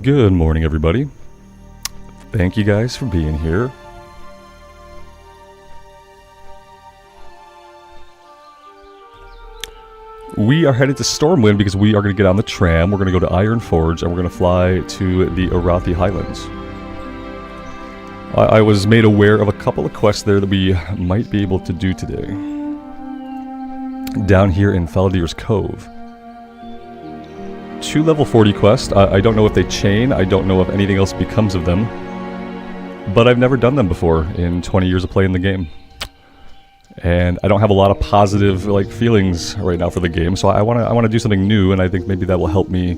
Good morning, everybody. Thank you guys for being here. We are headed to Stormwind because we are going to get on the tram, we're going to go to Ironforge, and we're going to fly to the Arathi Highlands. I was made aware of a couple of quests there that we might be able to do today. Down here in Faldier's Cove. 2 level 40 quests. I don't know if they chain, I don't know if anything else becomes of them. But I've never done them before in 20 years of playing the game. And I don't have a lot of positive feelings right now for the game, so I want to do something new, and I think maybe that will help me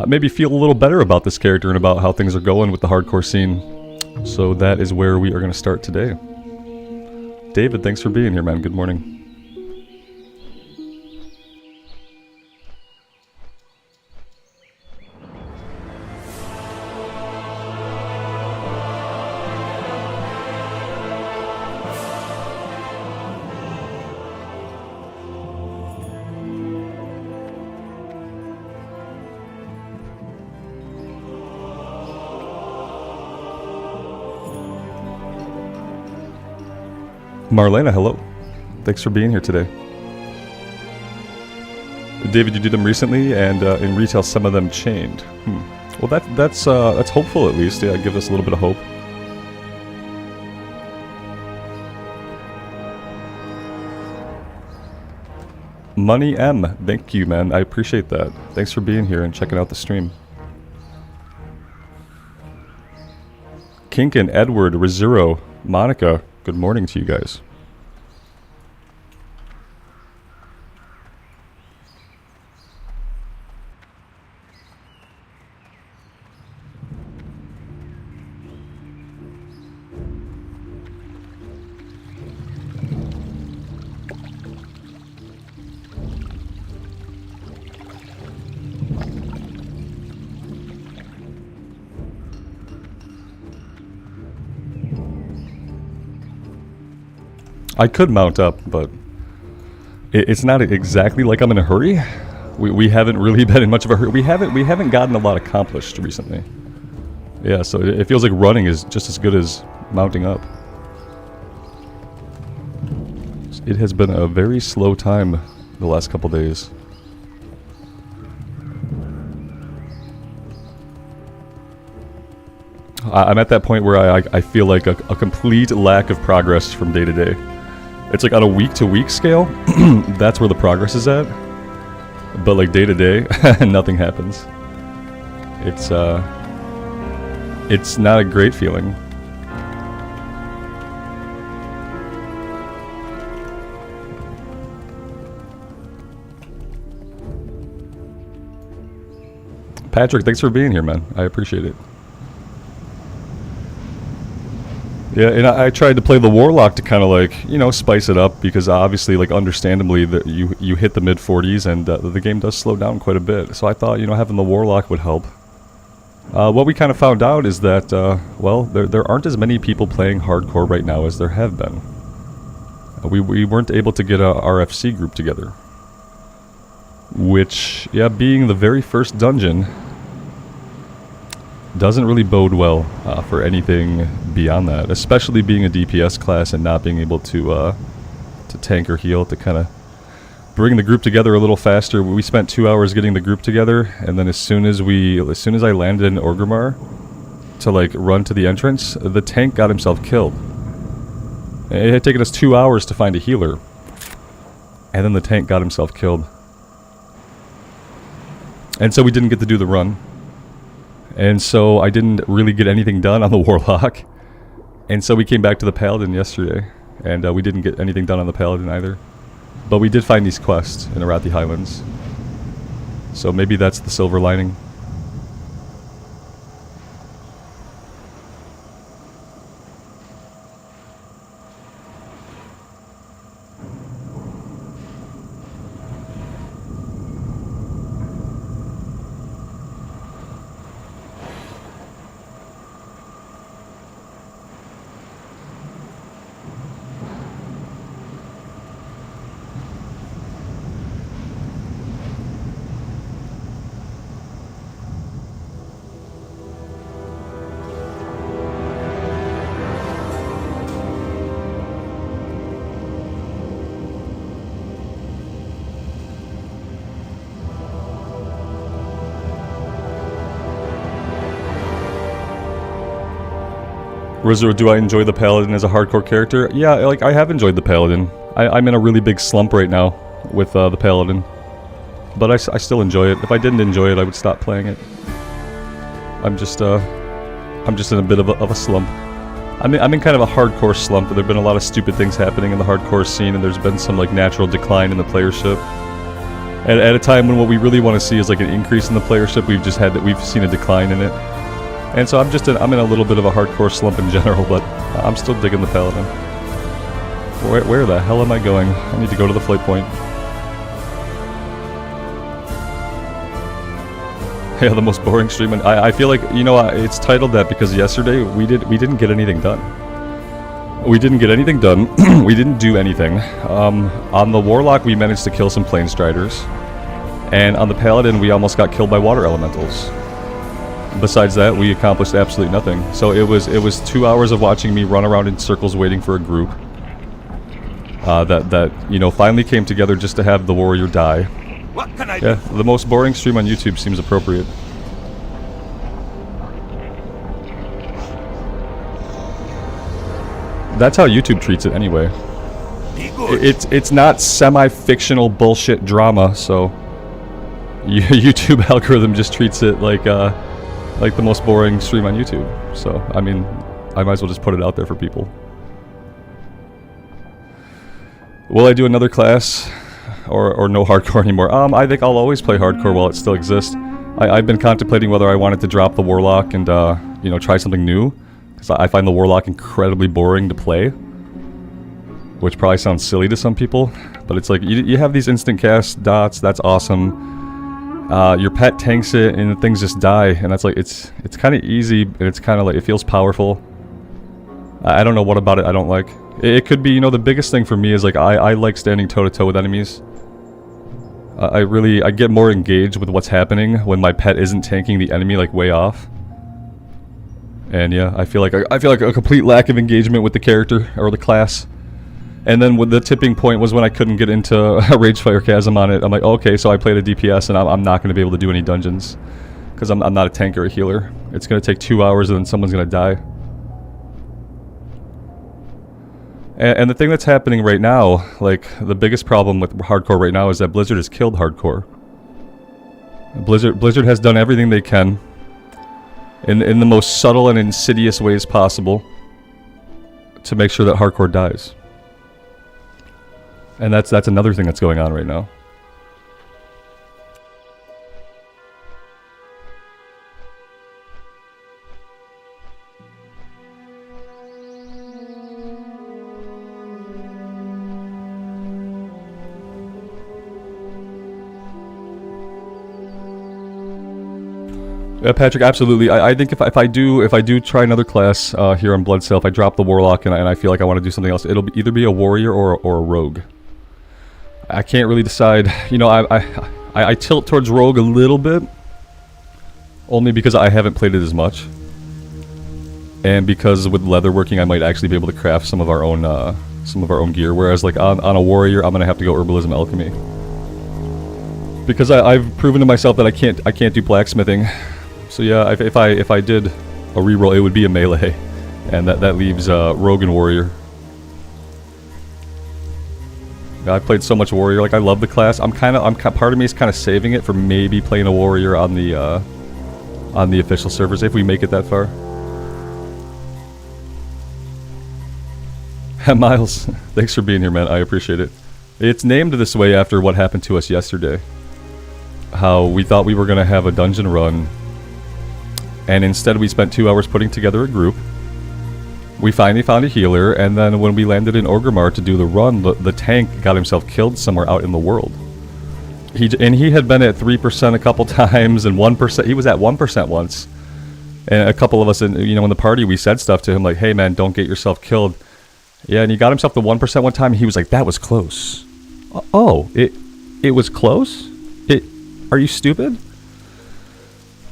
maybe feel a little better about this character and about how things are going with the hardcore scene. So that is where we are going to start today. David, thanks for being here, man. Good morning. Marlena, hello. Thanks for being here today. David, you did them recently, and in retail some of them chained. Well, that's hopeful at least. Yeah, it gives us a little bit of hope. Money M, thank you, man. I appreciate that. Thanks for being here and checking out the stream. Kinkin, Edward, Rizuro, Monica, good morning to you guys. I could mount up, but it's not exactly like I'm in a hurry. We haven't really been in much of a hurry. We haven't gotten a lot accomplished recently. Yeah, so it feels like running is just as good as mounting up. It has been a very slow time the last couple days. I'm at that point where I feel like a complete lack of progress from day to day. It's like on a week-to-week scale, that's where the progress is at. But like day to day, nothing happens. It's not a great feeling. Patrick, thanks for being here, man. I appreciate it. Yeah, and I tried to play the Warlock to kind of spice it up, because obviously, understandably, that you hit the mid-40s and the game does slow down quite a bit. So I thought, having the Warlock would help. What we kind of found out is that, well, there aren't as many people playing hardcore right now as there have been. We weren't able to get a RFC group together. Which, yeah, being the very first dungeon, doesn't really bode well for anything beyond that, especially being a DPS class and not being able to tank or heal, to kind of bring the group together a little faster. We spent 2 hours getting the group together, and then as soon as I landed in Orgrimmar to run to the entrance, the tank got himself killed. It had taken us 2 hours to find a healer, and then the tank got himself killed. And so we didn't get to do the run. And so I didn't really get anything done on the Warlock. And so we came back to the Paladin yesterday, and we didn't get anything done on the Paladin either. But we did find these quests in Arathi Highlands. So maybe that's the silver lining. Rizzo, do I enjoy the Paladin as a hardcore character? Yeah, like, I have enjoyed the Paladin. I'm in a really big slump right now with the Paladin. But I still enjoy it. If I didn't enjoy it, I would stop playing it. I'm just in a bit of a slump. I'm in kind of a hardcore slump. There have been a lot of stupid things happening in the hardcore scene, and there's been some like natural decline in the playership. At a time when what we really want to see is like an increase in the playership, we've seen a decline in it. And so I'm in a little bit of a hardcore slump in general, but I'm still digging the Paladin. Where the hell am I going? I need to go to the flight point. Yeah, the most boring stream. And I feel like, you know, it's titled that because yesterday we didn't get anything done. We didn't get anything done. We didn't do anything. On the Warlock, we managed to kill some Planestriders. And on the Paladin, we almost got killed by water elementals. Besides that, we accomplished absolutely nothing. So it was 2 hours of watching me run around in circles waiting for a group. That you know, finally came together just to have the warrior die. What can I do? Yeah, the most boring stream on YouTube seems appropriate. That's how YouTube treats it anyway. It's not semi-fictional bullshit drama, so YouTube algorithm just treats it like the most boring stream on YouTube. So, I mean, I might as well just put it out there for people. Will I do another class? Or no hardcore anymore? I think I'll always play hardcore while it still exists. I've been contemplating whether I wanted to drop the Warlock and, you know, try something new. Because I find the Warlock incredibly boring to play. Which probably sounds silly to some people. But it's like, you have these instant cast dots, that's awesome. Your pet tanks it and things just die. And that's like, it's kind of easy and it's kind of like, it feels powerful. I don't know what about it I don't like. It could be, you know, the biggest thing for me is like, I like standing toe-to-toe with enemies. I get more engaged with what's happening when my pet isn't tanking the enemy like way off. And yeah, I feel like a complete lack of engagement with the character or the class. And then with the tipping point was when I couldn't get into a Ragefire Chasm on it. I'm like, okay, so I played a DPS and I'm not going to be able to do any dungeons. Because I'm not a tank or a healer. It's going to take 2 hours and then someone's going to die. And the thing that's happening right now, like, the biggest problem with hardcore right now is that Blizzard has killed hardcore. Blizzard has done everything they can in the most subtle and insidious ways possible to make sure that hardcore dies. And that's another thing that's going on right now. Yeah, Patrick, absolutely. I think if I do try another class here on Bloodsail, if I drop the Warlock and I feel like I want to do something else, it'll either be a warrior or a rogue. I can't really decide. You know, I tilt towards rogue a little bit, only because I haven't played it as much, and because with leatherworking I might actually be able to craft some of our own gear. Whereas like on a warrior, I'm gonna have to go herbalism alchemy, because I've proven to myself that I can't do blacksmithing. So yeah, if I did a reroll, it would be a melee, and that leaves rogue and warrior. Yeah, I played so much warrior. Like, I love the class. Part of me is kind of saving it for maybe playing a warrior on the official servers if we make it that far. Miles, thanks for being here, man. I appreciate it. It's named this way after what happened to us yesterday. How we thought we were gonna have a dungeon run, and instead we spent 2 hours putting together a group. We finally found a healer, and then when we landed in Orgrimmar to do the run, the tank got himself killed somewhere out in the world. He had been at 3% a couple times, and 1%. He was at 1% once. And a couple of us, in the party, we said stuff to him like, "Hey man, don't get yourself killed." Yeah, and he got himself to 1% one time. He was like, "That was close." Oh, it was close? Are you stupid?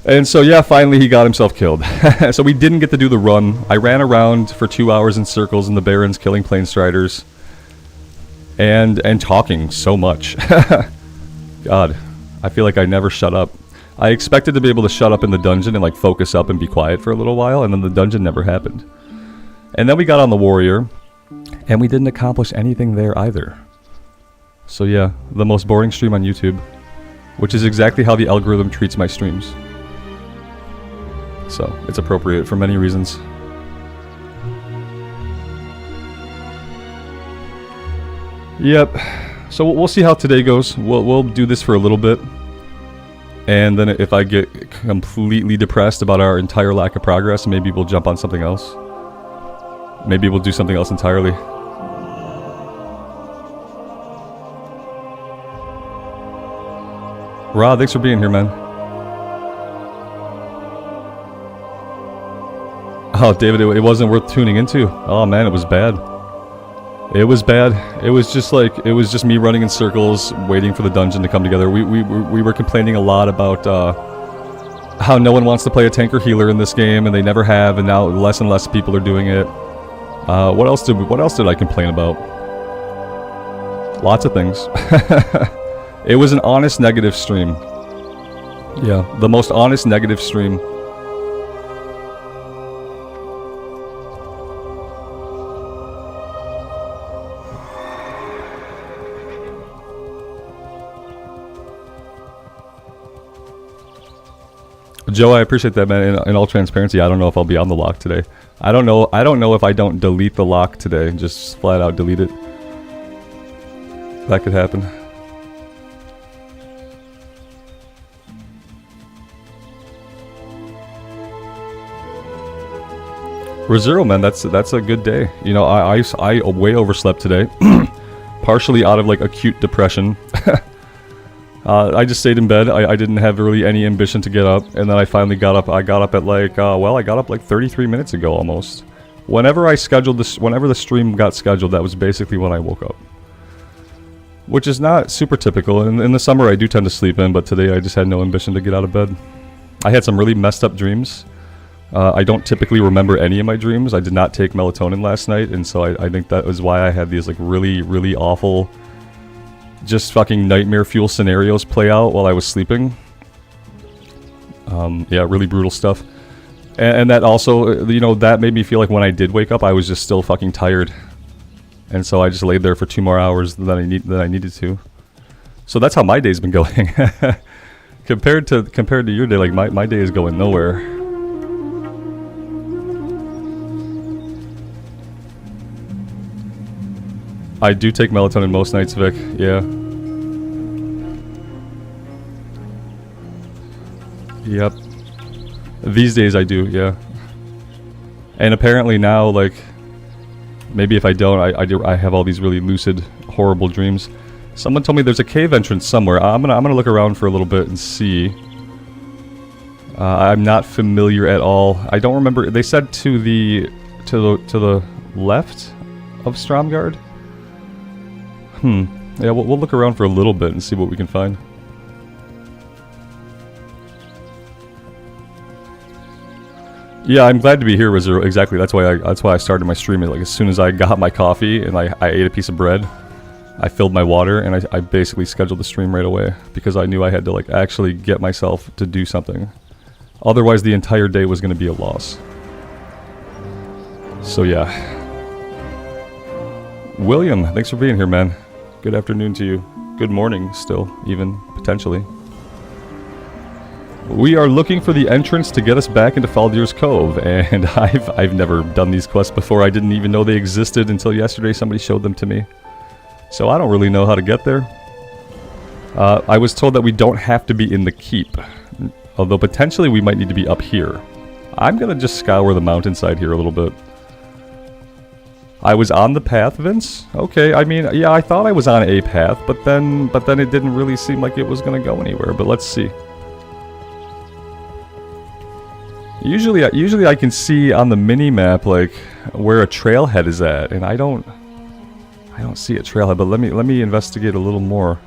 And so yeah, finally he got himself killed. So we didn't get to do the run. I ran around for 2 hours in circles in the Barrens killing Planestriders. And talking so much. God, I feel like I never shut up. I expected to be able to shut up in the dungeon and like focus up and be quiet for a little while, and then the dungeon never happened. And then we got on the warrior, and we didn't accomplish anything there either. So yeah, the most boring stream on YouTube, which is exactly how the algorithm treats my streams. So it's appropriate for many reasons. Yep. So we'll see how today goes. We'll do this for a little bit. And then if I get completely depressed about our entire lack of progress, maybe we'll jump on something else. Maybe we'll do something else entirely. Rod, thanks for being here, man. Oh, David, it wasn't worth tuning into. Oh, man, it was bad. It was bad. It was just like, it was just me running in circles, waiting for the dungeon to come together. We were complaining a lot about how no one wants to play a tank or healer in this game, and they never have, and now less and less people are doing it. What else did I complain about? Lots of things. It was an honest negative stream. Yeah, the most honest negative stream. Joe, I appreciate that, man. In all transparency, I don't know if I'll be on the lock today. I don't know if I don't delete the lock today, just flat out delete it. That could happen. Rezero, man, that's a good day. You know, I way overslept today, partially out of like acute depression. I just stayed in bed. I didn't have really any ambition to get up, and then I finally got up. I got up at like, well, I got up like 33 minutes ago almost. Whenever I scheduled this, whenever the stream got scheduled, that was basically when I woke up. Which is not super typical. In the summer, I do tend to sleep in, but today I just had no ambition to get out of bed. I had some really messed up dreams. I don't typically remember any of my dreams. I did not take melatonin last night, and so I think that was why I had these like really, really awful, just fucking nightmare fuel scenarios play out while I was sleeping. Yeah, really brutal stuff. And that also, you know, that made me feel like when I did wake up, I was just still fucking tired. And so I just laid there for 2 more hours than I needed to. So that's how my day's been going. compared to your day, like my day is going nowhere. I do take melatonin most nights, Vic. Yeah. Yep. These days I do, yeah. And apparently now, like, maybe if I don't, I have all these really lucid, horrible dreams. Someone told me there's a cave entrance somewhere. I'm gonna look around for a little bit and see. I'm not familiar at all. I don't remember. They said to the left of Stromgard. Yeah, we'll look around for a little bit and see what we can find. Yeah, I'm glad to be here, Rizzo. Exactly. That's why I started my stream. Like as soon as I got my coffee and I ate a piece of bread, I filled my water and I basically scheduled the stream right away because I knew I had to like actually get myself to do something. Otherwise, the entire day was going to be a loss. So yeah. William, thanks for being here, man. Good afternoon to you. Good morning still, even, potentially. We are looking for the entrance to get us back into Faldier's Cove, and I've never done these quests before. I didn't even know they existed until yesterday somebody showed them to me. So I don't really know how to get there. I was told that we don't have to be in the keep, although potentially we might need to be up here. I'm gonna just scour the mountainside here a little bit. I was on the path, Vince? Okay, I mean, yeah, I thought I was on a path, but then it didn't really seem like it was gonna go anywhere, but let's see. Usually I can see on the mini-map, like, where a trailhead is at, and I don't see a trailhead, but let me investigate a little more.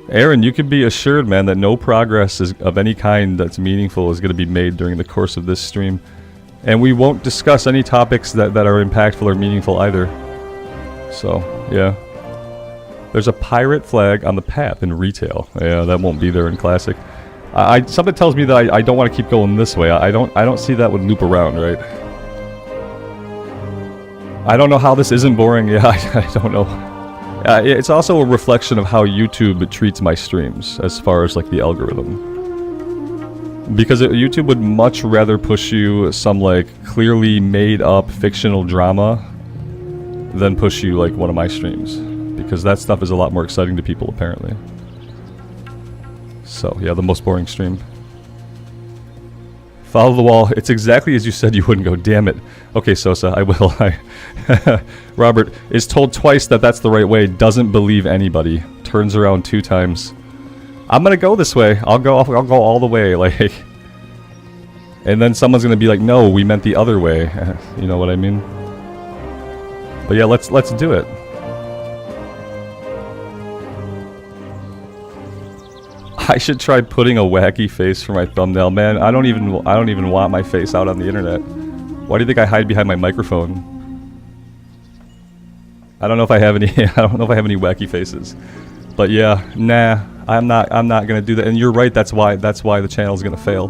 Aaron, you can be assured, man, that no progress of any kind that's meaningful is going to be made during the course of this stream. And we won't discuss any topics that are impactful or meaningful either. So, yeah. There's a pirate flag on the path in retail. Yeah, that won't be there in classic. Something tells me that I don't want to keep going this way. I don't see that would loop around, right? I don't know how this isn't boring. Yeah, I don't know. It's also a reflection of how YouTube treats my streams as far as like the algorithm. Because YouTube would much rather push you some like clearly made up fictional drama than push you like one of my streams. Because that stuff is a lot more exciting to people apparently. So yeah, the most boring stream. Follow the wall. It's exactly as you said you wouldn't go. Damn it. Okay, Sosa, I will. Robert is told twice that that's the right way. Doesn't believe anybody. Turns around 2 times. I'm gonna go this way. I'll go all the way. Like, and then someone's gonna be like, "No, we meant the other way." You know what I mean? But yeah, let's do it. I should try putting a wacky face for my thumbnail, man. I don't even want my face out on the internet. Why do you think I hide behind my microphone? I don't know if I have any. I don't know if I have any wacky faces. But yeah, nah. I'm not gonna do that. And you're right. That's why the channel's gonna fail.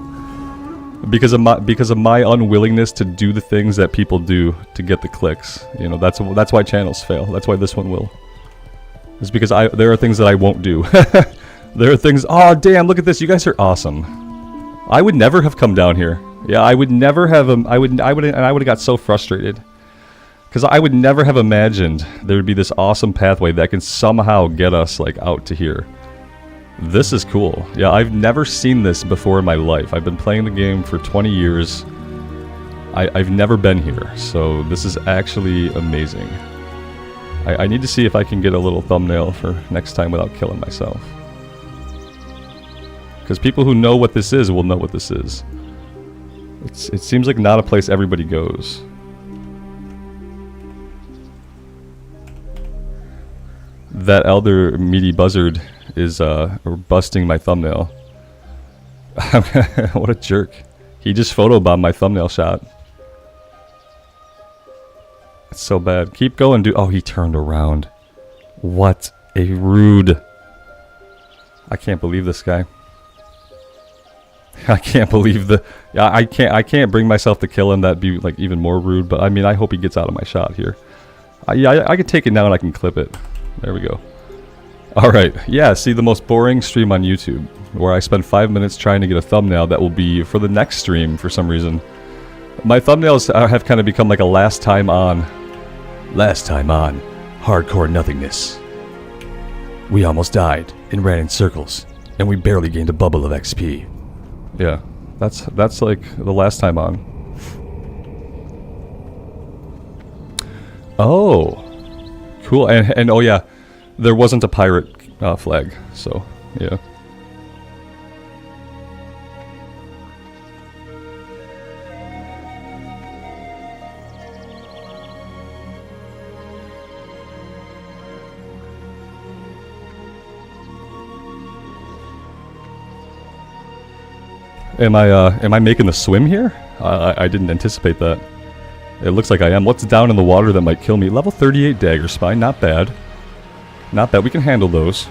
Because of my unwillingness to do the things that people do to get the clicks. You know, that's why channels fail. That's why this one will. It's because there are things that I won't do. There are things. Oh damn! Look at this. You guys are awesome. I would never have come down here. Yeah, I would never have. I would have got so frustrated. Because I would never have imagined there would be this awesome pathway that can somehow get us like out to here. This is cool. Yeah, I've never seen this before in my life. I've been playing the game for 20 years. I've never been here, so this is actually amazing. I need to see if I can get a little thumbnail for next time without killing myself. Because people who know what this is will know what this is. It seems like not a place everybody goes. That elder meaty buzzard is busting my thumbnail. What a jerk. He just photobombed my thumbnail shot. It's so bad. Keep going, dude. Oh, he turned around. What a rude. I can't believe this guy. I can't believe the... Yeah, I can't bring myself to kill him. That'd be like even more rude. But I mean, I hope he gets out of my shot here. Yeah, I can take it now and I can clip it. There we go. Alright, yeah, see the most boring stream on YouTube, where I spend 5 minutes trying to get a thumbnail that will be for the next stream for some reason. My thumbnails have kind of become like a last time on, hardcore nothingness. We almost died and ran in circles, and we barely gained a bubble of XP. Yeah, that's like the last time on. Oh. Cool, and oh yeah, there wasn't a pirate flag, so yeah. Am I making the swim here? I didn't anticipate that. It looks like I am. What's down in the water that might kill me? Level 38 dagger spine. Not bad. Not bad. We can handle those.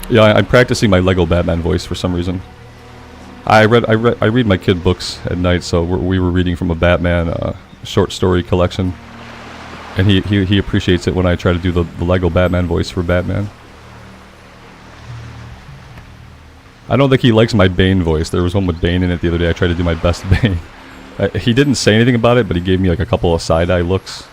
Yeah, I'm practicing my Lego Batman voice for some reason. I read my kid books at night, so we were reading from a Batman short story collection, and he appreciates it when I try to do the Lego Batman voice for Batman. I don't think he likes my Bane voice. There was one with Bane in it the other day. I tried to do my best Bane. He didn't say anything about it, but he gave me like a couple of side-eye looks.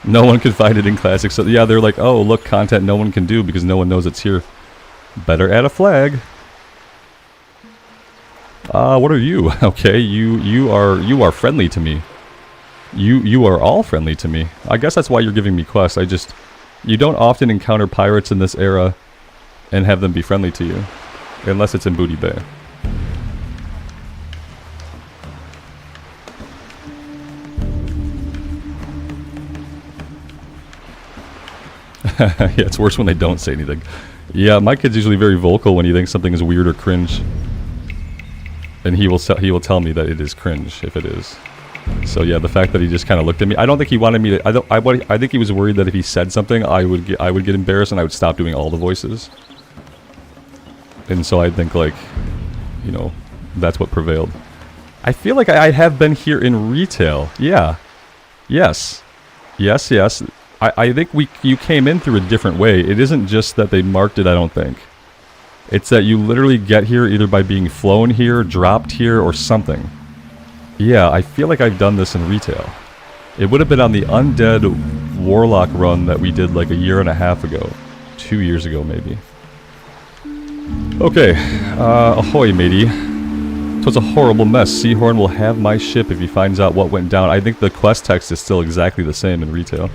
No one could find it in Classic. So yeah, they're like, oh, look, content no one can do because no one knows it's here. Better add a flag. What are you? Okay, you are friendly to me. You are all friendly to me. I guess that's why you're giving me quests. You don't often encounter pirates in this era and have them be friendly to you. Unless it's in Booty Bay. Yeah, it's worse when they don't say anything. Yeah, my kid's usually very vocal when he thinks something is weird or cringe. And he will tell me that it is cringe if it is. So yeah, the fact that he just kind of looked at me, I don't think he wanted me to. I think he was worried that if he said something, I would get embarrassed and I would stop doing all the voices. And so I think, like, you know, that's what prevailed. I feel like I have been here in retail. Yeah. Yes. Yes, yes. I think you came in through a different way. It isn't just that they marked it, I don't think. It's that you literally get here either by being flown here, dropped here, or something. Yeah, I feel like I've done this in retail. It would have been on the Undead Warlock run that we did like a year and a half ago. 2 years ago, maybe. Okay, ahoy, matey. 'Twas a horrible mess. Seahorn will have my ship if he finds out what went down. I think the quest text is still exactly the same in retail.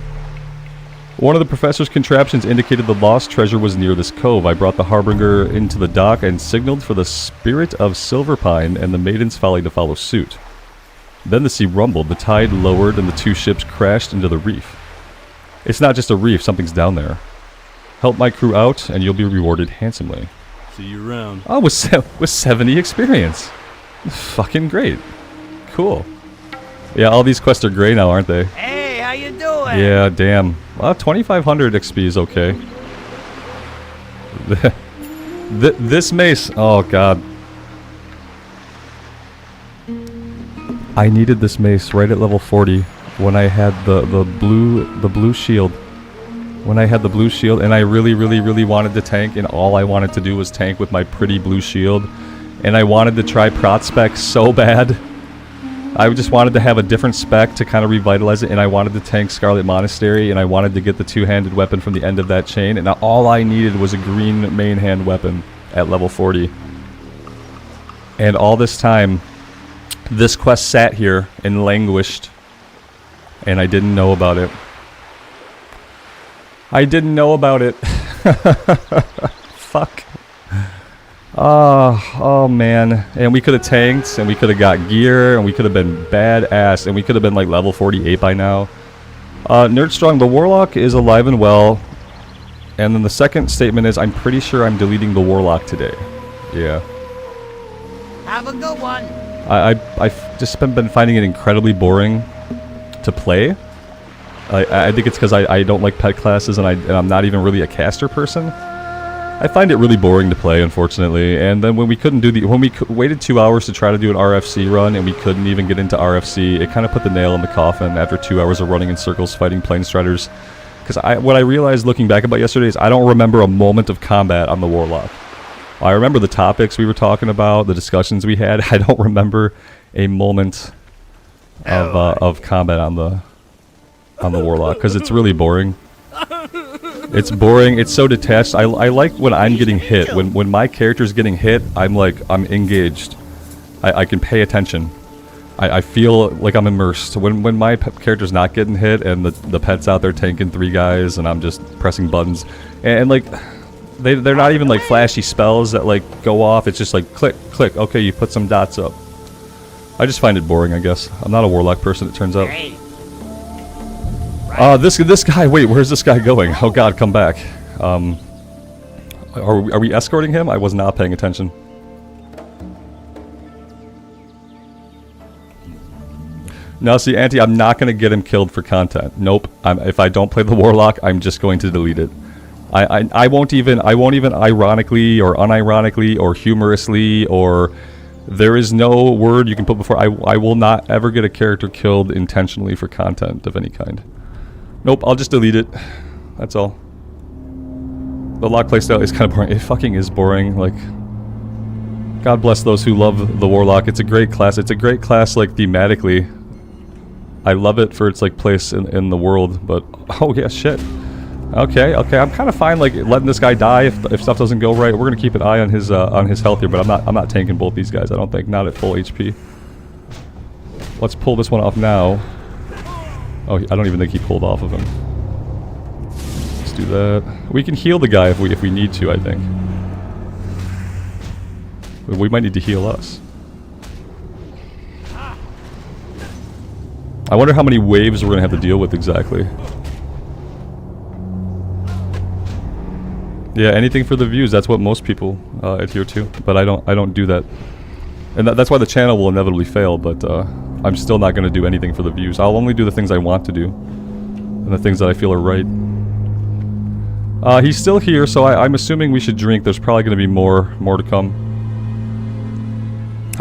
One of the professor's contraptions indicated the lost treasure was near this cove. I brought the Harbinger into the dock and signaled for the spirit of Silverpine and the Maiden's Folly to follow suit. Then the sea rumbled, the tide lowered, and the two ships crashed into the reef. It's not just a reef, something's down there. Help my crew out, and you'll be rewarded handsomely. See you around. Oh, with 70 experience. Fucking great. Cool. Yeah, all these quests are gray now, aren't they? Hey, how you doing? Yeah, damn. Well, 2,500 XP is okay. This mace... Oh, God. I needed this mace right at level 40 when I had the blue shield. When I had the blue shield, and I really wanted to tank, and all I wanted to do was tank with my pretty blue shield. And I wanted to try prot spec so bad. I just wanted to have a different spec to kind of revitalize it, and I wanted to tank Scarlet Monastery, and I wanted to get the two-handed weapon from the end of that chain, and all I needed was a green main hand weapon at level 40. And all this time, this quest sat here and languished, and I didn't know about it. I didn't know about it. Fuck. Oh man. And we could have tanked, and we could have got gear, and we could have been badass, and we could have been like level 48 by now. Nerdstrong, the Warlock is alive and well. And then the second statement is, I'm pretty sure I'm deleting the Warlock today. Yeah. Have a good one. I've just been finding it incredibly boring to play. I think it's because I don't like pet classes, and I'm not even really a caster person. I find it really boring to play, unfortunately. And then when we couldn't do when we waited 2 hours to try to do an RFC run, and we couldn't even get into RFC, it kind of put the nail in the coffin after 2 hours of running in circles fighting Planestriders. Because what I realized looking back about yesterday is I don't remember a moment of combat on the Warlock. I remember the topics we were talking about, the discussions we had. I don't remember a moment of combat on the Warlock, because it's really boring. It's boring. It's so detached. I like when I'm getting hit. When my character's getting hit, I'm engaged. I can pay attention. I feel like I'm immersed. When my character's not getting hit and the pet's out there tanking 3 guys and I'm just pressing buttons, and like they're not even like flashy spells that like go off. It's just like click, click. Okay, you put some dots up. I just find it boring, I guess. I'm not a Warlock person, it turns out. This guy, wait, where's this guy going? Oh god, come back. Are we escorting him? I was not paying attention. No, see, Auntie, I'm not going to get him killed for content. Nope. If I don't play the Warlock, I'm just going to delete it. I won't even ironically or unironically or humorously or... There is no word you can put before. I will not ever get a character killed intentionally for content of any kind. Nope, I'll just delete it. That's all. The lock playstyle is kind of boring. It fucking is boring. Like, God bless those who love the Warlock. It's a great class. It's a great class, like, thematically. I love it for its, like, place in the world, but... Oh, yeah, shit. Okay, I'm kind of fine, like, letting this guy die if stuff doesn't go right. We're gonna keep an eye on his health here, but I'm not tanking both these guys, I don't think. Not at full HP. Let's pull this one off now. Oh, I don't even think he pulled off of him. Let's do that. We can heal the guy if we need to, I think. We might need to heal us. I wonder how many waves we're gonna have to deal with exactly. Yeah, anything for the views. That's what most people adhere to, but I don't do that. And that's why the channel will inevitably fail, but I'm still not going to do anything for the views. I'll only do the things I want to do, and the things that I feel are right. He's still here, so I'm assuming we should drink. There's probably going to be more to come.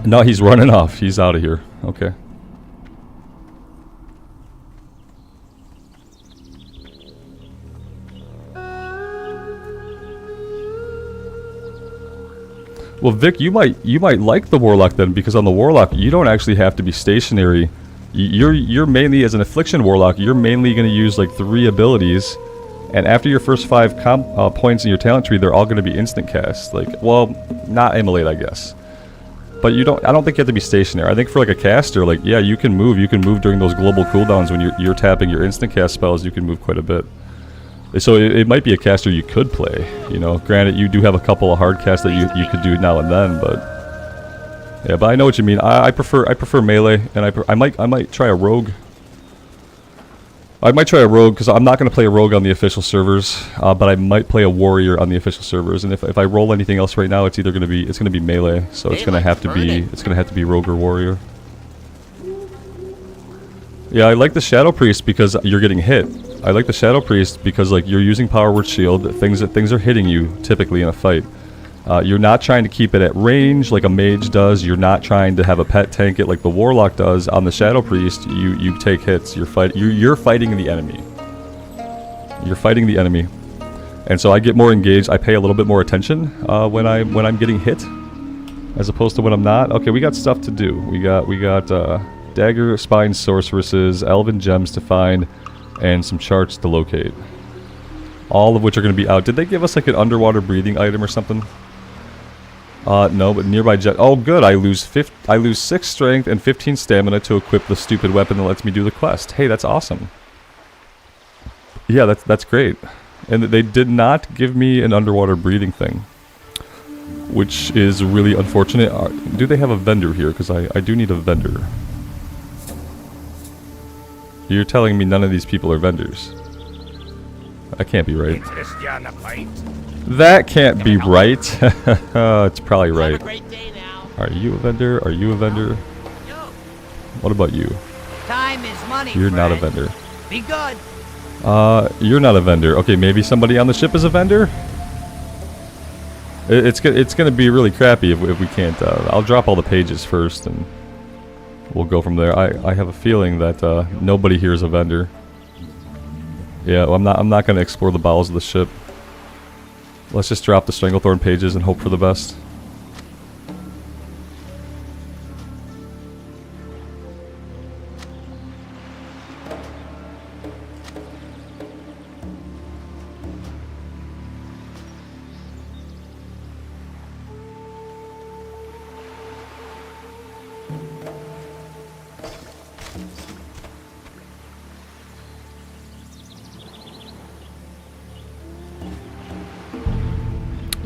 No, he's running off. He's out of here. Okay. Well, Vic, you might like the Warlock then, because on the Warlock you don't actually have to be stationary. You're mainly, as an Affliction Warlock, you're mainly going to use like 3 abilities, and after your first 5 points in your talent tree, they're all going to be instant casts. Like, well, not immolate, I guess. But I don't think you have to be stationary. I think for like a caster, like, yeah, you can move during those global cooldowns when you're tapping your instant cast spells. You can move quite a bit. So it might be a caster you could play, you know. Granted, you do have a couple of hard casts that you could do now and then, but yeah. But I know what you mean. I prefer melee, and I might try a rogue. I might try a rogue because I'm not going to play a rogue on the official servers, but I might play a warrior on the official servers. And if I roll anything else right now, it's either going to be melee. So it's going to have to be rogue or warrior. Yeah, I like the Shadow Priest because you're getting hit. I like the Shadow Priest because like you're using Power Word Shield. Things are hitting you typically in a fight. You're not trying to keep it at range like a mage does. You're not trying to have a pet tank it like the Warlock does. On the Shadow Priest, you take hits. You're fighting the enemy. You're fighting the enemy, and so I get more engaged. I pay a little bit more attention when I'm getting hit, as opposed to when I'm not. Okay, we got stuff to do. We got dagger, spine, sorceresses, elven gems to find, and some charts to locate. All of which are going to be out. Did they give us like an underwater breathing item or something? No, but nearby jet. Oh, good. I lose 6 strength and 15 stamina to equip the stupid weapon that lets me do the quest. Hey, that's awesome. Yeah, that's great. And they did not give me an underwater breathing thing, which is really unfortunate. Do they have a vendor here? Because I do need a vendor. You're telling me none of these people are vendors? That can't be right. That can't be right. It's probably right. Are you a vendor? Are you a vendor? What about you? Time is money. You're not a vendor. Be good. You're not a vendor. Okay, maybe somebody on the ship is a vendor? It's gonna be really crappy if we can't. I'll drop all the pages first and we'll go from there. I have a feeling that nobody here is a vendor. Yeah, well, I'm not going to explore the bowels of the ship. Let's just drop the Stranglethorn pages and hope for the best.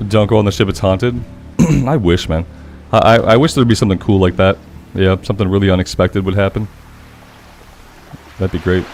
Don't go on the ship, it's haunted. I wish, man. I wish there'd be something cool like that. Yeah, something really unexpected would happen. That'd be great.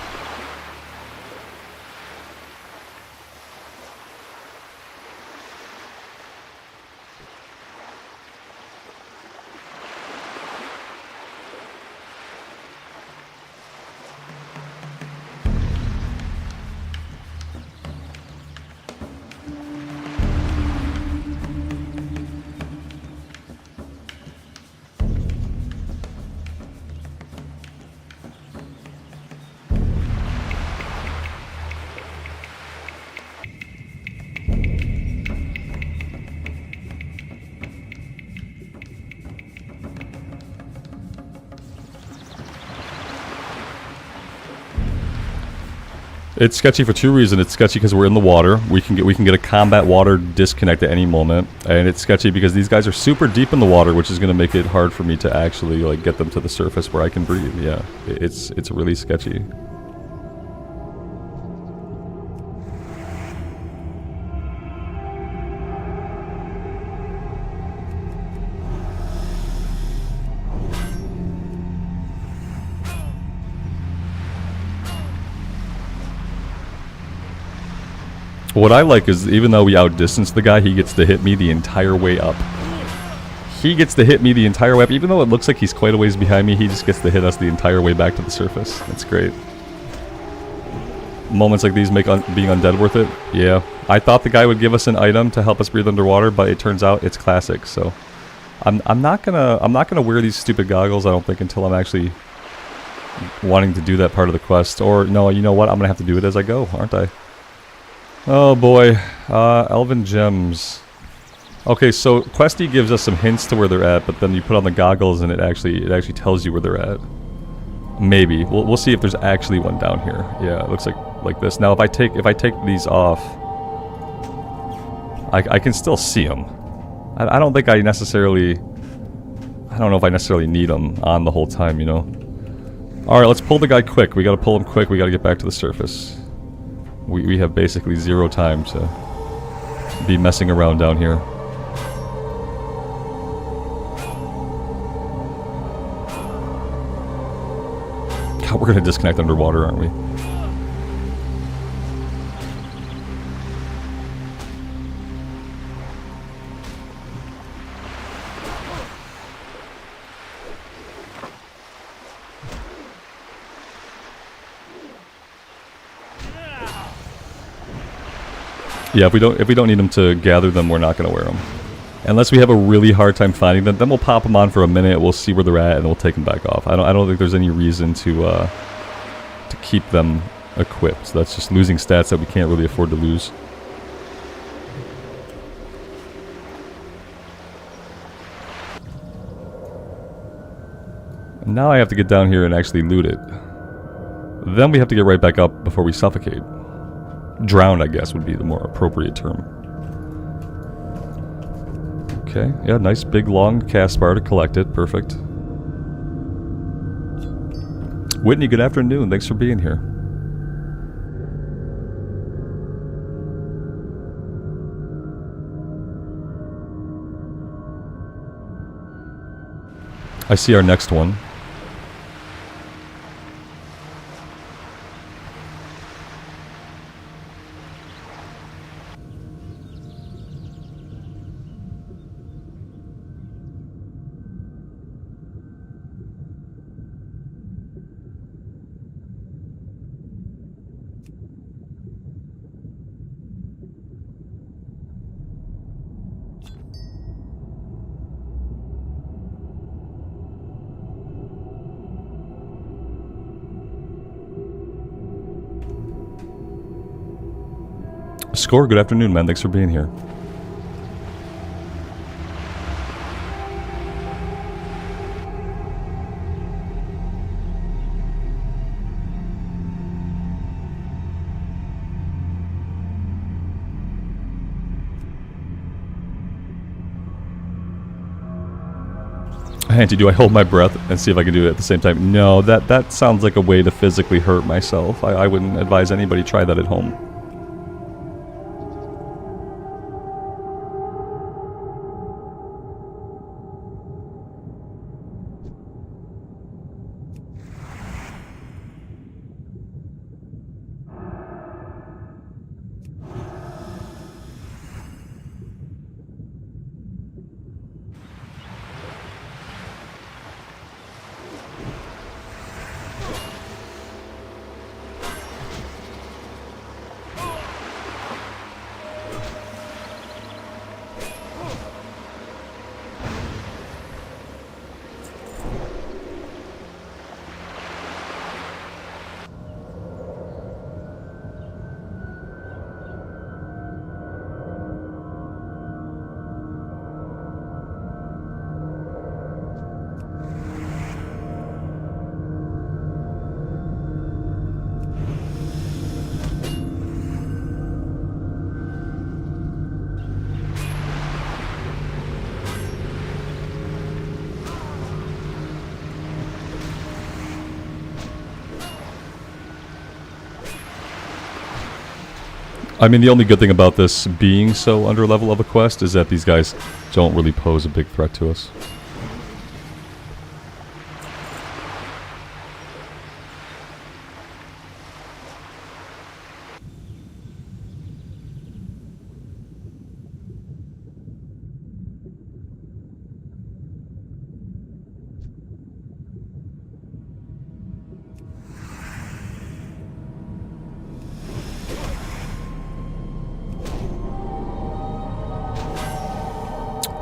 It's sketchy for 2 reasons. It's sketchy because we're in the water. We can get a combat water disconnect at any moment, and it's sketchy because these guys are super deep in the water, which is going to make it hard for me to actually like get them to the surface where I can breathe. Yeah, it's really sketchy. What I like is even though we outdistance the guy, he gets to hit me the entire way up. he gets to hit me the entire way up. Even though it looks like he's quite a ways behind me, he just gets to hit us the entire way back to the surface. That's great. Moments like these make being undead worth it. Yeah. I thought the guy would give us an item to help us breathe underwater, but it turns out it's classic, so I'm not gonna wear these stupid goggles, I don't think, until I'm actually wanting to do that part of the quest. Or no, you know what? I'm gonna have to do it as I go, aren't I? Oh boy. Elven gems. Okay, so Questy gives us some hints to where they're at, but then you put on the goggles and it actually tells you where they're at. Maybe. We'll see if there's actually one down here. Yeah, it looks like this. Now if I take these off, I can still see them. I don't think I don't know if I necessarily need them on the whole time, you know. Alright, let's pull the guy quick. We gotta pull him quick. We gotta get back to the surface. We have basically 0 time to be messing around down here. God, we're gonna disconnect underwater, aren't we? Yeah, if we don't need them to gather them, we're not going to wear them. Unless we have a really hard time finding them, then we'll pop them on for a minute, we'll see where they're at, and we'll take them back off. I don't think there's any reason to keep them equipped. So that's just losing stats that we can't really afford to lose. And now I have to get down here and actually loot it. Then we have to get right back up before we suffocate. Drowned, I guess, would be the more appropriate term. Okay, yeah, nice big long cast bar to collect it. Perfect. Whitney, good afternoon. Thanks for being here. I see our next one. Score, good afternoon, man. Thanks for being here. Auntie, do I hold my breath and see if I can do it at the same time? No, that sounds like a way to physically hurt myself. I wouldn't advise anybody try that at home. I mean, the only good thing about this being so under level of a quest is that these guys don't really pose a big threat to us.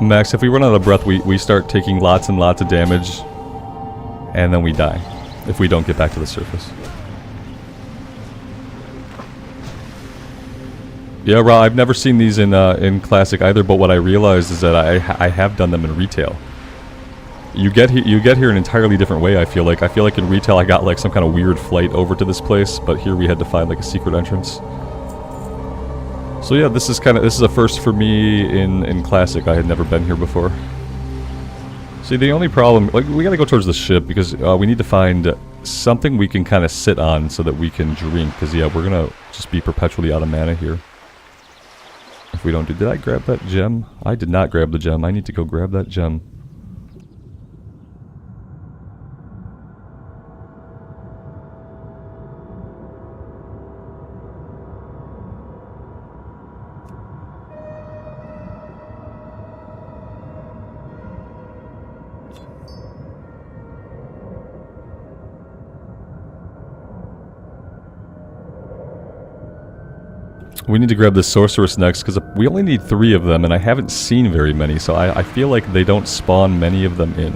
Max, if we run out of breath, we start taking lots and lots of damage, and then we die if we don't get back to the surface. Yeah, Ra, I've never seen these in Classic either, but what I realized is that I have done them in retail. You get here an entirely different way, I feel like. I feel like in retail I got like some kind of weird flight over to this place, but here we had to find like a secret entrance. So yeah, this is a first for me in Classic. I had never been here before. See, the only problem, like, we gotta go towards the ship because we need to find something we can kind of sit on so that we can drink, because yeah, we're gonna just be perpetually out of mana here. If we don't do... Did I grab that gem? I did not grab the gem. I need to go grab that gem. We need to grab the sorceress next, because we only need 3 of them, and I haven't seen very many, so I feel like they don't spawn many of them in.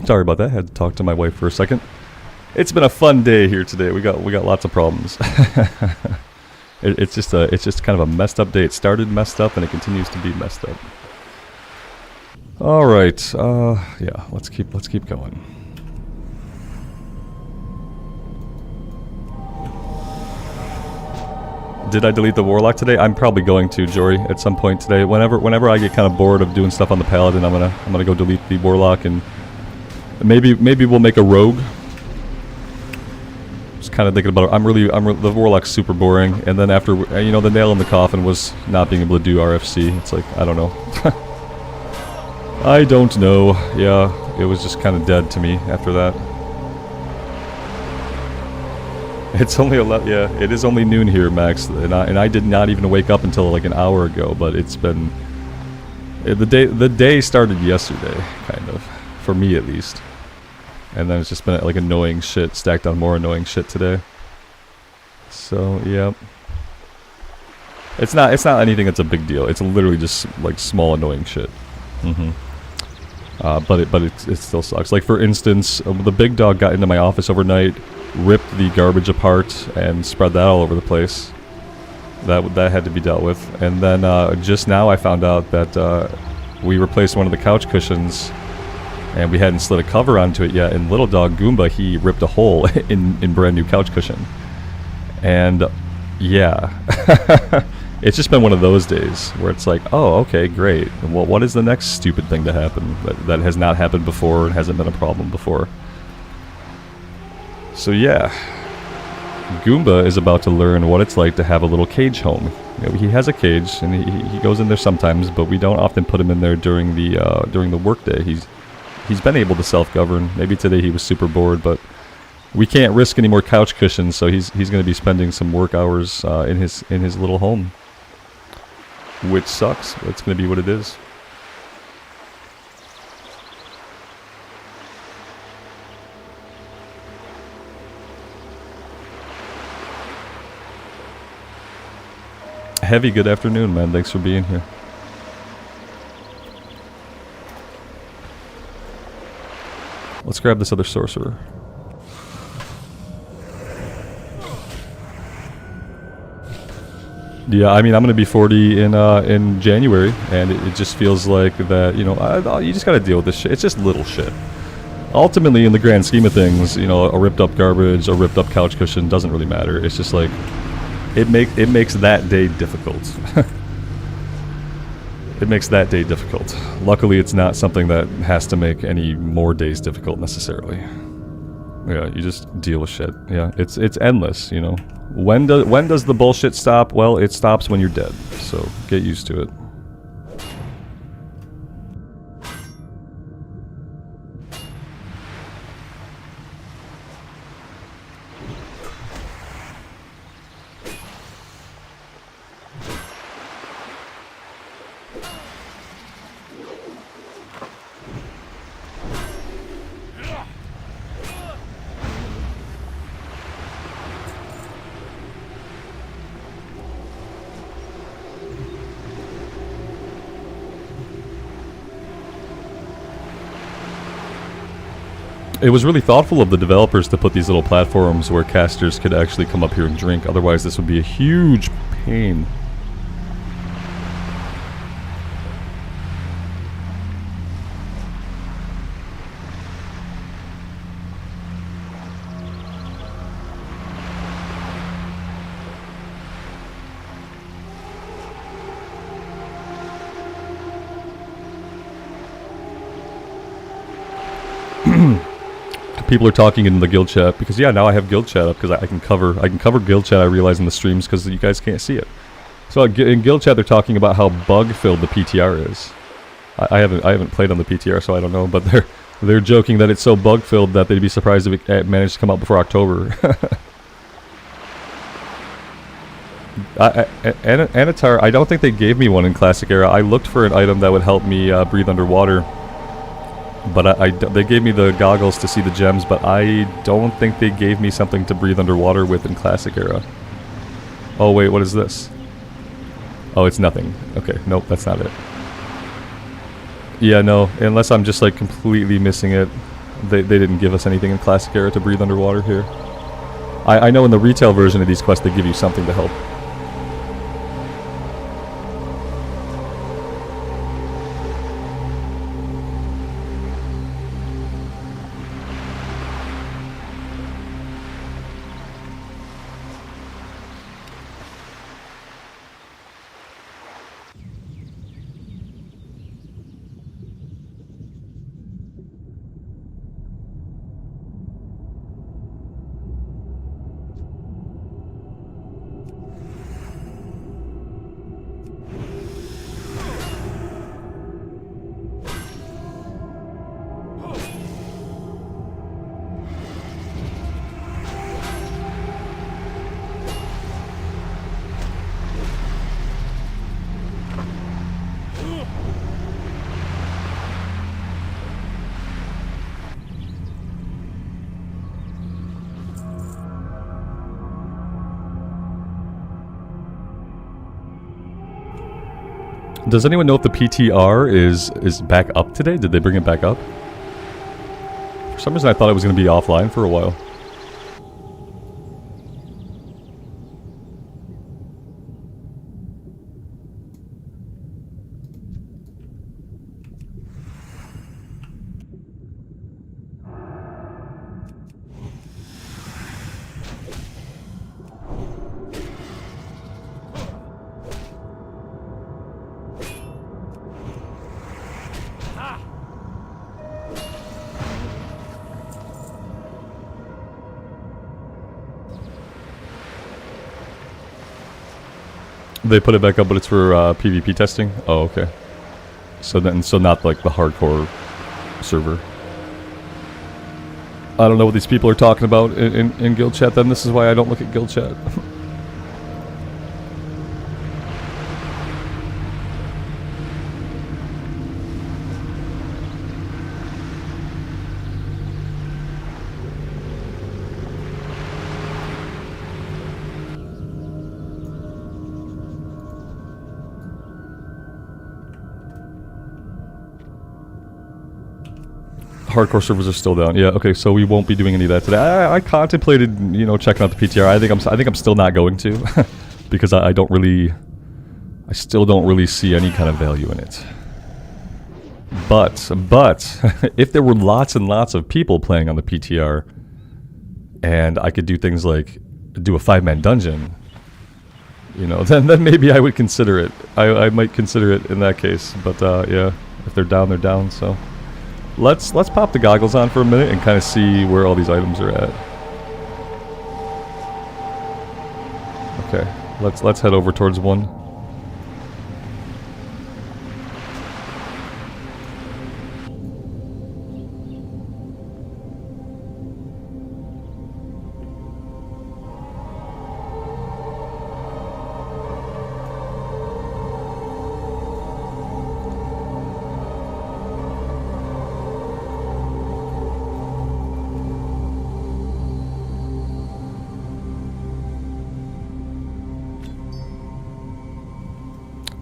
Sorry about that. I had to talk to my wife for a second. It's been a fun day here today. We got lots of problems. It's just kind of a messed up day. It started messed up and it continues to be messed up. All right. Yeah. Let's keep going. Did I delete the Warlock today? I'm probably going to, Jory, at some point today. Whenever I get kind of bored of doing stuff on the Paladin, I'm gonna go delete the Warlock, and maybe we'll make a rogue. Just kind of thinking about it. The Warlock's super boring, and then after, you know, the nail in the coffin was not being able to do RFC. It's like, I don't know. I don't know. Yeah, it was just kind of dead to me after that. It's only yeah, it is only noon here, Max, and I did not even wake up until like an hour ago. But it's been the day started yesterday, kind of, for me at least, and then it's just been like annoying shit stacked on more annoying shit today. So yeah, it's not anything that's a big deal. It's literally just like small annoying shit. But it still sucks. Like for instance, the big dog got into my office overnight, ripped the garbage apart, and spread that all over the place. That had to be dealt with. And then just now I found out that we replaced one of the couch cushions, and we hadn't slid a cover onto it yet. And little dog Goomba, he ripped a hole in brand new couch cushion. And yeah, it's just been one of those days where it's like, oh, okay, great. Well, what is the next stupid thing to happen that has not happened before and hasn't been a problem before? So yeah, Goomba is about to learn what it's like to have a little cage home. You know, he has a cage, and he goes in there sometimes, but we don't often put him in there during the workday. He's been able to self-govern. Maybe today he was super bored, but we can't risk any more couch cushions, so he's going to be spending some work hours in his little home, which sucks. But it's going to be what it is. Heavy, good afternoon, man. Thanks for being here. Let's grab this other sorcerer. Yeah, I mean, I'm going to be 40 in January, and it just feels like that, you know, you just got to deal with this shit. It's just little shit. Ultimately, in the grand scheme of things, you know, a ripped up garbage, a ripped up couch cushion doesn't really matter. It's just like, it makes that day difficult. It makes that day difficult. Luckily, it's not something that has to make any more days difficult necessarily. Yeah, you just deal with shit. Yeah, it's endless, you know. When does the bullshit stop? Well, it stops when you're dead. So get used to it. It was really thoughtful of the developers to put these little platforms where casters could actually come up here and drink. Otherwise, this would be a huge pain. People are talking in the guild chat because yeah, now I have guild chat up because I can cover guild chat. I realize in the streams because you guys can't see it. So in guild chat they're talking about how bug filled the PTR is. I haven't played on the PTR, so I don't know. But they're joking that it's so bug filled that they'd be surprised if it managed to come out before October. Anatar, I don't think they gave me one in Classic Era. I looked for an item that would help me breathe underwater. But they gave me the goggles to see the gems, but I don't think they gave me something to breathe underwater with in Classic Era. Oh wait, what is this? Oh, it's nothing. Okay, nope, that's not it. Yeah, no, unless I'm just like completely missing it. They didn't give us anything in Classic Era to breathe underwater here. I know in the retail version of these quests they give you something to help. Does anyone know if the PTR is back up today? Did they bring it back up? For some reason I thought it was going to be offline for a while. They put it back up, but it's for PvP testing? Oh, okay. So not like the hardcore server. I don't know what these people are talking about in guild chat then. This is why I don't look at guild chat. Hardcore servers are still down. Yeah, okay, so we won't be doing any of that today. I contemplated, you know, checking out the PTR. I think I'm still not going to because I still don't really see any kind of value in it. But if there were lots and lots of people playing on the PTR and I could do things like do a 5-man dungeon, you know, then maybe I would consider it. I might consider it in that case, but yeah, if they're down, they're down, so let's pop the goggles on for a minute and kind of see where all these items are at. Okay, let's head over towards one.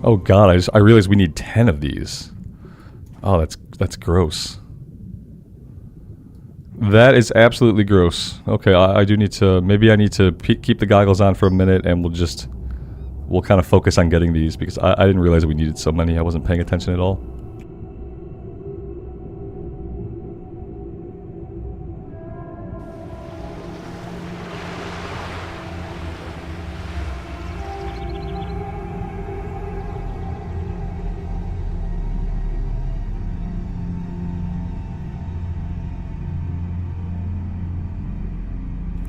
Oh god, I realized we need 10 of these. Oh, that's gross. That is absolutely gross. Okay, I do need to, maybe I need to keep the goggles on for a minute and we'll kind of focus on getting these because I didn't realize we needed so many. I wasn't paying attention at all.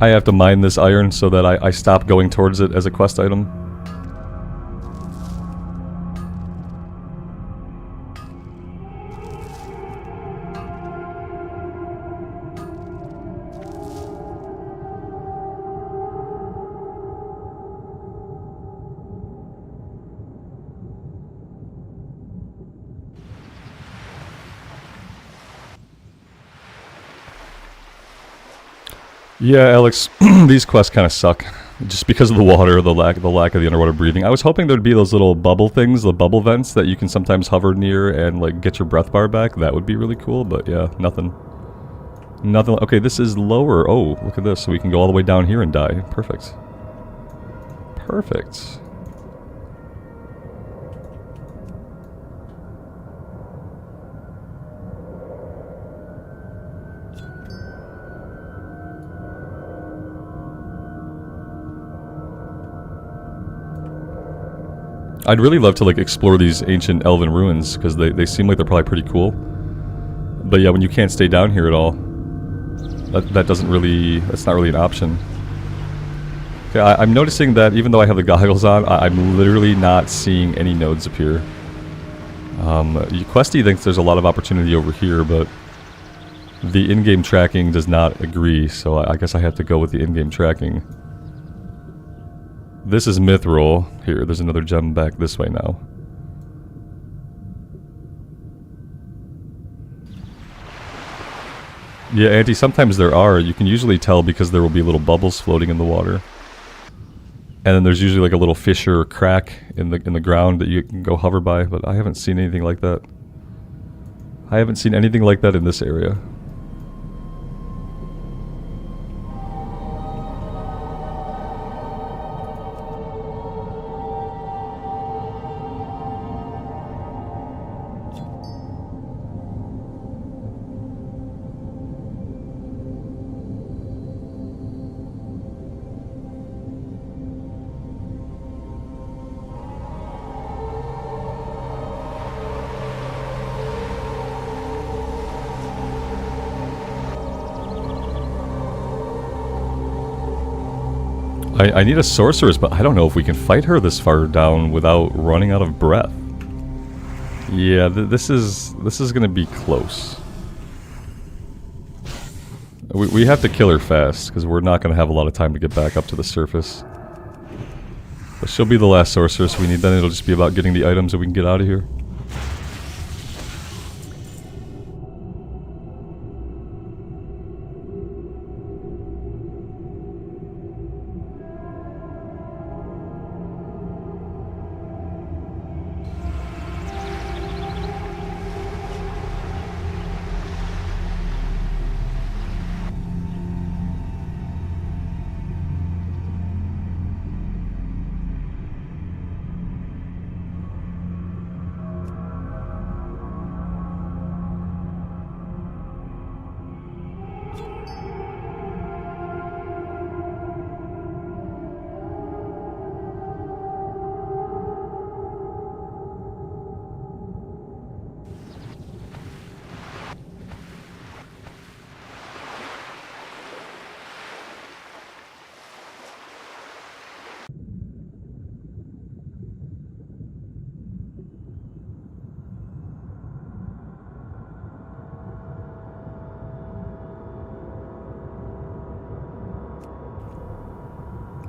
I have to mine this iron so that I stop going towards it as a quest item. Yeah, Alex, these quests kind of suck. Just because of the water, the lack of the underwater breathing. I was hoping there'd be those little bubble things, the bubble vents that you can sometimes hover near and like get your breath bar back. That would be really cool, but yeah, nothing. Nothing. Okay, this is lower. Oh, look at this. So we can go all the way down here and die. Perfect. Perfect. I'd really love to like explore these ancient elven ruins because they seem like they're probably pretty cool. But yeah, when you can't stay down here at all, that's not really an option. Okay, I'm noticing that even though I have the goggles on, I'm literally not seeing any nodes appear. Questy thinks there's a lot of opportunity over here, but the in-game tracking does not agree, so I guess I have to go with the in-game tracking. This is Mithril. Here, there's another gem back this way now. Yeah, Auntie, sometimes there are. You can usually tell because there will be little bubbles floating in the water. And then there's usually like a little fissure or crack in the ground that you can go hover by, but I haven't seen anything like that. I haven't seen anything like that in this area. I need a sorceress, but I don't know if we can fight her this far down without running out of breath. Yeah, this is gonna be close. We have to kill her fast, because we're not gonna have a lot of time to get back up to the surface. But she'll be the last sorceress we need, then it'll just be about getting the items so we can get out of here.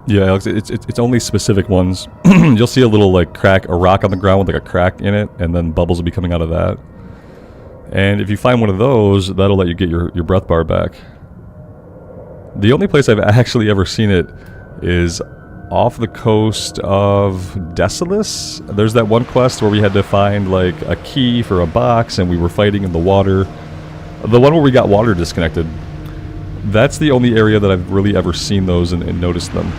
Yeah, Alex, it's only specific ones. You'll see a little like crack, a rock on the ground with like a crack in it, and then bubbles will be coming out of that. And if you find one of those, that'll let you get your breath bar back. The only place I've actually ever seen it is off the coast of Desolus. There's that one quest where we had to find like a key for a box and we were fighting in the water. The one where we got water disconnected. That's the only area that I've really ever seen those and noticed them.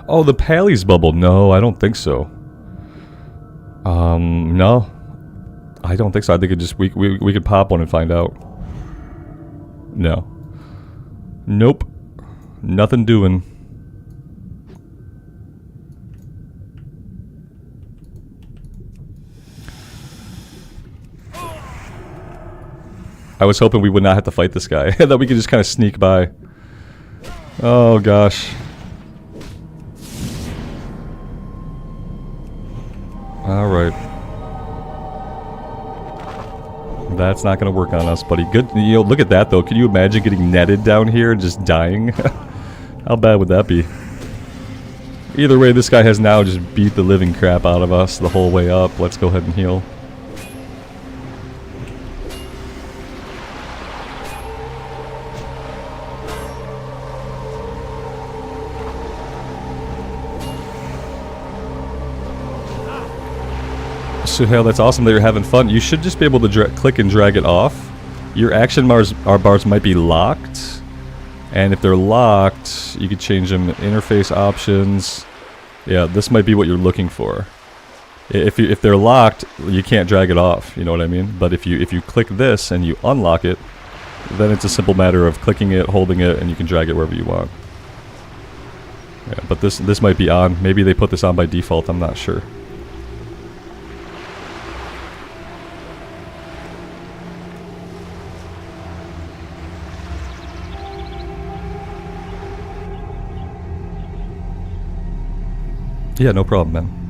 Oh, the Pally's bubble. No, I don't think so. No. I don't think so. I think it just we could pop one and find out. No. Nope. Nothing doing. I was hoping we would not have to fight this guy. That we could just kind of sneak by. Oh gosh. Alright. That's not going to work on us, buddy. Good. You know, look at that, though. Can you imagine getting netted down here and just dying? How bad would that be? Either way, this guy has now just beat the living crap out of us the whole way up. Let's go ahead and heal. So, hell, that's awesome that you're having fun. You should just be able to click and drag it off. Your action bars might be locked. And if they're locked, you could change them. Interface options. Yeah, this might be what you're looking for. If they're locked, you can't drag it off. You know what I mean? But if you click this and you unlock it, then it's a simple matter of clicking it, holding it, and you can drag it wherever you want. Yeah, but this might be on. Maybe they put this on by default. I'm not sure. Yeah, no problem, man.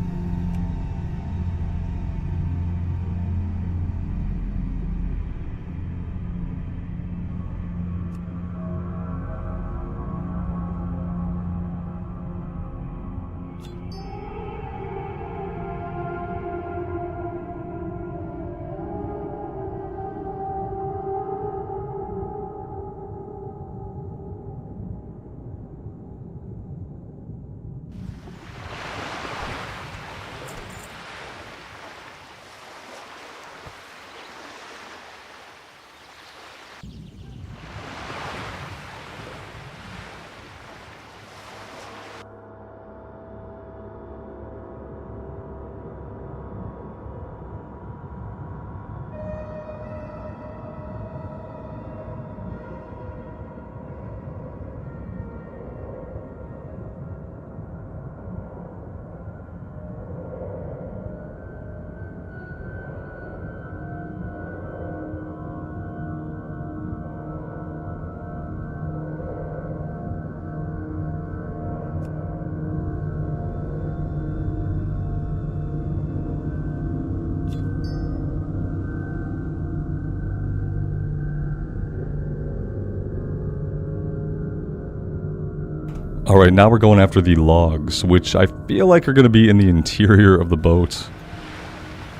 Alright, now we're going after the logs, which I feel like are going to be in the interior of the boat.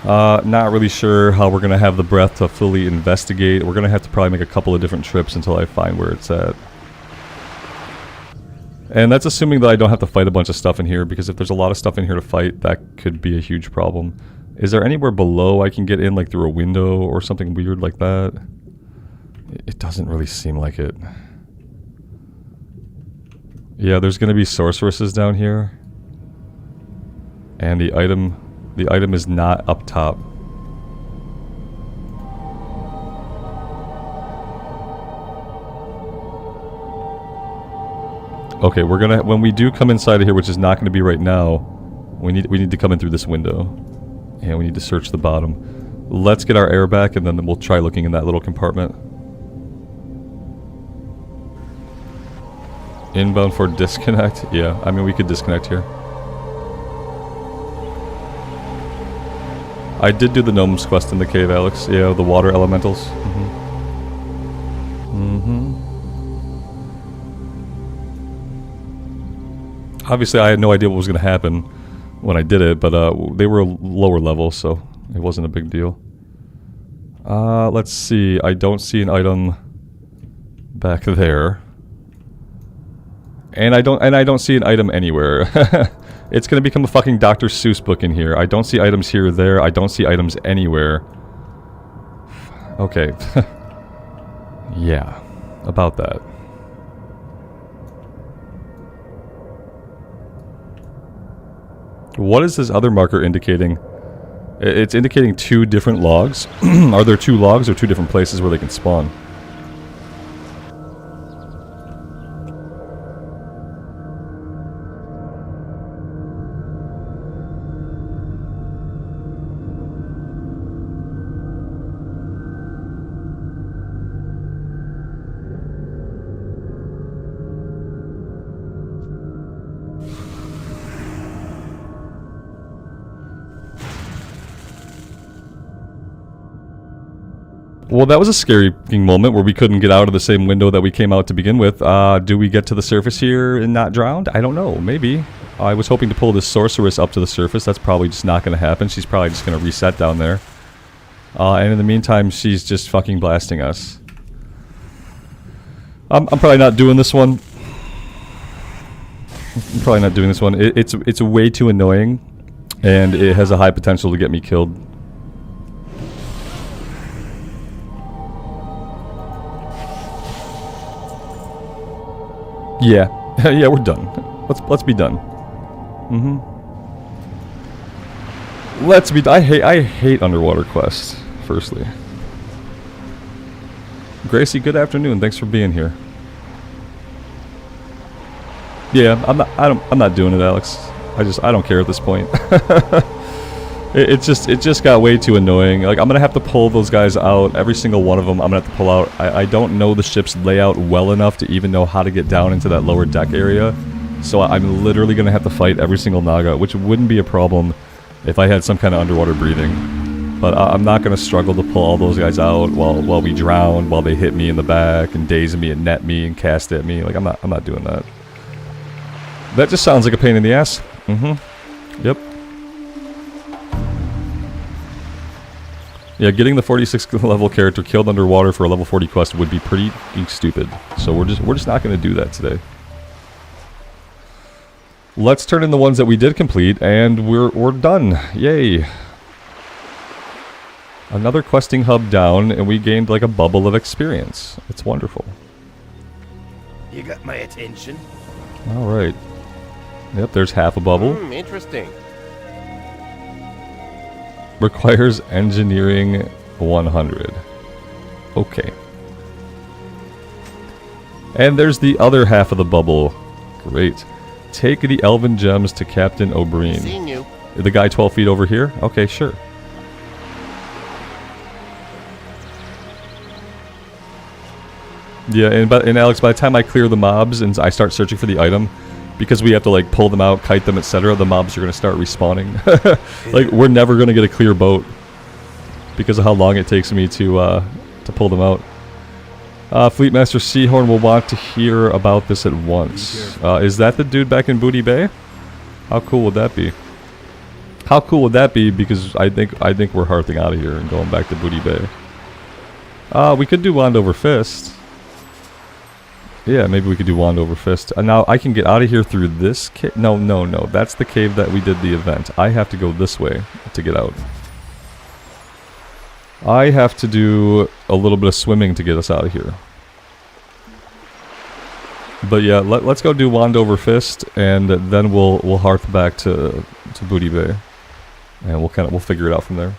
Not really sure how we're going to have the breath to fully investigate. We're going to have to probably make a couple of different trips until I find where it's at. And that's assuming that I don't have to fight a bunch of stuff in here, because if there's a lot of stuff in here to fight, that could be a huge problem. Is there anywhere below I can get in, like through a window or something weird like that? It doesn't really seem like it. Yeah, there's going to be sorceresses down here. And the item is not up top. Okay, we're gonna, when we do come inside of here, which is not gonna be right now, we need to come in through this window. And we need to search the bottom. Let's get our air back and then we'll try looking in that little compartment. Inbound for disconnect? Yeah, I mean we could disconnect here. I did do the Gnome's quest in the cave, Alex. Yeah, the water elementals. Obviously, I had no idea what was going to happen when I did it, but they were lower level, so it wasn't a big deal. Let's see. I don't see an item back there, and I don't see an item anywhere. It's going to become a fucking Dr. Seuss book in here. I don't see items here or there. I don't see items anywhere. Okay. Yeah, about that. What is this other marker indicating? It's indicating 2 different logs. Are there 2 logs or 2 different places where they can spawn? Well, that was a scary moment where we couldn't get out of the same window that we came out to begin with. Do we get to the surface here and not drowned? I don't know. Maybe. I was hoping to pull this sorceress up to the surface. That's probably just not going to happen. She's probably just going to reset down there. And in the meantime, she's just fucking blasting us. I'm probably not doing this one. I'm probably not doing this one. It's way too annoying, and it has a high potential to get me killed. Yeah, yeah, we're done. Let's be done. Let's be. I hate underwater quests. Firstly, Gracie, good afternoon. Thanks for being here. Yeah, I'm not doing it, Alex. I don't care at this point. It just got way too annoying. Like, I'm gonna have to pull those guys out. Every single one of them I'm gonna have to pull out. I don't know the ship's layout well enough to even know how to get down into that lower deck area. So I'm literally gonna have to fight every single Naga, which wouldn't be a problem if I had some kind of underwater breathing. But I'm not gonna struggle to pull all those guys out while we drown, while they hit me in the back and daze me and net me and cast at me. Like, I'm not doing that. That just sounds like a pain in the ass. Yep. Yeah, getting the 46 level character killed underwater for a level 40 quest would be pretty stupid. So we're just not going to do that today. Let's turn in the ones that we did complete, and we're done. Yay! Another questing hub down, and we gained like a bubble of experience. It's wonderful. You got my attention. All right. Yep, there's half a bubble. Interesting. Requires engineering 100. Okay. And there's the other half of the bubble. Great. Take the elven gems to Captain O'Brien. Seen you. The guy 12 feet over here? Okay, sure. Yeah, and Alex, by the time I clear the mobs and I start searching for the item, because we have to like pull them out, kite them, etc., the mobs are going to start respawning. Like, we're never going to get a clear boat because of how long it takes me to pull them out. Fleetmaster Seahorn will want to hear about this at once. Is that the dude back in Booty Bay? How cool would that be? How cool would that be? Because I think we're hearthing out of here and going back to Booty Bay. We could do Wand Over Fist. Yeah, maybe we could do Wand Over Fist. Now, I can get out of here through this cave. No. That's the cave that we did the event. I have to go this way to get out. I have to do a little bit of swimming to get us out of here. But yeah, let's go do Wand Over Fist, and then we'll hearth back to Booty Bay. And we'll figure it out from there.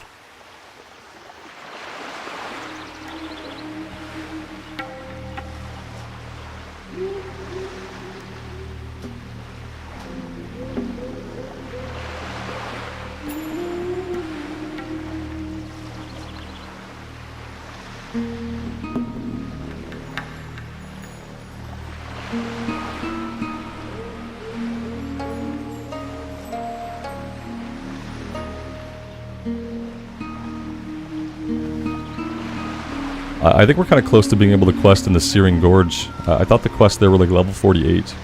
I think we're kind of close to being able to quest in the Searing Gorge. I thought the quests there were like level 48.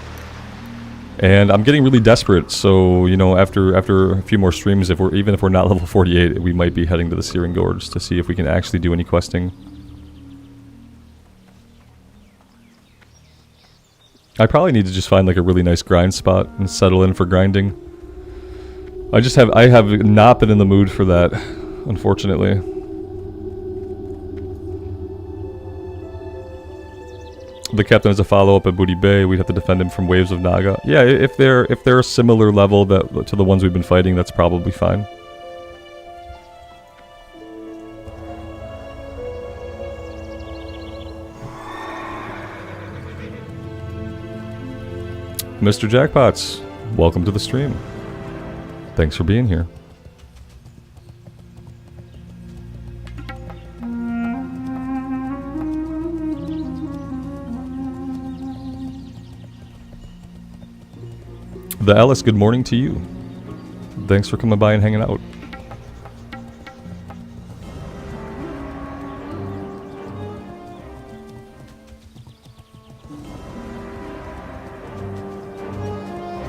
And I'm getting really desperate, so, you know, after a few more streams, even if we're not level 48, we might be heading to the Searing Gorge to see if we can actually do any questing. I probably need to just find like a really nice grind spot and settle in for grinding. I have not been in the mood for that, unfortunately. The captain is a follow-up at Booty Bay. We'd have to defend him from waves of Naga. Yeah, if they're a similar level to the ones we've been fighting, that's probably fine. Mr. Jackpots, welcome to the stream. Thanks for being here. The Alice, good morning to you. Thanks for coming by and hanging out.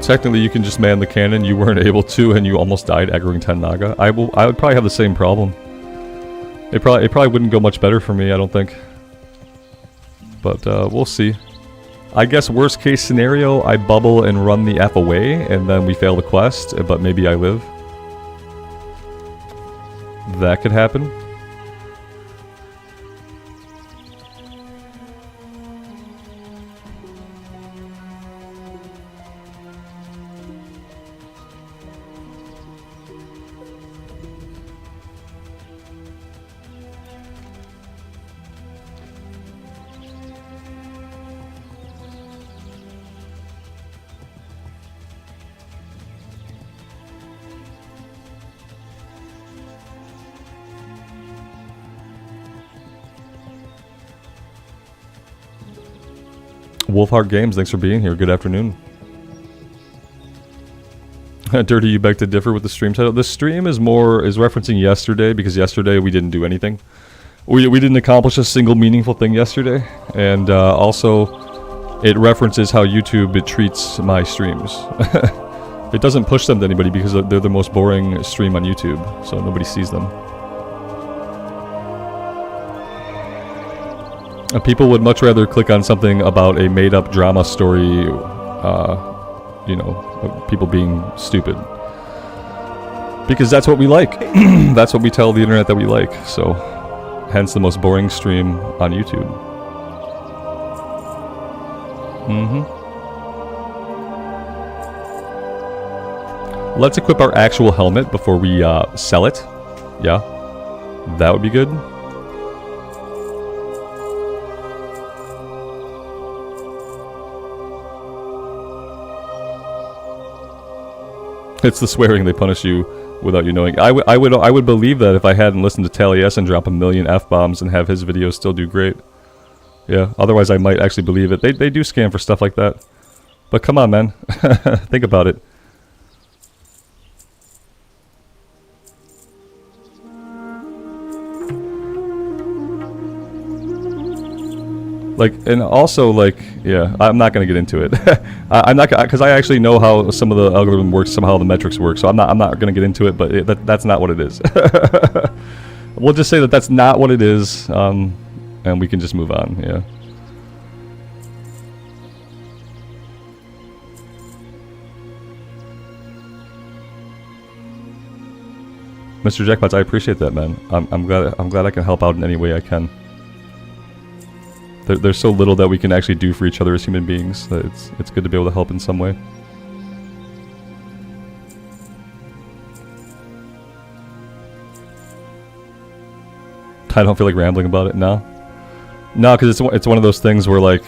Technically, you can just man the cannon. You weren't able to, and you almost died aggroing 10 Naga. I would probably have the same problem. It probably wouldn't go much better for me, I don't think. But we'll see. I guess worst case scenario, I bubble and run the F away, and then we fail the quest, but maybe I live. That could happen. Wolfheart Games, thanks for being here. Good afternoon. Dirty, you beg to differ with the stream title. The stream is referencing yesterday, because yesterday we didn't do anything. We didn't accomplish a single meaningful thing yesterday, and also it references how YouTube treats my streams. It doesn't push them to anybody because they're the most boring stream on YouTube, so nobody sees them. People would much rather click on something about a made-up drama story, you know, people being stupid. Because that's what we like. That's what we tell the internet that we like, so hence the most boring stream on YouTube. Let's equip our actual helmet before we sell it. Yeah, that would be good. It's the swearing they punish you without you knowing. I would believe that if I hadn't listened to Taliesin drop a million F-bombs and have his videos still do great. Yeah, otherwise I might actually believe it. They do scam for stuff like that. But come on, man. Think about it. Like, and also, like, yeah, I'm not gonna get into it. I'm not, because I actually know how some of the algorithm works, somehow the metrics work. So I'm not gonna get into it. But that's not what it is. We'll just say that that's not what it is, and we can just move on. Yeah. Mr. Jackpots, I appreciate that, man. I'm glad I can help out in any way I can. There's so little that we can actually do for each other as human beings that it's good to be able to help in some way. I don't feel like rambling about it. No, because it's one of those things where like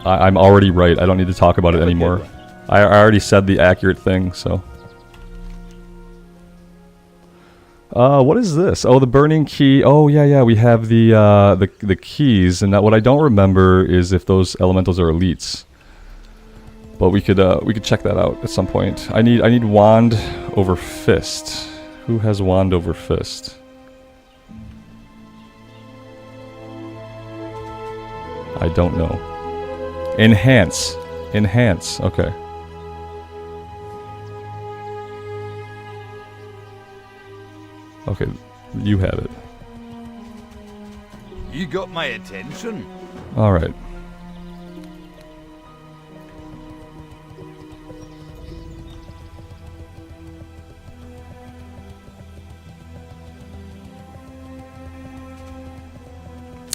I'm already right. I don't need to talk about it anymore. I already said the accurate thing. So. What is this? Oh, the burning key. Oh, yeah. We have the keys, and what I don't remember is if those elementals are elites. But we could check that out at some point. I need wand over fist. Who has wand over fist? I don't know. Enhance. Enhance. Okay. Okay, you have it. You got my attention. Alright.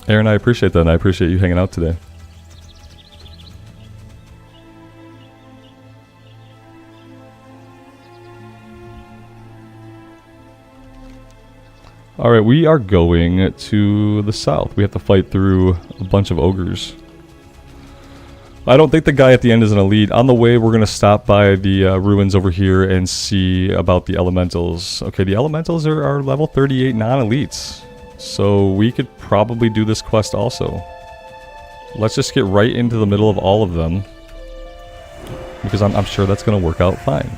Aaron, I appreciate that, and I appreciate you hanging out today. Alright, we are going to the south. We have to fight through a bunch of ogres. I don't think the guy at the end is an elite. On the way, we're going to stop by the ruins over here and see about the elementals. Okay, the elementals are level 38 non-elites. So we could probably do this quest also. Let's just get right into the middle of all of them. Because I'm sure that's going to work out fine.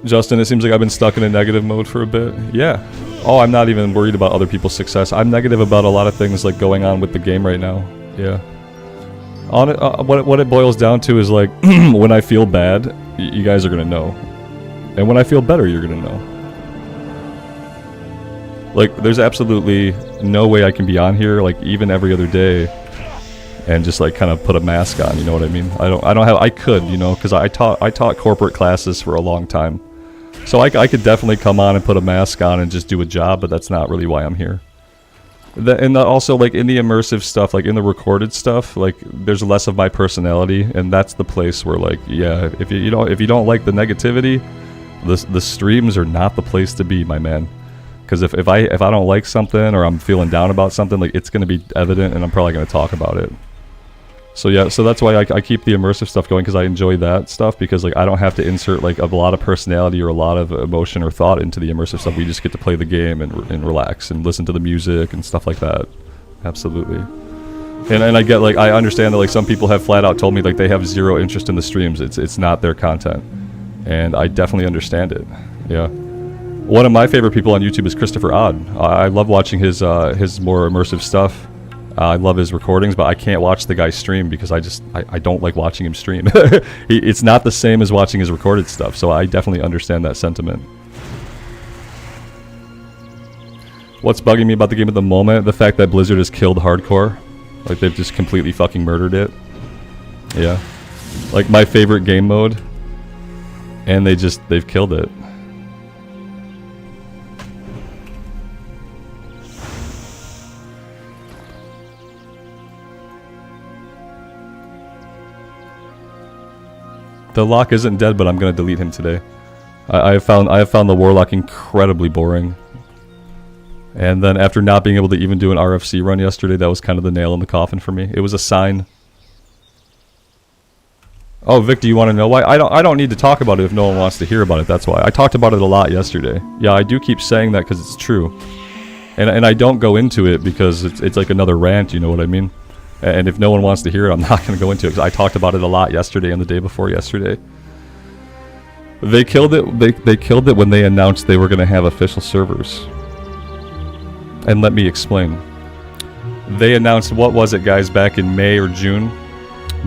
Justin, it seems like I've been stuck in a negative mode for a bit. Yeah. Oh, I'm not even worried about other people's success. I'm negative about a lot of things like going on with the game right now. Yeah. On it, what it boils down to is like, when I feel bad, you guys are going to know. And when I feel better, you're going to know. Like, there's absolutely no way I can be on here, like, even every other day and just, like, kind of put a mask on, you know what I mean? I could, you know, because I taught corporate classes for a long time. So I could definitely come on and put a mask on and just do a job, but that's not really why I'm here. Also, like, in the immersive stuff, like, in the recorded stuff, like, there's less of my personality, and that's the place where, like, yeah, if you don't like the negativity, the streams are not the place to be, my man. Because if I don't like something or I'm feeling down about something, like, it's going to be evident, and I'm probably going to talk about it. So yeah, so that's why I keep the immersive stuff going, because I enjoy that stuff, because like I don't have to insert like a lot of personality or a lot of emotion or thought into the immersive stuff. We just get to play the game and relax and listen to the music and stuff like that. Absolutely. And I get, like, I understand that like some people have flat out told me like they have zero interest in the streams. It's not their content. And I definitely understand it. Yeah. One of my favorite people on YouTube is Christopher Odd. I love watching his more immersive stuff. I love his recordings, but I can't watch the guy stream because I don't like watching him stream. It's not the same as watching his recorded stuff, so I definitely understand that sentiment. What's bugging me about the game at the moment? The fact that Blizzard has killed hardcore. Like, they've just completely fucking murdered it. Yeah. Like, my favorite game mode. And they've killed it. The lock isn't dead, but I'm gonna delete him today. I have found the Warlock incredibly boring. And then after not being able to even do an RFC run yesterday, that was kind of the nail in the coffin for me. It was a sign. Oh, Vic, do you want to know why? I don't need to talk about it if no one wants to hear about it. That's why. I talked about it a lot yesterday. Yeah, I do keep saying that because it's true. And I don't go into it because it's like another rant, you know what I mean? And if no one wants to hear it, I'm not going to go into it, because I talked about it a lot yesterday and the day before yesterday. They killed it. They killed it when they announced they were going to have official servers. And let me explain. They announced, what was it, guys, back in May or June?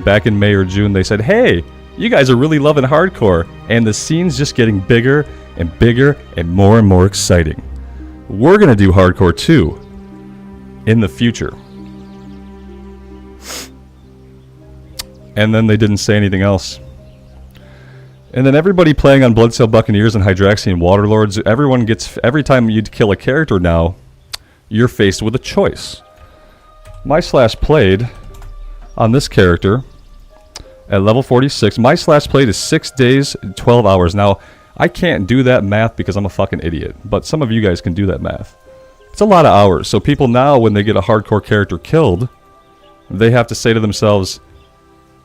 Back in May or June, they said, hey, you guys are really loving hardcore, and the scene's just getting bigger and more exciting. We're going to do hardcore too in the future. And then they didn't say anything else. And then everybody playing on Bloodsail, Buccaneers, and Hydraxian Waterlords, every time you kill a character now, you're faced with a choice. My slash played on this character at level 46. My slash played is 6 days, 12 hours. Now, I can't do that math because I'm a fucking idiot, but some of you guys can do that math. It's a lot of hours. So people now, when they get a hardcore character killed, they have to say to themselves,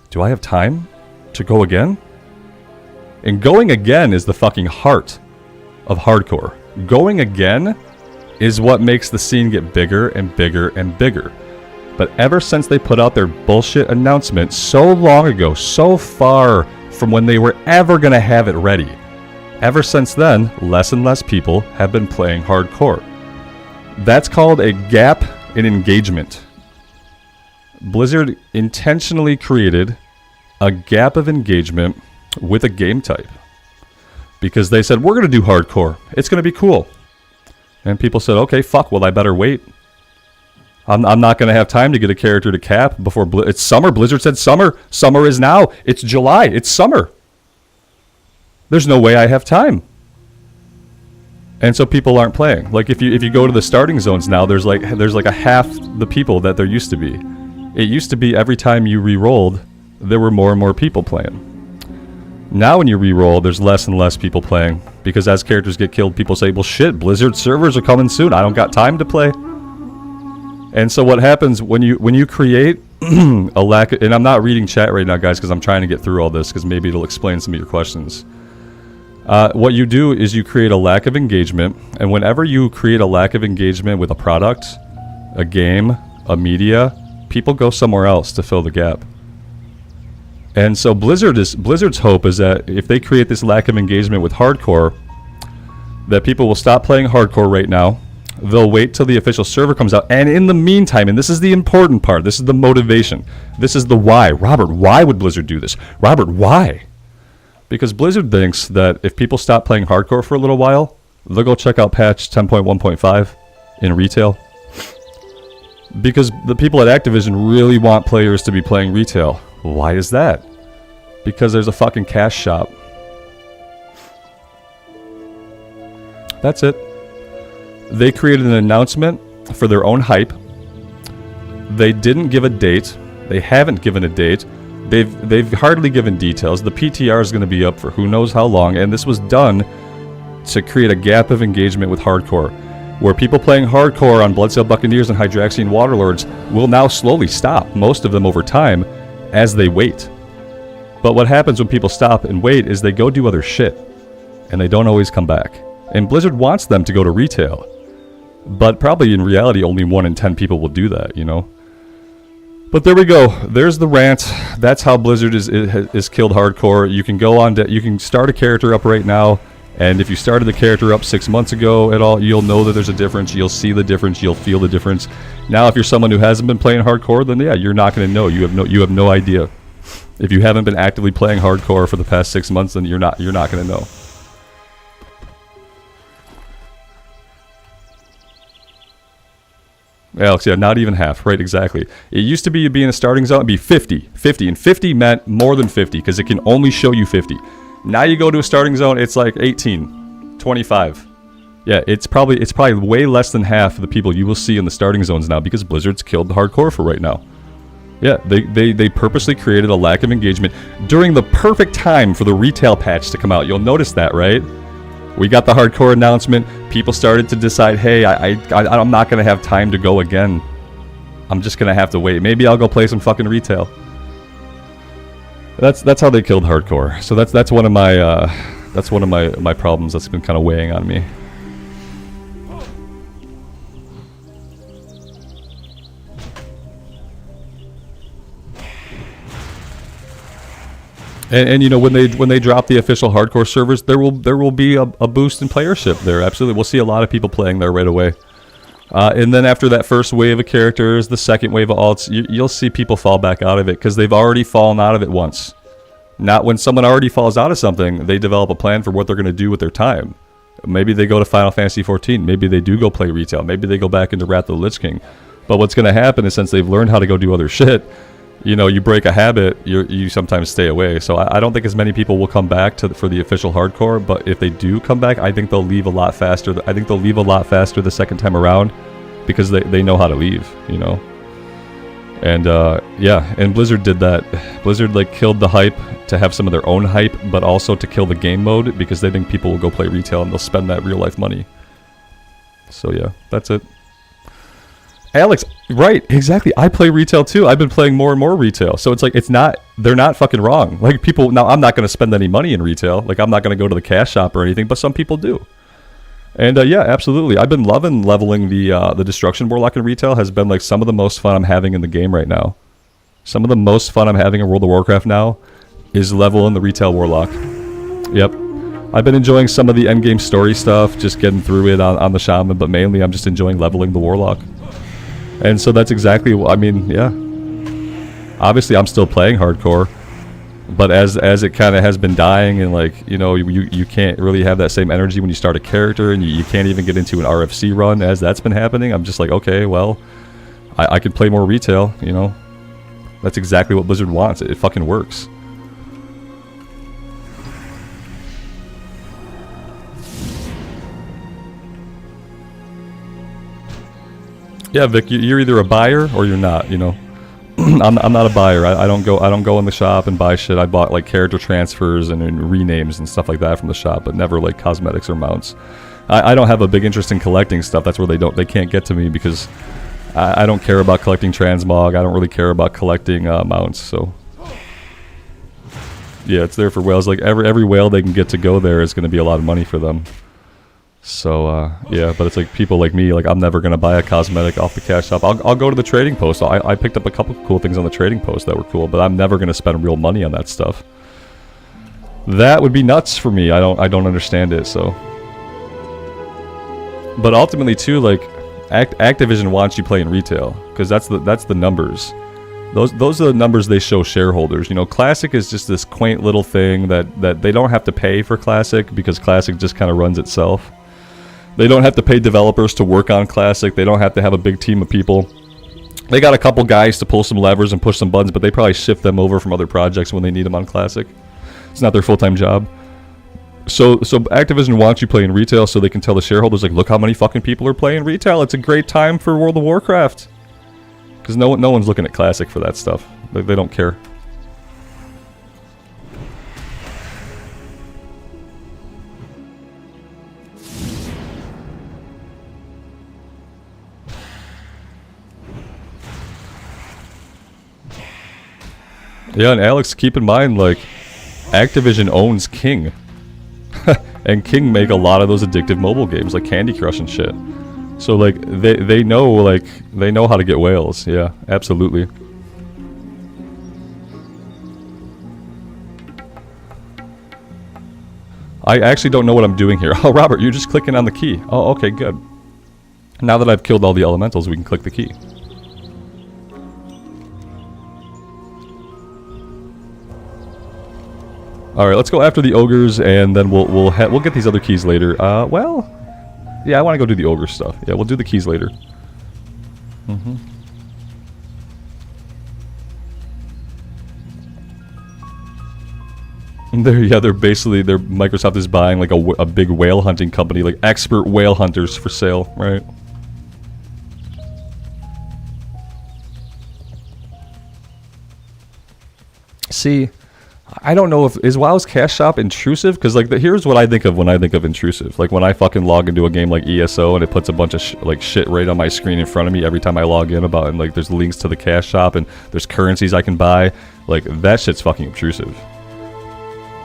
do I have time to go again? And going again is the fucking heart of hardcore. Going again is what makes the scene get bigger and bigger and bigger. But ever since they put out their bullshit announcement so long ago, so far from when they were ever going to have it ready, ever since then, less and less people have been playing hardcore. That's called a gap in engagement. Blizzard intentionally created a gap of engagement with a game type. Because they said, we're going to do hardcore. It's going to be cool. And people said, okay, fuck, well, I better wait. I'm not going to have time to get a character to cap before... It's summer. Blizzard said summer. Summer is now. It's July. It's summer. There's no way I have time. And so people aren't playing. Like, if you go to the starting zones now, there's like a half the people that there used to be. It used to be every time you re-rolled, there were more and more people playing. Now when you re-roll, there's less and less people playing. Because as characters get killed, people say, well shit, Blizzard servers are coming soon. I don't got time to play. And so what happens when you create a lack of... And I'm not reading chat right now, guys, because I'm trying to get through all this, because maybe it'll explain some of your questions. What you do is you create a lack of engagement. And whenever you create a lack of engagement with a product, a game, a media, people go somewhere else to fill the gap. And so Blizzard's hope is that if they create this lack of engagement with hardcore, that people will stop playing hardcore right now. They'll wait till the official server comes out. And in the meantime, and this is the important part, this is the motivation, this is the why. Robert, why would Blizzard do this? Robert, why? Because Blizzard thinks that if people stop playing hardcore for a little while, they'll go check out patch 10.1.5 in retail. Because the people at Activision really want players to be playing retail. Why is that? Because there's a fucking cash shop. That's it. They created an announcement for their own hype. They didn't give a date. They haven't given a date. They've hardly given details. The PTR is going to be up for who knows how long, and this was done to create a gap of engagement with hardcore, where people playing hardcore on Bloodsail, Buccaneers, and Hydraxian Waterlords will now slowly stop, most of them over time, as they wait. But what happens when people stop and wait is they go do other shit, and they don't always come back. And Blizzard wants them to go to retail, but probably in reality only 1 in 10 people will do that, you know? But there we go. There's the rant. That's how Blizzard is killed hardcore. You can go on to, you can start a character up right now, and if you started the character up 6 months ago at all, you'll know that there's a difference. You'll see the difference. You'll feel the difference. Now, if you're someone who hasn't been playing hardcore, then yeah, you're not going to know. You have no idea. If you haven't been actively playing hardcore for the past 6 months, then you're not going to know. Alex, yeah, not even half, right, exactly. It used to be you'd be in a starting zone, it'd be 50, and 50 meant more than 50, because it can only show you 50. Now you go to a starting zone, it's like 18, 25. Yeah, it's probably way less than half of the people you will see in the starting zones now, because Blizzard's killed hardcore for right now. Yeah, they purposely created a lack of engagement during the perfect time for the retail patch to come out. You'll notice that, right? We got the hardcore announcement. People started to decide, hey, I'm not going to have time to go again. I'm just going to have to wait. Maybe I'll go play some fucking retail. That's how they killed hardcore. So that's one of my problems that's been kind of weighing on me. And you know, when they drop the official hardcore servers, there will be a boost in playership there. Absolutely, we'll see a lot of people playing there right away. And then after that first wave of characters, the second wave of alts, you'll see people fall back out of it because they've already fallen out of it once. Not when someone already falls out of something, they develop a plan for what they're going to do with their time. Maybe they go to Final Fantasy XIV. Maybe they do go play retail. Maybe they go back into Wrath of the Lich King. But what's going to happen is since they've learned how to go do other shit, you know, you break a habit, you sometimes stay away. So I don't think as many people will come back for the official hardcore, but if they do come back, I think they'll leave a lot faster. I think they'll leave a lot faster the second time around because they know how to leave, you know. And yeah, and Blizzard did that. Blizzard like killed the hype to have some of their own hype, but also to kill the game mode because they think people will go play retail and they'll spend that real life money. So yeah, that's it. Alex, right, exactly. I play retail too. I've been playing more and more retail. So it's like, they're not fucking wrong. Like people, now I'm not going to spend any money in retail. Like I'm not going to go to the cash shop or anything, but some people do. And yeah, absolutely. I've been loving leveling the Destruction Warlock in retail. Has been like some of the most fun I'm having in the game right now. Some of the most fun I'm having in World of Warcraft now is leveling the retail Warlock. Yep. I've been enjoying some of the endgame story stuff, just getting through it on the shaman, but mainly I'm just enjoying leveling the warlock. And so that's exactly what, I mean, yeah. Obviously I'm still playing hardcore, but as it kind of has been dying, and like, you know, you can't really have that same energy when you start a character, and you can't even get into an RFC run as that's been happening. I'm just like, okay, well, I can play more retail, you know. That's exactly what Blizzard wants. It fucking works. Yeah, Vic, you're either a buyer or you're not, you know. I'm not a buyer. I don't go in the shop and buy shit. I bought like character transfers and renames and stuff like that from the shop, but never like cosmetics or mounts. I don't have a big interest in collecting stuff. That's where they can't get to me, because I don't care about collecting transmog. I don't really care about collecting mounts. So yeah, it's there for whales. Like every whale they can get to go there is going to be a lot of money for them. So yeah, but it's like people like me, like I'm never gonna buy a cosmetic off the cash shop. I'll go to the trading post. I picked up a couple cool things on the trading post that were cool, but I'm never gonna spend real money on that stuff. That would be nuts for me. I don't understand it. So, but ultimately too, like Activision wants you playing retail, because that's the numbers. Those are the numbers they show shareholders. You know, Classic is just this quaint little thing that they don't have to pay for Classic, because Classic just kind of runs itself. They don't have to pay developers to work on Classic. They don't have to have a big team of people. They got a couple guys to pull some levers and push some buttons, but they probably shift them over from other projects when they need them on Classic. It's not their full-time job. So Activision wants you playing retail so they can tell the shareholders, like, look how many fucking people are playing retail. It's a great time for World of Warcraft. Because no one's looking at Classic for that stuff. They don't care. Yeah, and Alex, keep in mind, like, Activision owns King. And King make a lot of those addictive mobile games, like Candy Crush and shit. So, like, they know how to get whales. Yeah, absolutely. I actually don't know what I'm doing here. Oh, Robert, you're just clicking on the key. Oh, okay, good. Now that I've killed all the elementals, we can click the key. All right, let's go after the ogres, and then we'll get these other keys later. Well, yeah, I want to go do the ogre stuff. Yeah, we'll do the keys later. They're basically, Microsoft is buying like a big whale hunting company, like expert whale hunters for sale, right? See, I don't know if is WoW's cash shop intrusive, because like here's what I think of when I think of intrusive. Like when I fucking log into a game like ESO and it puts a bunch of shit right on my screen in front of me every time I log in about, and like there's links to the cash shop and there's currencies I can buy. Like that shit's fucking intrusive.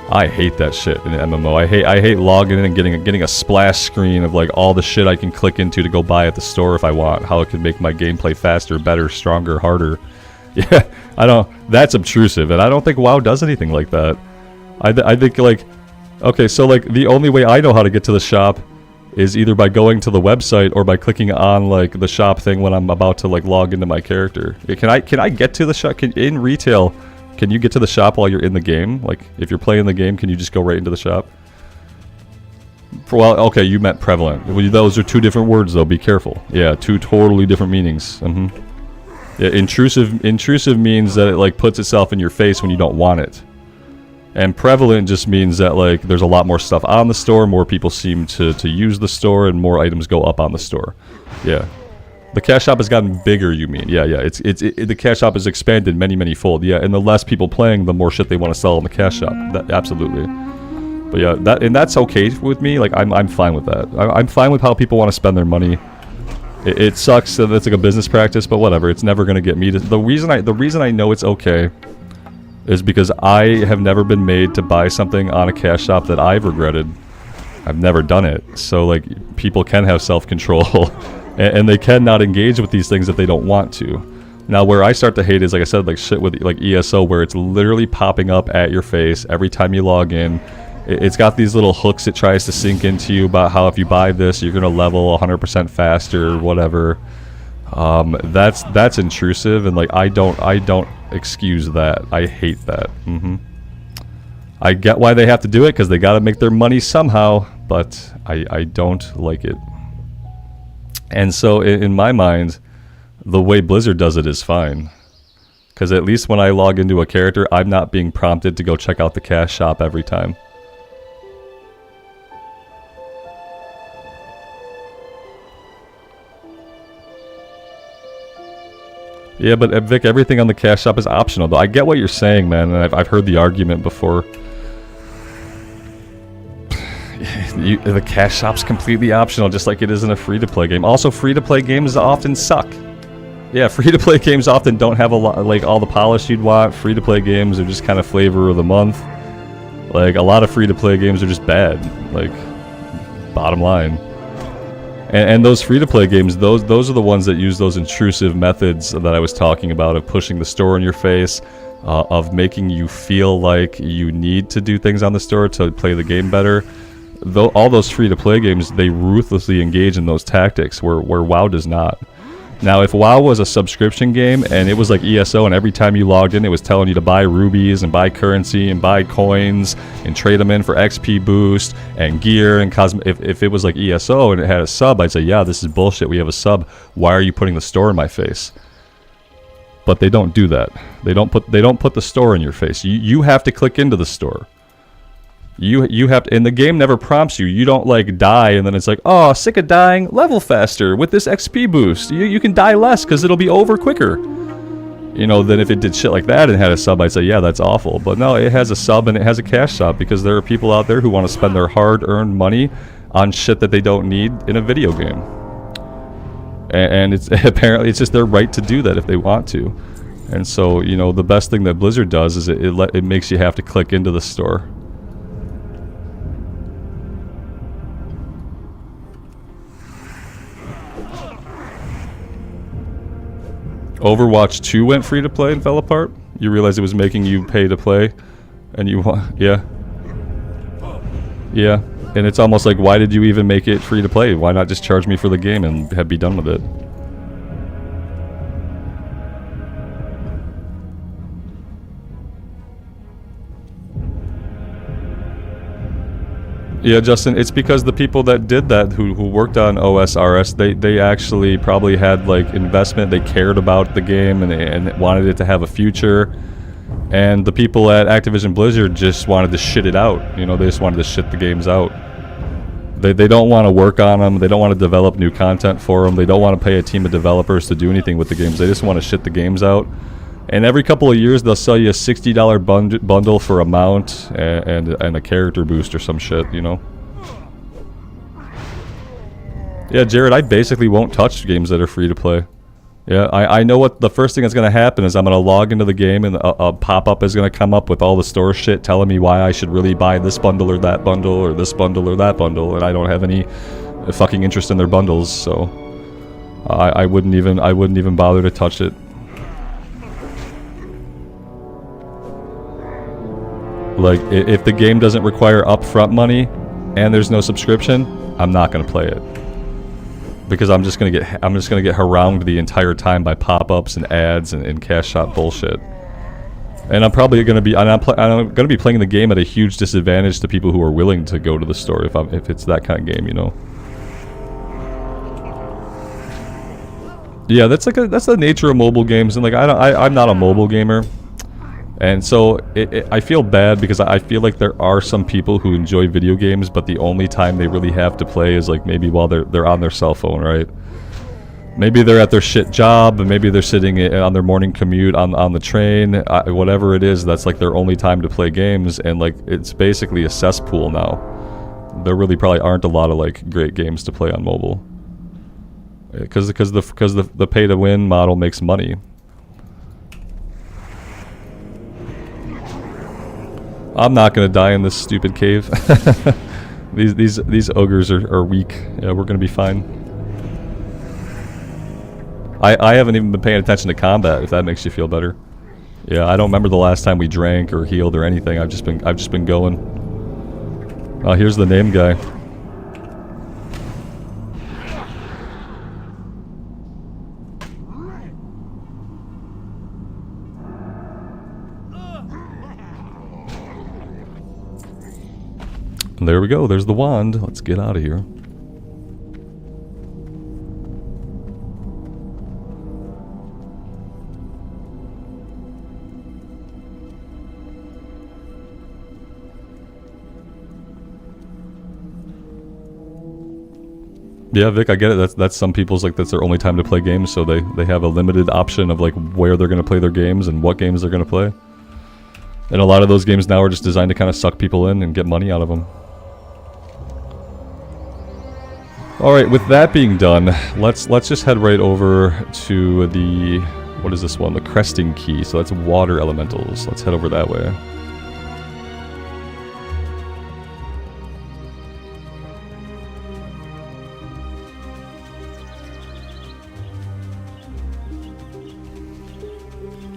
I hate that shit in an MMO. I hate logging in and getting a splash screen of like all the shit I can click into to go buy at the store if I want. How it can make my gameplay faster, better, stronger, harder. Yeah, that's obtrusive, and I don't think WoW does anything like that. I think like, okay, so like the only way I know how to get to the shop is either by going to the website or by clicking on like the shop thing when I'm about to like log into my character. Can I get to the shop? In retail, can you get to the shop while you're in the game? Like if you're playing the game, can you just go right into the shop? Well, okay, you meant prevalent. Those are two different words though, be careful. Yeah, two totally different meanings. Yeah, intrusive means that it like puts itself in your face when you don't want it. And prevalent just means that like there's a lot more stuff on the store, more people seem to use the store, and more items go up on the store. Yeah. The cash shop has gotten bigger, you mean. Yeah, the cash shop has expanded many fold. Yeah, and the less people playing, the more shit they want to sell in the cash shop. Absolutely. But yeah, that's okay with me. Like I'm fine with that. I'm fine with how people want to spend their money. It sucks that it's like a business practice, but whatever. It's never gonna get me to. The reason I know it's okay is because I have never been made to buy something on a cash shop that I've regretted. I've never done it. So like people can have self-control, and they cannot engage with these things if they don't want to. Now where I start to hate is, like I said, like shit with like ESO, where it's literally popping up at your face every time you log in. It's got these little hooks it tries to sink into you about how if you buy this, you're gonna level 100% faster, whatever. That's intrusive, and like I don't excuse that. I hate that. I get why they have to do it because they got to make their money somehow, but I don't like it. And so in my mind, the way Blizzard does it is fine. Because at least when I log into a character, I'm not being prompted to go check out the cash shop every time. Yeah, but Vic, everything on the cash shop is optional, though. I get what you're saying, man, and I've heard the argument before. The cash shop's completely optional, just like it is in a free-to-play game. Also, free-to-play games often suck. Yeah, free-to-play games often don't have a lot, like all the polish you'd want. Free-to-play games are just kind of flavor of the month. Like a lot of free-to-play games are just bad. Like, bottom line. And those free-to-play games, those are the ones that use those intrusive methods that I was talking about, of pushing the store in your face, of making you feel like you need to do things on the store to play the game better. Though all those free-to-play games, they ruthlessly engage in those tactics, where WoW does not. Now, if WoW was a subscription game and it was like ESO, and every time you logged in, it was telling you to buy rubies and buy currency and buy coins and trade them in for XP boost and gear and if it was like ESO and it had a sub, I'd say, yeah, this is bullshit. We have a sub. Why are you putting the store in my face? But they don't do that. They don't put the store in your face. You have to click into the store. You have to, and the game never prompts you. You don't like die and then it's like, oh, sick of dying, level faster with this XP boost. You can die less because it'll be over quicker. You know, than if it did shit like that and had a sub, I'd say, yeah, that's awful. But no, it has a sub and it has a cash shop because there are people out there who want to spend their hard-earned money on shit that they don't need in a video game. And it's apparently it's just their right to do that if they want to. And so, you know, the best thing that Blizzard does is it makes you have to click into the store. Overwatch 2 went free to play and fell apart? You realize it was making you pay to play? And you want... Yeah. Yeah. And it's almost like, why did you even make it free to play? Why not just charge me for the game and be done with it? Yeah, Justin, it's because the people that did that, who worked on OSRS, they actually probably had like investment, they cared about the game and wanted it to have a future. And the people at Activision Blizzard just wanted to shit it out. You know, they just wanted to shit the games out. They don't want to work on them, they don't want to develop new content for them, they don't want to pay a team of developers to do anything with the games, they just want to shit the games out. And every couple of years, they'll sell you a $60 bundle for a mount and a character boost or some shit, you know? Yeah, Jared, I basically won't touch games that are free to play. Yeah, I know what the first thing that's going to happen is I'm going to log into the game and a pop-up is going to come up with all the store shit telling me why I should really buy this bundle or that bundle or this bundle or that bundle, and I don't have any fucking interest in their bundles, so I wouldn't even bother to touch it. Like, if the game doesn't require upfront money and there's no subscription, I'm not gonna play it. Because I'm just gonna get harangued the entire time by pop-ups and ads and cash shop bullshit. And I'm probably gonna be I'm gonna be playing the game at a huge disadvantage to people who are willing to go to the store if it's that kind of game, you know. Yeah, that's the nature of mobile games, and like I'm not a mobile gamer. And so I feel bad because I feel like there are some people who enjoy video games, but the only time they really have to play is like maybe while they're on their cell phone, right? Maybe they're at their shit job, and maybe they're sitting on their morning commute on the train, whatever it is. That's like their only time to play games, and like it's basically a cesspool now. There really probably aren't a lot of like great games to play on mobile, because the pay to win model makes money. I'm not gonna die in this stupid cave. These ogres are weak. Yeah, we're gonna be fine. I haven't even been paying attention to combat, if that makes you feel better. Yeah, I don't remember the last time we drank or healed or anything. I've just been going. Oh, here's the name guy. And there we go. There's the wand. Let's get out of here. Yeah, Vic, I get it. That's some people's, like, that's their only time to play games, so they have a limited option of, like, where they're going to play their games and what games they're going to play. And a lot of those games now are just designed to kind of suck people in and get money out of them. Alright, with that being done, let's just head right over to the, what is this one? The Cresting Key, so that's water elementals. Let's head over that way.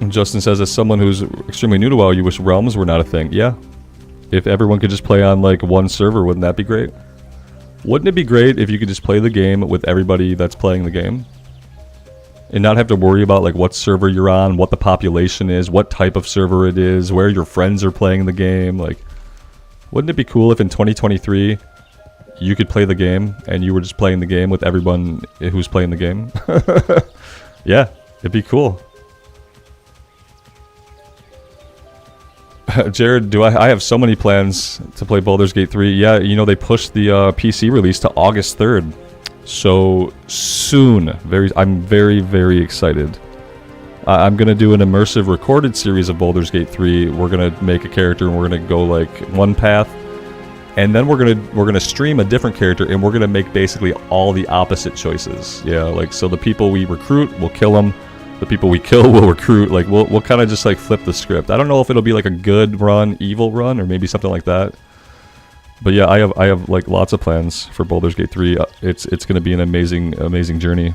Justin says, as someone who's extremely new to WoW, you wish realms were not a thing. Yeah. If everyone could just play on, like, one server, wouldn't that be great? Wouldn't it be great if you could just play the game with everybody that's playing the game? And not have to worry about, like, what server you're on, what the population is, what type of server it is, where your friends are playing the game. Like, wouldn't it be cool if in 2023 you could play the game and you were just playing the game with everyone who's playing the game? Yeah, it'd be cool. Jared, I have so many plans to play Baldur's Gate 3. Yeah, you know, they pushed the PC release to August 3rd. So soon. I'm very, very excited. I'm going to do an immersive recorded series of Baldur's Gate 3. We're going to make a character and we're going to go, like, one path. And then we're going to stream a different character and we're going to make basically all the opposite choices. Yeah, like, so the people we recruit, we'll kill them. The people we kill will recruit. Like, we'll kind of just, like, flip the script. I don't know if it'll be like a good run, evil run, or maybe something like that. But yeah, I have like lots of plans for Baldur's Gate 3. It's going to be an amazing journey,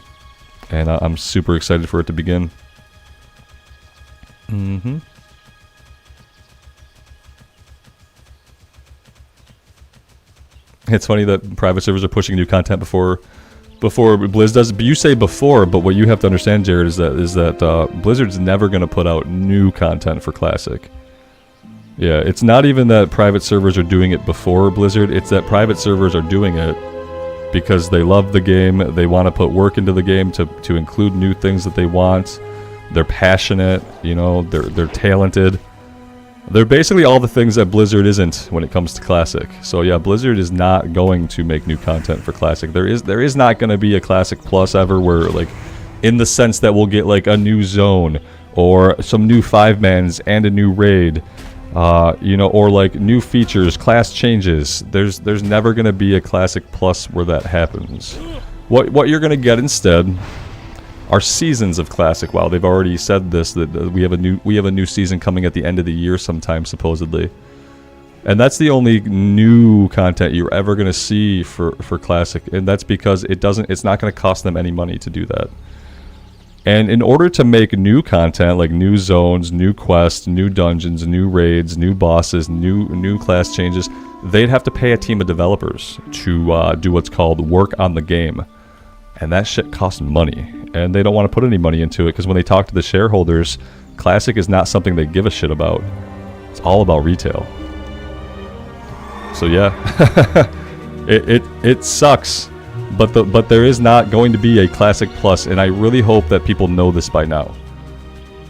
and I'm super excited for it to begin. It's funny that private servers are pushing new content before Blizz does. But you say before, but what you have to understand, Jared, is that Blizzard's never going to put out new content for Classic. Yeah, it's not even that private servers are doing it before Blizzard, it's that private servers are doing it because they love the game, they want to put work into the game to include new things that they want. They're passionate, you know, they're talented. They're basically all the things that Blizzard isn't when it comes to Classic. So yeah, Blizzard is not going to make new content for Classic. There is not going to be a Classic Plus ever where, like, in the sense that we'll get, like, a new zone or some new 5-mans and a new raid, you know, or, like, new features, class changes. There's never going to be a Classic Plus where that happens. What you're going to get instead are seasons of Classic WoW. They've already said this, that we have a new season coming at the end of the year sometime, supposedly. And that's the only new content you're ever going to see for Classic, and that's because it's not going to cost them any money to do that. And in order to make new content, like new zones, new quests, new dungeons, new raids, new bosses, new class changes, they'd have to pay a team of developers to do what's called work on the game. And that shit costs money. And they don't want to put any money into it because when they talk to the shareholders, Classic is not something they give a shit about. It's all about retail. So yeah, it sucks, but there is not going to be a Classic Plus, and I really hope that people know this by now.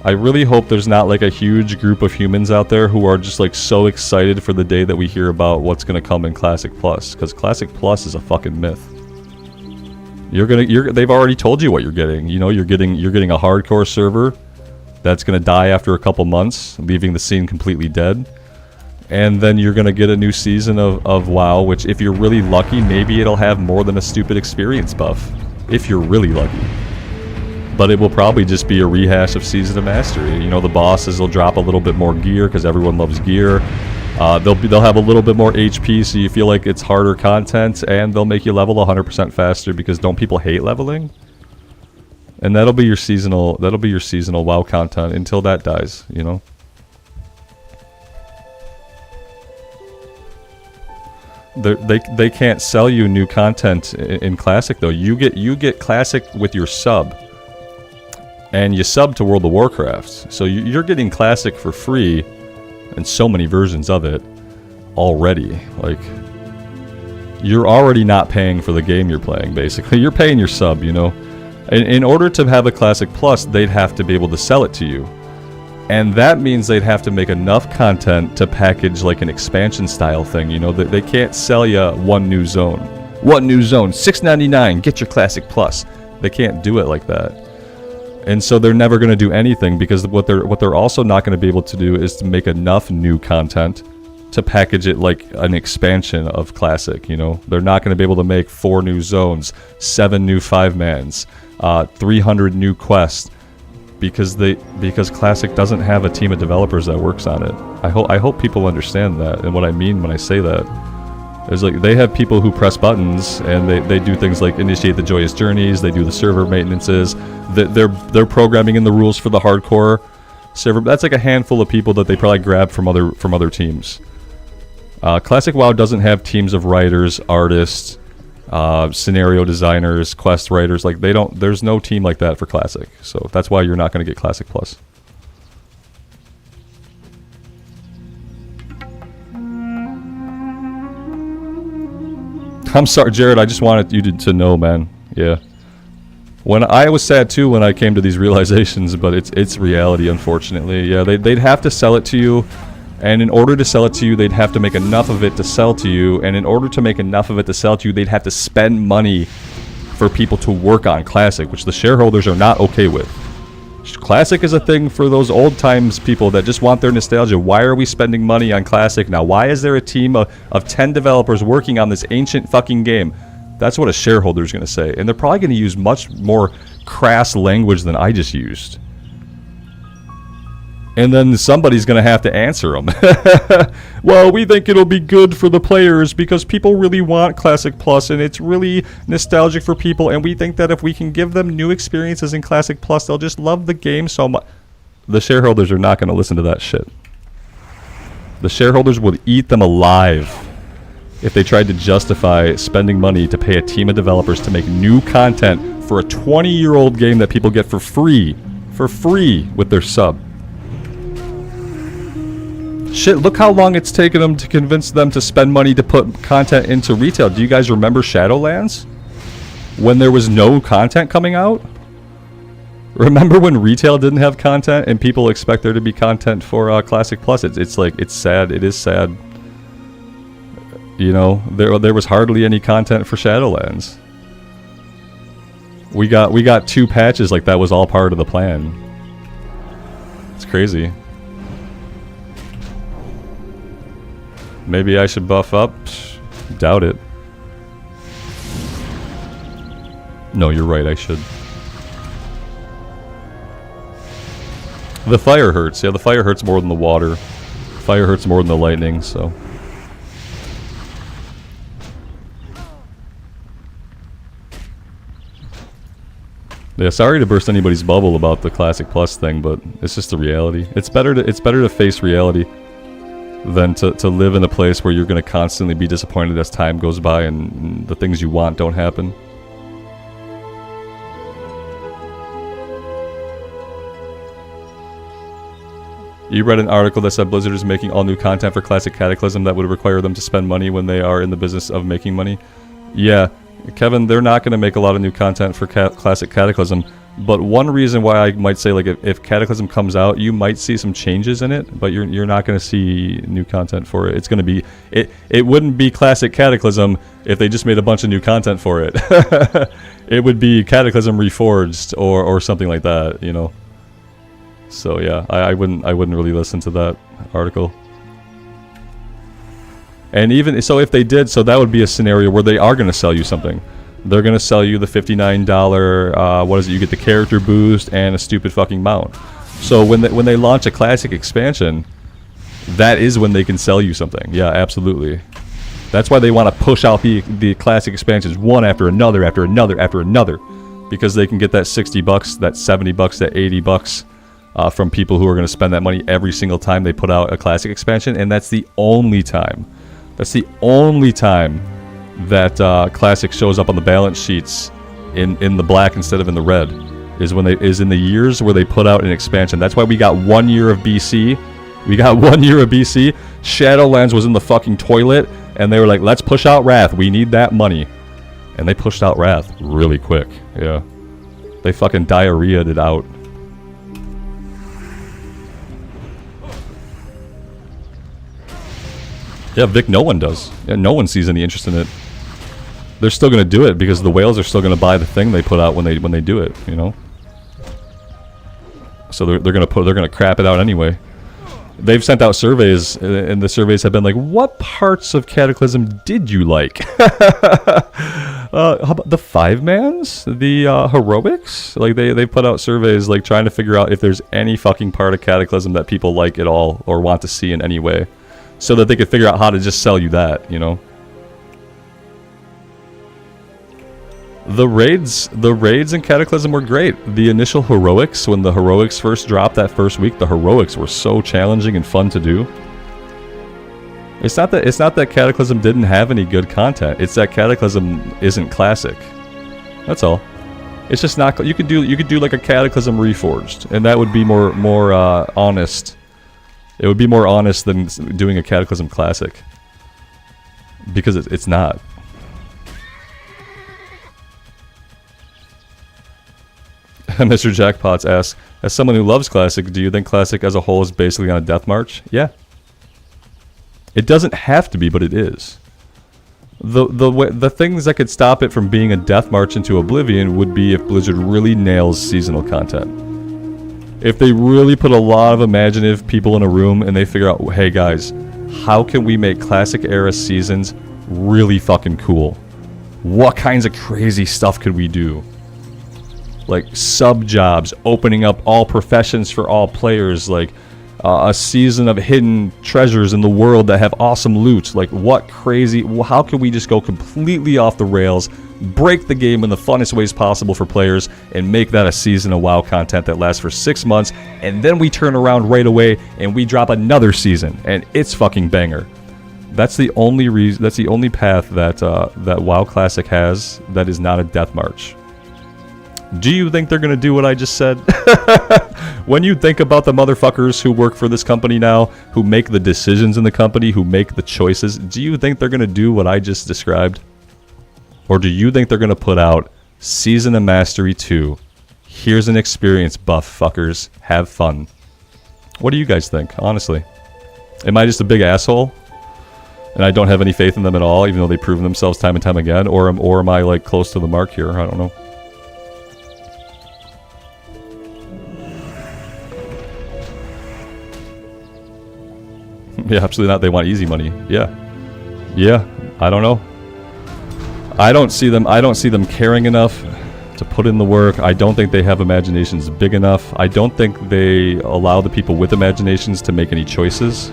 I really hope there's not, like, a huge group of humans out there who are just, like, so excited for the day that we hear about what's going to come in Classic Plus, because Classic Plus is a fucking myth. They've already told you what you're getting. You know, you're getting a hardcore server that's gonna die after a couple months, leaving the scene completely dead. And then you're gonna get a new season of WoW, which, if you're really lucky, maybe it'll have more than a stupid experience buff. If you're really lucky. But it will probably just be a rehash of Season of Mastery. You know, the bosses will drop a little bit more gear because everyone loves gear. They'll have a little bit more HP, so you feel like it's harder content, and they'll make you level 100% faster because don't people hate leveling? And that'll be your seasonal WoW content until that dies, you know. they can't sell you new content in Classic though. You get Classic with your sub, and you sub to World of Warcraft. So you're getting Classic for free, and so many versions of it already. Like, you're already not paying for the game you're playing. Basically, you're paying your sub. You know, in order to have a Classic Plus, they'd have to be able to sell it to you. And that means they'd have to make enough content to package like an expansion style thing, you know, that they can't sell you one new zone, $6.99, get your Classic Plus. They can't do it like that. And so they're never going to do anything, because what they're also not going to be able to do is to make enough new content to package it like an expansion of Classic, you know. They're not going to be able to make 4 new zones, 7 new 5-mans, 300 new quests. Because Classic doesn't have a team of developers that works on it. I hope people understand that, and what I mean when I say that. There's like, they have people who press buttons, and they do things like initiate the joyous journeys, they do the server maintenances, they're programming in the rules for the hardcore server. That's like a handful of people that they probably grab from other teams. Classic WoW doesn't have teams of writers, artists, scenario designers, quest writers. Like, there's no team like that for Classic, so that's why you're not going to get Classic Plus. I'm sorry, Jared, I just wanted you to know, man. Yeah, when I was sad too when I came to these realizations, but it's reality, unfortunately. Yeah, they'd have to sell it to you. And in order to sell it to you, they'd have to make enough of it to sell to you. And in order to make enough of it to sell to you, they'd have to spend money for people to work on Classic, which the shareholders are not okay with. Classic is a thing for those old times people that just want their nostalgia. Why are we spending money on Classic now? Why is there a team of 10 developers working on this ancient fucking game? That's what a shareholder is going to say. And they're probably going to use much more crass language than I just used. And then somebody's going to have to answer them. Well, we think it'll be good for the players because people really want Classic Plus and it's really nostalgic for people. And we think that if we can give them new experiences in Classic Plus, they'll just love the game so much. The shareholders are not going to listen to that shit. The shareholders would eat them alive if they tried to justify spending money to pay a team of developers to make new content for a 20-year-old game that people get for free with their sub. Shit, look how long it's taken them to convince them to spend money to put content into retail. Do you guys remember Shadowlands? When there was no content coming out? Remember when retail didn't have content and people expect there to be content for Classic Plus? It's like, it's sad. It is sad. You know, there was hardly any content for Shadowlands. We got 2 patches like that was all part of the plan. It's crazy. Maybe I should buff up? Doubt it. No, you're right, I should. The fire hurts. Yeah, the fire hurts more than the water. Fire hurts more than the lightning, so... Yeah, sorry to burst anybody's bubble about the Classic Plus thing, but it's just the reality. It's better to face reality than to live in a place where you're going to constantly be disappointed as time goes by and the things you want don't happen. You read an article that said Blizzard is making all new content for Classic Cataclysm that would require them to spend money when they are in the business of making money. Yeah, Kevin, they're not going to make a lot of new content for Classic Cataclysm. But one reason why I might say, like, if Cataclysm comes out, you might see some changes in it, but you're not going to see new content for it. It's going to be... It wouldn't be Classic Cataclysm if they just made a bunch of new content for it. It would be Cataclysm Reforged or something like that, you know? So, yeah, I wouldn't really listen to that article. And even... So if they did, so that would be a scenario where they are going to sell you something. They're going to sell you the $59, what is it, you get the character boost and a stupid fucking mount. So when they launch a Classic expansion, that is when they can sell you something. Yeah, absolutely. That's why they want to push out the Classic expansions one after another, after another, after another. Because they can get that $60, that $70, that $80 from people who are going to spend that money every single time they put out a Classic expansion. And that's the only time That's the only time that Classic shows up on the balance sheets in the black instead of in the red. Is in the years where they put out an expansion. That's why we got 1 year of BC. We got 1 year of BC. Shadowlands was in the fucking toilet, and they were like, let's push out Wrath. We need that money. And they pushed out Wrath really quick. Yeah. They fucking diarrheaed it out. Yeah, Vic, no one does. Yeah, no one sees any interest in it. They're still gonna do it because the whales are still gonna buy the thing they put out when they do it, you know? So they're gonna crap it out anyway. They've sent out surveys, and the surveys have been like, what parts of Cataclysm did you like? How about the 5-mans? The heroics? Like, they put out surveys, like, trying to figure out if there's any fucking part of Cataclysm that people like at all, or want to see in any way. So that they could figure out how to just sell you that, you know? The raids in Cataclysm were great. The initial heroics, when the heroics first dropped that first week, the heroics were so challenging and fun to do. It's not that Cataclysm didn't have any good content. It's that Cataclysm isn't classic. That's all. It's just not. You could do like a Cataclysm Reforged, and that would be more honest. It would be more honest than doing a Cataclysm Classic, because it's not. Mr. Jackpots asks, as someone who loves Classic, do you think Classic as a whole is basically on a death march? Yeah. It doesn't have to be, but it is. The things that could stop it from being a death march into oblivion would be if Blizzard really nails seasonal content. If they really put a lot of imaginative people in a room and they figure out, hey guys, how can we make Classic era seasons really fucking cool? What kinds of crazy stuff could we do? Like sub-jobs, opening up all professions for all players, like a season of hidden treasures in the world that have awesome loot. Like, what crazy, how can we just go completely off the rails, break the game in the funnest ways possible for players, and make that a season of WoW content that lasts for 6 months, and then we turn around right away and we drop another season, and it's fucking banger. That's the only reason, that's the only path that that WoW Classic has that is not a death march. Do you think they're going to do what I just said? When you think about the motherfuckers who work for this company now, who make the decisions in the company, who make the choices, do you think they're going to do what I just described? Or do you think they're going to put out Season of Mastery 2? Here's an experience buff, fuckers. Have fun. What do you guys think, honestly? Am I just a big asshole? And I don't have any faith in them at all, even though they've proven themselves time and time again? Or am I, like, close to the mark here? I don't know. Yeah, absolutely not. They want easy money. Yeah. Yeah, I don't know. I don't see them caring enough to put in the work. I don't think they have imaginations big enough. I don't think they allow the people with imaginations to make any choices.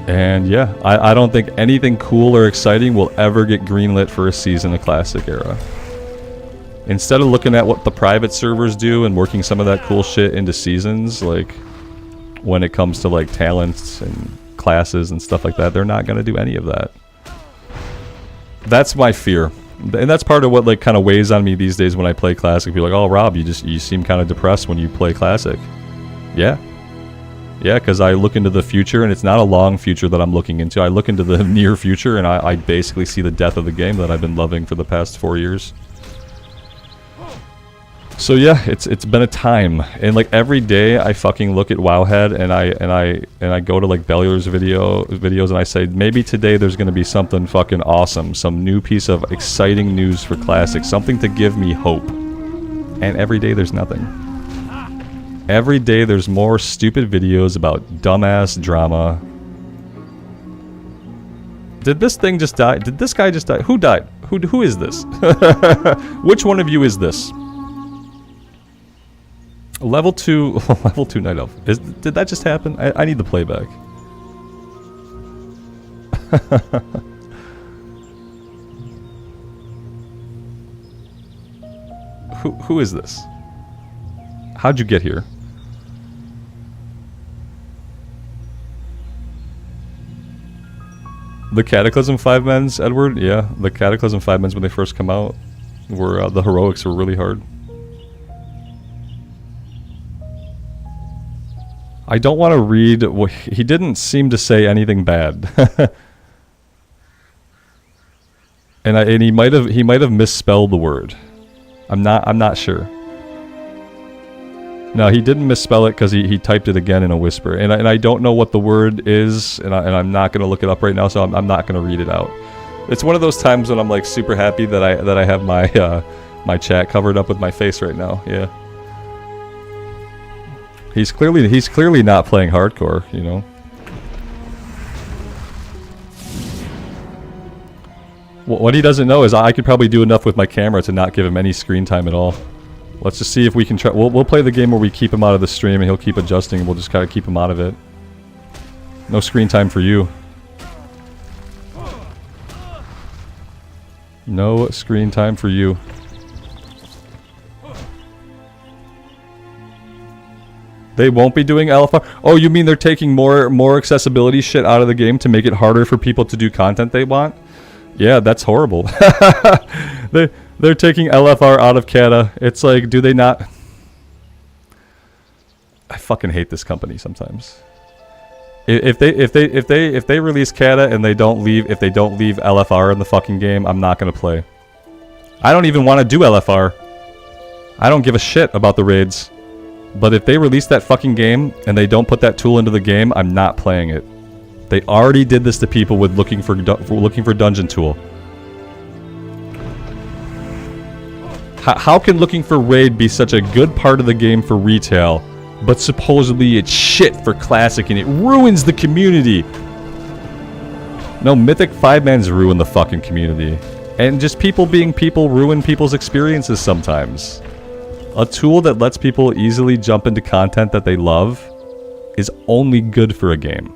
And yeah, I don't think anything cool or exciting will ever get greenlit for a season of Classic era. Instead of looking at what the private servers do and working some of that cool shit into seasons, like when it comes to like talents and classes and stuff like that, they're not going to do any of that. That's my fear. And that's part of what like kind of weighs on me these days when I play Classic. People are like, oh Rob, you seem kind of depressed when you play Classic. Yeah. Yeah, because I look into the future, and it's not a long future that I'm looking into. I look into the near future, and I basically see the death of the game that I've been loving for the past 4 years. So yeah, it's been a time, and like every day I fucking look at Wowhead and I go to like Bellular's videos and I say, maybe today there's gonna be something fucking awesome, some new piece of exciting news for Classic, something to give me hope. And every day there's nothing. Every day there's more stupid videos about dumbass drama. Did this thing just die? Did this guy just die? Who died? Who is this? Which one of you is this? Level 2 Night Elf. Did that just happen? I need the playback. Who is this? How'd you get here? The Cataclysm 5-mens, Edward? Yeah, the Cataclysm 5-mens when they first come out were, the heroics were really hard. I don't want to read, he didn't seem to say anything bad. and he might have misspelled the word. I'm not sure. No, he didn't misspell it because he typed it again in a whisper. And I don't know what the word is, and I'm not going to look it up right now, so I'm not going to read it out. It's one of those times when I'm like super happy that I have my my chat covered up with my face right now. Yeah. He's clearly not playing hardcore, you know. What he doesn't know is I could probably do enough with my camera to not give him any screen time at all. Let's just see if we can try. We'll play the game where we keep him out of the stream and he'll keep adjusting and we'll just kind of keep him out of it. No screen time for you. No screen time for you. They won't be doing LFR? Oh, you mean they're taking more accessibility shit out of the game to make it harder for people to do content they want? Yeah, that's horrible. They're taking LFR out of Cata. It's like, do they not? I fucking hate this company sometimes. If they release Cata and they don't leave LFR in the fucking game, I'm not gonna play. I don't even want to do LFR. I don't give a shit about the raids. But if they release that fucking game and they don't put that tool into the game, I'm not playing it. They already did this to people with looking for dungeon tool. How can looking for raid be such a good part of the game for retail, but supposedly it's shit for classic and it ruins the community? No, Mythic 5-mans ruin the fucking community. And just people being people ruin people's experiences sometimes. A tool that lets people easily jump into content that they love is only good for a game.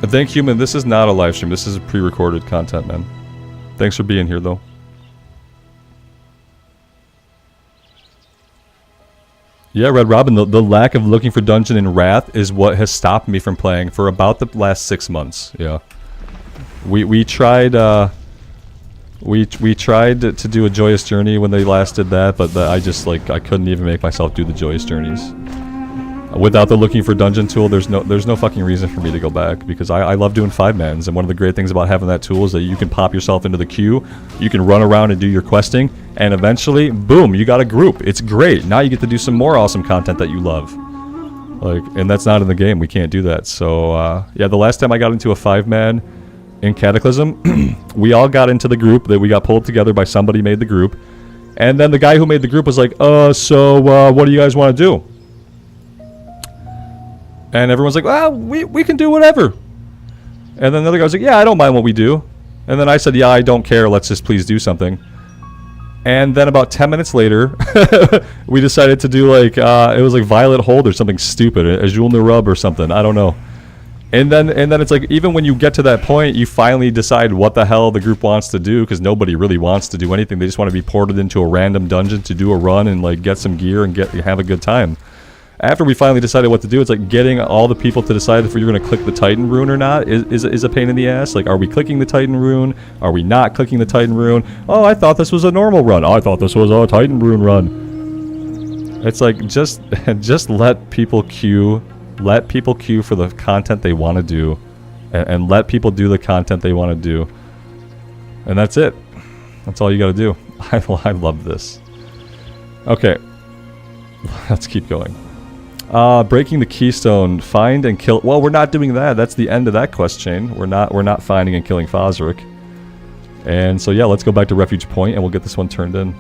Thank Human, this is not a live stream, this is pre-recorded content, man. Thanks for being here, though. Yeah, Red Robin, the lack of looking for dungeon in Wrath is what has stopped me from playing for about the last 6 months. Yeah. We tried we tried to do a Joyous Journey when they last did that, but I just like I couldn't even make myself do the Joyous Journeys. Without the looking for dungeon tool, there's no fucking reason for me to go back, because I love doing 5-mans, and one of the great things about having that tool is that you can pop yourself into the queue, you can run around and do your questing, and eventually, boom, you got a group. It's great. Now you get to do some more awesome content that you love. Like, and that's not in the game. We can't do that. So, yeah, the last time I got into a 5-man in Cataclysm, we all got into the group, that we got pulled together by somebody made the group, and then the guy who made the group was like, so what do you guys want to do? And everyone's like, well, we can do whatever. And then the other guy was like, yeah, I don't mind what we do. And then I said, yeah, I don't care. Let's just please do something. And then about 10 minutes later, we decided to do like, it was like Violet Hold or something stupid, Azul Nurub or something. I don't know. And then it's like, even when you get to that point, you finally decide what the hell the group wants to do, because nobody really wants to do anything. They just want to be ported into a random dungeon to do a run and like get some gear and have a good time. After we finally decided what to do, it's like getting all the people to decide if you're going to click the Titan rune or not is a pain in the ass. Like, are we clicking the Titan rune? Are we not clicking the Titan rune? Oh, I thought this was a normal run. Oh, I thought this was a Titan rune run. It's like, just let people queue. Let people queue for the content they want to do. And let people do the content they want to do. And that's it. That's all you got to do. I love this. Okay. Let's keep going. Breaking the keystone, find and kill. Well, we're not doing that. That's the end of that quest chain. We're not finding and killing Fosric. And so yeah, let's go back to Refuge Point and we'll get this one turned in.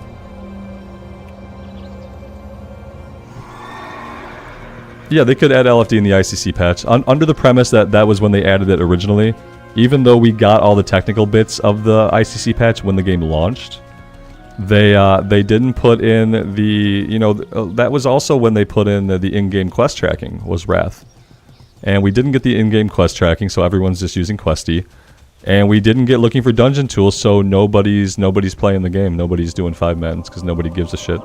Yeah, they could add LFD in the ICC patch under the premise that that was when they added it originally. Even though we got all the technical bits of the ICC patch when the game launched, they didn't put in the, you know, that was also when they put in the in-game quest tracking was Wrath. And we didn't get the in-game quest tracking, so everyone's just using Questy. And we didn't get looking for dungeon tools, so nobody's playing the game. Nobody's doing 5-mans because nobody gives a shit.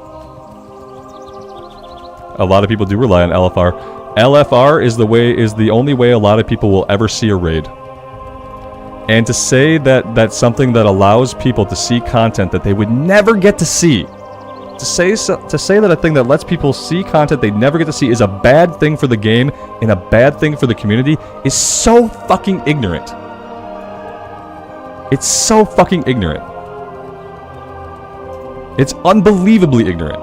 A lot of people do rely on LFR. LFR is the only way a lot of people will ever see a raid. And to say that that's something that allows people to see content that they would never get to see, to say that a thing that lets people see content they never get to see is a bad thing for the game and a bad thing for the community is so fucking ignorant. It's so fucking ignorant. It's unbelievably ignorant.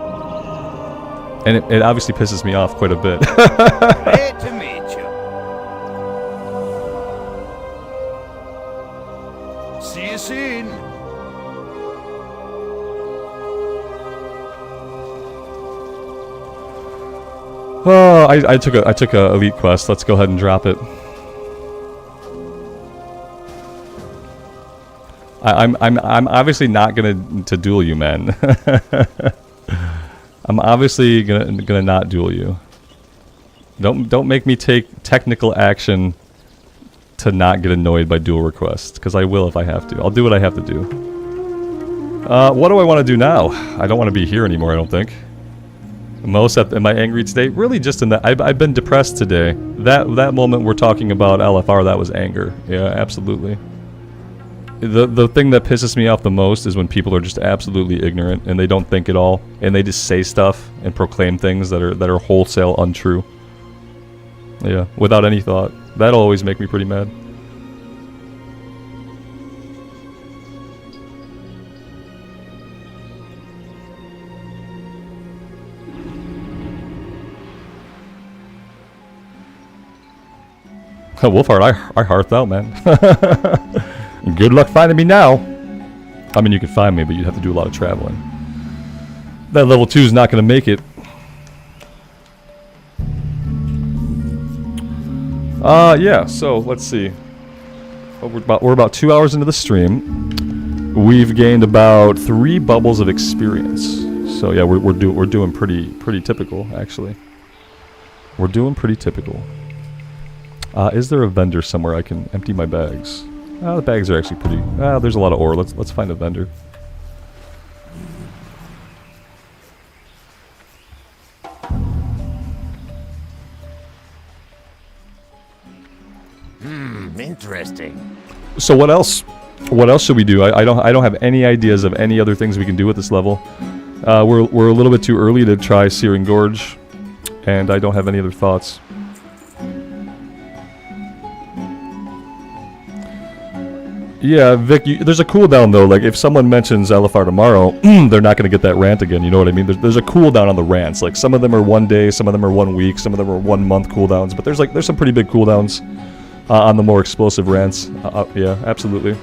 And it obviously pisses me off quite a bit. Great to meet you. See you soon. Oh, I took a elite quest. Let's go ahead and drop it. I'm obviously not gonna duel you, man. I'm obviously gonna not duel you. Don't make me take technical action to not get annoyed by duel requests, because I will if I have to. I'll do what I have to do. What do I want to do now? I don't want to be here anymore, I don't think. Most in my angry state, really just in that I've been depressed today. That moment we're talking about LFR, that was anger. Yeah, absolutely. The thing that pisses me off the most is when people are just absolutely ignorant and they don't think at all, and they just say stuff and proclaim things that are wholesale untrue. Yeah, without any thought. That'll always make me pretty mad. Wolfheart, I hearth out, man. Good luck finding me now. I mean, you could find me, but you'd have to do a lot of traveling. That level 2 is not going to make it. Yeah, so let's see. Well, we're about 2 hours into the stream. We've gained about 3 bubbles of experience. So yeah, we're doing pretty typical, actually. We're doing pretty typical. Is there a vendor somewhere I can empty my bags? The bags are actually pretty... there's a lot of ore. Let's find a vendor. Interesting. So what else? What else should we do? I don't have any ideas of any other things we can do with this level. We're a little bit too early to try Searing Gorge, and I don't have any other thoughts. Yeah, Vic, there's a cooldown though. Like if someone mentions LFR tomorrow, they're not going to get that rant again. You know what I mean? There's a cooldown on the rants. Like some of them are 1 day, some of them are 1 week, some of them are 1 month cooldowns. But there's some pretty big cooldowns on the more explosive rants. Yeah, absolutely.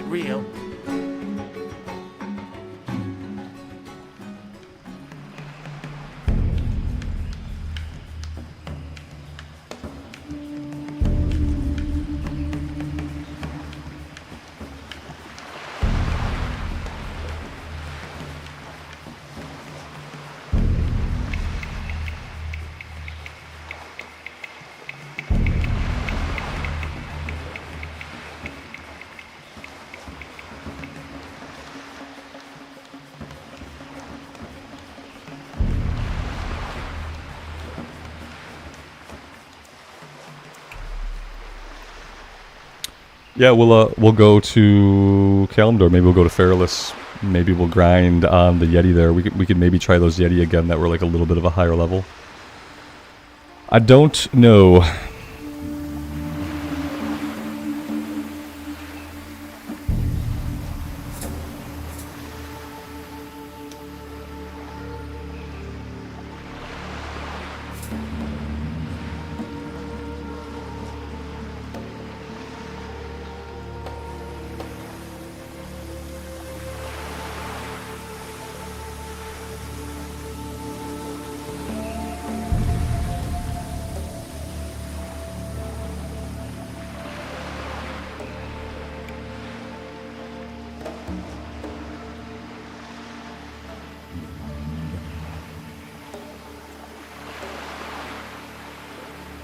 Real. Yeah, we'll go to Kalimdor. Maybe we'll go to Feralus. Maybe we'll grind on the Yeti there. We could maybe try those Yeti again that were like a little bit of a higher level. I don't know.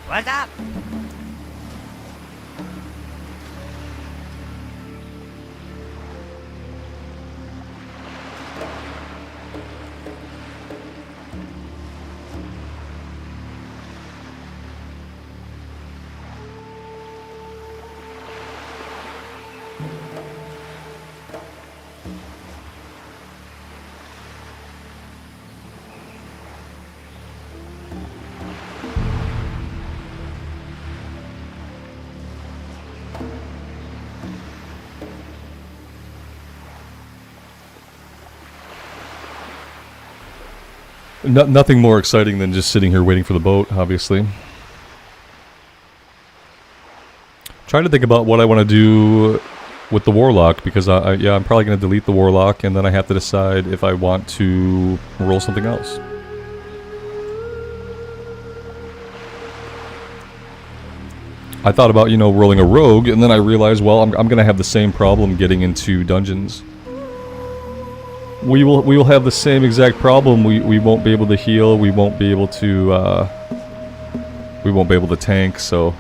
What's up? Nothing more exciting than just sitting here waiting for the boat, obviously. Trying to think about what I want to do with the Warlock, because yeah, I'm probably going to delete the Warlock, and then I have to decide if I want to roll something else. I thought about, you know, rolling a Rogue, and then I realized, well, I'm going to have the same problem getting into dungeons. We will have the same exact problem. We won't be able to heal. We won't be able to tank. So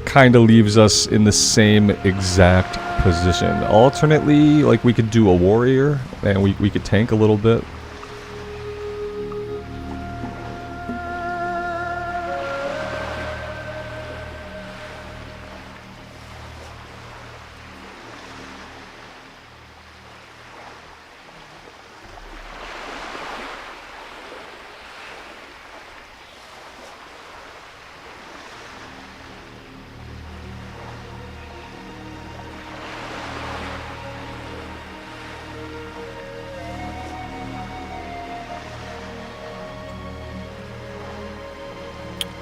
kind of leaves us in the same exact position. Alternately, like we could do a warrior and we could tank a little bit.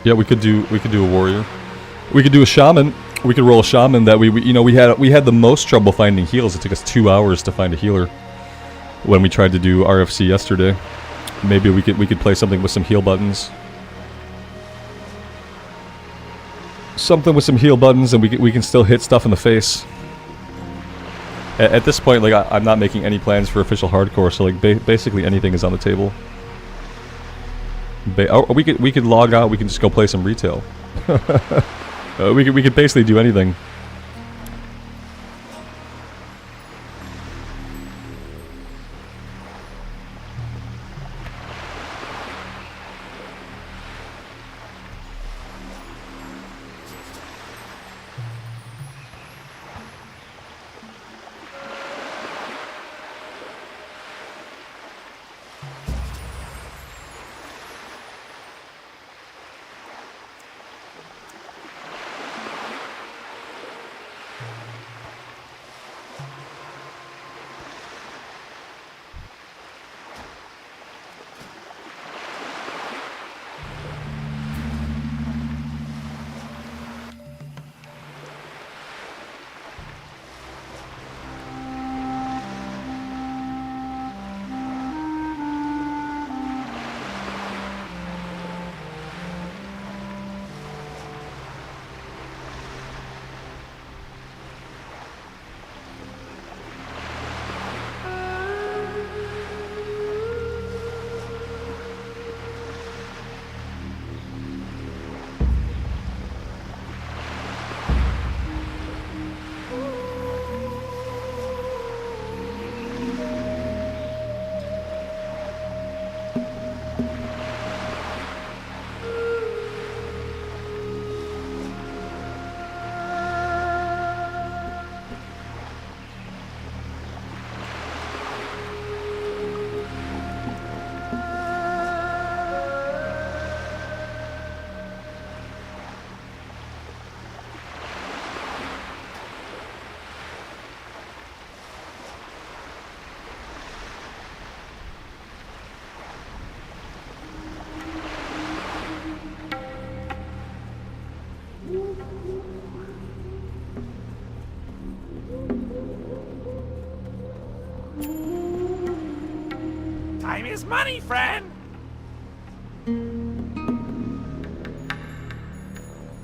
Yeah, we could do a warrior. We could do a shaman. We could roll a shaman that we had the most trouble finding heals. It took us 2 hours to find a healer when we tried to do RFC yesterday. Maybe we could play something with some heal buttons. Something with some heal buttons, and we can still hit stuff in the face. At this point, like I'm not making any plans for official hardcore, so like basically anything is on the table. We could log out. We can just go play some retail. We could basically do anything. Time is money, friend!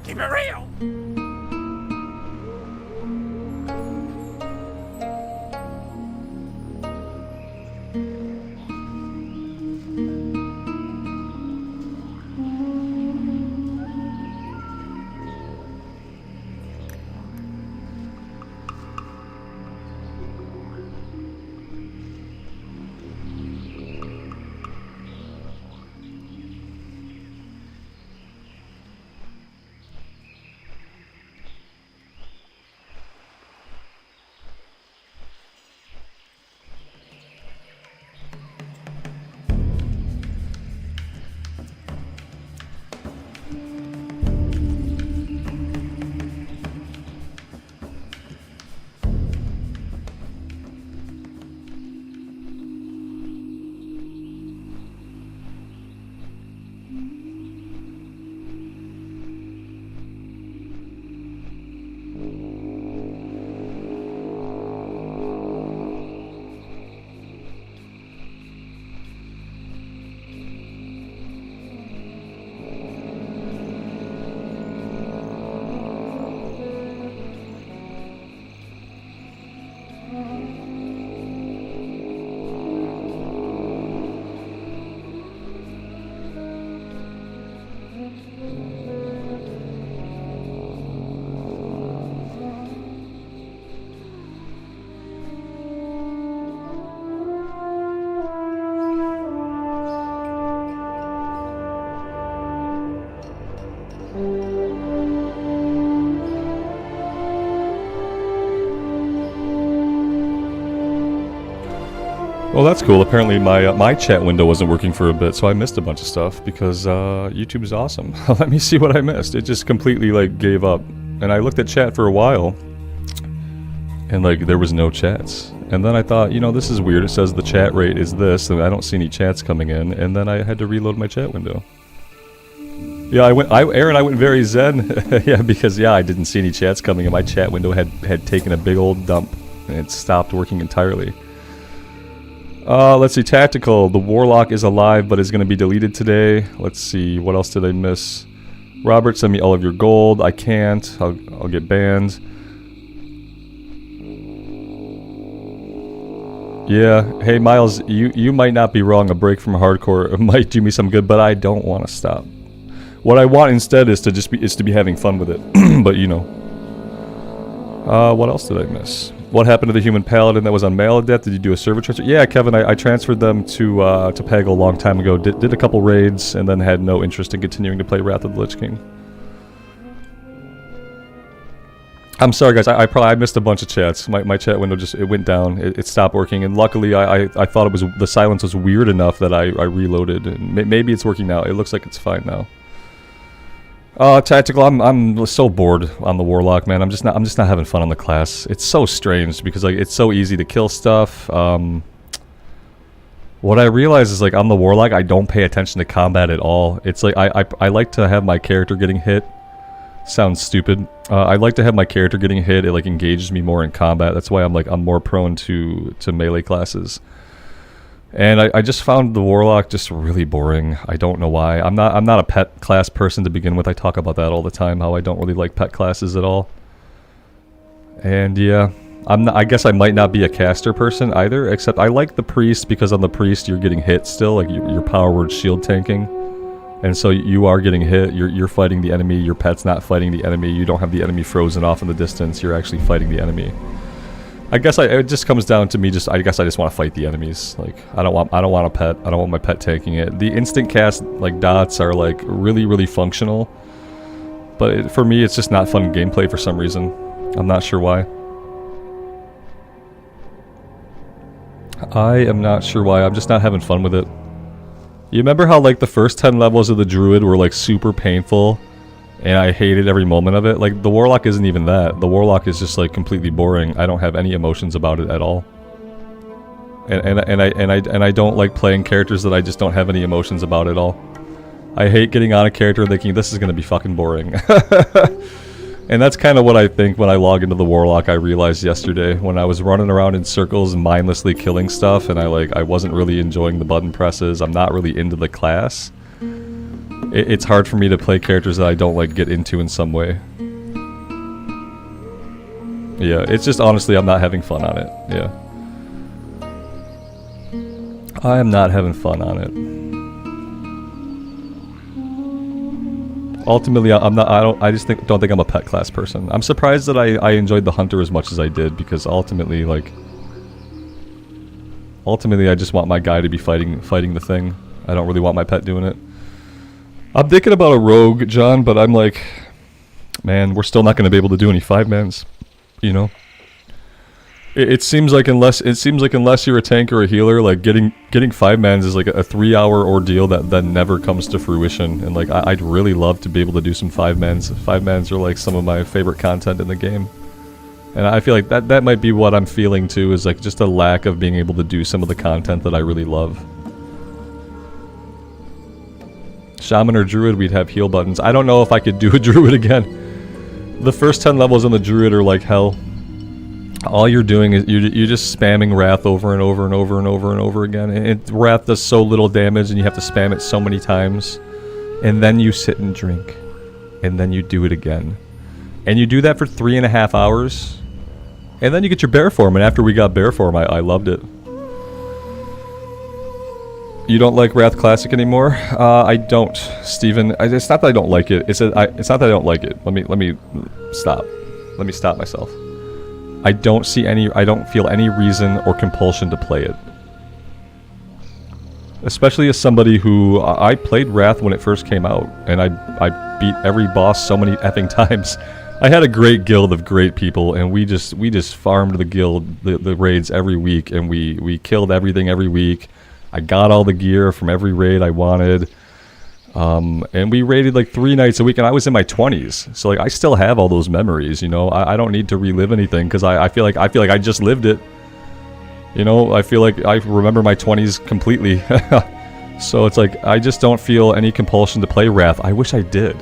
Keep it real! Well, that's cool. Apparently my chat window wasn't working for a bit, so I missed a bunch of stuff because YouTube is awesome. Let me see what I missed. It just completely like gave up. And I looked at chat for a while, and like there was no chats. And then I thought, you know, this is weird. It says the chat rate is this, and I don't see any chats coming in. And then I had to reload my chat window. Yeah, Aaron, I went very zen. Yeah, because yeah, I didn't see any chats coming in. My chat window had taken a big old dump, and it stopped working entirely. Let's see, tactical. The Warlock is alive, but is going to be deleted today. Let's see, what else did I miss? Robert, send me all of your gold. I can't. I'll get banned. Yeah. Hey, Miles, you might not be wrong. A break from hardcore might do me some good, but I don't want to stop. What I want instead is to be having fun with it. But you know. What else did I miss? What happened to the human paladin that was on Maladeath? Did you do a server transfer? Yeah, Kevin, I transferred them to Peg a long time ago. Did a couple raids, and then had no interest in continuing to play Wrath of the Lich King. I'm sorry, guys. I missed a bunch of chats. My chat window it went down. It stopped working, and luckily I thought it was the silence was weird enough that I reloaded. And maybe it's working now. It looks like it's fine now. Tactical. I'm so bored on the Warlock, man. I'm just not having fun on the class. It's so strange because like it's so easy to kill stuff. What I realize is like on the Warlock, I don't pay attention to combat at all. It's like I like to have my character getting hit. Sounds stupid. I like to have my character getting hit. It like engages me more in combat. That's why I'm more prone to melee classes. And I just found the Warlock just really boring. I don't know why. I'm not a pet class person to begin with. I talk about that all the time, how I don't really like pet classes at all. And yeah, I guess I might not be a caster person either, except I like the priest because on the priest you're getting hit still, like your power word shield tanking. And so you are getting hit, you're fighting the enemy, your pet's not fighting the enemy, you don't have the enemy frozen off in the distance, you're actually fighting the enemy. I guess it just comes down to me I guess I just want to fight the enemies. Like I don't want a pet. I don't want my pet taking it. The instant cast like dots are like really functional. But for me it's just not fun gameplay for some reason. I'm not sure why. I am not sure why. I'm just not having fun with it. You remember how like the first 10 levels of the Druid were like super painful? And I hated every moment of it. Like, the Warlock isn't even that. The Warlock is just, like, completely boring. I don't have any emotions about it at all. And I don't like playing characters that I just don't have any emotions about at all. I hate getting on a character thinking, this is gonna be fucking boring. And that's kind of what I think when I log into the Warlock. I realized yesterday when I was running around in circles and mindlessly killing stuff, and I wasn't really enjoying the button presses. I'm not really into the class. It's hard for me to play characters that I don't like get into in some way. Yeah, it's just honestly I'm not having fun on it. Yeah. I am not having fun on it. Ultimately, I just don't think I'm a pet class person. I'm surprised that I enjoyed the Hunter as much as I did because ultimately I just want my guy to be fighting the thing. I don't really want my pet doing it. I'm thinking about a rogue, John, but I'm like, man, we're still not going to be able to do any 5-mans, you know? It seems like unless you're a tank or a healer, like getting 5-mans is like a 3-hour ordeal that never comes to fruition. And like I'd really love to be able to do some 5-mans. 5-mans are like some of my favorite content in the game. And I feel like that might be what I'm feeling too, is like just a lack of being able to do some of the content that I really love. Shaman or Druid, we'd have heal buttons. I don't know if I could do a Druid again. The first 10 levels on the Druid are like hell. All you're doing is you're just spamming Wrath over and over and over and over and over again. And Wrath does so little damage and you have to spam it so many times. And then you sit and drink. And then you do it again. And you do that for 3.5 hours. And then you get your bear form. And after we got bear form, I loved it. You don't like Wrath Classic anymore? I don't, Steven. It's not that I don't like it. It's not that I don't like it. Let me stop. Let me stop myself. I don't feel any reason or compulsion to play it. Especially as somebody who I played Wrath when it first came out, and I beat every boss so many effing times. I had a great guild of great people, and we just farmed the guild, the raids every week, and we killed everything every week. I got all the gear from every raid I wanted. And we raided like 3 nights a week, and I was in my 20s, so like I still have all those memories, you know. I don't need to relive anything because I feel like I just lived it. You know, I feel like I remember my 20s completely. So it's like I just don't feel any compulsion to play Wrath. I wish I did.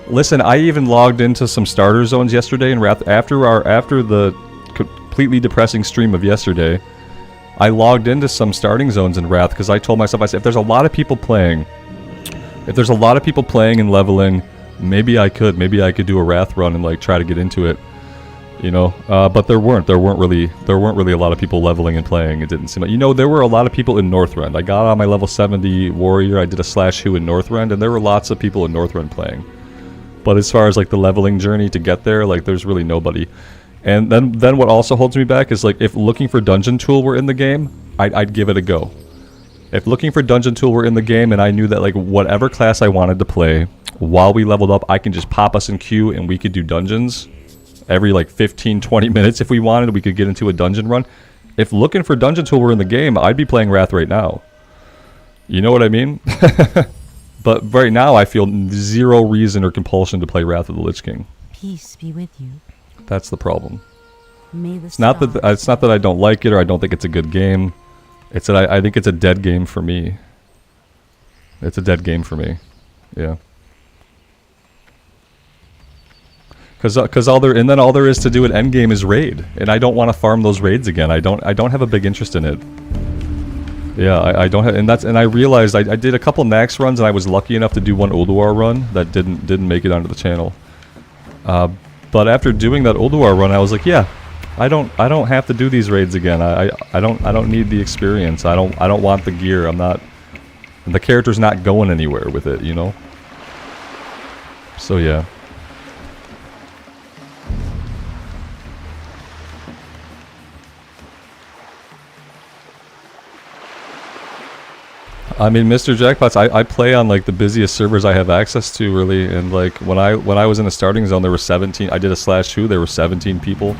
Listen, I even logged into some starter zones yesterday in Wrath after the completely depressing stream of yesterday. I logged into some starting zones in Wrath because I told myself, I said, if there's a lot of people playing and leveling, maybe I could do a Wrath run and like try to get into it, you know. But there weren't really a lot of people leveling and playing. It didn't seem like, you know, there were a lot of people in Northrend. I got on my level 70 warrior. I did a /who in Northrend, and there were lots of people in Northrend playing. But as far as like the leveling journey to get there, like there's really nobody. And then what also holds me back is like if looking for dungeon tool were in the game, I'd give it a go. If looking for dungeon tool were in the game and I knew that like whatever class I wanted to play, while we leveled up, I can just pop us in queue and we could do dungeons every like 15-20 minutes if we wanted. We could get into a dungeon run. If looking for dungeon tool were in the game, I'd be playing Wrath right now. You know what I mean? But right now I feel zero reason or compulsion to play Wrath of the Lich King. Peace be with you. That's the problem. May the It's not that I don't like it or I don't think it's a good game. It's that I think it's a dead game for me. It's a dead game for me. Yeah. Cause all there is to do at endgame is raid, and I don't want to farm those raids again. I don't have a big interest in it. Yeah, I don't have, and I realized I did a couple Nax runs, and I was lucky enough to do one Ulduar run that didn't make it onto the channel. But after doing that Ulduar run, I was like, yeah, I don't have to do these raids again. I don't need the experience. I don't want the gear. The character's not going anywhere with it, you know. So yeah. I mean, Mr. Jackpots, I play on like the busiest servers I have access to, really, and like when I was in the starting zone, there were 17. I did a /who, there were 17 people.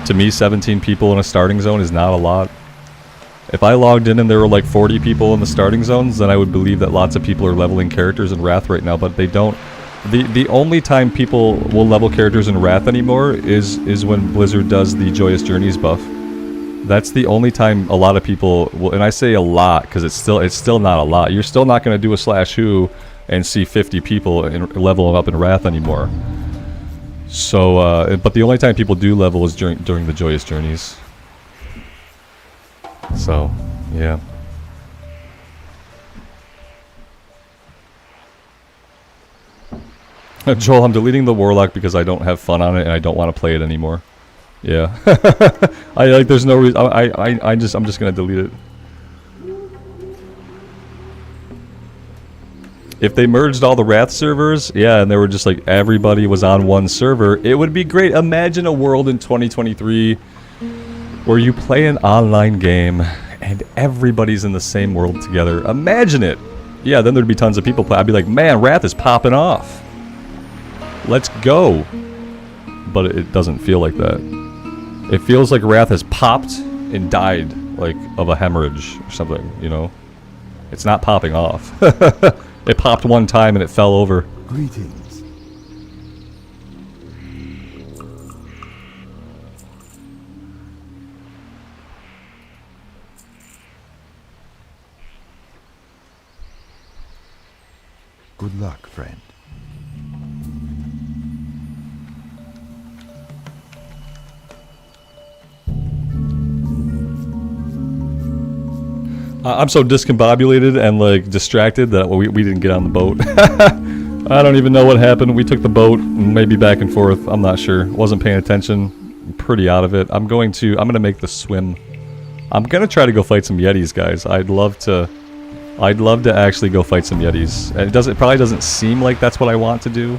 To me, 17 people in a starting zone is not a lot. If I logged in and there were like 40 people in the starting zones, then I would believe that lots of people are leveling characters in Wrath right now, but they don't. The only time people will level characters in Wrath anymore is when Blizzard does the Joyous Journeys buff. That's the only time a lot of people will, and I say a lot because it's still not a lot. You're still not going to do a /who and see 50 people level up in Wrath anymore. So, but the only time people do level is during the Joyous Journeys. So, yeah. Joel, I'm deleting the Warlock because I don't have fun on it and I don't want to play it anymore. Yeah. There's no reason. I'm just gonna delete it. If they merged all the Wrath servers, yeah, and they were just like everybody was on one server, it would be great. Imagine a world in 2023 where you play an online game and everybody's in the same world together. Imagine it. Yeah, then there'd be tons of people play. I'd be like, man, Wrath is popping off. Let's go. But it doesn't feel like that. It feels like Wrath has popped and died, like, of a hemorrhage or something, you know? It's not popping off. It popped one time and it fell over. Greetings. Good luck, friend. I'm so discombobulated and like distracted that we didn't get on the boat. I don't even know what happened. We took the boat, maybe back and forth. I'm not sure. Wasn't paying attention. I'm pretty out of it. I'm gonna make the swim. I'm gonna try to go fight some Yetis, guys. I'd love to actually go fight some Yetis. And it probably doesn't seem like that's what I want to do.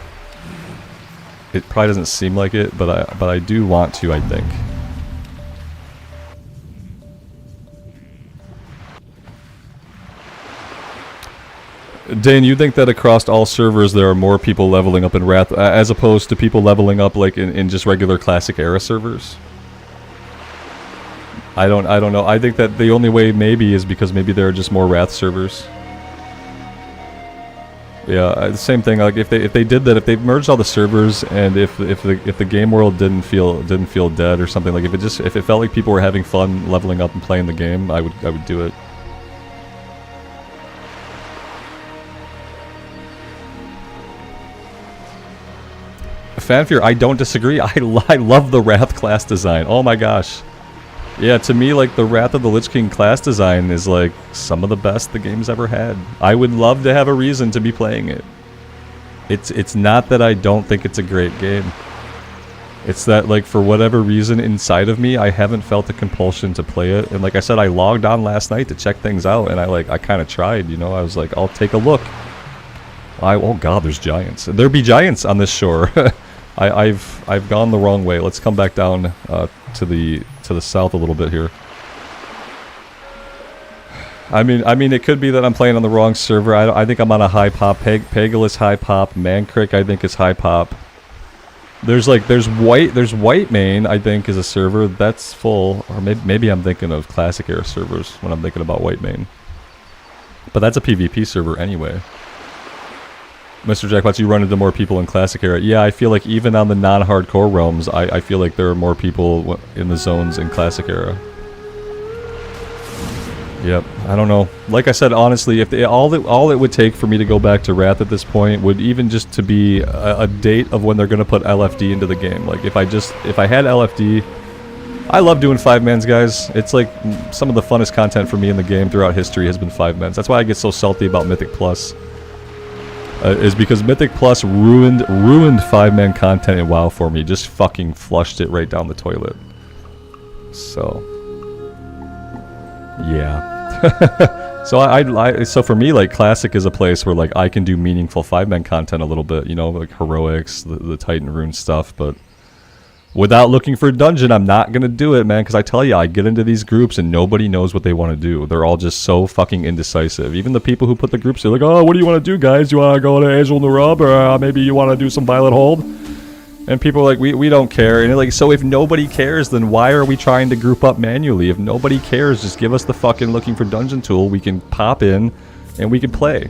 It probably doesn't seem like it, but I do want to, I think. Dane, you think that across all servers there are more people leveling up in Wrath as opposed to people leveling up like in just regular classic era servers? I don't know. I think that the only way maybe is because maybe there are just more Wrath servers. Yeah, the same thing. Like if they did that, if they merged all the servers, and if the game world didn't feel dead or something, like if it felt like people were having fun leveling up and playing the game, I would do it. Fanfear, I don't disagree. I love the Wrath class design. Oh my gosh. Yeah, to me, like, the Wrath of the Lich King class design is, like, some of the best the game's ever had. I would love to have a reason to be playing it. It's not that I don't think it's a great game. It's that, like, for whatever reason inside of me, I haven't felt the compulsion to play it. And like I said, I logged on last night to check things out, and I kind of tried, you know? I was like, I'll take a look. Oh god, there's giants. There be giants on this shore. I've gone the wrong way. Let's come back down to the south a little bit here. I mean, it could be that I'm playing on the wrong server. I think I'm on a high pop. Peggle is high pop. Mancrick, I think, is high pop. There's White Main, I think, is a server that's full. Or maybe I'm thinking of classic era servers when I'm thinking about White Main. But that's a PvP server anyway. Mr. Jackpots, you run into more people in Classic Era. Yeah, I feel like even on the non-hardcore realms, I feel like there are more people in the zones in Classic Era. Yep, I don't know. Like I said, honestly, if all it would take for me to go back to Wrath at this point would even just to be a date of when they're going to put LFD into the game. Like, if I had LFD... I love doing 5-mans, guys. It's like some of the funnest content for me in the game throughout history has been 5-mans. That's why I get so salty about Mythic Plus. Is because Mythic Plus ruined 5-man content in WoW for me. Just fucking flushed it right down the toilet. So, yeah. So for me, like, Classic is a place where, like, I can do meaningful 5-man content a little bit. You know, like heroics, the Titan rune stuff, but without looking for a dungeon, I'm not gonna do it, man, because I tell you, I get into these groups and nobody knows what they want to do. They're all just so fucking indecisive. Even the people who put the groups, they're like, oh, what do you want to do, guys? You want to go to Angel in the Rub, or maybe you want to do some Violet Hold? And people are like, we don't care. And like, so if nobody cares, then why are we trying to group up manually? If nobody cares, just give us the fucking looking for dungeon tool. We can pop in and we can play.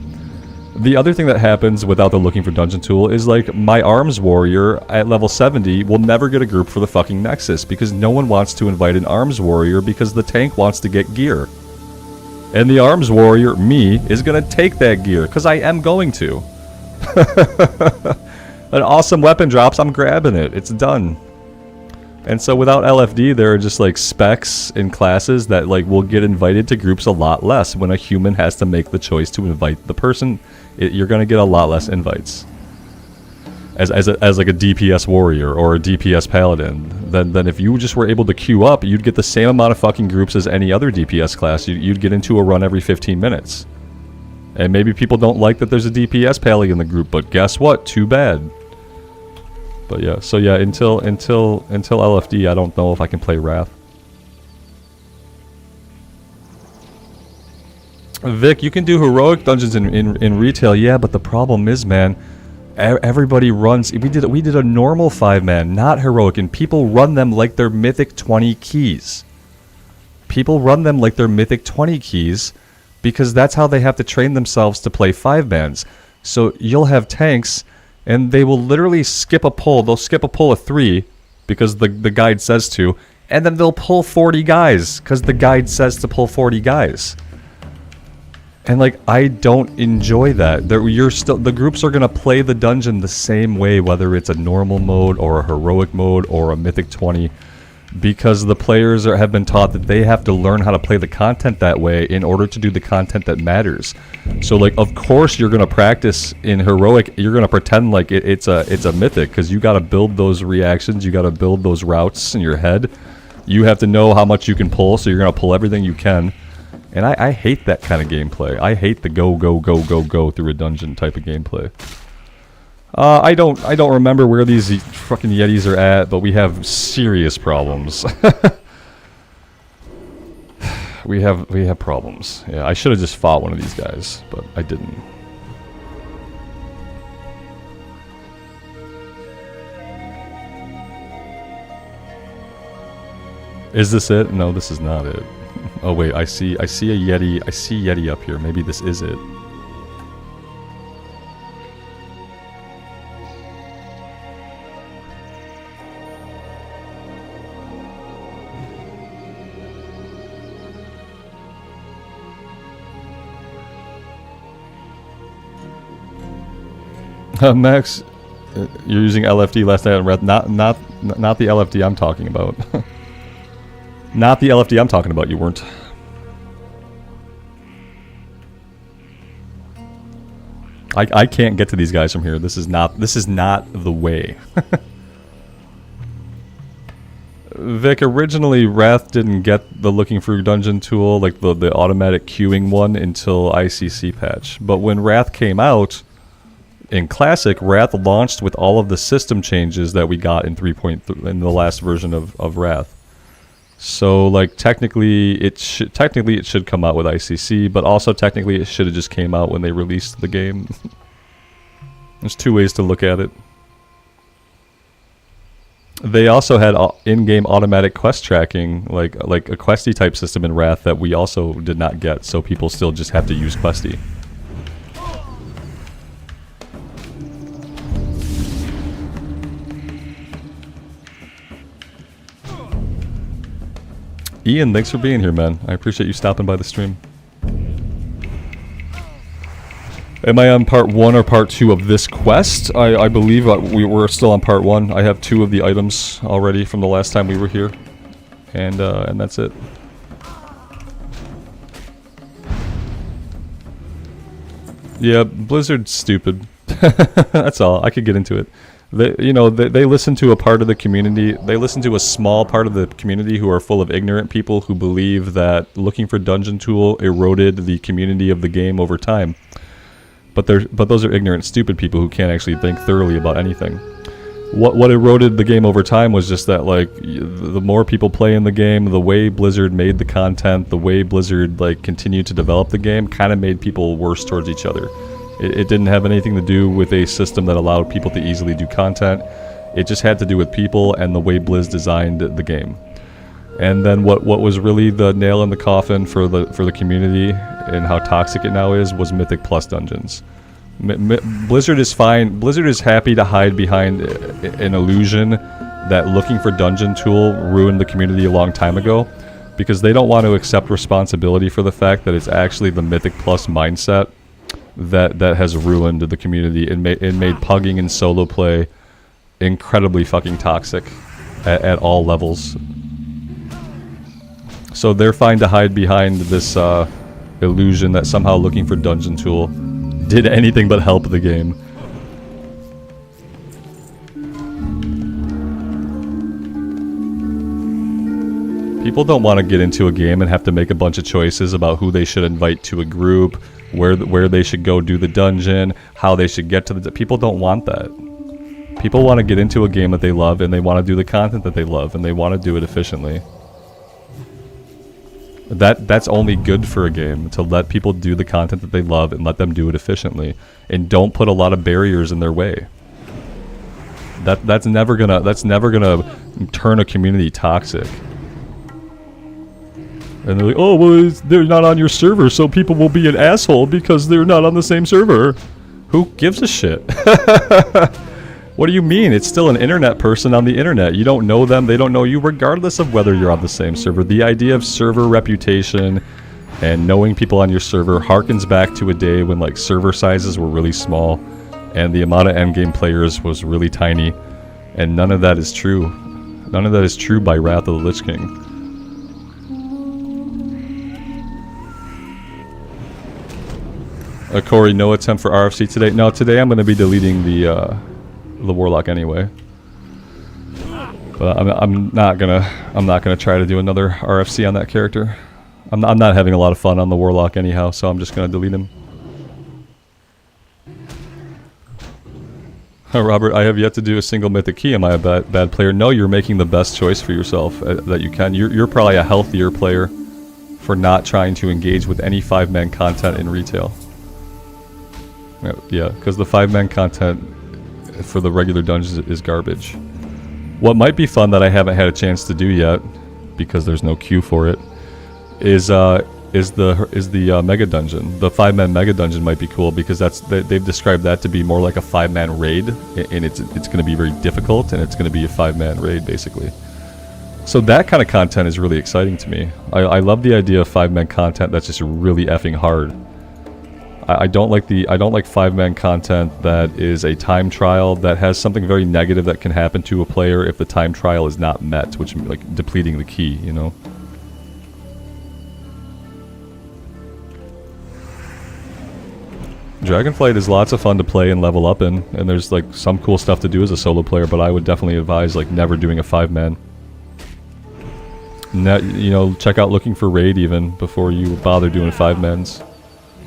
The other thing that happens without the looking for dungeon tool is, like, my arms warrior at level 70 will never get a group for the fucking Nexus because no one wants to invite an arms warrior because the tank wants to get gear. And the arms warrior, me, is gonna take that gear because I am going to. An awesome weapon drops, I'm grabbing it. It's done. And so without LFD, there are just, like, specs in classes that, like, will get invited to groups a lot less. When a human has to make the choice to invite the person, you're going to get a lot less invites. As like a DPS warrior or a DPS paladin. Then if you just were able to queue up, you'd get the same amount of fucking groups as any other DPS class. You'd get into a run every 15 minutes. And maybe people don't like that there's a DPS pally in the group, but guess what? Too bad. But yeah, so yeah, until LFD, I don't know if I can play Wrath. Vic, you can do heroic dungeons in retail, yeah, but the problem is, man, everybody runs. We did a normal 5-man, not heroic, and people run them like they're Mythic 20 keys. People run them like they're Mythic 20 keys because that's how they have to train themselves to play 5-mans. So you'll have tanks. And they will literally skip a pull. They'll skip a pull of 3 because the guide says to. And then they'll pull 40 guys because the guide says to pull 40 guys. And, like, I don't enjoy that. The groups are going to play the dungeon the same way, whether it's a normal mode or a heroic mode or a Mythic 20. Because the players have been taught that they have to learn how to play the content that way in order to do the content that matters. So, like, of course you're going to practice in heroic. You're going to pretend like it's a mythic because you got to build those reactions. You got to build those routes in your head. You have to know how much you can pull, so you're going to pull everything you can. And I hate that kind of gameplay. I hate the go through a dungeon type of gameplay. I don't remember where these fucking Yetis are at, but we have serious problems. we have problems. Yeah, I should have just fought one of these guys, but I didn't. Is this it? No, this is not it. Oh wait, I see a Yeti. I see Yeti up here. Maybe this is it. Max, you're using LFD last night on Wrath. Not the LFD I'm talking about. Not the LFD I'm talking about. You weren't. I can't get to these guys from here. This is not the way. Vic, originally Wrath didn't get the looking for dungeon tool, like the automatic queuing one, until ICC patch. But when Wrath came out in Classic, Wrath launched with all of the system changes that we got in 3.3 in the last version of Wrath. So like technically it should come out with ICC, but also technically it should have just came out when they released the game. There's two ways to look at it. They also had in-game automatic quest tracking, like a Questie type system in Wrath that we also did not get, so people still just have to use Questie. Ian, thanks for being here, man. I appreciate you stopping by the stream. Am I on part 1 or part 2 of this quest? I believe we're still on part 1. I have 2 of the items already from the last time we were here. And that's it. Yeah, Blizzard's stupid. That's all. I could get into it. They listen to a part of the community. They listen to a small part of the community who are full of ignorant people who believe that looking for dungeon tool eroded the community of the game over time. But those are ignorant, stupid people who can't actually think thoroughly about anything. What eroded the game over time was just that, like, the more people play in the game, the way Blizzard made the content, the way Blizzard like continued to develop the game, kind of made people worse towards each other. It didn't have anything to do with a system that allowed people to easily do content. It just had to do with people and the way Blizz designed the game. And then what was really the nail in the coffin for the community and how toxic it now is was Mythic Plus dungeons. Blizzard is fine. Blizzard is happy to hide behind an illusion that looking for dungeon tool ruined the community a long time ago, because they don't want to accept responsibility for the fact that it's actually the Mythic Plus mindset that has ruined the community and made pugging and solo play incredibly fucking toxic at all levels. So they're fine to hide behind this illusion that somehow looking for dungeon tool did anything but help the game. People don't want to get into a game and have to make a bunch of choices about who they should invite to a group, where they should go do the dungeon, how they should get to the... People don't want that. People want to get into a game that they love, and they want to do the content that they love, and they want to do it efficiently. That's only good for a game, to let people do the content that they love and let them do it efficiently, and don't put a lot of barriers in their way. That's never gonna turn a community toxic. And they're like, oh, well, they're not on your server, so people will be an asshole because they're not on the same server. Who gives a shit? What do you mean? It's still an internet person on the internet. You don't know them, they don't know you, regardless of whether you're on the same server. The idea of server reputation and knowing people on your server harkens back to a day when like server sizes were really small and the amount of endgame players was really tiny. And none of that is true. None of that is true by Wrath of the Lich King. Corey, no attempt for RFC today. No, today I'm going to be deleting the Warlock anyway. But I'm not gonna try to do another RFC on that character. I'm not having a lot of fun on the Warlock anyhow, so I'm just gonna delete him. Robert, I have yet to do a single mythic key. Am I a bad player? No, you're making the best choice for yourself that you can. You're probably a healthier player for not trying to engage with any 5-man content in retail. Yeah, because the 5-man content for the regular dungeons is garbage. What might be fun that I haven't had a chance to do yet because there's no queue for it, is the mega dungeon. The 5-man mega dungeon might be cool because they've described that to be more like a 5-man raid, and it's going to be very difficult, and it's going to be a 5-man raid basically. So that kind of content is really exciting to me. I love the idea of 5-man content that's just really effing hard. I don't like 5-man content that is a time trial that has something very negative that can happen to a player if the time trial is not met, which like depleting the key, you know. Dragonflight is lots of fun to play and level up in, and there's like some cool stuff to do as a solo player, but I would definitely advise like never doing a 5-man. You know, check out looking for raid even before you bother doing 5-mans.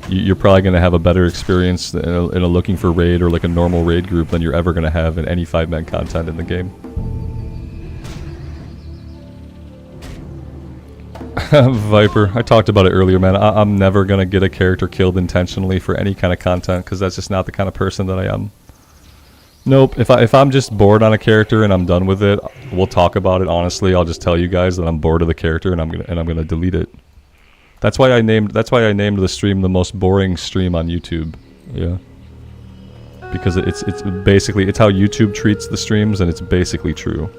You're probably going to have a better experience in a looking for raid or like a normal raid group than you're ever going to have in any 5-man content in the game. Viper, I talked about it earlier, man. I'm never going to get a character killed intentionally for any kind of content because that's just not the kind of person that I am. Nope, if I'm just bored on a character and I'm done with it, we'll talk about it honestly. I'll just tell you guys that I'm bored of the character and I'm gonna delete it. That's why I named the stream the most boring stream on YouTube. Yeah. Because it's basically how YouTube treats the streams, and it's basically true.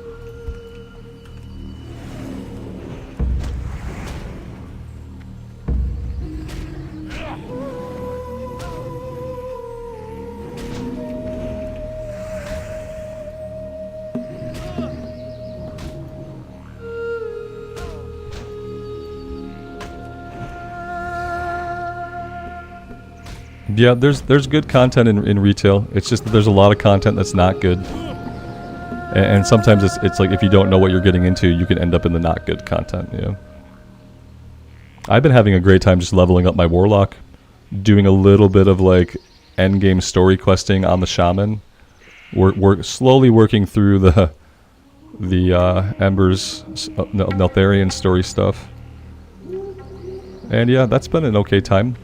Yeah, there's good content in retail. It's just that there's a lot of content that's not good. And sometimes it's like if you don't know what you're getting into, you can end up in the not good content, yeah. I've been having a great time just leveling up my Warlock, doing a little bit of like endgame story questing on the Shaman. We're slowly working through the Embers, Neltharion story stuff. And yeah, that's been an okay time.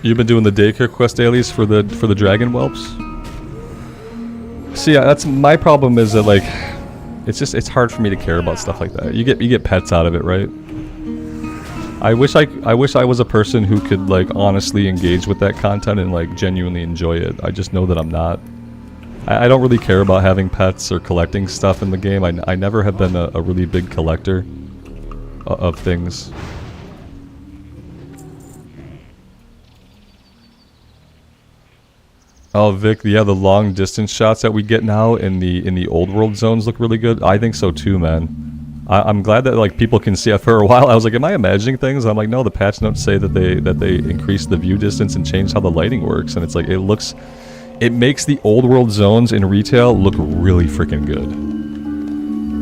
You've been doing the daycare quest dailies for the dragon whelps. See, that's my problem is that like, it's hard for me to care about stuff like that. You get pets out of it, right? I wish I was a person who could like honestly engage with that content and like genuinely enjoy it. I just know that I'm not. I don't really care about having pets or collecting stuff in the game. I never have been a really big collector of things. Oh, Vic, yeah, the long distance shots that we get now in the old world zones look really good. I think so too, man. I'm glad that like people can see it. For a while I was like, am I imagining things? I'm like, no, the patch notes say that they increased the view distance and changed how the lighting works, and it's like it makes the old world zones in retail look really freaking good.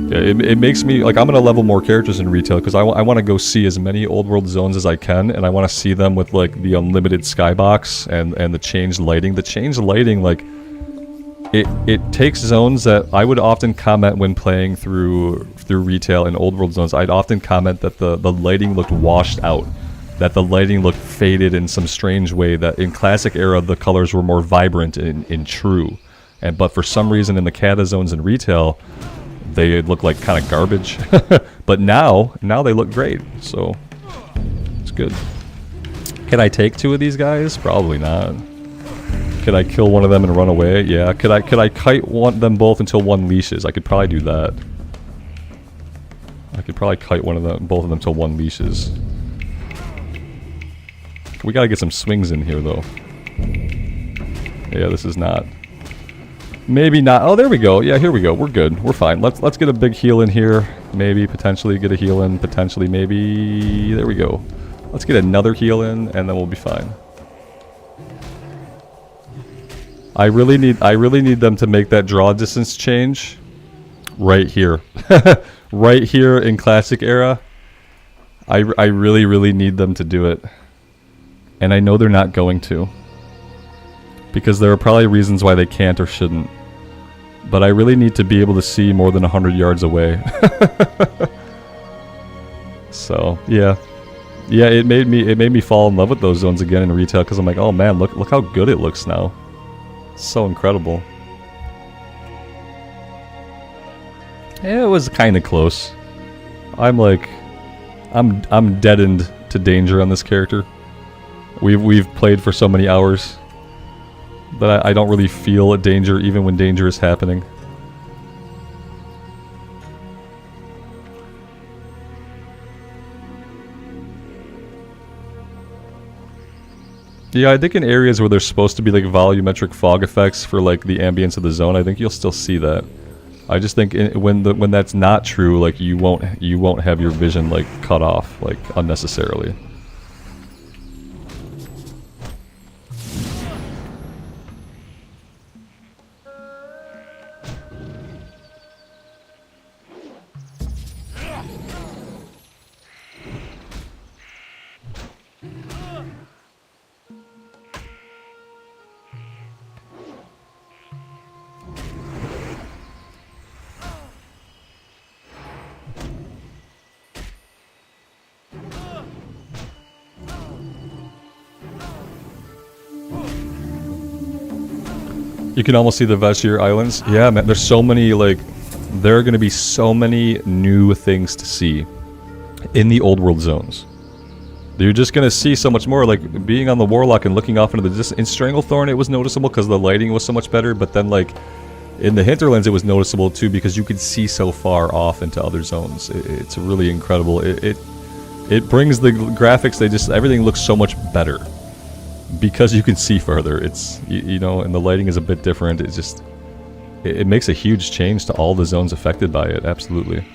Yeah, it makes me like I'm gonna level more characters in retail because I want to go see as many old world zones as I can, and I want to see them with like the unlimited skybox and the changed lighting. The changed lighting, like it takes zones that I would often comment when playing through retail in old world zones. I'd often comment that the lighting looked washed out, that the lighting looked faded in some strange way. That in classic era the colors were more vibrant in true, but for some reason in the Kata zones in retail, they look like kind of garbage. But now they look great, so it's good. Can I take two of these guys? Probably not. Could I kill one of them and run away? Yeah. Could I kite them both until one leashes? I could probably do that. I could probably kite both of them till one leashes. We gotta get some swings in here though. Yeah, this is not. Maybe not. Oh, there we go. Yeah, here we go. We're good. We're fine. Let's get a big heal in here. Maybe, potentially get a heal in. Potentially, maybe. There we go. Let's get another heal in, and then we'll be fine. I really need them to make that draw distance change right here. Right here in classic era. I really need them to do it. And I know they're not going to. Because there are probably reasons why they can't or shouldn't. But I really need to be able to see more than 100 yards away. So, yeah. Yeah, it made me fall in love with those zones again in retail because I'm like, oh man, look how good it looks now. It's so incredible. Yeah, it was kind of close. I'm deadened to danger on this character. We've played for so many hours that I don't really feel a danger even when danger is happening. Yeah, I think in areas where there's supposed to be like volumetric fog effects for like the ambience of the zone, I think you'll still see that. I just think when that's not true, like you won't have your vision like cut off like unnecessarily. You can almost see the Vashir Islands. Yeah, man, there's so many, like, there are going to be so many new things to see in the old world zones. You're just going to see so much more, like, being on the Warlock and looking off into the distance. In Stranglethorn, it was noticeable because the lighting was so much better, but then, like, in the Hinterlands, it was noticeable, too, because you could see so far off into other zones. It's really incredible. It brings the graphics, everything looks so much better. Because you can see further, it's, you know, and the lighting is a bit different. It's just, it makes a huge change to all the zones affected by it, absolutely.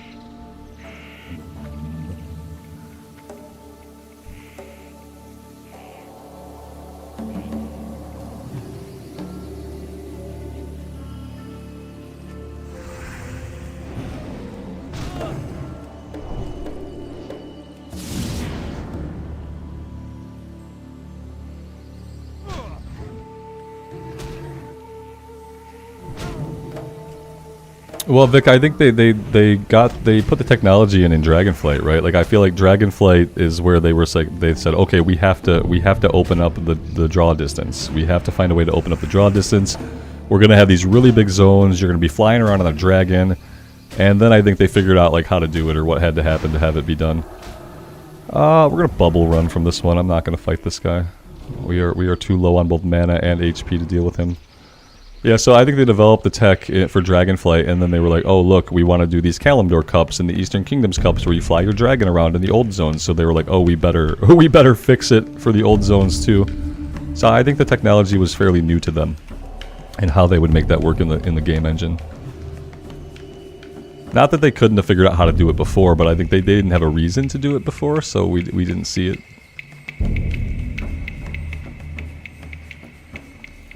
Well, Vic, I think they put the technology in Dragonflight, right? Like I feel like Dragonflight is where they said, okay, we have to open up the draw distance. We have to find a way to open up the draw distance. We're gonna have these really big zones. You're gonna be flying around on a dragon, and then I think they figured out like how to do it or what had to happen to have it be done. We're gonna bubble run from this one. I'm not gonna fight this guy. We are too low on both mana and HP to deal with him. Yeah, so I think they developed the tech for Dragonflight, and then they were like, oh look, we want to do these Kalimdor Cups and the Eastern Kingdoms Cups where you fly your dragon around in the old zones. So they were like, oh, we better fix it for the old zones too. So I think the technology was fairly new to them, and how they would make that work in the game engine. Not that they couldn't have figured out how to do it before, but I think they didn't have a reason to do it before, so we didn't see it.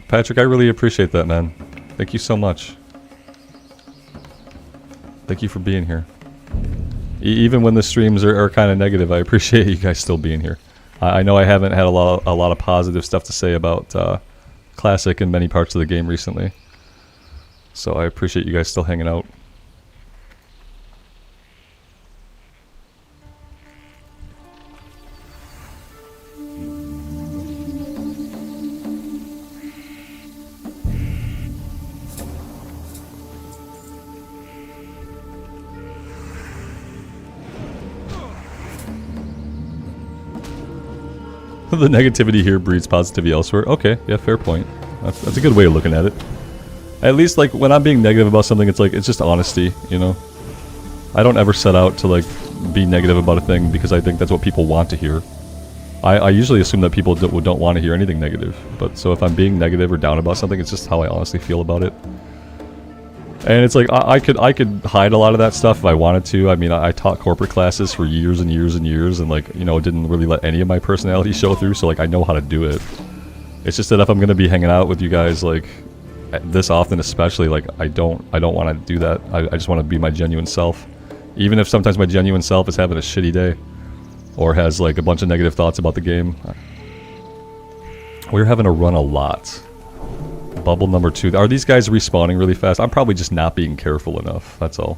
Patrick, I really appreciate that, man. Thank you so much. Thank you for being here. Even when the streams are kind of negative, I appreciate you guys still being here. I know I haven't had a lot of positive stuff to say about Classic and many parts of the game recently. So I appreciate you guys still hanging out. The negativity here breeds positivity elsewhere. Okay, yeah, fair point. That's a good way of looking at it. At least, like, when I'm being negative about something, it's like, it's just honesty, you know? I don't ever set out to, like, be negative about a thing because I think that's what people want to hear. I usually assume that people don't want to hear anything negative. But, so if I'm being negative or down about something, it's just how I honestly feel about it. And it's like, I could hide a lot of that stuff if I wanted to. I mean, I taught corporate classes for years and years and years, and like, you know, didn't really let any of my personality show through, so like, I know how to do it. It's just that if I'm gonna be hanging out with you guys, like, this often especially, like, I don't want to do that. I just want to be my genuine self. Even if sometimes my genuine self is having a shitty day, or has, like, a bunch of negative thoughts about the game. We're having to run a lot. Bubble number 2. Are these guys respawning really fast? I'm probably just not being careful enough, that's all.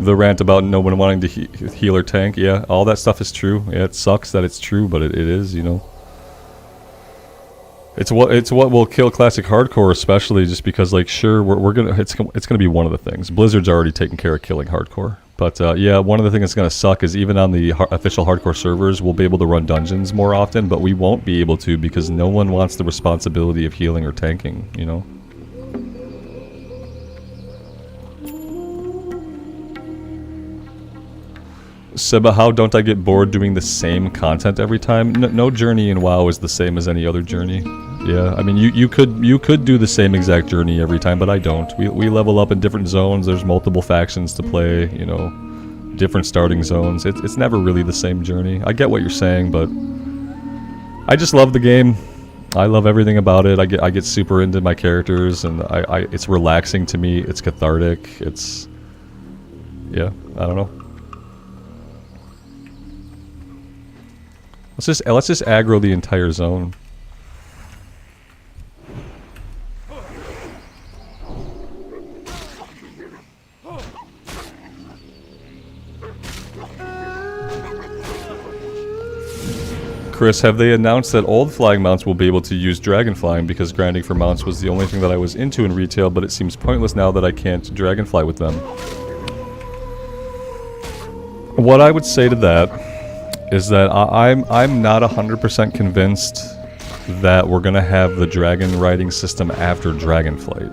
The rant about no one wanting to heal or tank, yeah, all that stuff is true. Yeah, it sucks that it's true, but it is, you know. It's what will kill classic hardcore, especially just because, like, sure, we're gonna it's gonna be one of the things. Blizzard's already taken care of killing hardcore, but yeah, one of the things that's gonna suck is even on the official hardcore servers, we'll be able to run dungeons more often, but we won't be able to because no one wants the responsibility of healing or tanking, you know. Seba, how don't I get bored doing the same content every time? No journey in WoW is the same as any other journey. Yeah, I mean, you could do the same exact journey every time, but I don't. We level up in different zones. There's multiple factions to play, you know, different starting zones. It's never really the same journey. I get what you're saying, but I just love the game. I love everything about it. I get super into my characters, and it's relaxing to me. It's cathartic. It's, yeah, I don't know. Let's just aggro the entire zone. Chris, have they announced that old flying mounts will be able to use dragon flying because grinding for mounts was the only thing that I was into in retail, but it seems pointless now that I can't dragonfly with them? What I would say to that is that I'm not 100% convinced that we're gonna have the dragon riding system after Dragonflight.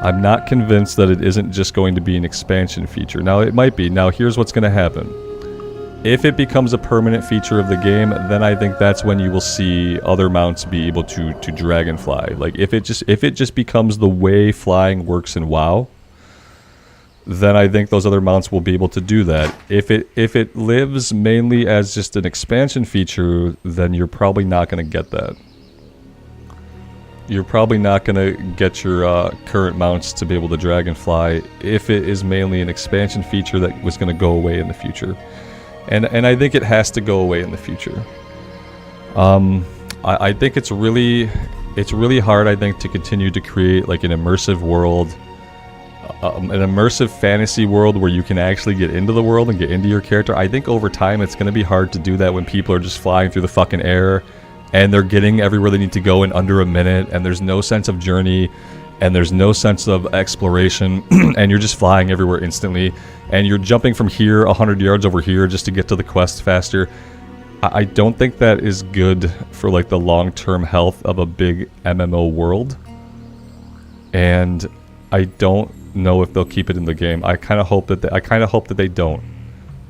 I'm not convinced that it isn't just going to be an expansion feature. Now it might be. Now here's what's gonna happen. If it becomes a permanent feature of the game, then I think that's when you will see other mounts be able to dragonfly. Like if it just becomes the way flying works in WoW, then I think those other mounts will be able to do that. If it lives mainly as just an expansion feature, then you're probably not going to get that. You're probably not going to get your current mounts to be able to dragonfly if it is mainly an expansion feature that was going to go away in the future. And I think it has to go away in the future. I think it's really hard, I think, to continue to create like an immersive world. An immersive fantasy world where you can actually get into the world and get into your character. I think over time it's going to be hard to do that when people are just flying through the fucking air and they're getting everywhere they need to go in under a minute, and there's no sense of journey and there's no sense of exploration and you're just flying everywhere instantly and you're jumping from here 100 yards over here just to get to the quest faster. I don't think that is good for like the long-term health of a big MMO world, and I don't know if they'll keep it in the game. I kind of hope that they don't.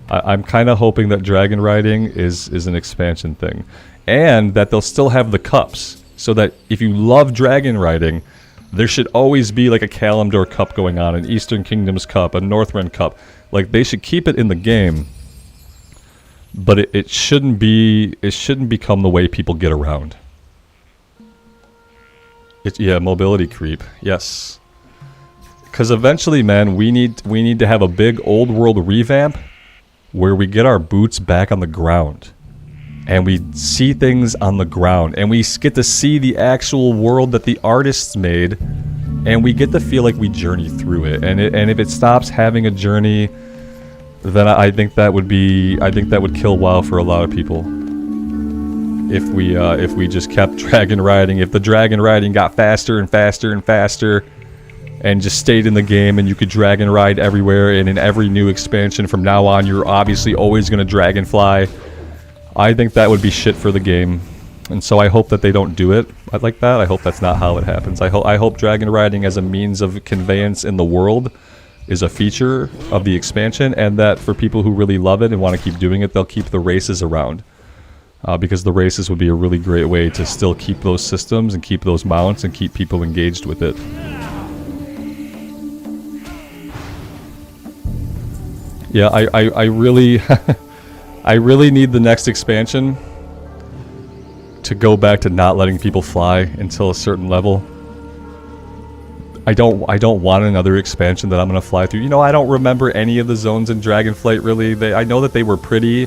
I'm kind of hoping that Dragonriding is an expansion thing, and that they'll still have the cups, so that if you love Dragonriding, there should always be like a Kalimdor Cup going on, an Eastern Kingdoms Cup, a Northrend Cup. Like they should keep it in the game, but it shouldn't become the way people get around. Yeah, mobility creep. Yes. Because eventually, man, we need to have a big old world revamp where we get our boots back on the ground and we see things on the ground and we get to see the actual world that the artists made, and we get to feel like we journey through it. And if it stops having a journey, then I think that would kill WoW for a lot of people. If we just kept dragon riding, if the dragon riding got faster and faster and faster, and just stayed in the game, and you could dragon ride everywhere, and in every new expansion from now on you're obviously always going to dragonfly, I think that would be shit for the game. And so I hope that they don't do it like that. I hope that's not how it happens. I hope dragon riding as a means of conveyance in the world is a feature of the expansion, and that for people who really love it and want to keep doing it, they'll keep the races around. Because the races would be a really great way to still keep those systems and keep those mounts and keep people engaged with it. Yeah, I really I really need the next expansion to go back to not letting people fly until a certain level. I don't want another expansion that I'm gonna fly through. You know, I don't remember any of the zones in Dragonflight really. I know that they were pretty.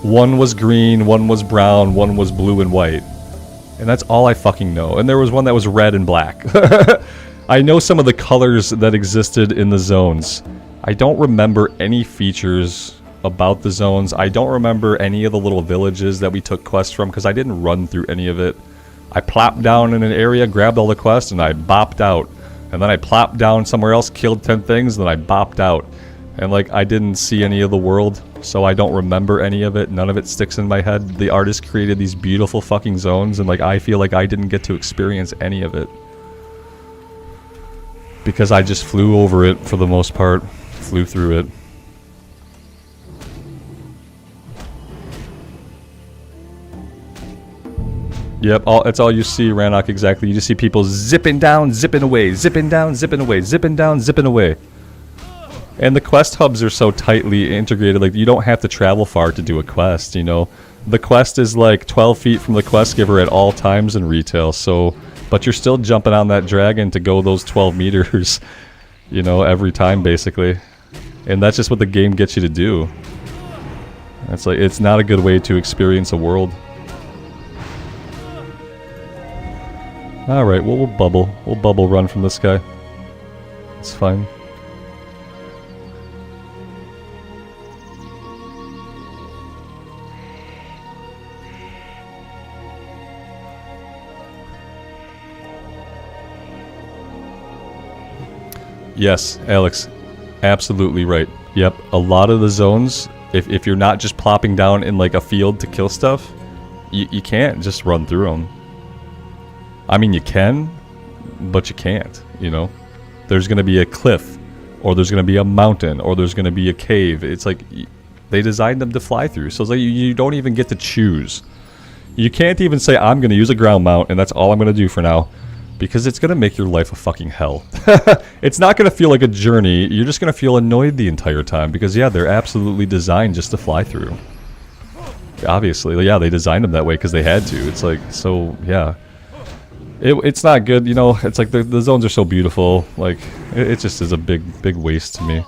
One was green, one was brown, one was blue and white. And that's all I fucking know. And there was one that was red and black. I know some of the colors that existed in the zones. I don't remember any features about the zones. I don't remember any of the little villages that we took quests from because I didn't run through any of it. I plopped down in an area, grabbed all the quests, and I bopped out. And then I plopped down somewhere else, killed 10 things, and then I bopped out. And like, I didn't see any of the world, so I don't remember any of it. None of it sticks in my head. The artist created these beautiful fucking zones, and like, I feel like I didn't get to experience any of it. Because I just flew over it for the most part. Flew through it. Yep, that's all you see, Rannoch, exactly. You just see people zipping down, zipping away, zipping down, zipping away, zipping down, zipping away. And the quest hubs are so tightly integrated, like, you don't have to travel far to do a quest, you know? The quest is like 12 feet from the quest giver at all times in retail, so... But you're still jumping on that dragon to go those 12 meters, you know, every time, basically. And that's just what the game gets you to do. It's like, it's not a good way to experience a world. Alright, well, we'll bubble. We'll bubble run from this guy. It's fine. Yes, Alex. Absolutely right. Yep, a lot of the zones, if you're not just plopping down in like a field to kill stuff, you can't just run through them. I mean, you can, but you can't, you know? There's going to be a cliff, or there's going to be a mountain, or there's going to be a cave. It's like, they designed them to fly through, so it's like you don't even get to choose. You can't even say, I'm going to use a ground mount, and that's all I'm going to do for now, because it's going to make your life a fucking hell. It's not going to feel like a journey, you're just going to feel annoyed the entire time, because yeah, they're absolutely designed just to fly through. Obviously, yeah, they designed them that way because they had to. It's like, so, yeah. It's not good, you know, it's like the zones are so beautiful, like, it just is a big waste to me.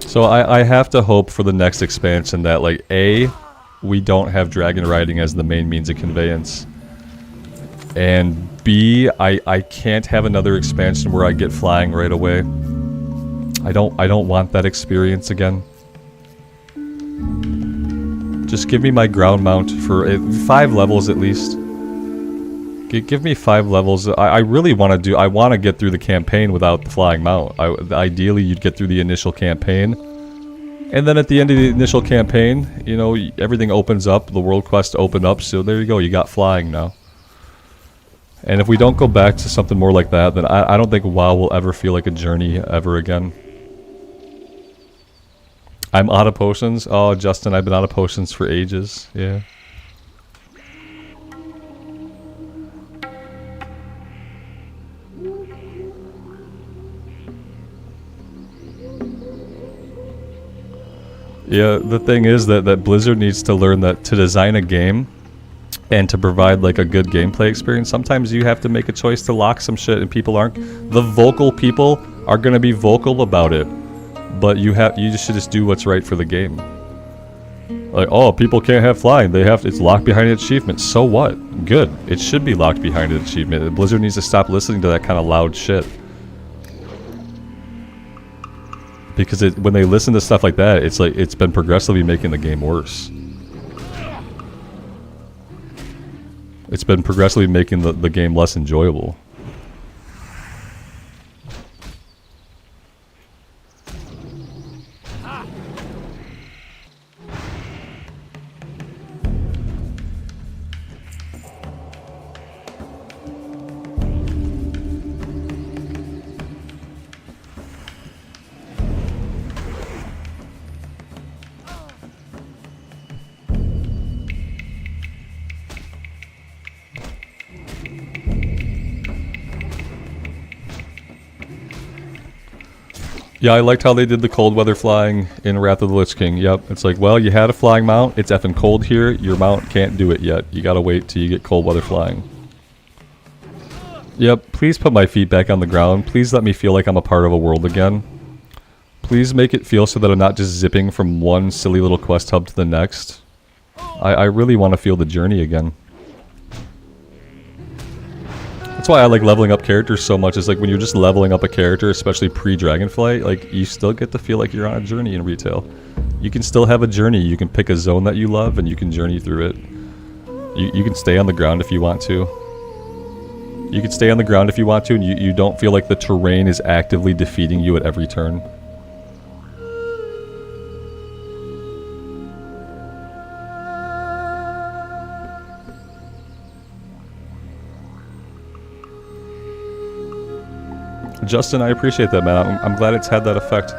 So I have to hope for the next expansion that, like, A, we don't have Dragonriding as the main means of conveyance. And B, I can't have another expansion where I get flying right away. I don't want that experience again. Just give me my ground mount for 5 levels at least. Give me 5 levels. I really want to do... I want to get through the campaign without the flying mount. Ideally, you'd get through the initial campaign. And then at the end of the initial campaign, you know, everything opens up. The world quest opened up, so there you go. You got flying now. And if we don't go back to something more like that, then I don't think WoW will ever feel like a journey ever again. I'm out of potions. Oh, Justin, I've been out of potions for ages. Yeah. Yeah, the thing is that Blizzard needs to learn that to design a game and to provide like a good gameplay experience, sometimes you have to make a choice to lock some shit and people aren't. The vocal people are going to be vocal about it. But you should just do what's right for the game. Like, oh, people can't have flying. It's locked behind an achievement. So what? Good. It should be locked behind an achievement. Blizzard needs to stop listening to that kind of loud shit. Because when they listen to stuff like that, it's like it's been progressively making the game worse. It's been progressively making the game less enjoyable. Yeah, I liked how they did the cold weather flying in Wrath of the Lich King. Yep, it's like, well, you had a flying mount. It's effing cold here. Your mount can't do it yet. You gotta wait till you get cold weather flying. Yep, please put my feet back on the ground. Please let me feel like I'm a part of a world again. Please make it feel so that I'm not just zipping from one silly little quest hub to the next. I really want to feel the journey again. That's why I like leveling up characters so much, is like when you're just leveling up a character, especially pre-Dragonflight, like you still get to feel like you're on a journey in retail. You can still have a journey. You can pick a zone that you love and you can journey through it. You can stay on the ground if you want to. You can stay on the ground if you want to, and you don't feel like the terrain is actively defeating you at every turn. Justin, I appreciate that, man. I'm glad it's had that effect.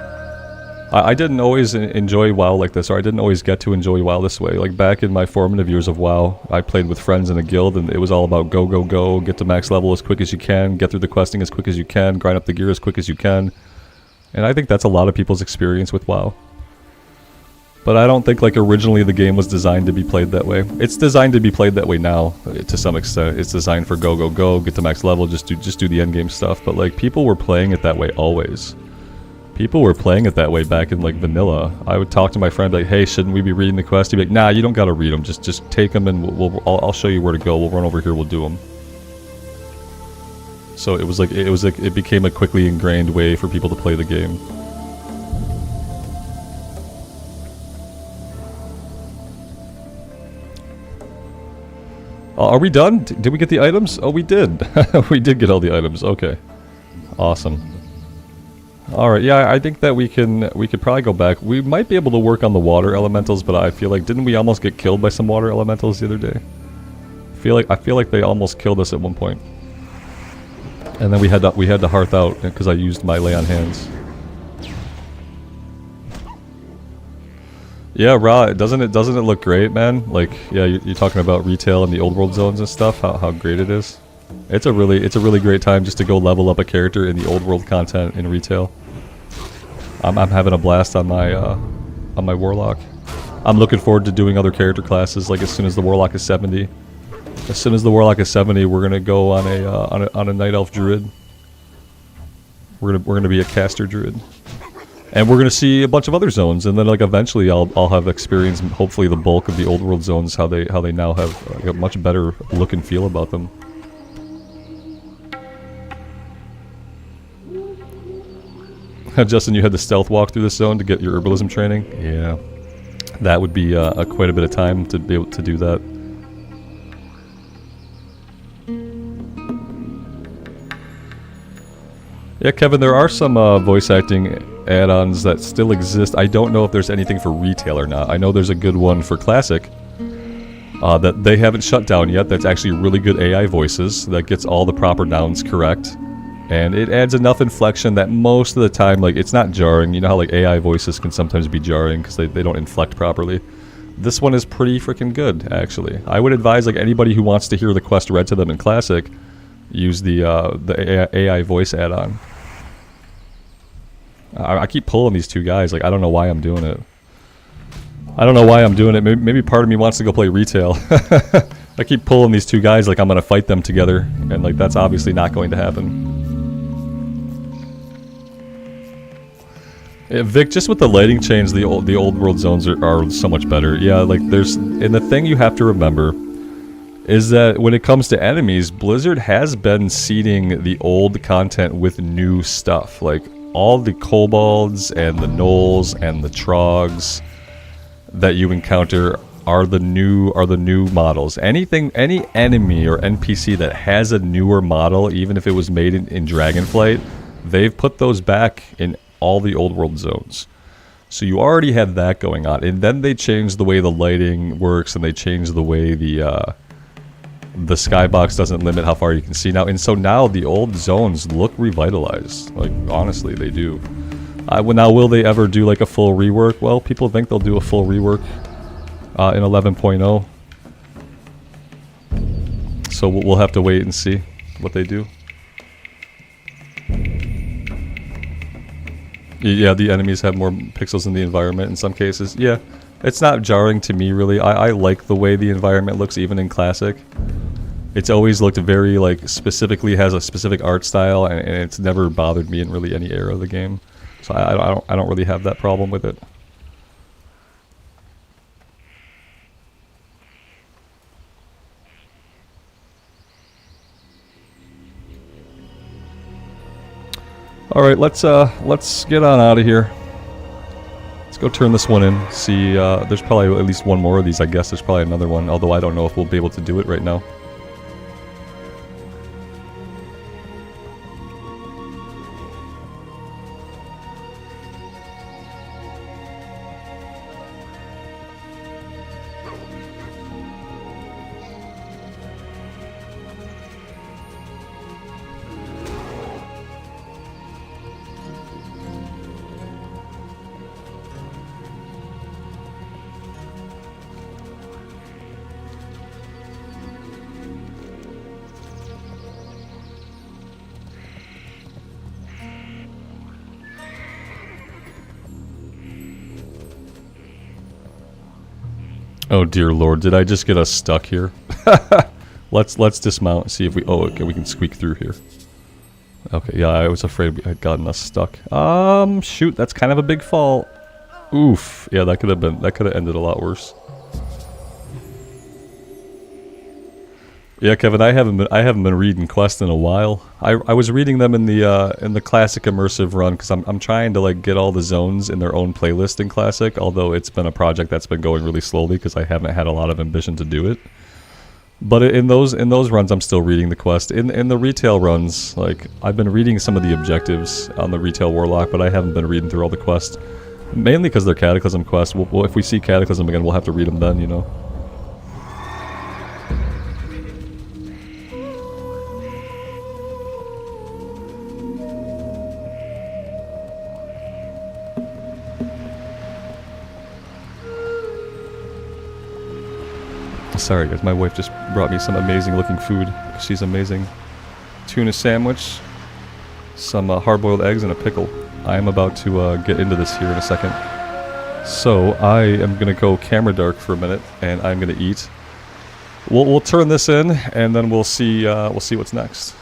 I didn't always enjoy WoW like this, or I didn't always get to enjoy WoW this way. Like back in my formative years of WoW, I played with friends in a guild, and it was all about go, go, go, get to max level as quick as you can, get through the questing as quick as you can, grind up the gear as quick as you can. And I think that's a lot of people's experience with WoW. But I don't think like originally the game was designed to be played that way. It's designed to be played that way now, to some extent. It's designed for go, go, go, get to max level, just do the end game stuff. But like people were playing it that way always. People were playing it that way back in like vanilla. I would talk to my friend like, hey, shouldn't we be reading the quest? He'd be like, nah, you don't gotta read them. Just take them and I'll show you where to go. We'll run over here. We'll do them. So it became a quickly ingrained way for people to play the game. Are we done? Did we get the items? Oh, we did. We did get all the items. Okay. Awesome. Alright, yeah, I think that we could probably go back. We might be able to work on the water elementals, but I feel like, didn't we almost get killed by some water elementals the other day? I feel like they almost killed us at one point. And then we had to hearth out because I used my lay on hands. Yeah, Ra, doesn't it look great, man? Like, yeah, you're talking about retail and the old world zones and stuff, how great it is. It's a really great time just to go level up a character in the old world content in retail. I'm having a blast on my Warlock. I'm looking forward to doing other character classes, like as soon as the Warlock is 70. As soon as the Warlock is 70, we're gonna go on a Night Elf Druid. We're gonna be a caster Druid. And we're gonna see a bunch of other zones, and then like eventually I'll have experienced hopefully the bulk of the old world zones, how they now have a much better look and feel about them. Justin, you had to stealth walk through this zone to get your herbalism training? Yeah. That would be quite a bit of time to be able to do that. Yeah, Kevin, there are some voice acting add-ons that still exist. I don't know if there's anything for retail or not. I know there's a good one for Classic that they haven't shut down yet. That's actually really good AI voices that gets all the proper nouns correct. And it adds enough inflection that most of the time, like, it's not jarring. You know how, like, AI voices can sometimes be jarring because they don't inflect properly. This one is pretty freaking good, actually. I would advise, like, anybody who wants to hear the quest read to them in Classic, use the AI voice add-on. I keep pulling these two guys. Like, I don't know why I'm doing it. I don't know why I'm doing it. Maybe part of me wants to go play retail. I keep pulling these two guys like I'm going to fight them together. And, like, that's obviously not going to happen. Yeah, Vic, just with the lighting change, the old world zones are so much better. Yeah, like and the thing you have to remember is that when it comes to enemies, Blizzard has been seeding the old content with new stuff. Like all the kobolds and the gnolls and the trogs that you encounter are the new models. Any enemy or NPC that has a newer model, even if it was made in Dragonflight, they've put those back in all the old world zones. So you already had that going on, and then they changed the way the lighting works, and they changed the way the skybox doesn't limit how far you can see now. And so now the old zones look revitalized. Like, honestly, they do. Now, will they ever do like a full rework? Well, people think they'll do a full rework in 11.0. So we'll have to wait and see what they do. Yeah, the enemies have more pixels in the environment in some cases. Yeah, it's not jarring to me, really. I like the way the environment looks, even in Classic. It's always looked very, like, specifically has a specific art style, and it's never bothered me in really any era of the game. So I don't really have that problem with it. All right, let's get on out of here. Let's go turn this one in. See, there's probably at least one more of these. I guess there's probably another one, although I don't know if we'll be able to do it right now. Oh dear lord, did I just get us stuck here? Let's dismount and see if we... Oh, okay, we can squeak through here. Okay, yeah, I was afraid we had gotten us stuck. Shoot, that's kind of a big fall. Oof. Yeah, that could have ended a lot worse. Yeah, Kevin, I haven't been reading Quest in a while. I was reading them in the classic immersive run because I'm trying to like get all the zones in their own playlist in classic. Although it's been a project that's been going really slowly because I haven't had a lot of ambition to do it. But in those runs, I'm still reading the Quest. In the retail runs, like I've been reading some of the objectives on the retail Warlock, but I haven't been reading through all the quests. Mainly because they're Cataclysm quests. Well, if we see Cataclysm again, we'll have to read them then, you know. Sorry guys, my wife just brought me some amazing looking food. She's amazing. Tuna sandwich, some hard-boiled eggs, and a pickle. I am about to get into this here in a second. So I am going to go camera dark for a minute, and I'm going to eat. We'll turn this in, and then we'll see what's next.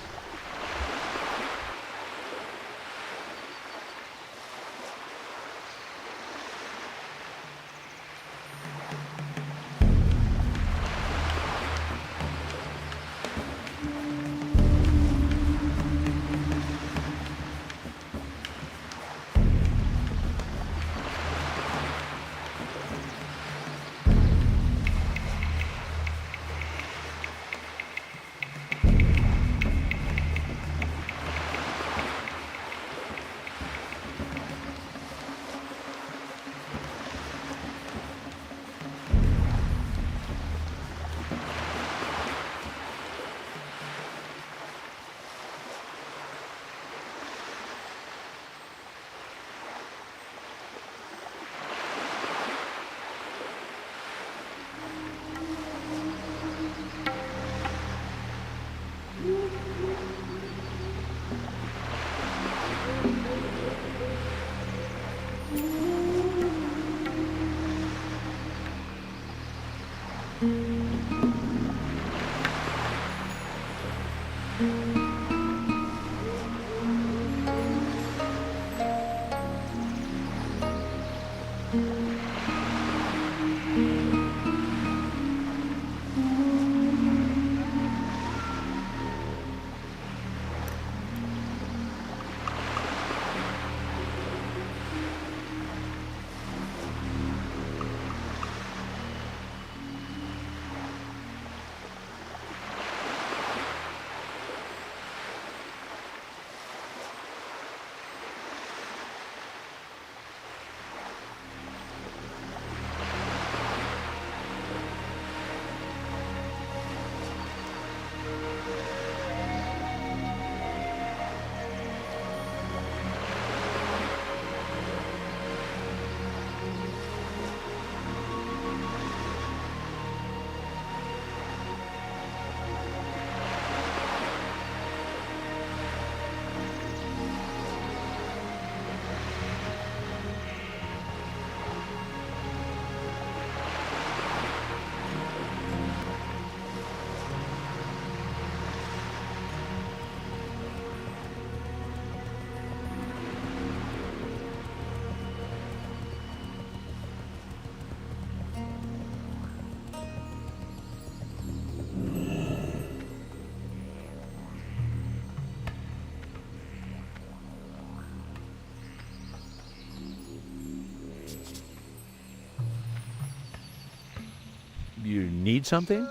You need something?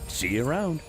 See you around.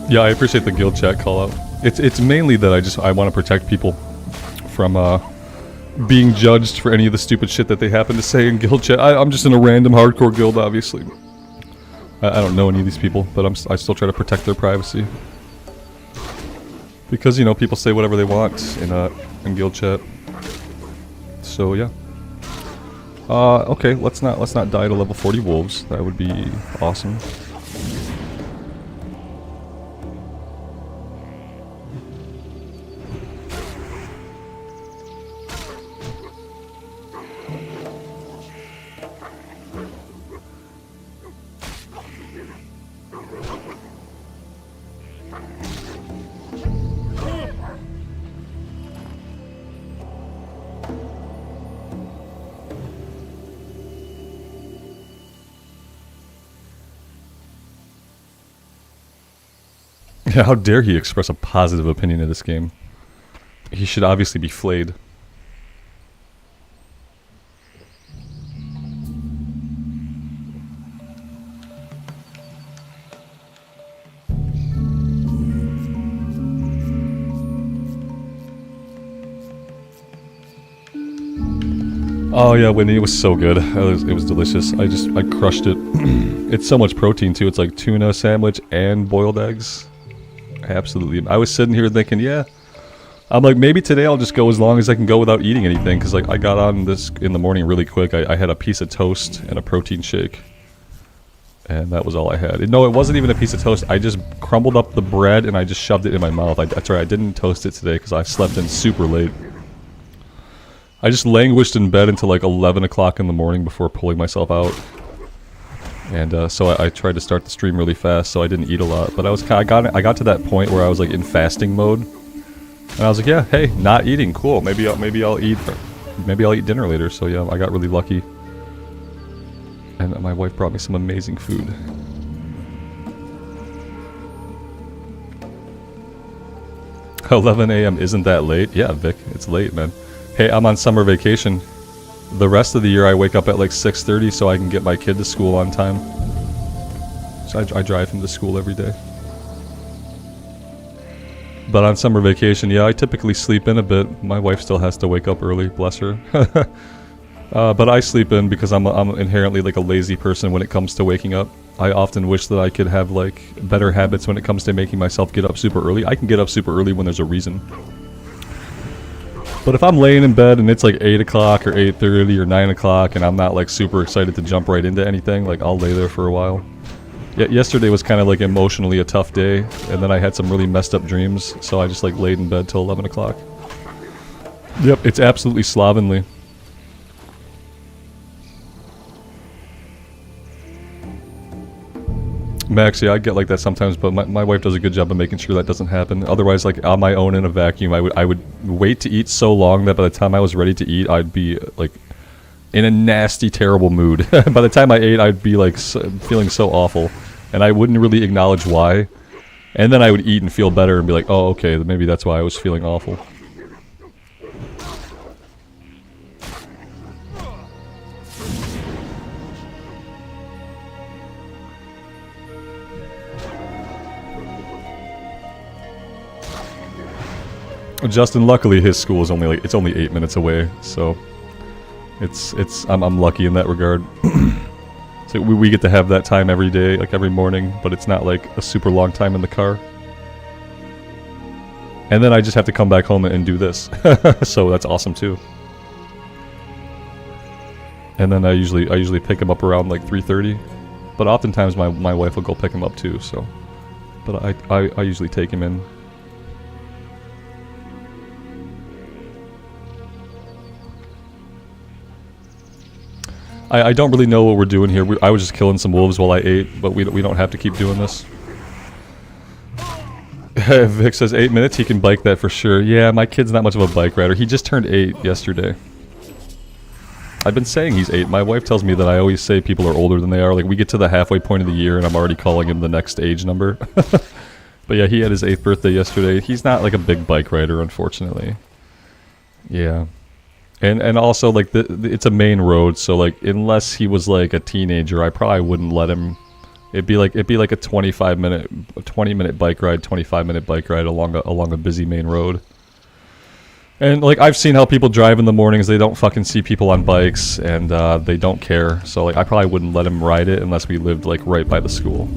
Yeah, I appreciate the guild chat call out. It's mainly that I want to protect people from being judged for any of the stupid shit that they happen to say in guild chat. I'm just in a random hardcore guild, obviously. I don't know any of these people, but I still try to protect their privacy. Because, you know, people say whatever they want in guild chat. So yeah. Okay, let's not die to level 40 wolves. That would be awesome. Yeah, how dare he express a positive opinion of this game? He should obviously be flayed. Oh yeah, Winnie, it was so good. It was delicious. I crushed it. It's so much protein too. It's like tuna sandwich and boiled eggs. Absolutely. I was sitting here thinking, yeah. I'm like, maybe today I'll just go as long as I can go without eating anything. Because like, I got on this in the morning really quick. I had a piece of toast and a protein shake. And that was all I had. No, it wasn't even a piece of toast. I just crumbled up the bread and I just shoved it in my mouth. That's right, I didn't toast it today because I slept in super late. I just languished in bed until like 11 o'clock in the morning before pulling myself out. And so I tried to start the stream really fast, so I didn't eat a lot. But I got to that point where I was like in fasting mode, and I was like, yeah, hey, not eating, cool. Maybe I'll eat dinner later. So yeah, I got really lucky, and my wife brought me some amazing food. "11 a.m. isn't that late?" Yeah, Vic, it's late, man. Hey, I'm on summer vacation. The rest of the year I wake up at like 6:30 so I can get my kid to school on time. So I drive him to school every day. But on summer vacation, yeah, I typically sleep in a bit. My wife still has to wake up early, bless her. But I sleep in because I'm inherently like a lazy person when it comes to waking up. I often wish that I could have like better habits when it comes to making myself get up super early. I can get up super early when there's a reason. But if I'm laying in bed and it's like 8 o'clock or 8:30 or 9 o'clock and I'm not like super excited to jump right into anything, like I'll lay there for a while. Yesterday was kind of like emotionally a tough day, and then I had some really messed up dreams, so I just like laid in bed till 11 o'clock. Yep, it's absolutely slovenly. Max, yeah, I get like that sometimes, but my wife does a good job of making sure that doesn't happen. Otherwise, like on my own in a vacuum, I would wait to eat so long that by the time I was ready to eat, I'd be like in a nasty, terrible mood. By the time I ate, I'd be like feeling so awful, and I wouldn't really acknowledge why. And then I would eat and feel better and be like, oh, okay, maybe that's why I was feeling awful. Justin, luckily his school is only like, it's only 8 minutes away, so I'm lucky in that regard. So we get to have that time every day, like every morning, but it's not like a super long time in the car. And then I just have to come back home and do this. So that's awesome too. And then I usually pick him up around like 3:30, but oftentimes my wife will go pick him up too, so. But I usually take him in. I don't really know what we're doing here. I was just killing some wolves while I ate, but we don't have to keep doing this. Vic says 8 minutes, he can bike that for sure. Yeah, my kid's not much of a bike rider. He just turned 8 yesterday. I've been saying he's 8. My wife tells me that I always say people are older than they are. Like, we get to the halfway point of the year and I'm already calling him the next age number. But yeah, he had his 8th birthday yesterday. He's not like a big bike rider, unfortunately. Yeah. And also, like, it's a main road, so, like, unless he was, like, a teenager, I probably wouldn't let him. It'd be like a 20-minute bike ride, 25-minute bike ride along a busy main road. And, like, I've seen how people drive in the mornings. They don't fucking see people on bikes, and they don't care. So, like, I probably wouldn't let him ride it unless we lived, like, right by the school.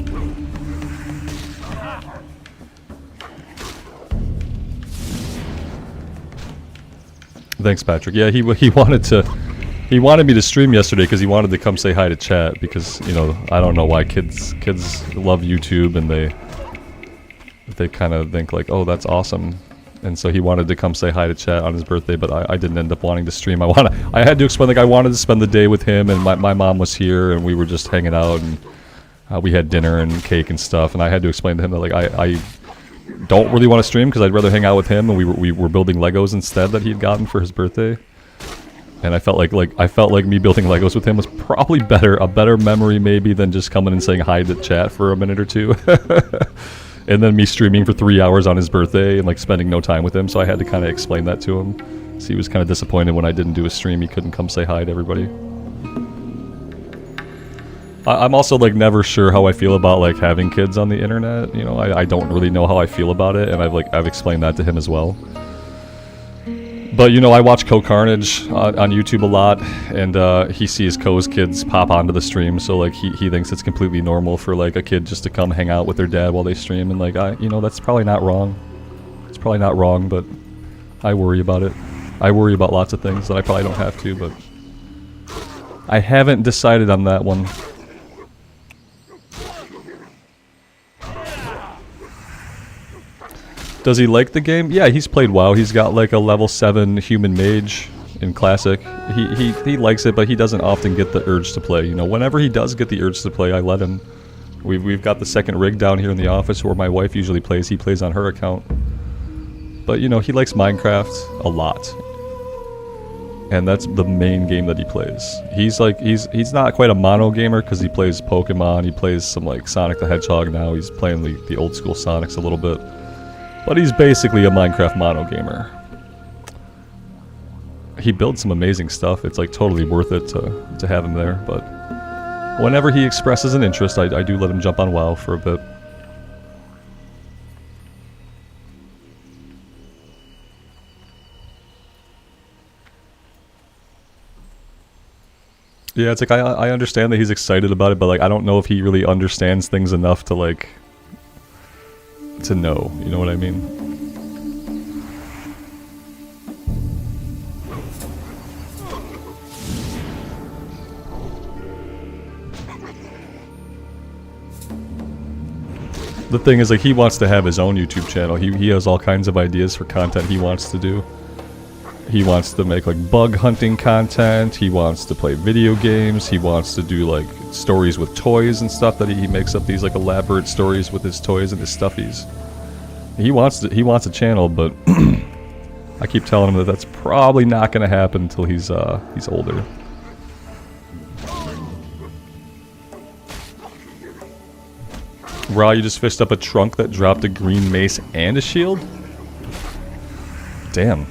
Thanks, Patrick. Yeah, he wanted me to stream yesterday because he wanted to come say hi to chat because, you know, I don't know why kids love YouTube and they kind of think like, oh, that's awesome. And so he wanted to come say hi to chat on his birthday, but I didn't end up wanting to stream. I had to explain, like, I wanted to spend the day with him, and my mom was here and we were just hanging out, and we had dinner and cake and stuff, and I had to explain to him that, like, I don't really want to stream because I'd rather hang out with him, and we were building Legos instead that he had gotten for his birthday. And I felt like me building Legos with him was probably a better memory maybe than just coming and saying hi to chat for a minute or two. And then me streaming for 3 hours on his birthday and like spending no time with him, so I had to kind of explain that to him. So he was kind of disappointed when I didn't do a stream. He couldn't come say hi to everybody. I'm also like never sure how I feel about like having kids on the internet. You know, I don't really know how I feel about it, and I've explained that to him as well. But you know, I watch Carnage on YouTube a lot, and he sees Cove's kids pop onto the stream, so like he thinks it's completely normal for like a kid just to come hang out with their dad while they stream, and like you know, that's probably not wrong. It's probably not wrong, but I worry about it. I worry about lots of things that I probably don't have to, but I haven't decided on that one. Does he like the game? Yeah, he's played WoW. He's got like a level 7 human mage in Classic. He likes it, but he doesn't often get the urge to play. You know, whenever he does get the urge to play, I let him. We've got the second rig down here in the office where my wife usually plays. He plays on her account. But you know, he likes Minecraft a lot. And that's the main game that he plays. He's not quite a mono gamer because he plays Pokemon. He plays some like Sonic the Hedgehog now. He's playing the old school Sonics a little bit. But he's basically a Minecraft mono gamer. he builds some amazing stuff. It's like totally worth it to have him there. But whenever he expresses an interest, I do let him jump on WoW for a bit. Yeah, it's like I understand that he's excited about it, but like I don't know if he really understands things enough to like to know. You know what I mean? The thing is, like, he wants to have his own YouTube channel. He has all kinds of ideas for content he wants to do. He wants to make like bug hunting content, he wants to play video games, he wants to do like stories with toys and stuff that he makes up these like elaborate stories with his toys and his stuffies. He wants a channel, but I keep telling him that that's probably not going to happen until he's older. Raw, you just fished up a trunk that dropped a green mace and a shield? Damn.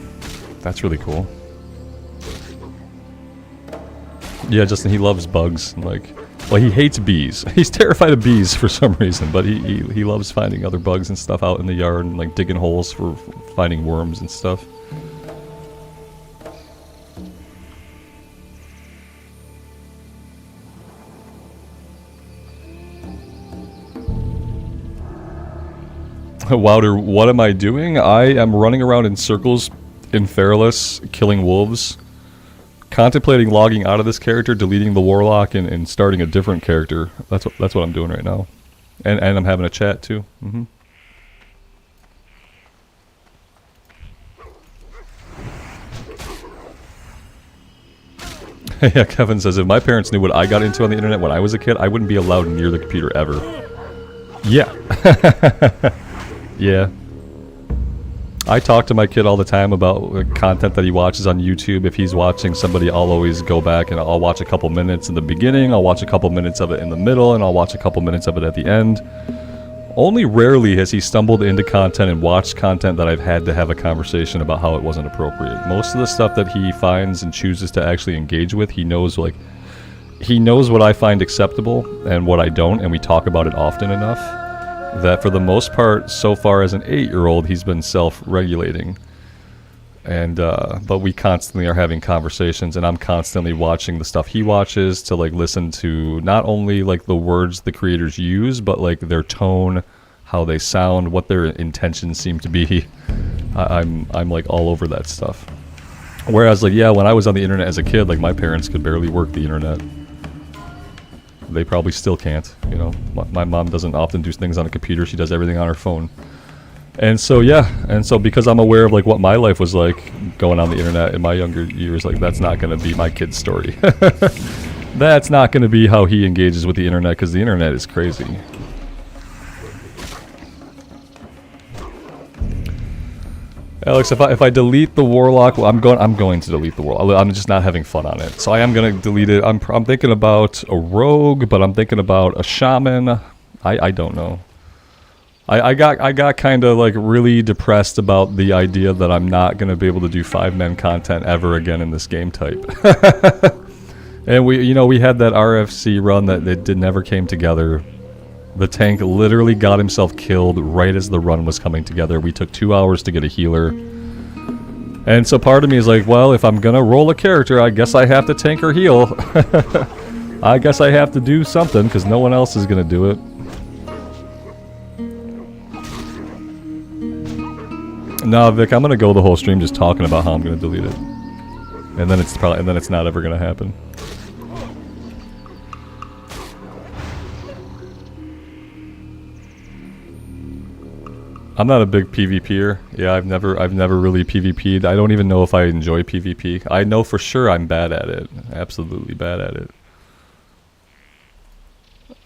That's really cool. Yeah, Justin, he loves bugs. Like, well, he hates bees. He's terrified of bees for some reason, but he loves finding other bugs and stuff out in the yard and like digging holes for finding worms and stuff. Wouter, what am I doing? I am running around in circles in Feralus, killing wolves, contemplating logging out of this character, deleting the Warlock, and starting a different character. That's what I'm doing right now, and I'm having a chat too. Yeah, Kevin says, if my parents knew what I got into on the internet when I was a kid, I wouldn't be allowed near the computer ever. Yeah. Yeah. I talk to my kid all the time about content that he watches on YouTube. If he's watching somebody, I'll always go back and I'll watch a couple minutes in the beginning, I'll watch a couple minutes of it in the middle, and I'll watch a couple minutes of it at the end. Only rarely has he stumbled into content and watched content that I've had to have a conversation about how it wasn't appropriate. Most of the stuff that he finds and chooses to actually engage with, he knows what I find acceptable and what I don't, and we talk about it often enough that for the most part, so far as an 8-year-old, he's been self-regulating. And, but we constantly are having conversations, and I'm constantly watching the stuff he watches to, like, listen to not only, like, the words the creators use, but, like, their tone, how they sound, what their intentions seem to be. I'm like, all over that stuff. Whereas, like, yeah, when I was on the internet as a kid, like, my parents could barely work the internet. They probably still can't, you know. My mom doesn't often do things on a computer, she does everything on her phone. And so, yeah, and so because I'm aware of, like, what my life was like going on the internet in my younger years, like, that's not going to be my kid's story. That's not going to be how he engages with the internet, because the internet is crazy. Alex, if I delete the Warlock, well, I'm going to delete the Warlock. I'm just not having fun on it, so I am going to delete it. I'm thinking about a rogue, but I'm thinking about a shaman. I don't know. I got kind of like really depressed about the idea that I'm not going to be able to do 5-men content ever again in this game type. And we had that RFC run that never came together. The tank literally got himself killed right as the run was coming together. We took 2 hours to get a healer. And so part of me is like, well, if I'm gonna roll a character, I guess I have to tank or heal. I guess I have to do something, because no one else is gonna do it. No, Vic, I'm gonna go the whole stream just talking about how I'm gonna delete it. And then it's not ever gonna happen. I'm not a big PvPer. Yeah, I've never really PvP'd. I don't even know if I enjoy PvP. I know for sure I'm bad at it. Absolutely bad at it.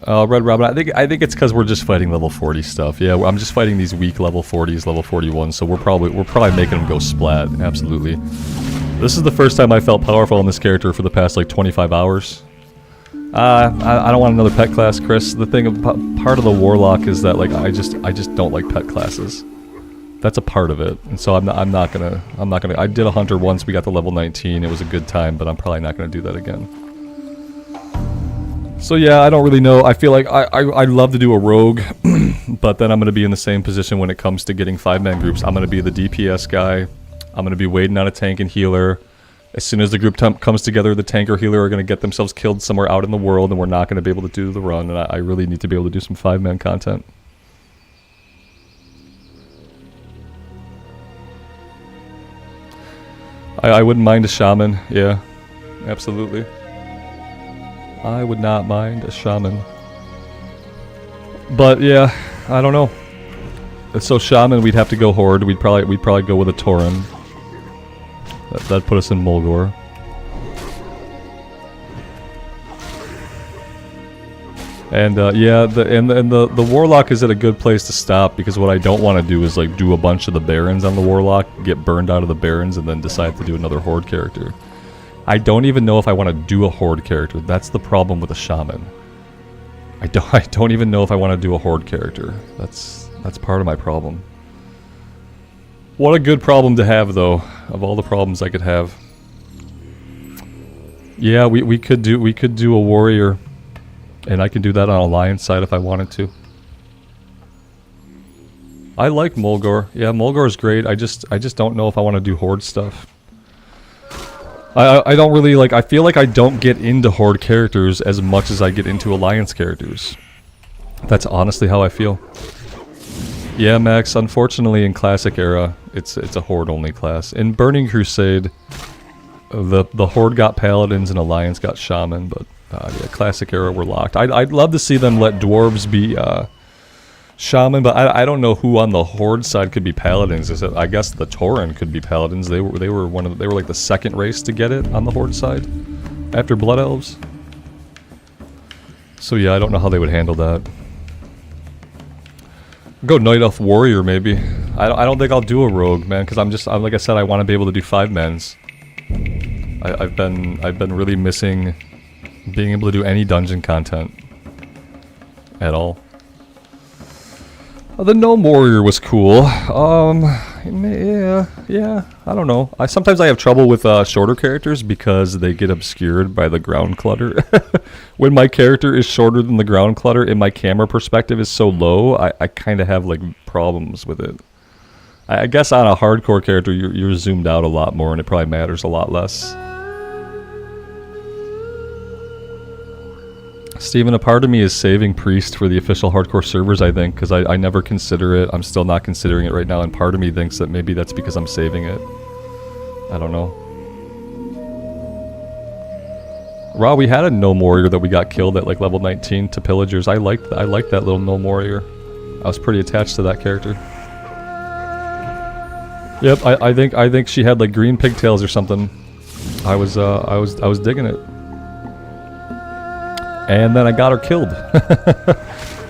Red Robin, I think it's because we're just fighting level 40 stuff. Yeah, I'm just fighting these weak level 40s, level 41. So we're probably making them go splat. Absolutely. This is the first time I felt powerful on this character for the past like 25 hours. I don't want another pet class, Chris. The thing, part of the Warlock is that, like, I just don't like pet classes. That's a part of it, and so I'm not gonna. I did a hunter once. We got to level 19. It was a good time, but I'm probably not gonna do that again. So yeah, I don't really know. I feel like I'd love to do a rogue, but then I'm gonna be in the same position when it comes to getting 5-man groups. I'm gonna be the DPS guy. I'm gonna be waiting on a tank and healer. As soon as the group comes together, the tank or healer are gonna get themselves killed somewhere out in the world, and we're not gonna be able to do the run. And I really need to be able to do some 5-man content. I wouldn't mind a shaman, yeah, absolutely. I would not mind a shaman. But yeah, I don't know. So shaman, we'd have to go horde. We'd probably go with a Tauren. That'd put us in Mulgore. And yeah, the Warlock is at a good place to stop, because what I don't want to do is like do a bunch of the Barons on the Warlock, get burned out of the Barons, and then decide to do another Horde character. I don't even know if I want to do a Horde character. That's the problem with a Shaman. I don't even know if I want to do a Horde character. That's part of my problem. What a good problem to have, though, of all the problems I could have. Yeah, we could do a warrior. And I can do that on Alliance side if I wanted to. I like Mulgore. Yeah, Mulgore is great. I just don't know if I want to do Horde stuff. I don't really like. I feel like I don't get into Horde characters as much as I get into Alliance characters. That's honestly how I feel. Yeah, Max. Unfortunately, in Classic era, it's a Horde only class. In Burning Crusade, the Horde got Paladins and Alliance got Shaman, but. Yeah, Classic era we're locked. I'd love to see them let dwarves be shaman, but I don't know who on the Horde side could be paladins. I guess the Tauren could be paladins. They were like the second race to get it on the Horde side after Blood Elves. So yeah, I don't know how they would handle that. Go Night Elf Warrior maybe. I don't think I'll do a rogue, man, because I'm like I said, I want to be able to do 5-mans. I've been really missing being able to do any dungeon content at all. The Gnome Warrior was cool. Yeah, I don't know. Sometimes I have trouble with shorter characters because they get obscured by the ground clutter. When my character is shorter than the ground clutter and my camera perspective is so low, I kind of have like problems with it. I guess on a hardcore character you're zoomed out a lot more and it probably matters a lot less. Steven, a part of me is saving Priest for the official hardcore servers, I think, because I never consider it. I'm still not considering it right now, and part of me thinks that maybe that's because I'm saving it. I don't know. Raw, we had a Gnome Warrior that we got killed at like level 19 to Pillagers. I liked that little Gnome Warrior. I was pretty attached to that character. Yep, I think she had like green pigtails or something. I was digging it. And then I got her killed.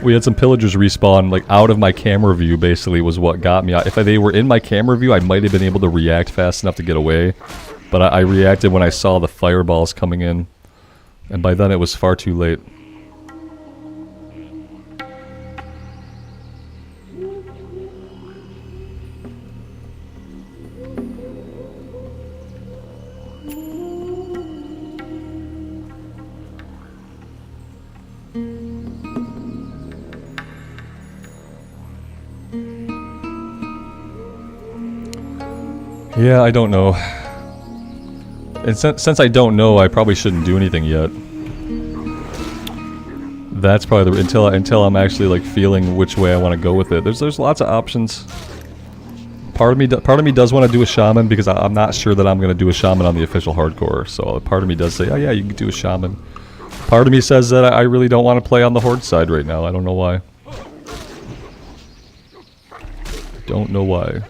We had some Pillagers respawn, like, out of my camera view, basically, was what got me. If they were in my camera view, I might have been able to react fast enough to get away. But I reacted when I saw the fireballs coming in. And by then it was far too late. Yeah, I don't know. And since I don't know, I probably shouldn't do anything yet. That's probably until I'm actually like feeling which way I want to go with it. There's lots of options. Part of me does want to do a shaman because I'm not sure that I'm going to do a shaman on the official hardcore. So part of me does say, oh yeah, you can do a shaman. Part of me says that I really don't want to play on the Horde side right now. I don't know why. Don't know why.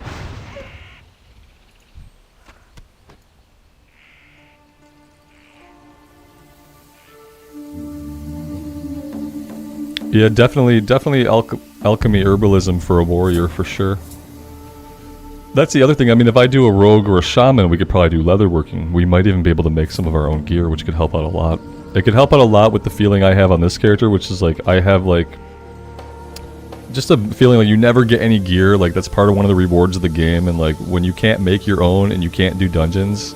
Yeah, definitely alchemy herbalism for a warrior, for sure. That's the other thing. I mean, if I do a rogue or a shaman, we could probably do leatherworking. We might even be able to make some of our own gear, which could help out a lot. It could help out a lot with the feeling I have on this character, which is like, I have like just a feeling like you never get any gear. Like that's part of one of the rewards of the game, and like when you can't make your own and you can't do dungeons,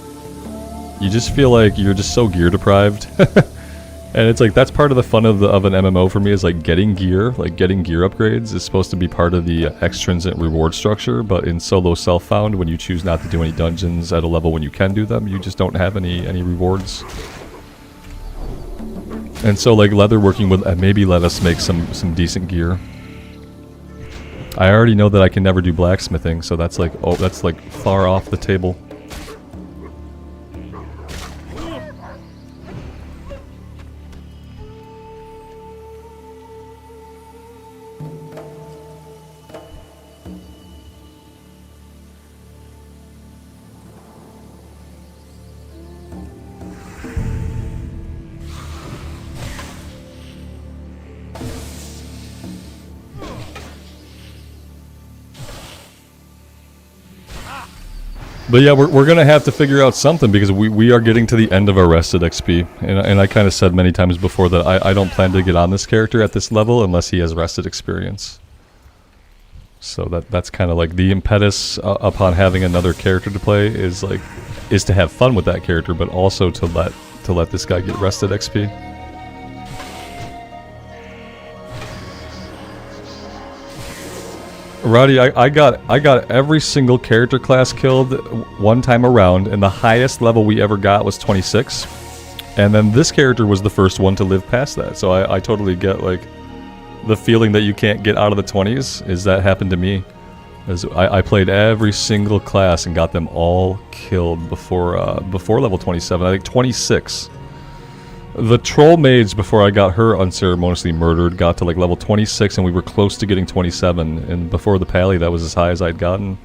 you just feel like you're just so gear deprived. And it's like that's part of the fun of an MMO for me, is like getting gear upgrades is supposed to be part of the extrinsic reward structure, but in solo self-found, when you choose not to do any dungeons at a level when you can do them, you just don't have any rewards. And so like leatherworking would maybe let us make some decent gear. I already know that I can never do blacksmithing, so that's like, oh, that's like far off the table. But yeah, we're going to have to figure out something, because we are getting to the end of our rested XP. And I kind of said many times before that I don't plan to get on this character at this level unless he has rested experience. So that's kind of like the impetus upon having another character to play is to have fun with that character, but also to let this guy get rested XP. Rowdy, I got every single character class killed one time around, and the highest level we ever got was 26. And then this character was the first one to live past that, so I totally get like the feeling that you can't get out of the 20s. Is that happened to me? As I played every single class and got them all killed before level 27. I think 26. The troll mage, before I got her unceremoniously murdered, got to like level 26, and we were close to getting 27. And before the pally, that was as high as I'd gotten.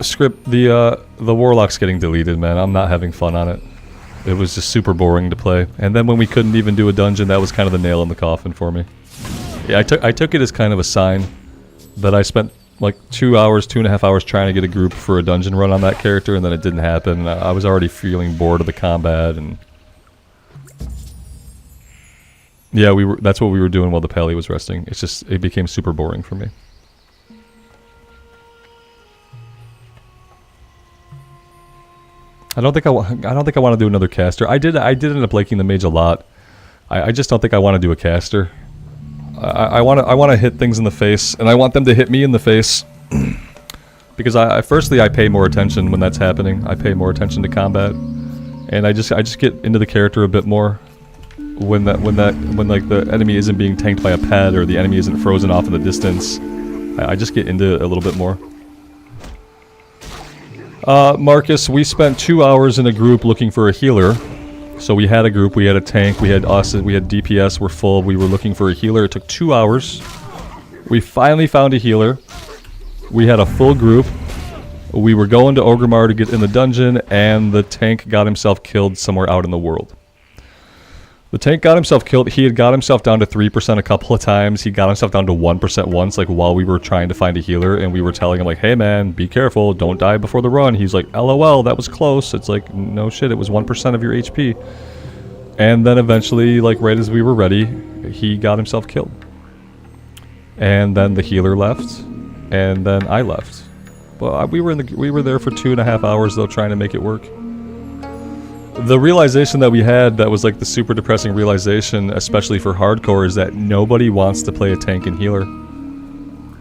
Script, the Warlock's getting deleted, man. I'm not having fun on it. It was just super boring to play. And then when we couldn't even do a dungeon, that was kind of the nail in the coffin for me. Yeah, I took it as kind of a sign that I spent like 2.5 hours trying to get a group for a dungeon run on that character, and then it didn't happen. I was already feeling bored of the combat, and yeah, that's what we were doing while the pally was resting. It became super boring for me. I don't think I want to do another caster. I did end up liking the mage a lot. I just don't think I want to do a caster. I want to hit things in the face, and I want them to hit me in the face. Because firstly I pay more attention when that's happening. I pay more attention to combat, and I just get into the character a bit more when like the enemy isn't being tanked by a pet, or the enemy isn't frozen off in the distance. I just get into it a little bit more. Marcus, we spent 2 hours in a group looking for a healer. So we had a group, we had a tank, we had us, we had DPS, we're full, we were looking for a healer. It took 2 hours. We finally found a healer. We had a full group. We were going to Orgrimmar to get in the dungeon, and the tank got himself killed somewhere out in the world. The tank got himself killed. He had got himself down to 3% a couple of times. He got himself down to 1% once, like while we were trying to find a healer, and we were telling him like, hey man, be careful, don't die before the run. He's like, LOL, that was close. It's like, no shit, it was 1% of your HP. And then eventually, like right as we were ready, he got himself killed. And then the healer left, and then I left. Well, we were there for 2.5 hours though, trying to make it work. The realization that we had, that was like the super depressing realization, especially for hardcore, is that nobody wants to play a tank and healer.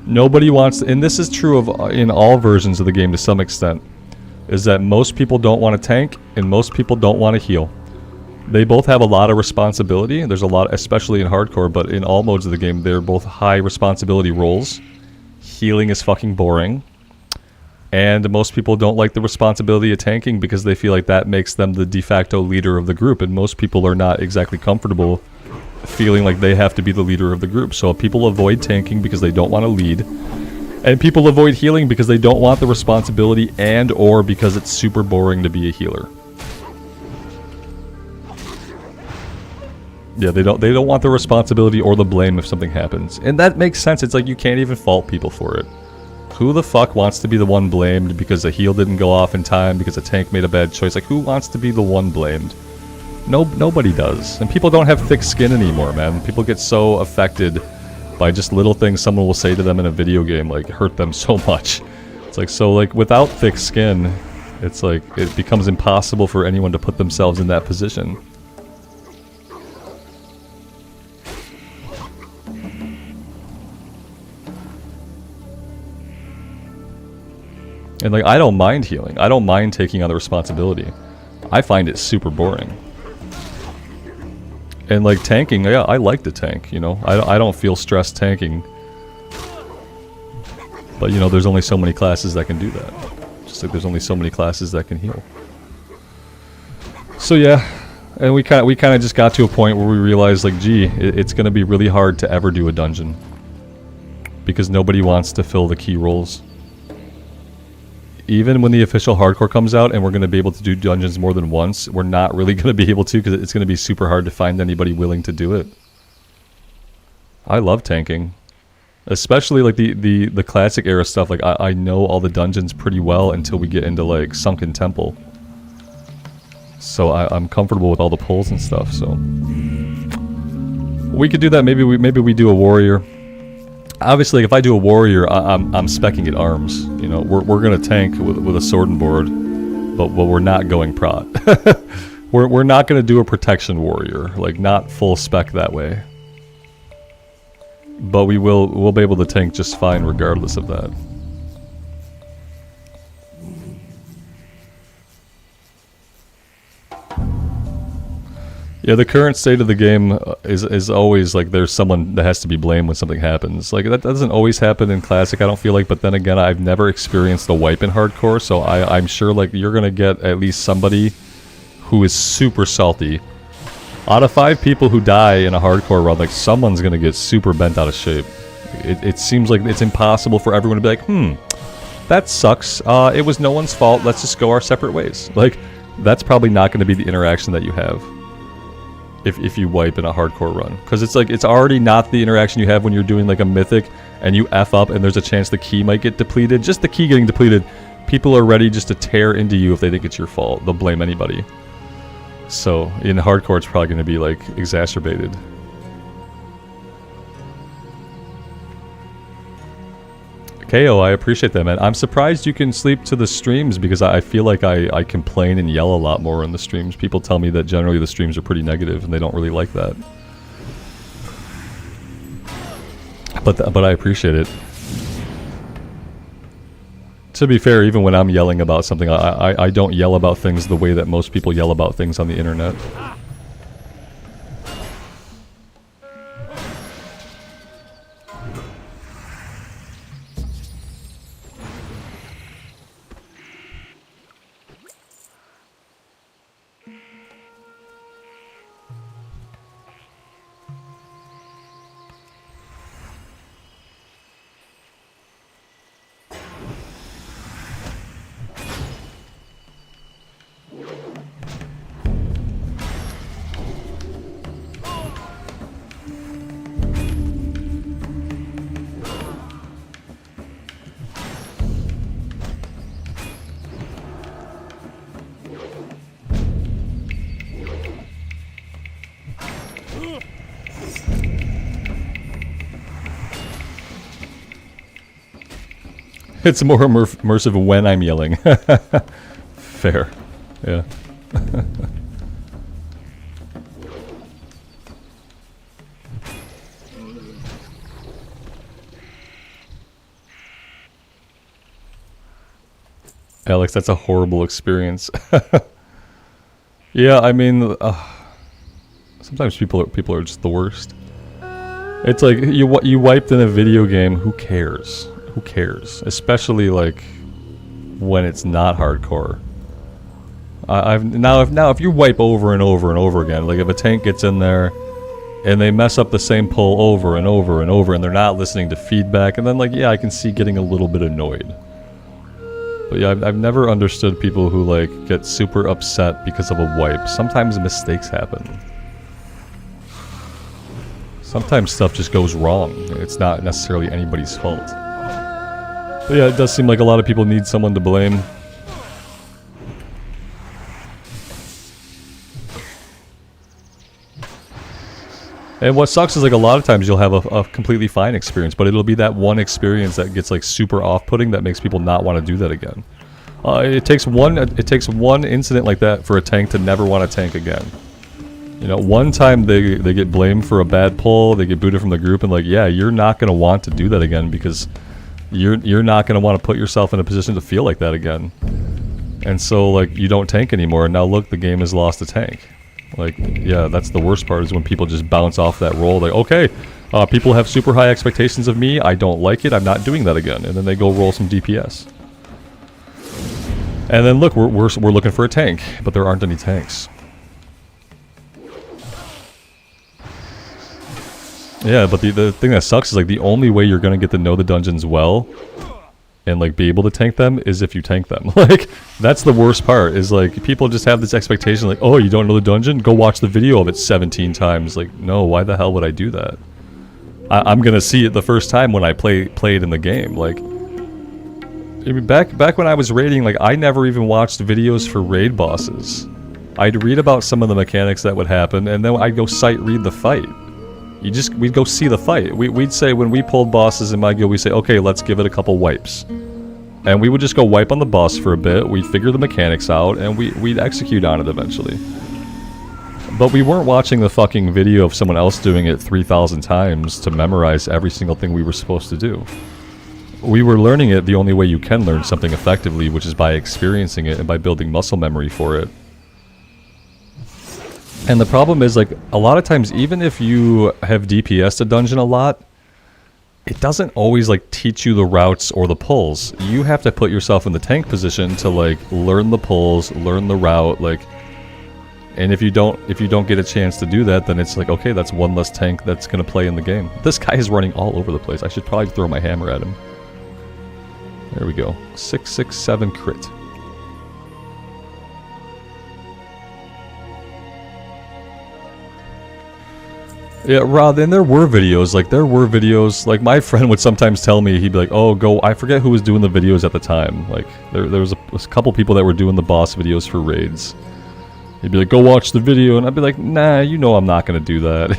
Nobody wants to, and this is true in all versions of the game to some extent, is that most people don't want to tank and most people don't want to heal. They both have a lot of responsibility. There's a lot, especially in hardcore, but in all modes of the game, they're both high responsibility roles. Healing is fucking boring. And most people don't like the responsibility of tanking because they feel like that makes them the de facto leader of the group. And most people are not exactly comfortable feeling like they have to be the leader of the group. So people avoid tanking because they don't want to lead. And people avoid healing because they don't want the responsibility, and or because it's super boring to be a healer. Yeah, they don't want the responsibility or the blame if something happens. And that makes sense. It's like you can't even fault people for it. Who the fuck wants to be the one blamed because a heal didn't go off in time, because a tank made a bad choice? Like, who wants to be the one blamed? Nobody does. And people don't have thick skin anymore, man. People get so affected by just little things someone will say to them in a video game, like, hurt them so much. It's like, so, like, without thick skin, it's like, it becomes impossible for anyone to put themselves in that position. And, like, I don't mind healing. I don't mind taking on the responsibility. I find it super boring. And, like, tanking, yeah, I like to tank, you know? I don't feel stressed tanking. But, you know, there's only so many classes that can do that. Just like there's only so many classes that can heal. So, yeah. And we kind of just got to a point where we realized, like, gee, it's going to be really hard to ever do a dungeon. Because nobody wants to fill the key roles. Even when the official hardcore comes out and we're going to be able to do dungeons more than once, we're not really going to be able to because it's going to be super hard to find anybody willing to do it. I love tanking. Especially like the classic era stuff. Like I know all the dungeons pretty well until we get into like Sunken Temple. So I'm comfortable with all the pulls and stuff, so. We could do that, maybe we do a warrior. Obviously, if I do a warrior, I'm speccing at arms. You know, we're gonna tank with a sword and board, but we're not going prot. we're not gonna do a protection warrior, like not full spec that way. But we'll be able to tank just fine regardless of that. Yeah, the current state of the game is always like there's someone that has to be blamed when something happens. Like that doesn't always happen in Classic, I don't feel like, but then again, I've never experienced a wipe in Hardcore, so I'm sure like you're gonna get at least somebody who is super salty. Out of 5 people who die in a Hardcore run, like someone's gonna get super bent out of shape. It seems like it's impossible for everyone to be like, that sucks, it was no one's fault, let's just go our separate ways. Like, that's probably not gonna be the interaction that you have. If you wipe in a hardcore run, because it's like it's already not the interaction you have when you're doing like a mythic and you F up and there's a chance the key might get depleted. Just the key getting depleted, people are ready just to tear into you if they think it's your fault. They'll blame anybody. So in hardcore it's probably going to be like exacerbated. KO, I appreciate that, man. I'm surprised you can sleep to the streams because I feel like I complain and yell a lot more in the streams. People tell me that generally the streams are pretty negative and they don't really like that. But I appreciate it. To be fair, even when I'm yelling about something, I don't yell about things the way that most people yell about things on the internet. It's more immersive when I'm yelling. Fair. Yeah. Alex, that's a horrible experience. Yeah, I mean, sometimes people are just the worst. It's like you wiped in a video game. Who cares? Who cares? Especially like when it's not hardcore. Now if you wipe over and over and over again, like if a tank gets in there and they mess up the same pull over and over and over and they're not listening to feedback, and then like yeah, I can see getting a little bit annoyed. But yeah, I've never understood people who like get super upset because of a wipe. Sometimes mistakes happen. Sometimes stuff just goes wrong. It's not necessarily anybody's fault. But yeah, it does seem like a lot of people need someone to blame. And what sucks is like a lot of times you'll have a completely fine experience, but it'll be that one experience that gets like super off-putting that makes people not want to do that again. It takes one incident like that for a tank to never want to tank again. You know, one time they get blamed for a bad pull, they get booted from the group, and like, yeah, you're not gonna want to do that again because you're not gonna want to put yourself in a position to feel like that again. And so like you don't tank anymore, and now look, the game has lost a tank. Like, yeah, that's the worst part, is when people just bounce off that roll. Like, okay, people have super high expectations of me, I don't like it, I'm not doing that again, and then they go roll some DPS. And then look, we're looking for a tank, but there aren't any tanks. Yeah, but the thing that sucks is like the only way you're gonna get to know the dungeons well and like be able to tank them is if you tank them. Like, that's the worst part, is like people just have this expectation like, oh, you don't know the dungeon? Go watch the video of it 17 times. Like, no, why the hell would I do that? I'm gonna see it the first time when I played in the game. Like, I mean, back when I was raiding, like, I never even watched videos for raid bosses. I'd read about some of the mechanics that would happen, and then I'd go sight read the fight. We'd go see the fight. We'd say, when we pulled bosses in my guild, we'd say, okay, let's give it a couple wipes. And we would just go wipe on the boss for a bit, we'd figure the mechanics out, and we'd execute on it eventually. But we weren't watching the fucking video of someone else doing it 3,000 times to memorize every single thing we were supposed to do. We were learning it the only way you can learn something effectively, which is by experiencing it and by building muscle memory for it. And the problem is, like, a lot of times, even if you have DPS'd a dungeon a lot, it doesn't always, like, teach you the routes or the pulls. You have to put yourself in the tank position to, like, learn the pulls, learn the route, like... And if you don't get a chance to do that, then it's like, okay, that's one less tank that's gonna play in the game. This guy is running all over the place. I should probably throw my hammer at him. There we go. 667 crit. Yeah, Rod, and there were videos, like my friend would sometimes tell me, he'd be like, oh, go, I forget who was doing the videos at the time, like, there was a couple people that were doing the boss videos for raids. He'd be like, go watch the video, and I'd be like, nah, you know I'm not gonna do that.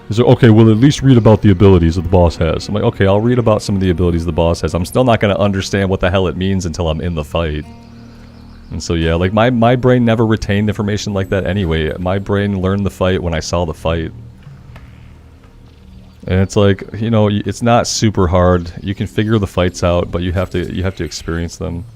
He's like, okay, well, at least read about the abilities that the boss has. I'm like, okay, I'll read about some of the abilities the boss has. I'm still not gonna understand what the hell it means until I'm in the fight. And so yeah, like, my brain never retained information like that anyway. My brain learned the fight when I saw the fight. And it's like, you know, it's not super hard. You can figure the fights out, but you have to experience them.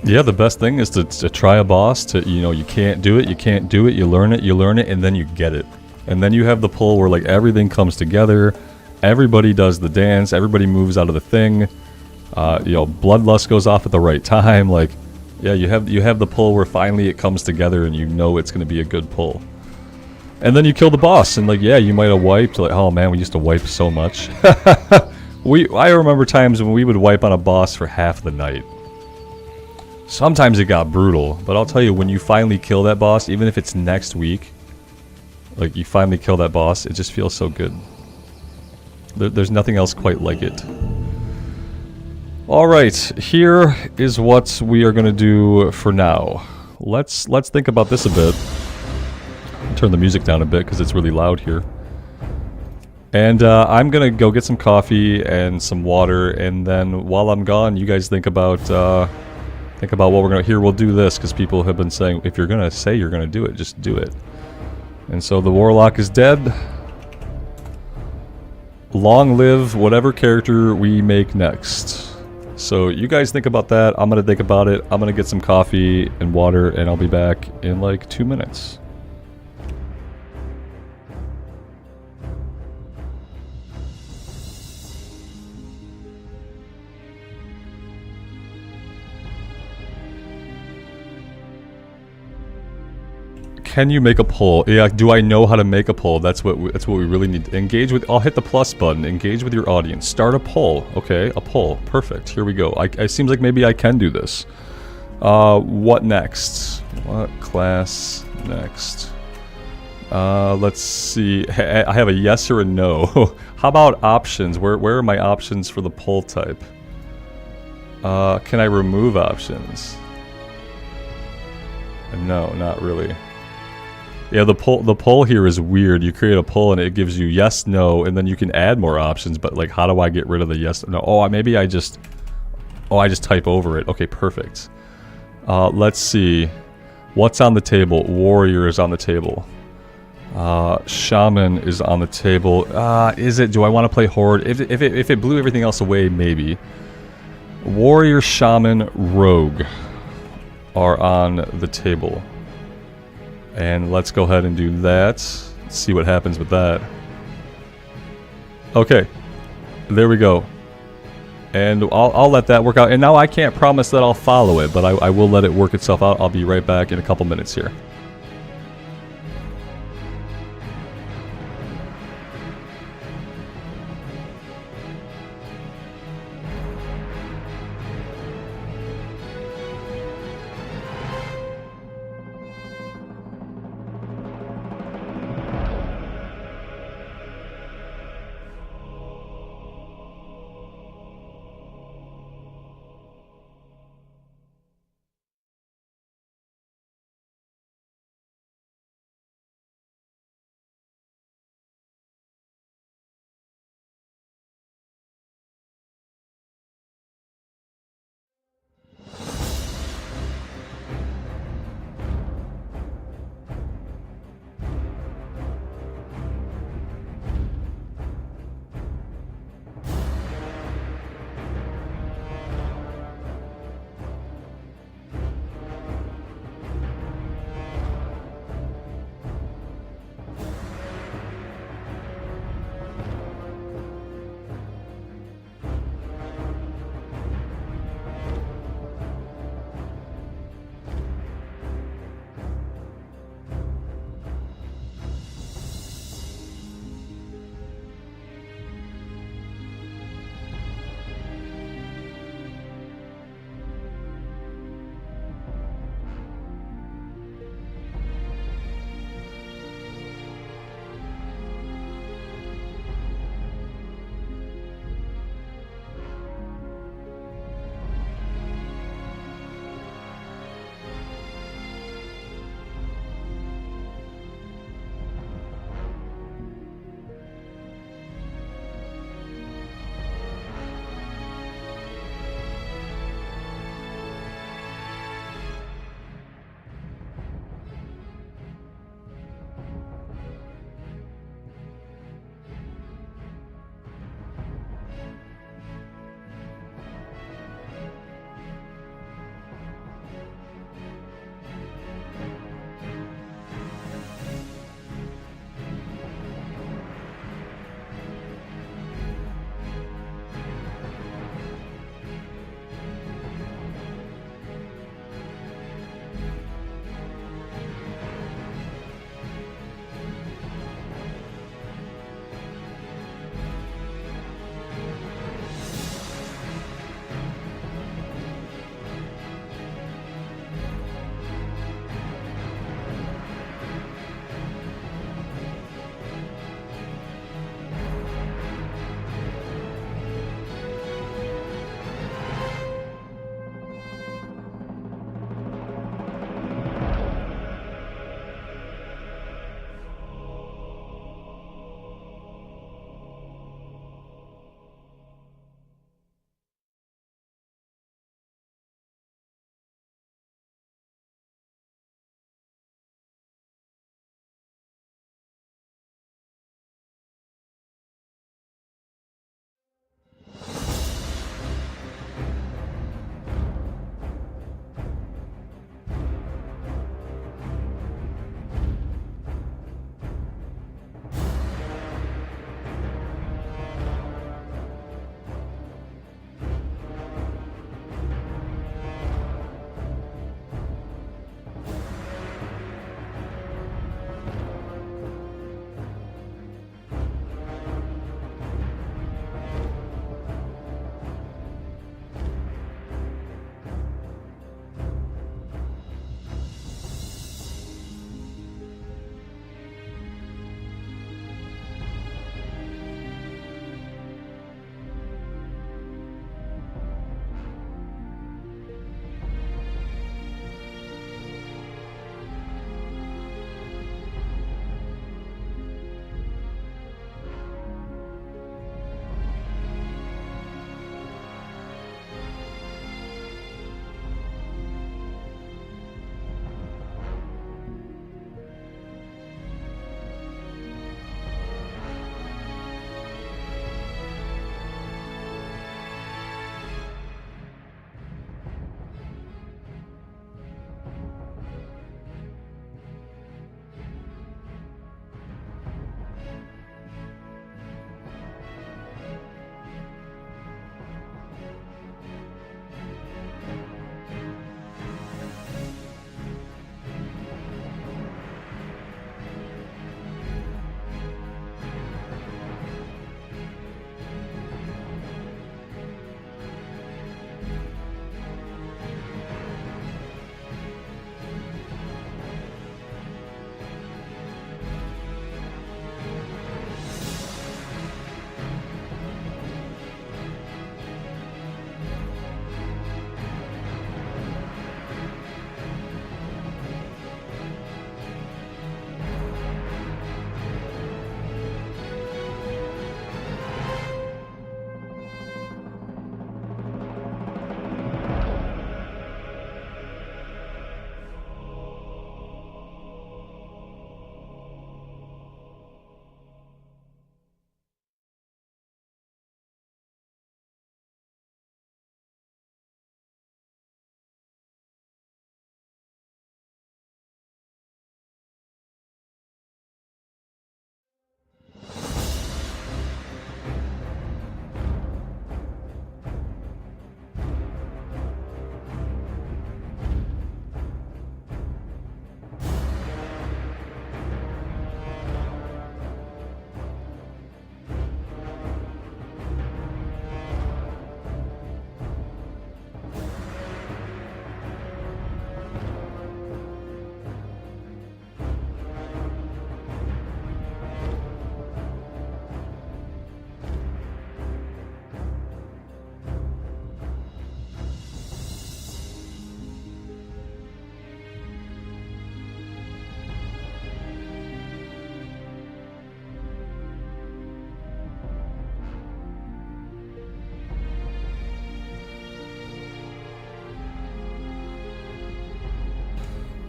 Yeah, the best thing is to try a boss, you know, you can't do it, you learn it, and then you get it. And then you have the pull where, like, everything comes together, everybody does the dance, everybody moves out of the thing, you know, bloodlust goes off at the right time, like, yeah, you have the pull where finally it comes together and you know it's going to be a good pull. And then you kill the boss, and like, yeah, you might have wiped, like, oh man, we used to wipe so much. I remember times when we would wipe on a boss for half the night. Sometimes it got brutal, but I'll tell you, when you finally kill that boss, even if it's next week, like, you finally kill that boss, it just feels so good. There's nothing else quite like it. Alright, here is what we are going to do for now. Let's think about this a bit. Turn the music down a bit because it's really loud here. And I'm going to go get some coffee and some water, and then while I'm gone, you guys think about what we're going to... Here, we'll do this, because people have been saying, if you're going to say you're going to do it, just do it. And so the Warlock is dead. Long live whatever character we make next. So you guys think about that. I'm gonna think about it. I'm gonna get some coffee and water, and I'll be back in like 2 minutes. Can you make a poll? Yeah, do I know how to make a poll? That's what we really need. Engage with. I'll hit the plus button. Engage with your audience. Start a poll. Okay, a poll. Perfect. Here we go. It seems like maybe I can do this. What next? What class next? Let's see. I have a yes or a no. How about options? Where are my options for the poll type? Can I remove options? No, not really. Yeah, the poll here is weird. You create a poll and it gives you yes, no, and then you can add more options, but like how do I get rid of the yes, no? Oh, maybe I just type over it. Okay, perfect. Let's see. What's on the table? Warrior is on the table. Shaman is on the table. Is it? Do I want to play Horde? If it blew everything else away, maybe. Warrior, Shaman, Rogue are on the table. And let's go ahead and do that. See what happens with that. Okay. There we go. And I'll let that work out. And now I can't promise that I'll follow it, but I will let it work itself out. I'll be right back in a couple minutes here.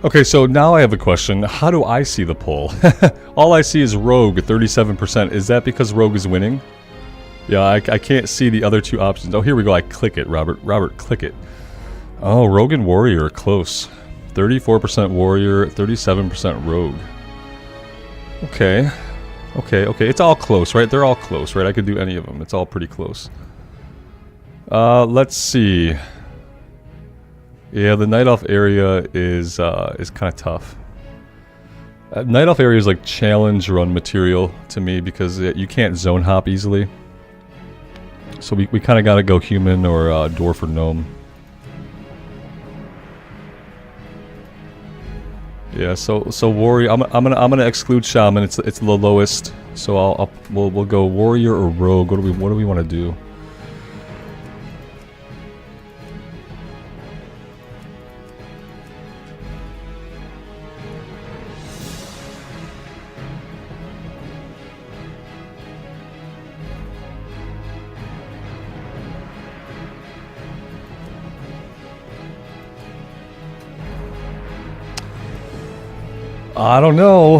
Okay, so now I have a question. How do I see the poll? All I see is Rogue at 37%. Is that because Rogue is winning? Yeah, I can't see the other two options. Oh, here we go. I click it, Robert. Robert, click it. Oh, Rogue and Warrior are close. 34% Warrior, 37% Rogue. Okay. Okay. It's all close, right? They're all close, right? I could do any of them. It's all pretty close. Let's see. Yeah, the Night Elf area is kind of tough. Night Elf area is like challenge run material to me because you can't zone hop easily. So we kind of got to go human or dwarf or gnome. Yeah, so warrior. I'm gonna exclude shaman. It's the lowest. So we'll go warrior or rogue. What do we want to do? I don't know.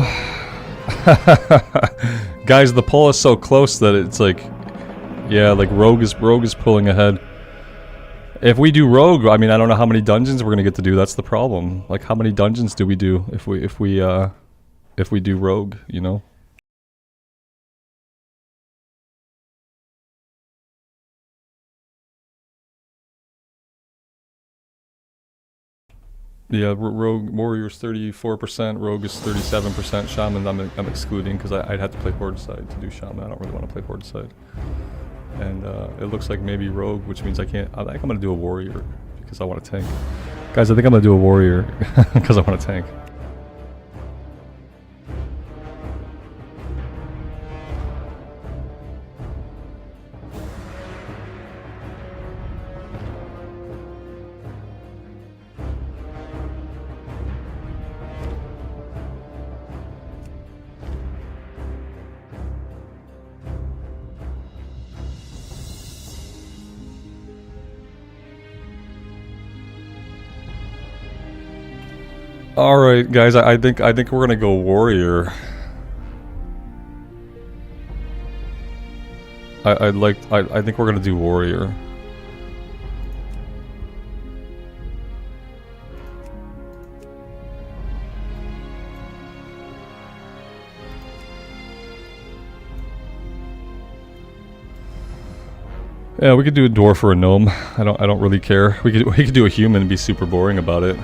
Guys, the poll is so close that it's like, yeah, like Rogue is pulling ahead. If we do Rogue, I mean, I don't know how many dungeons we're gonna get to do. That's the problem. Like, how many dungeons do we do if we do Rogue? You know. Yeah, Rogue Warrior's 34%, Rogue is 37%, Shaman I'm excluding because I'd have to play Horde side to do Shaman. I don't really want to play Horde side. And it looks like maybe Rogue, which means I think I'm going to do a Warrior because I want to tank. Guys, I think I'm going to do a Warrior because I want to tank. All right, guys. I think we're gonna go Warrior. I think we're gonna do Warrior. Yeah, we could do a dwarf or a gnome. I don't really care. We could do a human and be super boring about it.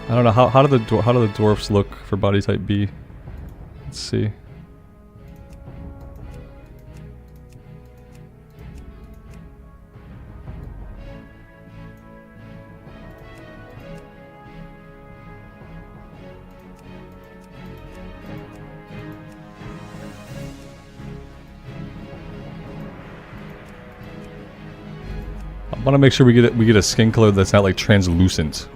I don't know how do the dwarfs look for body type B? Let's see. I want to make sure we get a skin color that's not like translucent.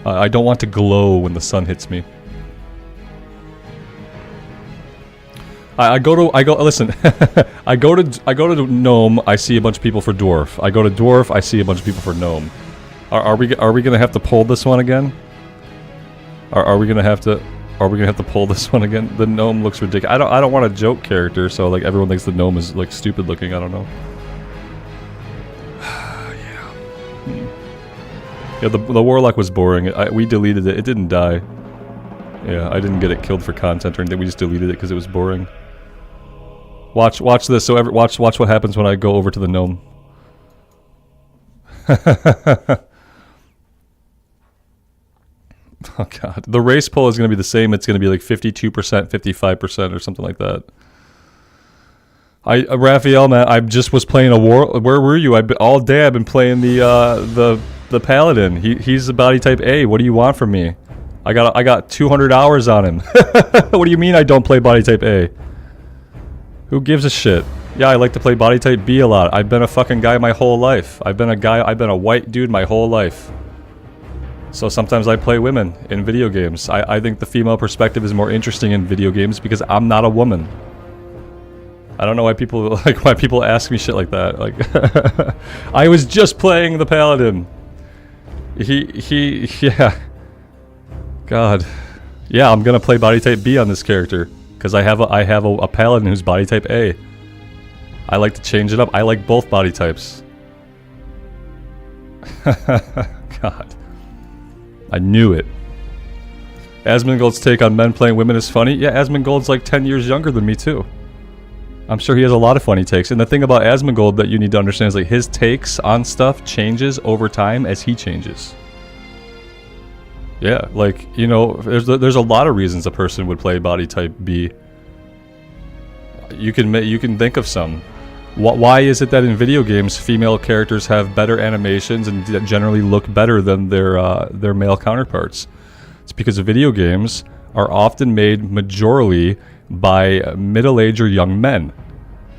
I don't want to glow when the sun hits me. Listen. I go to gnome, I see a bunch of people for dwarf. I go to dwarf, I see a bunch of people for gnome. Are we gonna have to pull this one again? Are we gonna have to pull this one again? The gnome looks ridiculous. I don't want a joke character, so like everyone thinks the gnome is like stupid looking. I don't know. Yeah, the Warlock was boring. We deleted it. It didn't die. Yeah, I didn't get it killed for content or anything. We just deleted it because it was boring. Watch this. So watch what happens when I go over to the gnome. Oh god, the race poll is going to be the same. It's going to be like 52%, 55%, or something like that. Raphael, man, I just was playing a war. Where were you? All day I've been playing the Paladin. He's a body type A. What do you want from me? I got 200 hours on him. What do you mean I don't play body type A? Who gives a shit? Yeah, I like to play body type B a lot. I've been a fucking guy my whole life. I've been a white dude my whole life. So sometimes I play women in video games. I think the female perspective is more interesting in video games because I'm not a woman. I don't know why people ask me shit like that. Like I was just playing the Paladin. Yeah. God. Yeah, I'm gonna play body type B on this character. Because I have a paladin who's body type A. I like to change it up. I like both body types. God. I knew it. Asmongold's take on men playing women is funny. Yeah, Asmongold's like 10 years younger than me too. I'm sure he has a lot of funny takes. And the thing about Asmongold that you need to understand is like his takes on stuff changes over time as he changes. Yeah, like, you know, there's a lot of reasons a person would play body type B. You can think of some. Why is it that in video games female characters have better animations and generally look better than their male counterparts? It's because video games are often made majorly by middle-aged or young men.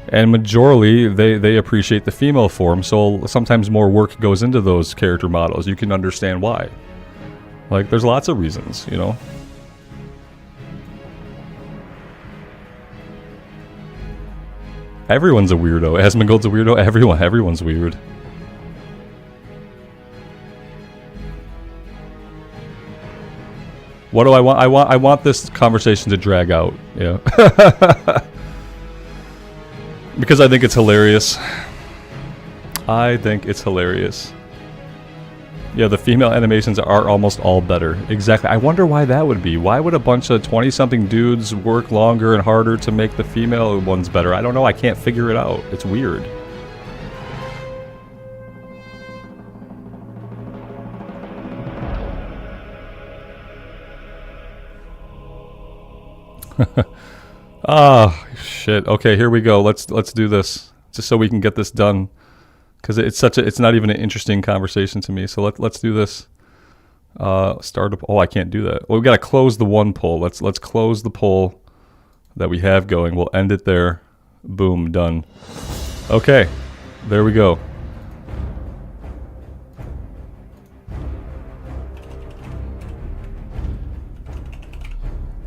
And majorly, they appreciate the female form, so sometimes more work goes into those character models. You can understand why. Like, there's lots of reasons, you know? Everyone's a weirdo. Asmongold's a weirdo. Everyone's weird. What do I want? I want this conversation to drag out. Yeah. Because I think it's hilarious. I think it's hilarious. Yeah, the female animations are almost all better. Exactly. I wonder why that would be. Why would a bunch of 20-something dudes work longer and harder to make the female ones better? I don't know. I can't figure it out. It's weird. Ah, shit. Okay, here we go. Let's do this. Just so we can get this done. Because it's not even an interesting conversation to me. So let's do this. Start up. Oh, I can't do that. Well, we've got to close the one poll. Let's close the poll that we have going. We'll end it there. Boom, done. Okay, there we go.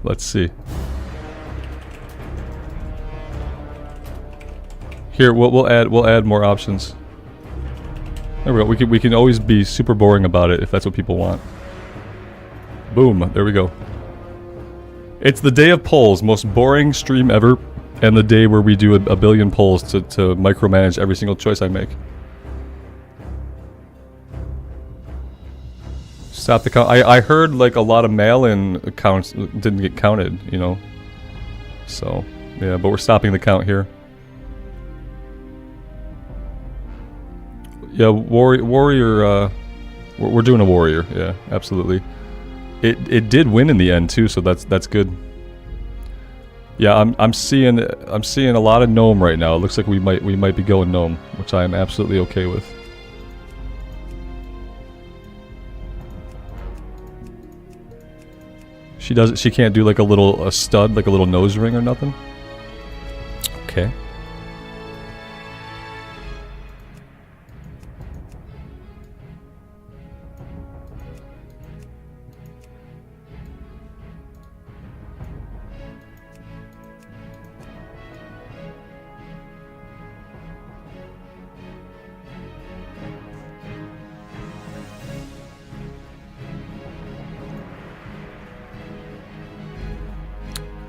Let's see. Here, we'll add more options. There we go. We can always be super boring about it if that's what people want. Boom. There we go. It's the day of polls, most boring stream ever, and the day where we do a billion polls to micromanage every single choice I make. Stop the count. I heard like a lot of mail-in accounts didn't get counted, you know. So yeah, but we're stopping the count here. Yeah, warrior. We're doing a warrior. Yeah, absolutely. It did win in the end too, so that's good. Yeah, I'm seeing a lot of gnome right now. It looks like we might be going gnome, which I am absolutely okay with. She can't do like a stud, like a little nose ring or nothing. Okay.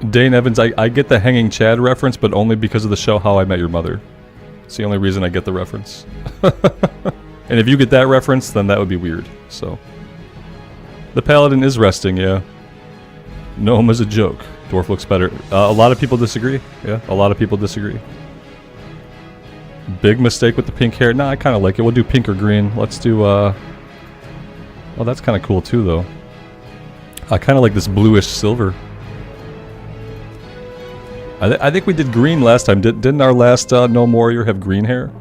Dane Evans, I get the Hanging Chad reference, but only because of the show How I Met Your Mother. It's the only reason I get the reference. And if you get that reference, then that would be weird, so. The Paladin is resting, yeah. Gnome is a joke. Dwarf looks better. A lot of people disagree. Yeah, a lot of people disagree. Big mistake with the pink hair. Nah, I kind of like it. We'll do pink or green. Let's do, well, that's kind of cool too, though. I kind of like this bluish silver. I think we did green last time. Didn't our last Gnome Warrior have green hair?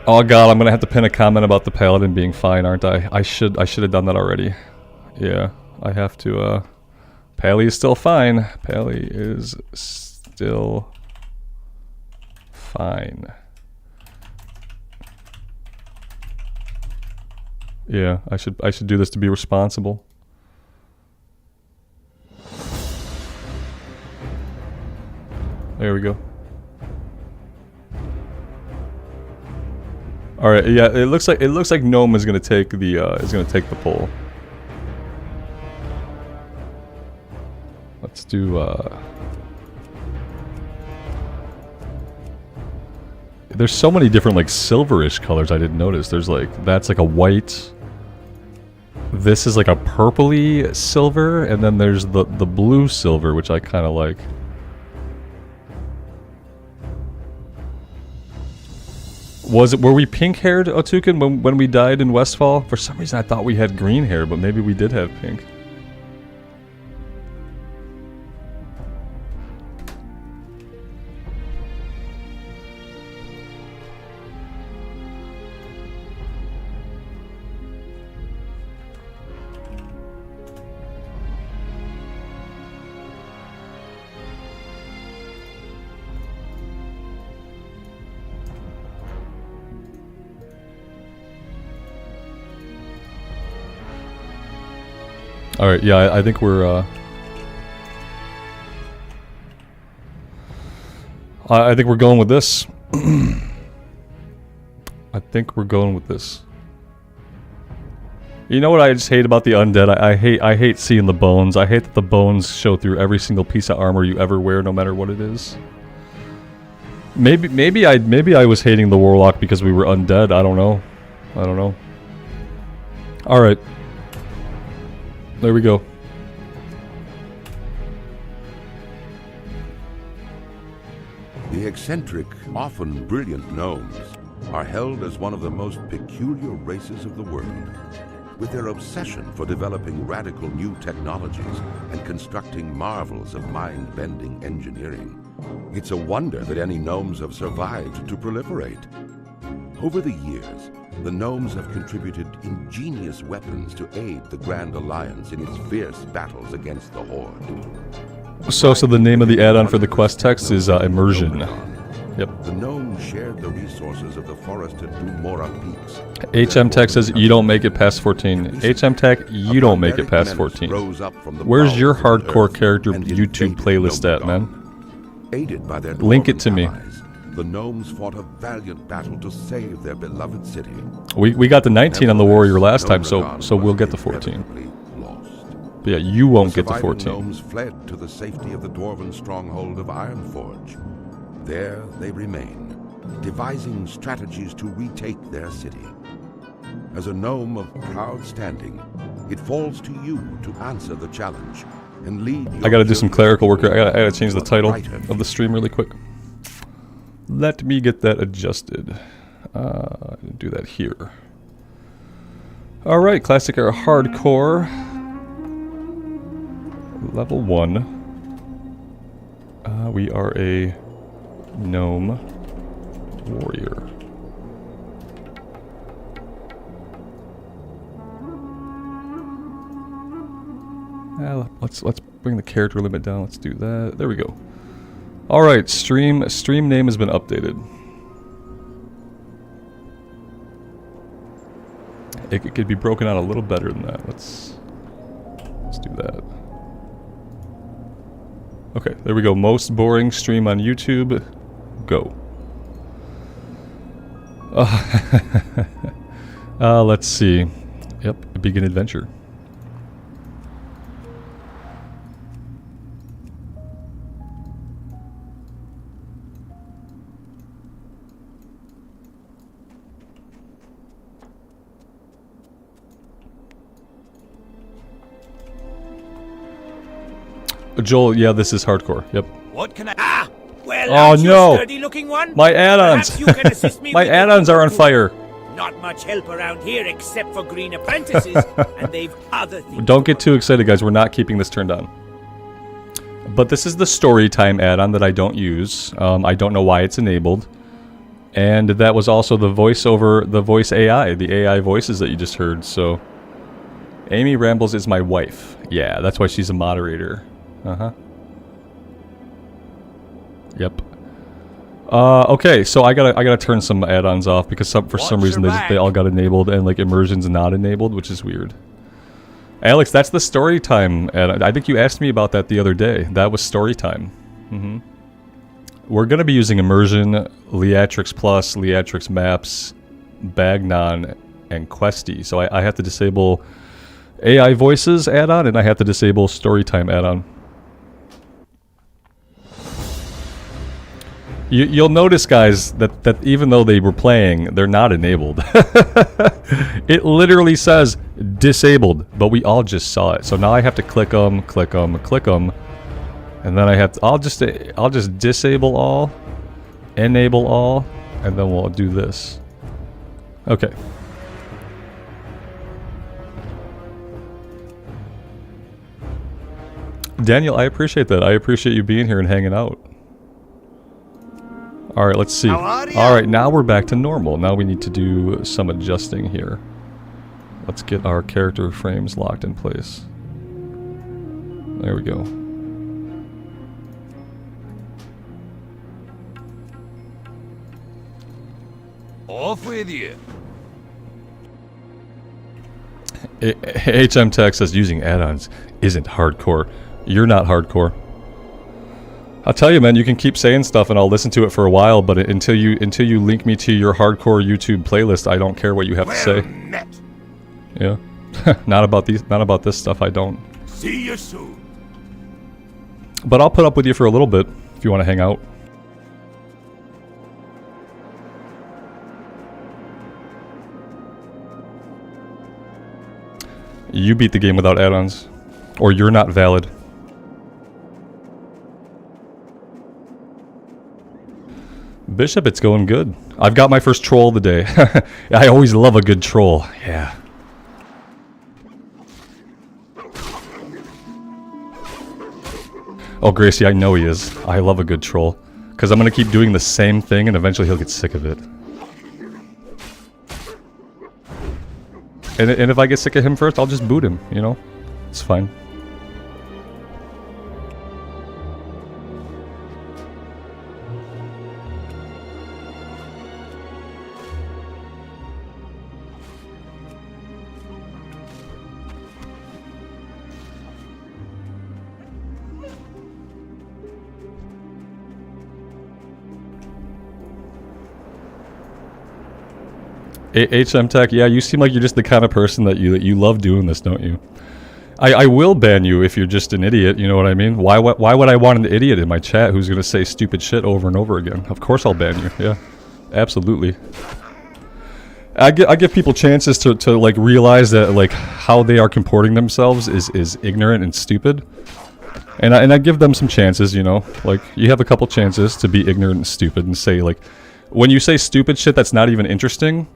Oh god, I'm gonna have to pin a comment about the Paladin being fine, aren't I? I should have done that already. Yeah, I have to. Pally is still fine. Pally is still fine. Yeah, I should do this to be responsible. There we go. All right, yeah, it looks like Gnome is gonna take the poll. Let's do. There's so many different like silverish colors I didn't notice. There's like that's like a white. This is like a purpley silver, and then there's the blue silver, which I kind of like. Were we pink-haired, Otukin, when we died in Westfall? For some reason I thought we had green hair, but maybe we did have pink. Alright, yeah, I think we're, I think we're going with this. I think we're going with this. You know what I just hate about the undead? I hate seeing the bones. I hate that the bones show through every single piece of armor you ever wear, no matter what it is. Maybe I was hating the Warlock because we were undead. I don't know. Alright. There we go. The eccentric, often brilliant gnomes are held as one of the most peculiar races of the world. With their obsession for developing radical new technologies and constructing marvels of mind-bending engineering, it's a wonder that any gnomes have survived to proliferate. Over the years, the gnomes have contributed ingenious weapons to aid the Grand Alliance in its fierce battles against the Horde. So the name of the add-on for the quest text is Immersion. Yep. The gnomes shared the resources of the forested Dumora peaks. HM Tech says you don't make it past 14. HM Tech, you don't make it past 14. Where's your hardcore character YouTube playlist at, man? Aided by their Link it to me. The gnomes fought a valiant battle to save their beloved city. We got the 19 on the warrior last time, so we'll get the 14. But yeah, you won't get the 14. Gnomes fled to the safety of the dwarven stronghold of Ironforge. There they remain, devising strategies to retake their city. As a gnome of proud standing, it falls to you to answer the challenge and lead. I gotta do some clerical work. I gotta change the title of the stream really quick. Let me get that adjusted. Do that here. Alright, classic or hardcore. Level 1. We are a gnome warrior. Let's bring the character limit down. Let's do that. There we go. Alright, stream name has been updated. It could be broken out a little better than that. Let's do that. Okay, there we go. Most boring stream on YouTube. Go. Let's see. Yep, begin adventure. Joel, yeah, this is hardcore. Yep. What can I... Ah! Well, Oh, aren't you no. a sturdy looking one? My add-ons. Perhaps you can assist me My with add-ons are on fire. Not much help around here except for green apprentices, and they've other things. Don't get too excited, guys. We're not keeping this turned on. But this is the story time add-on that I don't use. I don't know why it's enabled. And that was also the voiceover, the voice AI, the AI voices that you just heard. So, Amy Rambles is my wife. Yeah, that's why she's a moderator. Uh-huh. Yep. Okay, so I gotta turn some add-ons off because for some reason they all got enabled and like Immersion's not enabled, which is weird. Alex, that's the story time add-on. I think you asked me about that the other day. That was story time. Mm-hmm. We're gonna be using Immersion, Leatrix Plus, Leatrix Maps, Bagnon, and Questie. So I have to disable AI voices add-on, and I have to disable storytime add-on. You'll notice, guys, that even though they were playing, they're not enabled. It literally says disabled, but we all just saw it. So now I have to click them, click them, click them, and then I have to, I'll just disable all, enable all, and then we'll do this. Okay. Daniel, I appreciate that. I appreciate you being here and hanging out. Alright, let's see. Alright, now we're back to normal. Now we need to do some adjusting here. Let's get our character frames locked in place. There we go. Off with you. HM Tech says using add-ons isn't hardcore. You're not hardcore. I'll tell you, man, you can keep saying stuff and I'll listen to it for a while, but until you link me to your hardcore YouTube playlist, I don't care what you have to say. Met. Yeah. not about this stuff, I don't. See you soon. But I'll put up with you for a little bit if you want to hang out. You beat the game without add-ons. Or you're not valid. Bishop, it's going good. I've got my first troll of the day. I always love a good troll. Yeah. Oh, Gracie, I know he is. I love a good troll. Because I'm going to keep doing the same thing and eventually he'll get sick of it. And if I get sick of him first, I'll just boot him, you know? It's fine. HM Tech, yeah, you seem like you're just the kind of person that you love doing this, don't you? I will ban you if you're just an idiot, you know what I mean? Why would I want an idiot in my chat who's going to say stupid shit over and over again? Of course I'll ban you, yeah. Absolutely. I give people chances to like realize that like how they are comporting themselves is ignorant and stupid. And I give them some chances, you know? Like, you have a couple chances to be ignorant and stupid and say like, when you say stupid shit that's not even interesting,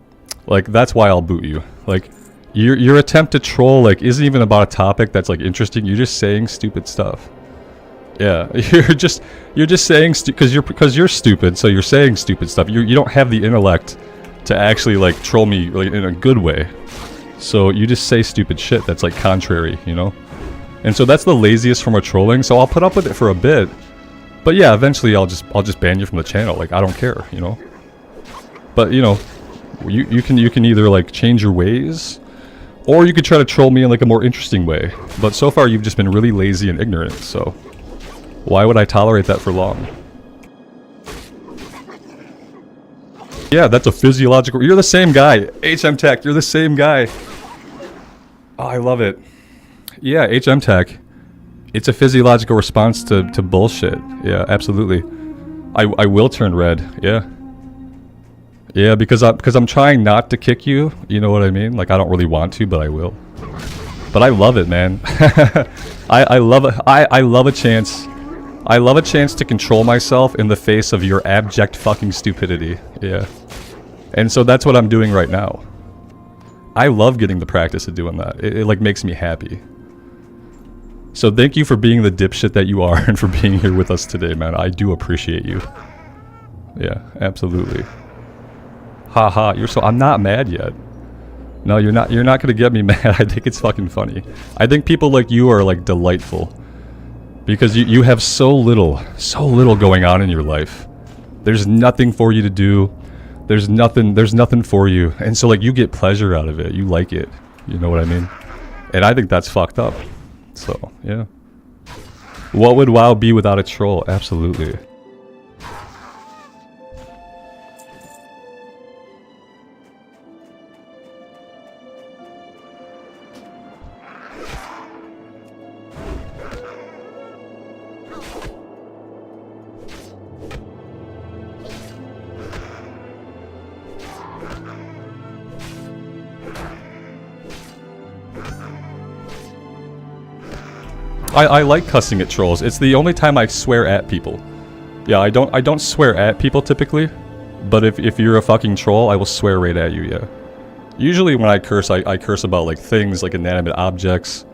like, that's why I'll boot you. Like, your attempt to troll, like, isn't even about a topic that's, like, interesting. You're just saying stupid stuff. Yeah, you're just saying because you're stupid, so you're saying stupid stuff. You don't have the intellect to actually, like, troll me, like, in a good way. So you just say stupid shit that's, like, contrary, you know? And so that's the laziest form of trolling, so I'll put up with it for a bit. But yeah, eventually I'll just ban you from the channel. Like, I don't care, you know? But, you know, you can either like change your ways, or you could try to troll me in like a more interesting way. But so far you've just been really lazy and ignorant, so why would I tolerate that for long? Yeah, that's a physiological... You're the same guy. HM Tech, you're the same guy. Oh, I love it. Yeah, HM Tech. It's a physiological response to bullshit. Yeah, absolutely. I will turn red, yeah. Yeah, because I'm trying not to kick you, you know what I mean? Like, I don't really want to, but I will. But I love it, man. I love a chance. I love a chance to control myself in the face of your abject fucking stupidity. Yeah. And so that's what I'm doing right now. I love getting the practice of doing that. It like makes me happy. So thank you for being the dipshit that you are and for being here with us today, man. I do appreciate you. Yeah, absolutely. Haha, you're so... I'm not mad yet. No, you're not gonna get me mad. I think it's fucking funny. I think people like you are like delightful. Because you have so little going on in your life. There's nothing for you to do. There's nothing for you. And so like you get pleasure out of it. You like it. You know what I mean? And I think that's fucked up. So, yeah. What would WoW be without a troll? I like cussing at trolls. It's the only time I swear at people. Yeah, I don't swear at people typically, but if you're a fucking troll, I will swear right at you, yeah. Usually when I curse, I curse about like things like inanimate objects.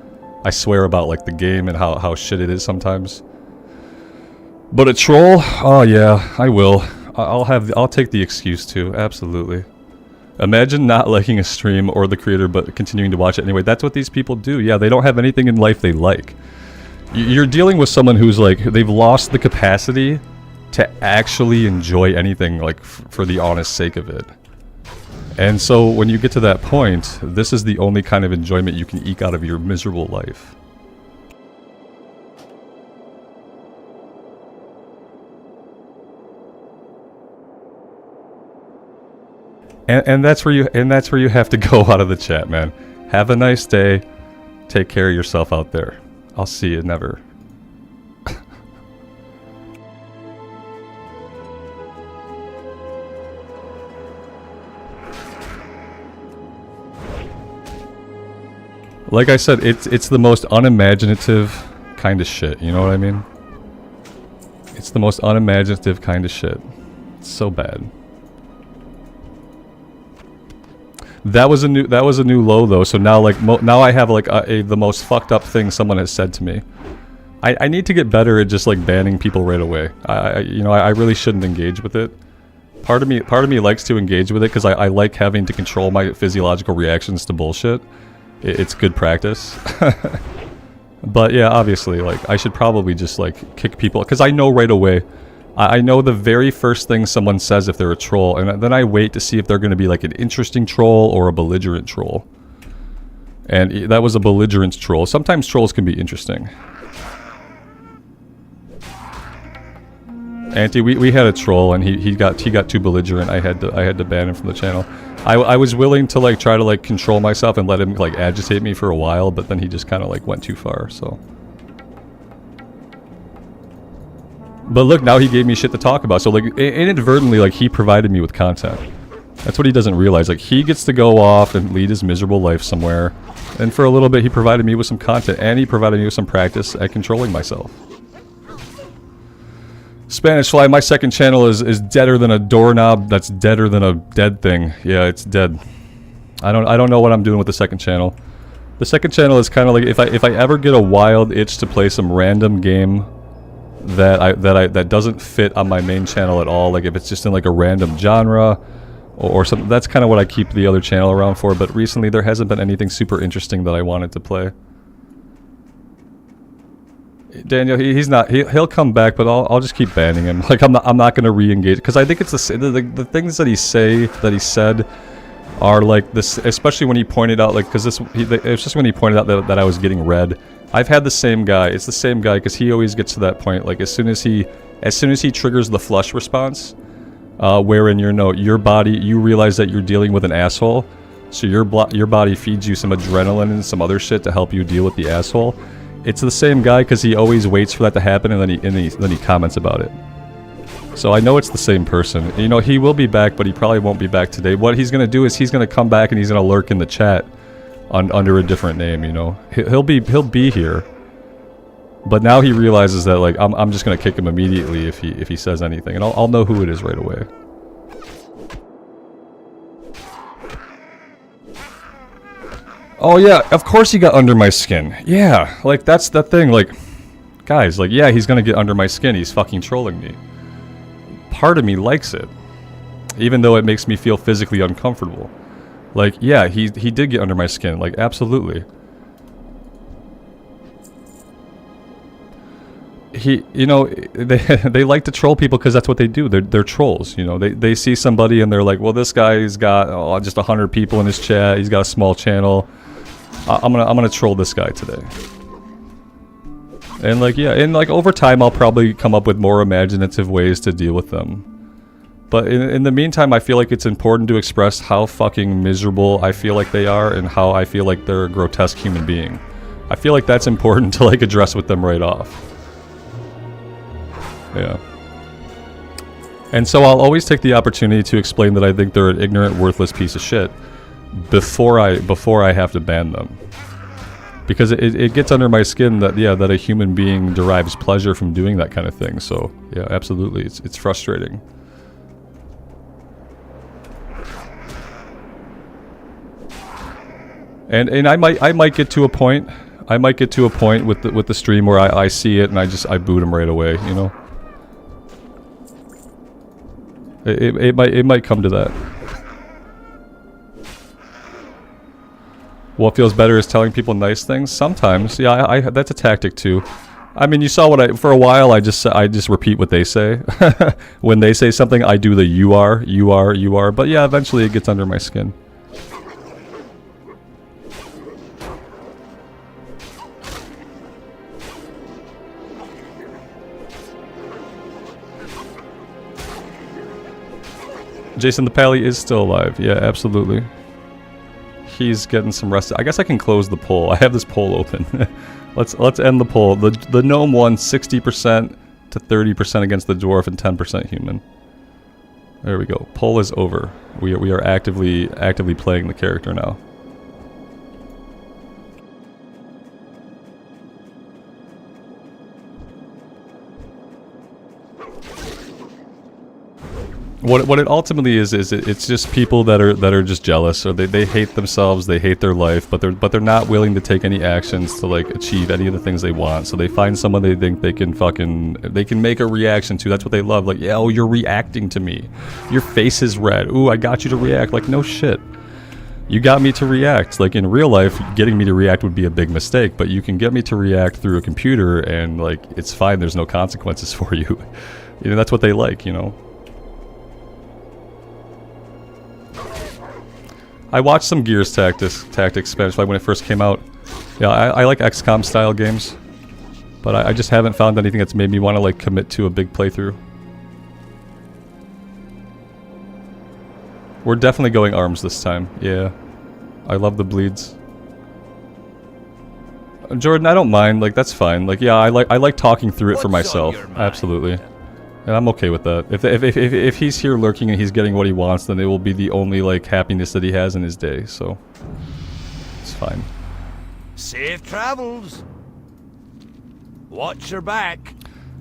I swear about like the game and how shit it is sometimes. But a troll? Oh yeah, I will. I'll take the excuse too, absolutely. Imagine not liking a stream or the creator but continuing to watch it anyway. That's what these people do. Yeah, they don't have anything in life they like. You're dealing with someone who's like, they've lost the capacity to actually enjoy anything like for the honest sake of it. And so when you get to that point, this is the only kind of enjoyment you can eke out of your miserable life. And that's where you have to go out of the chat, man. Have a nice day. Take care of yourself out there. I'll see you never. Like I said, it's the most unimaginative kind of shit, you know what I mean? It's the most unimaginative kind of shit. It's so bad. That was a new low though, so now like now I have like the most fucked up thing someone has said to me. I need to get better at just like banning people right away. I really shouldn't engage with it. Part of me likes to engage with it because I like having to control my physiological reactions to bullshit. It's good practice. But yeah, obviously, like I should probably just like kick people because I know right away. I know the very first thing someone says if they're a troll, and then I wait to see if they're going to be like an interesting troll or a belligerent troll. And that was a belligerent troll. Sometimes trolls can be interesting. Auntie, we had a troll and he got too belligerent. I had to ban him from the channel. I was willing to like try to like control myself and let him like agitate me for a while, but then he just kind of like went too far, so. But look, now he gave me shit to talk about. So like inadvertently, like he provided me with content. That's what he doesn't realize. Like he gets to go off and lead his miserable life somewhere. And for a little bit, he provided me with some content, and he provided me with some practice at controlling myself. Spanish Fly, my second channel is deader than a doorknob that's deader than a dead thing. Yeah, it's dead. I don't know what I'm doing with the second channel. The second channel is kind of like if I ever get a wild itch to play some random game that doesn't fit on my main channel at all, like if it's just in like a random genre or something, that's kind of what I keep the other channel around for. But recently there hasn't been anything super interesting that I wanted to play. Daniel, he'll come back, but I'll just keep banning him. Like I'm not gonna re-engage because I think it's the things that he said are like this, especially when he pointed out like because it's just when he pointed out that I was getting red. I've had the same guy. It's the same guy because he always gets to that point. Like as soon as he triggers the flush response, wherein your body, you realize that you're dealing with an asshole, so your body feeds you some adrenaline and some other shit to help you deal with the asshole. It's the same guy because he always waits for that to happen and then he comments about it. So I know it's the same person. You know, he will be back, but he probably won't be back today. What he's gonna do is he's gonna come back and he's gonna lurk in the chat under a different name. You know, he'll be here. But now he realizes that like I'm just gonna kick him immediately if he says anything, and I'll know who it is right away. Oh yeah, of course he got under my skin. Yeah, like that's the thing. Like, guys, like yeah, he's gonna get under my skin. He's fucking trolling me. Part of me likes it, even though it makes me feel physically uncomfortable. Like, yeah, he did get under my skin. Like, absolutely. You know, they like to troll people because that's what they do. They're trolls. You know, they see somebody and they're like, well, this guy's got just 100 people in his chat. He's got a small channel. I'm gonna troll this guy today. And like, yeah, and like over time, I'll probably come up with more imaginative ways to deal with them. But in the meantime, I feel like it's important to express how fucking miserable I feel like they are and how I feel like they're a grotesque human being. I feel like that's important to like address with them right off. Yeah. And so I'll always take the opportunity to explain that I think they're an ignorant, worthless piece of shit before I have to ban them. Because it gets under my skin that, yeah, that a human being derives pleasure from doing that kind of thing. So, yeah, absolutely. It's frustrating. And I might get to a point. I might get to a point with the stream where I see it and I boot him right away, you know? It might come to that. What feels better is telling people nice things? Sometimes, yeah, that's a tactic too. I mean, you saw what for a while I just repeat what they say. When they say something, I do the you are, but yeah, eventually it gets under my skin. Jason the Pally is still alive. Yeah, absolutely. He's getting some rest. I guess I can close the poll. I have this poll open. Let's end the poll. The gnome won 60% to 30% against the dwarf and 10% human. There we go. Poll is over. We are actively playing the character now. What it ultimately is it's just people that are just jealous, or they hate themselves, they hate their life, but they're not willing to take any actions to like achieve any of the things they want. So they find someone they think they can make a reaction to. That's what they love. Like, yeah, oh, you're reacting to me. Your face is red. Ooh, I got you to react. Like, no shit. You got me to react. Like in real life, getting me to react would be a big mistake, but you can get me to react through a computer and like it's fine. There's no consequences for you. You know, that's what they like, you know. I watched some Gears Tactics Spanish when it first came out. Yeah, I like XCOM style games, but I just haven't found anything that's made me want to like commit to a big playthrough. We're definitely going arms this time. Yeah, I love the bleeds. Jordan, I don't mind. Like that's fine. Like yeah, I like talking through it for myself. Absolutely. And I'm okay with that. If he's here lurking and he's getting what he wants, then it will be the only like happiness that he has in his day. So it's fine. Safe travels. Watch your back.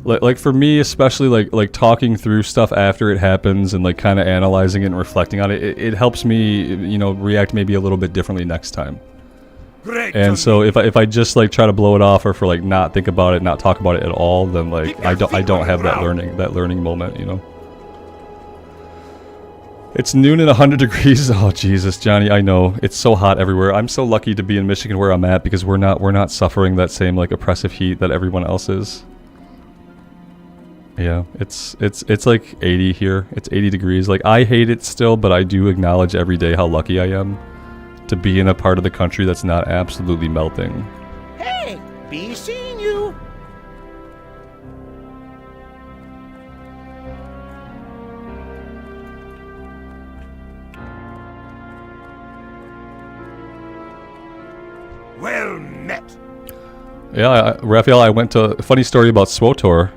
Like for me, especially like talking through stuff after it happens and like kind of analyzing it and reflecting on it, it helps me, you know, react maybe a little bit differently next time. Great. And so if I just like try to blow it off or for like not think about it, not talk about it at all, then like I don't have that learning moment, you know. It's noon and 100 degrees. Oh Jesus, Johnny, I know. It's so hot everywhere. I'm so lucky to be in Michigan where I'm at because we're not suffering that same like oppressive heat that everyone else is. Yeah, it's like 80 here. It's 80 degrees. Like I hate it still, but I do acknowledge every day how lucky I am to be in a part of the country that's not absolutely melting. Hey, be seeing you. Well met. Yeah, Raphael, I went to... Funny story about SWTOR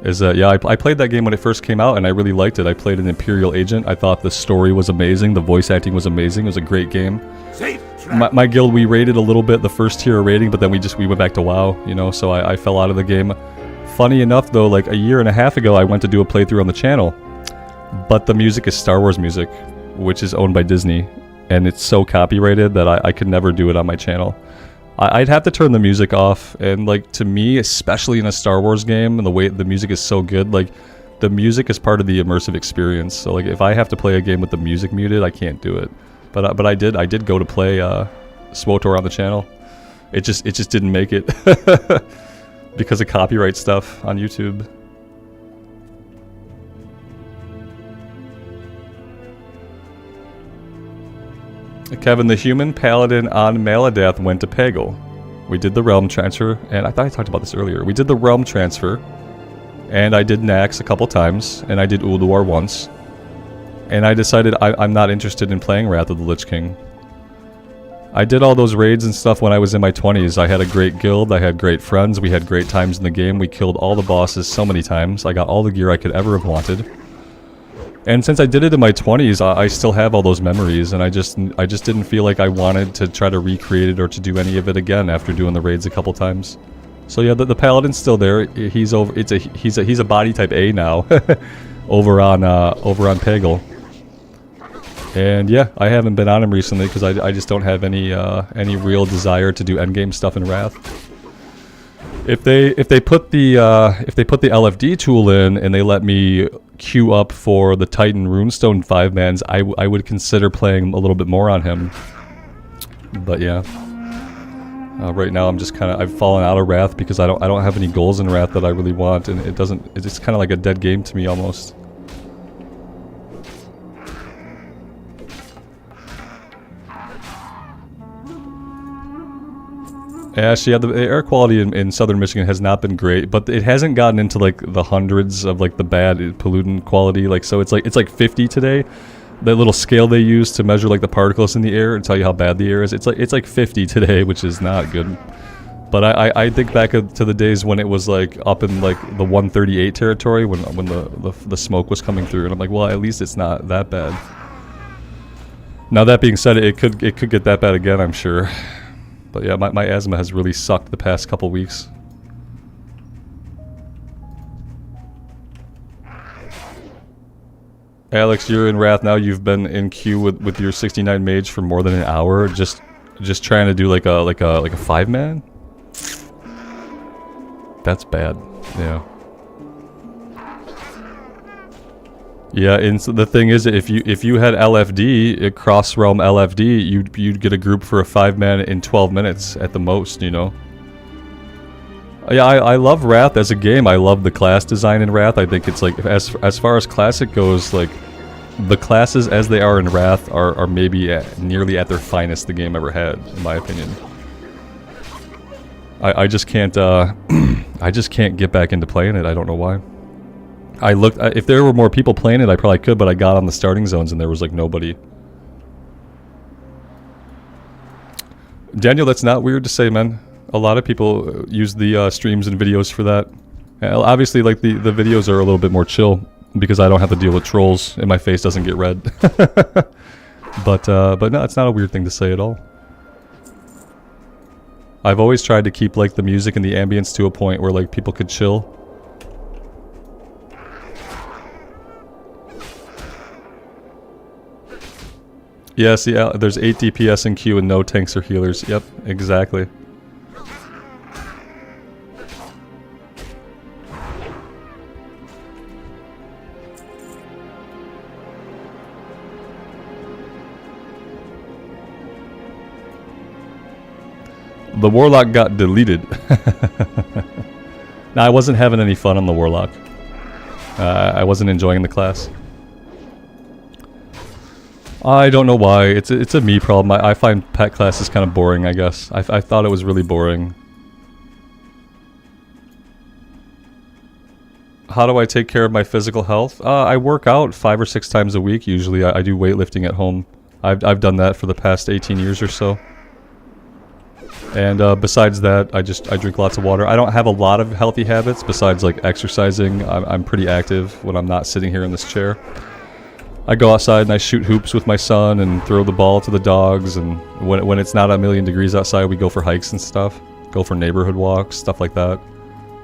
is that, yeah, I played that game when it first came out and I really liked it. I played an Imperial Agent. I thought the story was amazing. The voice acting was amazing. It was a great game. Safe My guild, we rated a little bit the first tier rating, but then we went back to WoW, you know, so I fell out of the game. Funny enough, though, like a year and a half ago, I went to do a playthrough on the channel, but the music is Star Wars music, which is owned by Disney, and it's so copyrighted that I could never do it on my channel. I'd have to turn the music off, and like to me, especially in a Star Wars game, and the way the music is so good, like the music is part of the immersive experience. So like if I have to play a game with the music muted, I can't do it. But I did go to play SWTOR on the channel. It just didn't make it because of copyright stuff on YouTube. Kevin, the human paladin on Maladath went to Pagel. We did the realm transfer, and I thought I talked about this earlier. We did the realm transfer, and I did Nax a couple times, and I did Ulduar once. And I decided I'm not interested in playing Wrath of the Lich King. I did all those raids and stuff when I was in my 20s. I had a great guild, I had great friends, we had great times in the game, we killed all the bosses so many times, I got all the gear I could ever have wanted. And since I did it in my 20s, I still have all those memories, and I just didn't feel like I wanted to try to recreate it or to do any of it again after doing the raids a couple times. So yeah, the Paladin's still there. He's over. He's a body type A now, over on Pagel. And yeah, I haven't been on him recently because I just don't have any real desire to do endgame stuff in Wrath. If they put the LFD tool in and they let me queue up for the Titan Runestone 5-mans, I would consider playing a little bit more on him. But yeah, right now I'm just I've fallen out of Wrath because I don't have any goals in Wrath that I really want, and it's just kind of like a dead game to me almost. Actually, yeah, the air quality in southern Michigan has not been great, but it hasn't gotten into like the hundreds of like the bad pollutant quality. Like, so it's like 50 today. That little scale they use to measure like the particles in the air and tell you how bad the air is. It's like 50 today, which is not good. But I think back to the days when it was like up in like the 138 territory when the smoke was coming through, and I'm like, well, at least it's not that bad. Now that being said, it could get that bad again, I'm sure. But yeah, my asthma has really sucked the past couple weeks. Alex, you're in Wrath now. You've been in queue with your 69 mage for more than an hour, just trying to do like a 5-man. That's bad. Yeah. Yeah, and so the thing is, if you had LFD, cross realm LFD, you'd get a group for a 5-man in 12 minutes at the most, you know. Yeah, I love Wrath as a game. I love the class design in Wrath. I think it's like, as far as classic goes, like the classes as they are in Wrath are maybe nearly at their finest the game ever had, in my opinion. I just can't I just can't get back into playing it. I don't know why. I looked, if there were more people playing it, I probably could, but I got on the starting zones and there was like nobody. Daniel, that's not weird to say, man. A lot of people use the streams and videos for that. Obviously, like the videos are a little bit more chill because I don't have to deal with trolls and my face doesn't get red. But no, it's not a weird thing to say at all. I've always tried to keep like the music and the ambience to a point where like people could chill. Yeah, see, there's 8 DPS in queue and no tanks or healers. Yep, exactly. The Warlock got deleted. Nah, I wasn't having any fun on the Warlock. I wasn't enjoying the class. I don't know why. It's a me problem. I find pet classes kind of boring, I guess. I thought it was really boring. How do I take care of my physical health? I work out 5 or 6 times a week usually. I do weightlifting at home. I've done that for the past 18 years or so. And besides that, I drink lots of water. I don't have a lot of healthy habits besides like exercising. I'm pretty active when I'm not sitting here in this chair. I go outside and I shoot hoops with my son and throw the ball to the dogs, and when it's not a million degrees outside, we go for hikes and stuff. Go for neighborhood walks, stuff like that.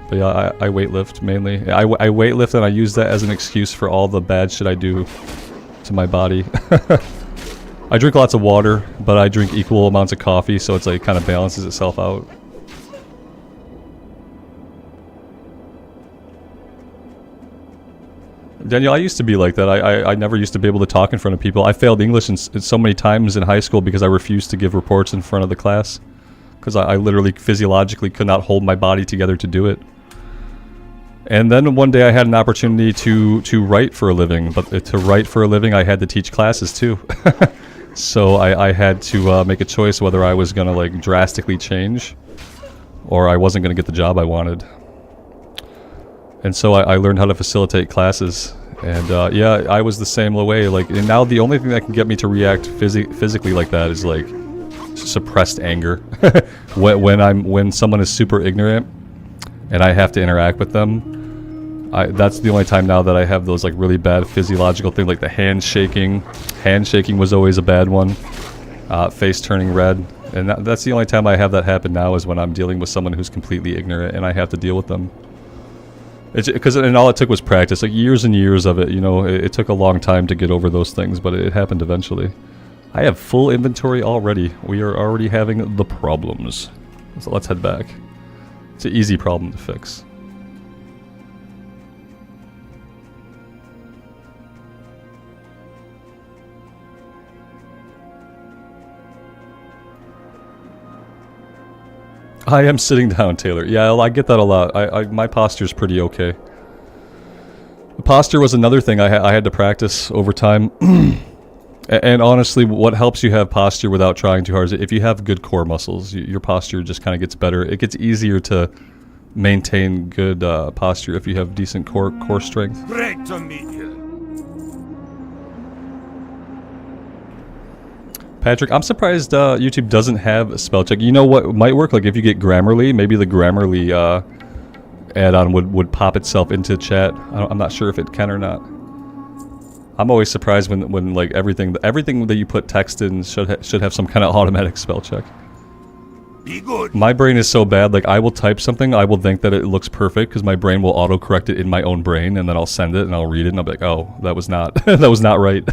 But yeah, I weightlift mainly. I weightlift and I use that as an excuse for all the bad shit I do to my body. I drink lots of water, but I drink equal amounts of coffee, so it's like kind of balances itself out. Daniel, I used to be like that. I never used to be able to talk in front of people. I failed English so many times in high school because I refused to give reports in front of the class. Because I literally physiologically could not hold my body together to do it. And then one day I had an opportunity to write for a living. But to write for a living, I had to teach classes too. So I had to make a choice whether I was going to like drastically change or I wasn't going to get the job I wanted. And so I learned how to facilitate classes, and yeah, I was the same way. Like, and now the only thing that can get me to react physically like that is like suppressed anger. when someone is super ignorant and I have to interact with them, that's the only time now that I have those like really bad physiological things, like the hand shaking. Hand shaking was always a bad one. Face turning red. And that's the only time I have that happen now, is when I'm dealing with someone who's completely ignorant and I have to deal with them. And all it took was practice, like years and years of it, you know. It took a long time to get over those things, but it happened eventually. I have full inventory already. We are already having the problems. So let's head back. It's an easy problem to fix. I am sitting down, Taylor. Yeah, I get that a lot. My posture's pretty okay. The posture was another thing I had to practice over time. And honestly, what helps you have posture without trying too hard is if you have good core muscles, your posture just kind of gets better. It gets easier to maintain good posture if you have decent core strength. Great to meet you. Patrick, I'm surprised YouTube doesn't have a spell check. You know what might work? Like if you get Grammarly, maybe the Grammarly add-on would pop itself into chat. I'm not sure if it can or not. I'm always surprised when like everything that you put text in should have some kind of automatic spell check. Be good. My brain is so bad, like I will type something, I will think that it looks perfect because my brain will autocorrect it in my own brain, and then I'll send it and I'll read it and I'll be like, oh, that was not that was not right.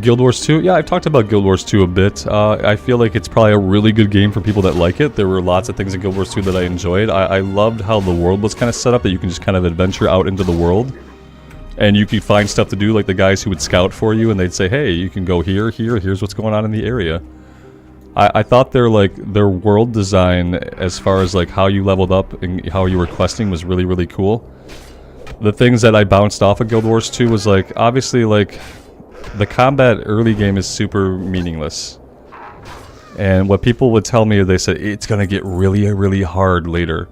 Guild Wars 2? Yeah, I've talked about Guild Wars 2 a bit. I feel like it's probably a really good game for people that like it. There were lots of things in Guild Wars 2 that I enjoyed. I loved how the world was kind of set up, that you can just kind of adventure out into the world. And you could find stuff to do, like the guys who would scout for you, and they'd say, hey, you can go here, here's what's going on in the area. I thought their world design, as far as like how you leveled up and how you were questing, was really, really cool. The things that I bounced off of Guild Wars 2 was like, obviously like, the combat early game is super meaningless. And what people would tell me, they said, it's gonna get really, really hard later.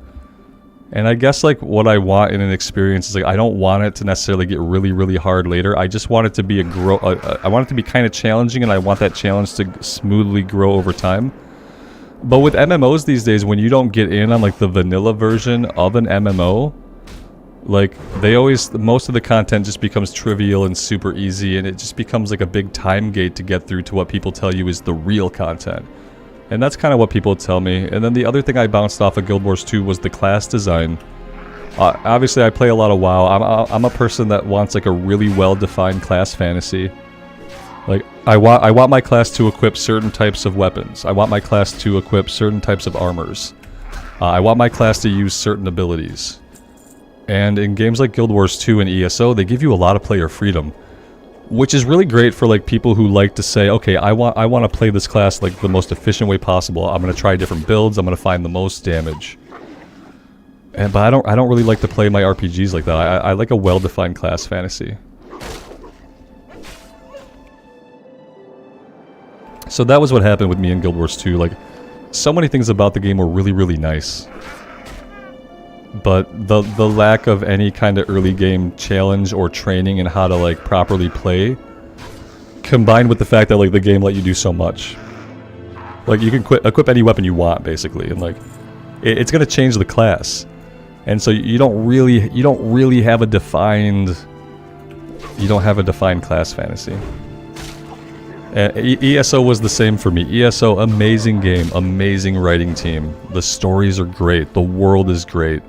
And I guess like what I want in an experience is like, I don't want it to necessarily get really, really hard later. I just want it to be I want it to be kind of challenging, and I want that challenge to smoothly grow over time. But with MMOs these days, when you don't get in on like the vanilla version of an MMO, like, most of the content just becomes trivial and super easy, and it just becomes like a big time gate to get through to what people tell you is the real content. And that's kind of what people tell me. And then the other thing I bounced off of Guild Wars 2 was the class design. Obviously, I play a lot of WoW. I'm a person that wants like a really well-defined class fantasy. Like, I want my class to equip certain types of weapons. I want my class to equip certain types of armors. I want my class to use certain abilities. And in games like Guild Wars 2 and ESO, they give you a lot of player freedom, which is really great for like people who like to say, okay, I want to play this class like the most efficient way possible. I'm going to try different builds. I'm going to find the most damage. But I don't really like to play my RPGs like that. I like a well-defined class fantasy. So that was what happened with me in Guild Wars 2. Like, so many things about the game were really, really nice. But the lack of any kind of early game challenge or training in how to like properly play, combined with the fact that like the game let you do so much. Like you can equip any weapon you want basically, and like it's gonna change the class, and so you don't really have a defined class fantasy. ESO was the same for me. ESO, amazing game, amazing writing team. The stories are great, the world is great.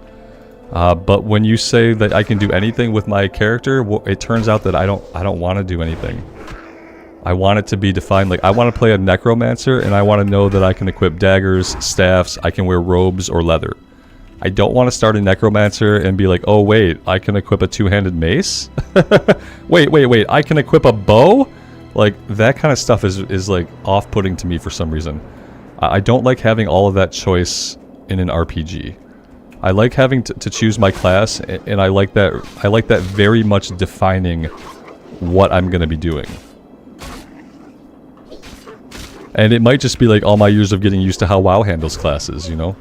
But when you say that I can do anything with my character, well, it turns out that I don't want to do anything. I want it to be defined. Like, I want to play a necromancer, and I want to know that I can equip daggers, staffs, I can wear robes or leather. I don't want to start a necromancer and be like, oh wait, I can equip a two-handed mace? wait, I can equip a bow? Like, that kind of stuff is like off-putting to me for some reason. I don't like having all of that choice in an RPG. I like having to choose my class, and I like that very much defining what I'm going to be doing. And it might just be like all my years of getting used to how WoW handles classes, you know?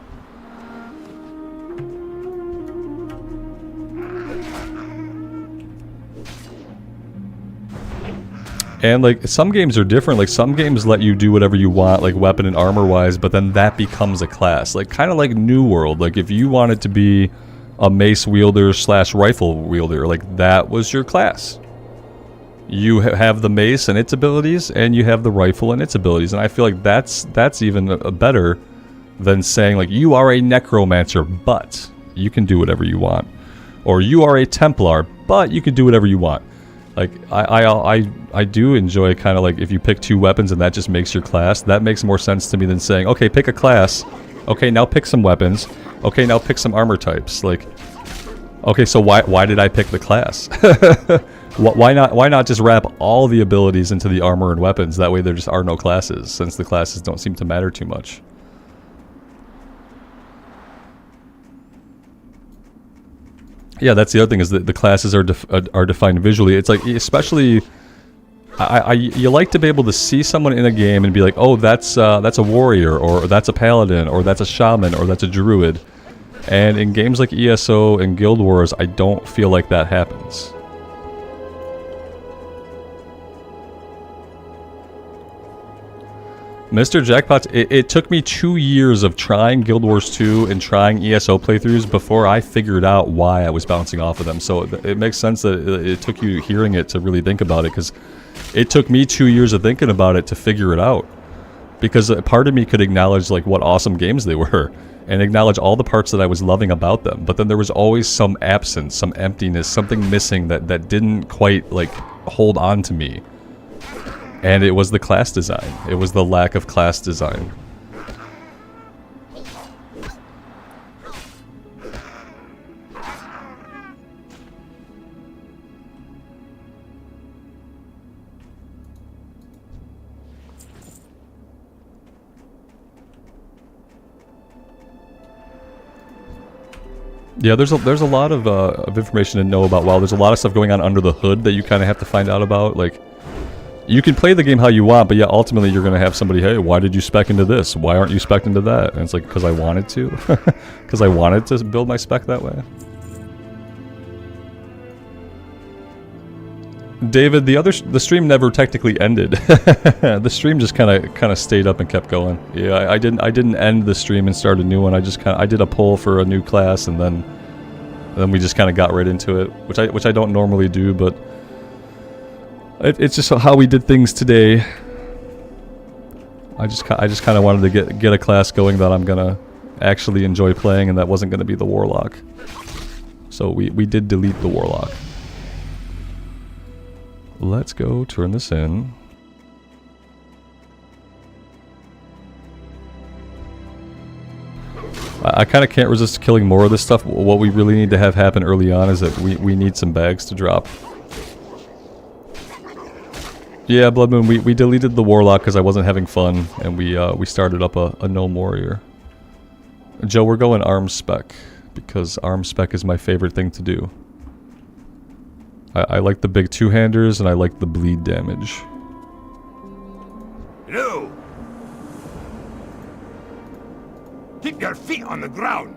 And like, some games are different. Like, some games let you do whatever you want, like weapon and armor wise, but then that becomes a class. Like, kind of like New World. Like, if you wanted to be a mace wielder / rifle wielder, like, that was your class. You have the mace and its abilities, and you have the rifle and its abilities. And I feel like that's even better than saying, like, you are a necromancer, but you can do whatever you want. Or you are a Templar, but you can do whatever you want. Like, I do enjoy kind of like, if you pick two weapons and that just makes your class, that makes more sense to me than saying, okay, pick a class. Okay, now pick some weapons. Okay, now pick some armor types. Like, okay, so why did I pick the class? Why not just wrap all the abilities into the armor and weapons? That way there just are no classes, since the classes don't seem to matter too much. Yeah, that's the other thing, is that the classes are defined visually. It's like, especially, you like to be able to see someone in a game and be like, oh, that's a warrior, or that's a paladin, or that's a shaman, or that's a druid. And in games like ESO and Guild Wars, I don't feel like that happens. Mr. Jackpot, it took me 2 years of trying Guild Wars 2 and trying ESO playthroughs before I figured out why I was bouncing off of them. So it makes sense that it took you hearing it to really think about it, because it took me 2 years of thinking about it to figure it out. Because a part of me could acknowledge like what awesome games they were, and acknowledge all the parts that I was loving about them. But then there was always some absence, some emptiness, something missing that didn't quite like hold on to me. And it was the class design. It was the lack of class design. Yeah, there's a lot of information to know about WoW. There's a lot of stuff going on under the hood that you kind of have to find out about. Like, you can play the game how you want, but yeah, ultimately you're going to have somebody, hey, why did you spec into this? Why aren't you spec into that? And it's like, because I wanted to. Because I wanted to build my spec that way. David, the stream never technically ended. The stream just kind of stayed up and kept going. Yeah, I didn't end the stream and start a new one. I did a poll for a new class, and then we just kind of got right into it, which I don't normally do, but it's just how we did things today. I just kind of wanted to get a class going that I'm gonna actually enjoy playing, and that wasn't gonna be the Warlock. So we did delete the Warlock. Let's go turn this in. I kind of can't resist killing more of this stuff. What we really need to have happen early on is that we need some bags to drop. Yeah, Blood Moon, we deleted the Warlock because I wasn't having fun, and we started up a Gnome Warrior. Joe, we're going arms spec, because arms spec is my favorite thing to do. I like the big two-handers, and I like the bleed damage. Hello! Keep your feet on the ground!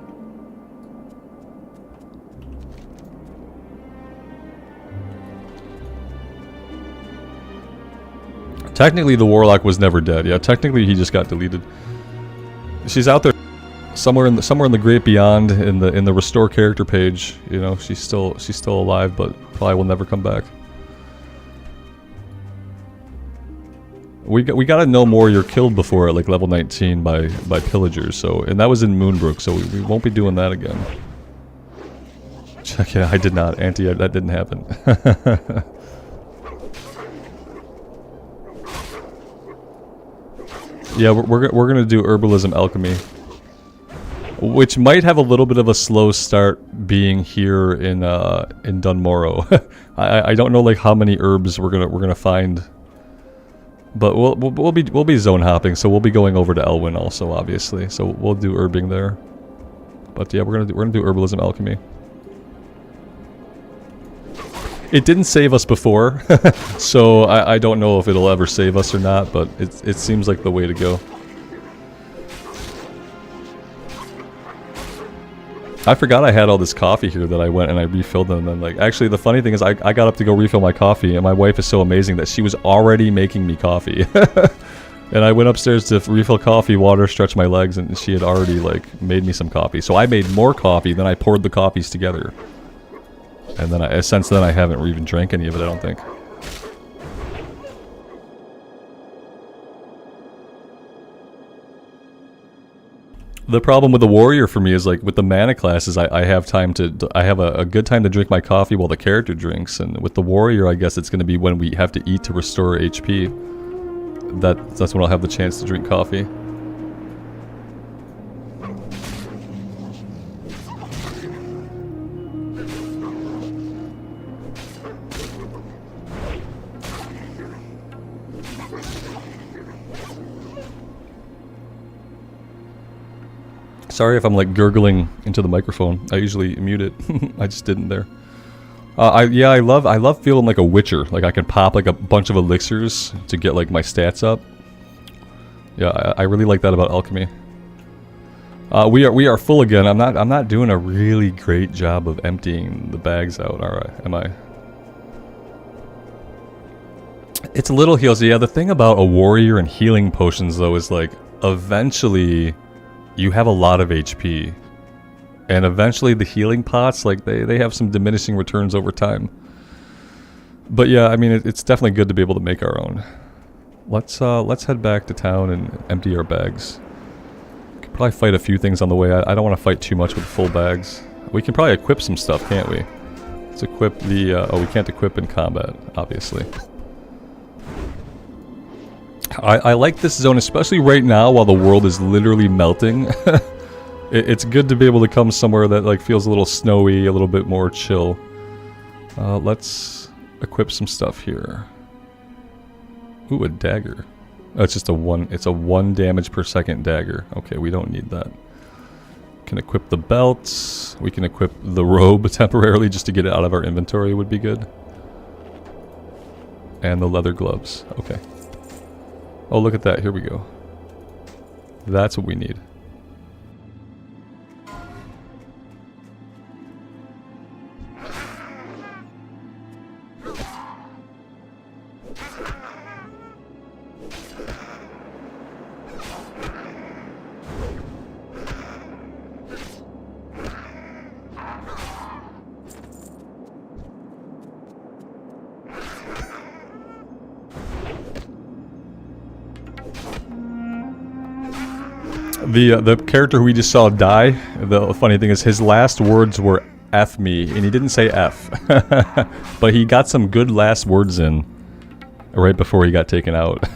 Technically, the Warlock was never dead. Yeah, technically he just got deleted. She's out there somewhere in the Great Beyond, in the restore character page. You know, she's still alive, but probably will never come back. We got a Gnome Warrior killed before at like level 19 by pillagers. So, and that was in Moonbrook, so we won't be doing that again. Check, yeah, I did not. That didn't happen. Yeah, we're gonna do herbalism alchemy, which might have a little bit of a slow start being here in Dunmorrow. I don't know like how many herbs we're gonna find, but we'll be zone hopping, so we'll be going over to Elwyn also, obviously. So we'll do herbing there. But yeah, we're gonna do herbalism alchemy. It didn't save us before, so I don't know if it'll ever save us or not, but it seems like the way to go. I forgot I had all this coffee here that I went and I refilled them, and like, actually the funny thing is I got up to go refill my coffee, and my wife is so amazing that she was already making me coffee. And I went upstairs to refill coffee, water, stretch my legs, and she had already like made me some coffee. So I made more coffee than I poured the coffees together. And then since then I haven't even drank any of it, I don't think. The problem with the warrior for me is like with the mana classes, I have time to, I have a good time to drink my coffee while the character drinks, and with the warrior I guess it's going to be when we have to eat to restore HP. That's when I'll have the chance to drink coffee. Sorry if I'm like gurgling into the microphone. I usually mute it. I just didn't there. Yeah, I love feeling like a witcher. Like I can pop like a bunch of elixirs to get like my stats up. Yeah, I really like that about alchemy. We are full again. I'm not doing a really great job of emptying the bags out. All right, am I? It's a little heals. Yeah, the thing about a warrior and healing potions though is like eventually you have a lot of HP, and eventually the healing pots, like they have some diminishing returns over time. But yeah, I mean it's definitely good to be able to make our own. Let's head back to town and empty our bags. Could probably fight a few things on the way. I don't want to fight too much with full bags. We can probably equip some stuff, can't we? Let's equip the oh, we can't equip in combat, obviously. I like this zone, especially right now while the world is literally melting. It's good to be able to come somewhere that like feels a little snowy, a little bit more chill. Let's equip some stuff here. Ooh, a dagger. Oh, it's just a one damage per second dagger. Okay, we don't need that. Can equip the belts. We can equip the robe temporarily just to get it out of our inventory would be good. And the leather gloves. Okay. Oh, look at that. Here we go. That's what we need. The character who we just saw die, the funny thing is his last words were F me, and he didn't say F. But he got some good last words in right before he got taken out.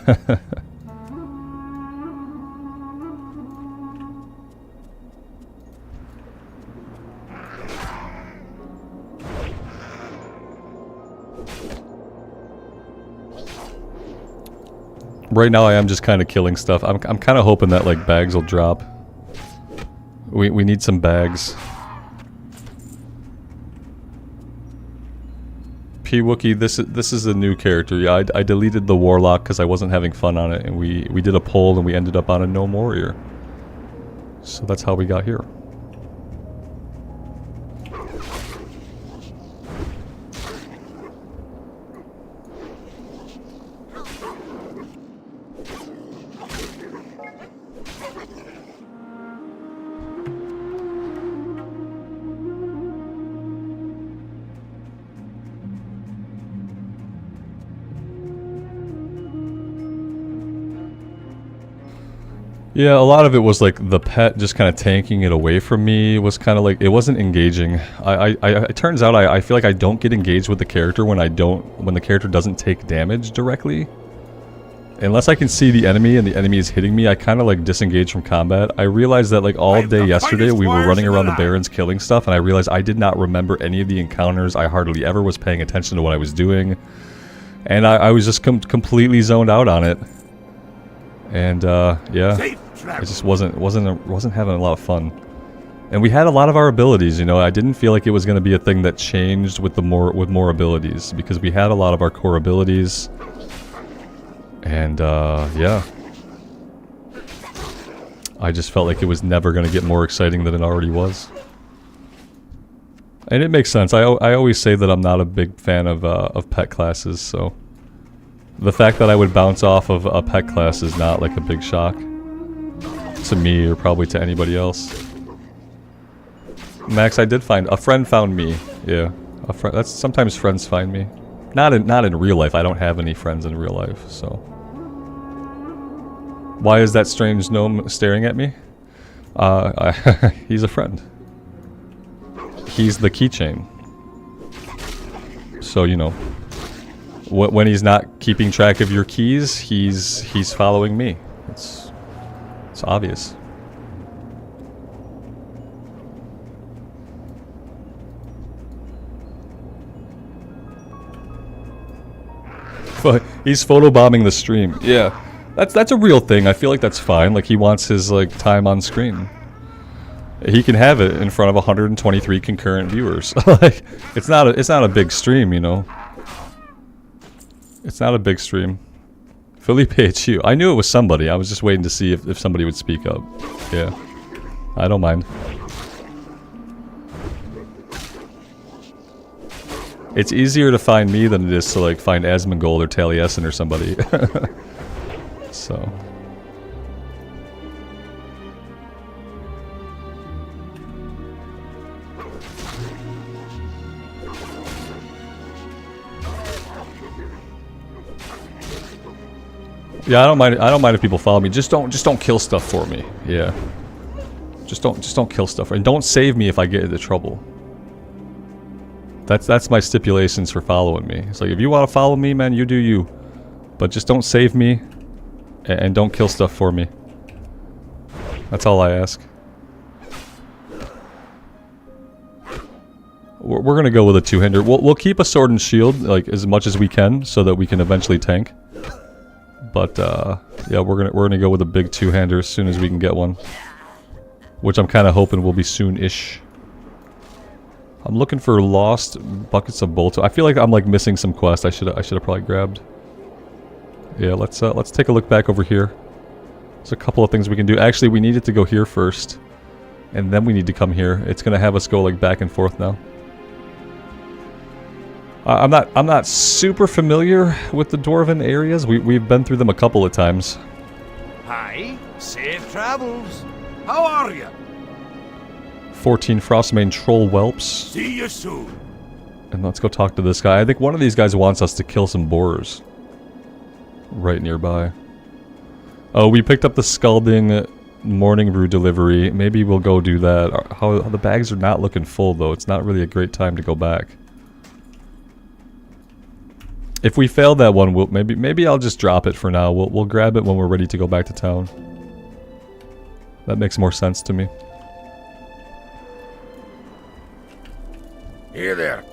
Right now I am just kind of killing stuff. I'm kind of hoping that like bags will drop. We need some bags. P-Wookie, this is a new character. Yeah, I deleted the Warlock because I wasn't having fun on it, and we did a poll and we ended up on a Gnome Warrior. So that's how we got here. Yeah, a lot of it was like the pet just kind of tanking it away from me. Was kind of like, it wasn't engaging. It turns out I feel like I don't get engaged with the character when the character doesn't take damage directly. unless I can see the enemy and the enemy is hitting me, I kind of like disengage from combat. I realized that like all day yesterday we were running around the barrens killing stuff, and I realized I did not remember any of the encounters. I hardly ever was paying attention to what I was doing, and I was just completely zoned out on it. And yeah, I just wasn't having a lot of fun. And we had a lot of our abilities, you know. I didn't feel like it was going to be a thing that changed with more abilities, because we had a lot of our core abilities. And, yeah. I just felt like it was never going to get more exciting than it already was. And it makes sense. I always say that I'm not a big fan of pet classes, so... The fact that I would bounce off of a pet class is not, like, a big shock. To me, or probably to anybody else. Max, I did find... A friend found me. Yeah. That's sometimes friends find me. Not in real life. I don't have any friends in real life, so... Why is that strange gnome staring at me? He's a friend. He's the keychain. So, you know, when he's not keeping track of your keys, he's following me. It's obvious. He's photobombing the stream. Yeah. That's a real thing. I feel like that's fine. Like, he wants his, like, time on screen. He can have it in front of 123 concurrent viewers. Like, it's not a big stream, you know. It's not a big stream. Felipe HU. I knew it was somebody. I was just waiting to see if somebody would speak up. Yeah. I don't mind. It's easier to find me than it is to, like, find Asmongold or Taliesin or somebody. So. Yeah, I don't mind if people follow me. Just don't kill stuff for me. Yeah. Just don't kill stuff, and don't save me if I get into trouble. That's my stipulations for following me. It's like, if you want to follow me, man, you do you. But just don't save me. And don't kill stuff for me. That's all I ask. We're gonna go with a two-hander. We'll keep a sword and shield, like, as much as we can, so that we can eventually tank. But yeah, we're gonna go with a big two-hander as soon as we can get one, which I'm kind of hoping will be soon-ish. I'm looking for lost buckets of bolts. I feel like I'm like missing some quests. I should have probably grabbed. Yeah, let's take a look back over here. There's a couple of things we can do. Actually, we needed to go here first, and then we need to come here. It's gonna have us go like back and forth now. I'm not super familiar with the dwarven areas. We've been through them a couple of times. Hi, safe travels. How are you? 14 Frostmane troll whelps. See you soon. And let's go talk to this guy. I think one of these guys wants us to kill some boars. Right nearby. Oh, we picked up the scalding morning brew delivery. Maybe we'll go do that. How the bags are not looking full though. It's not really a great time to go back. If we fail that one, we'll maybe I'll just drop it for now. We'll grab it when we're ready to go back to town. That makes more sense to me. Here there.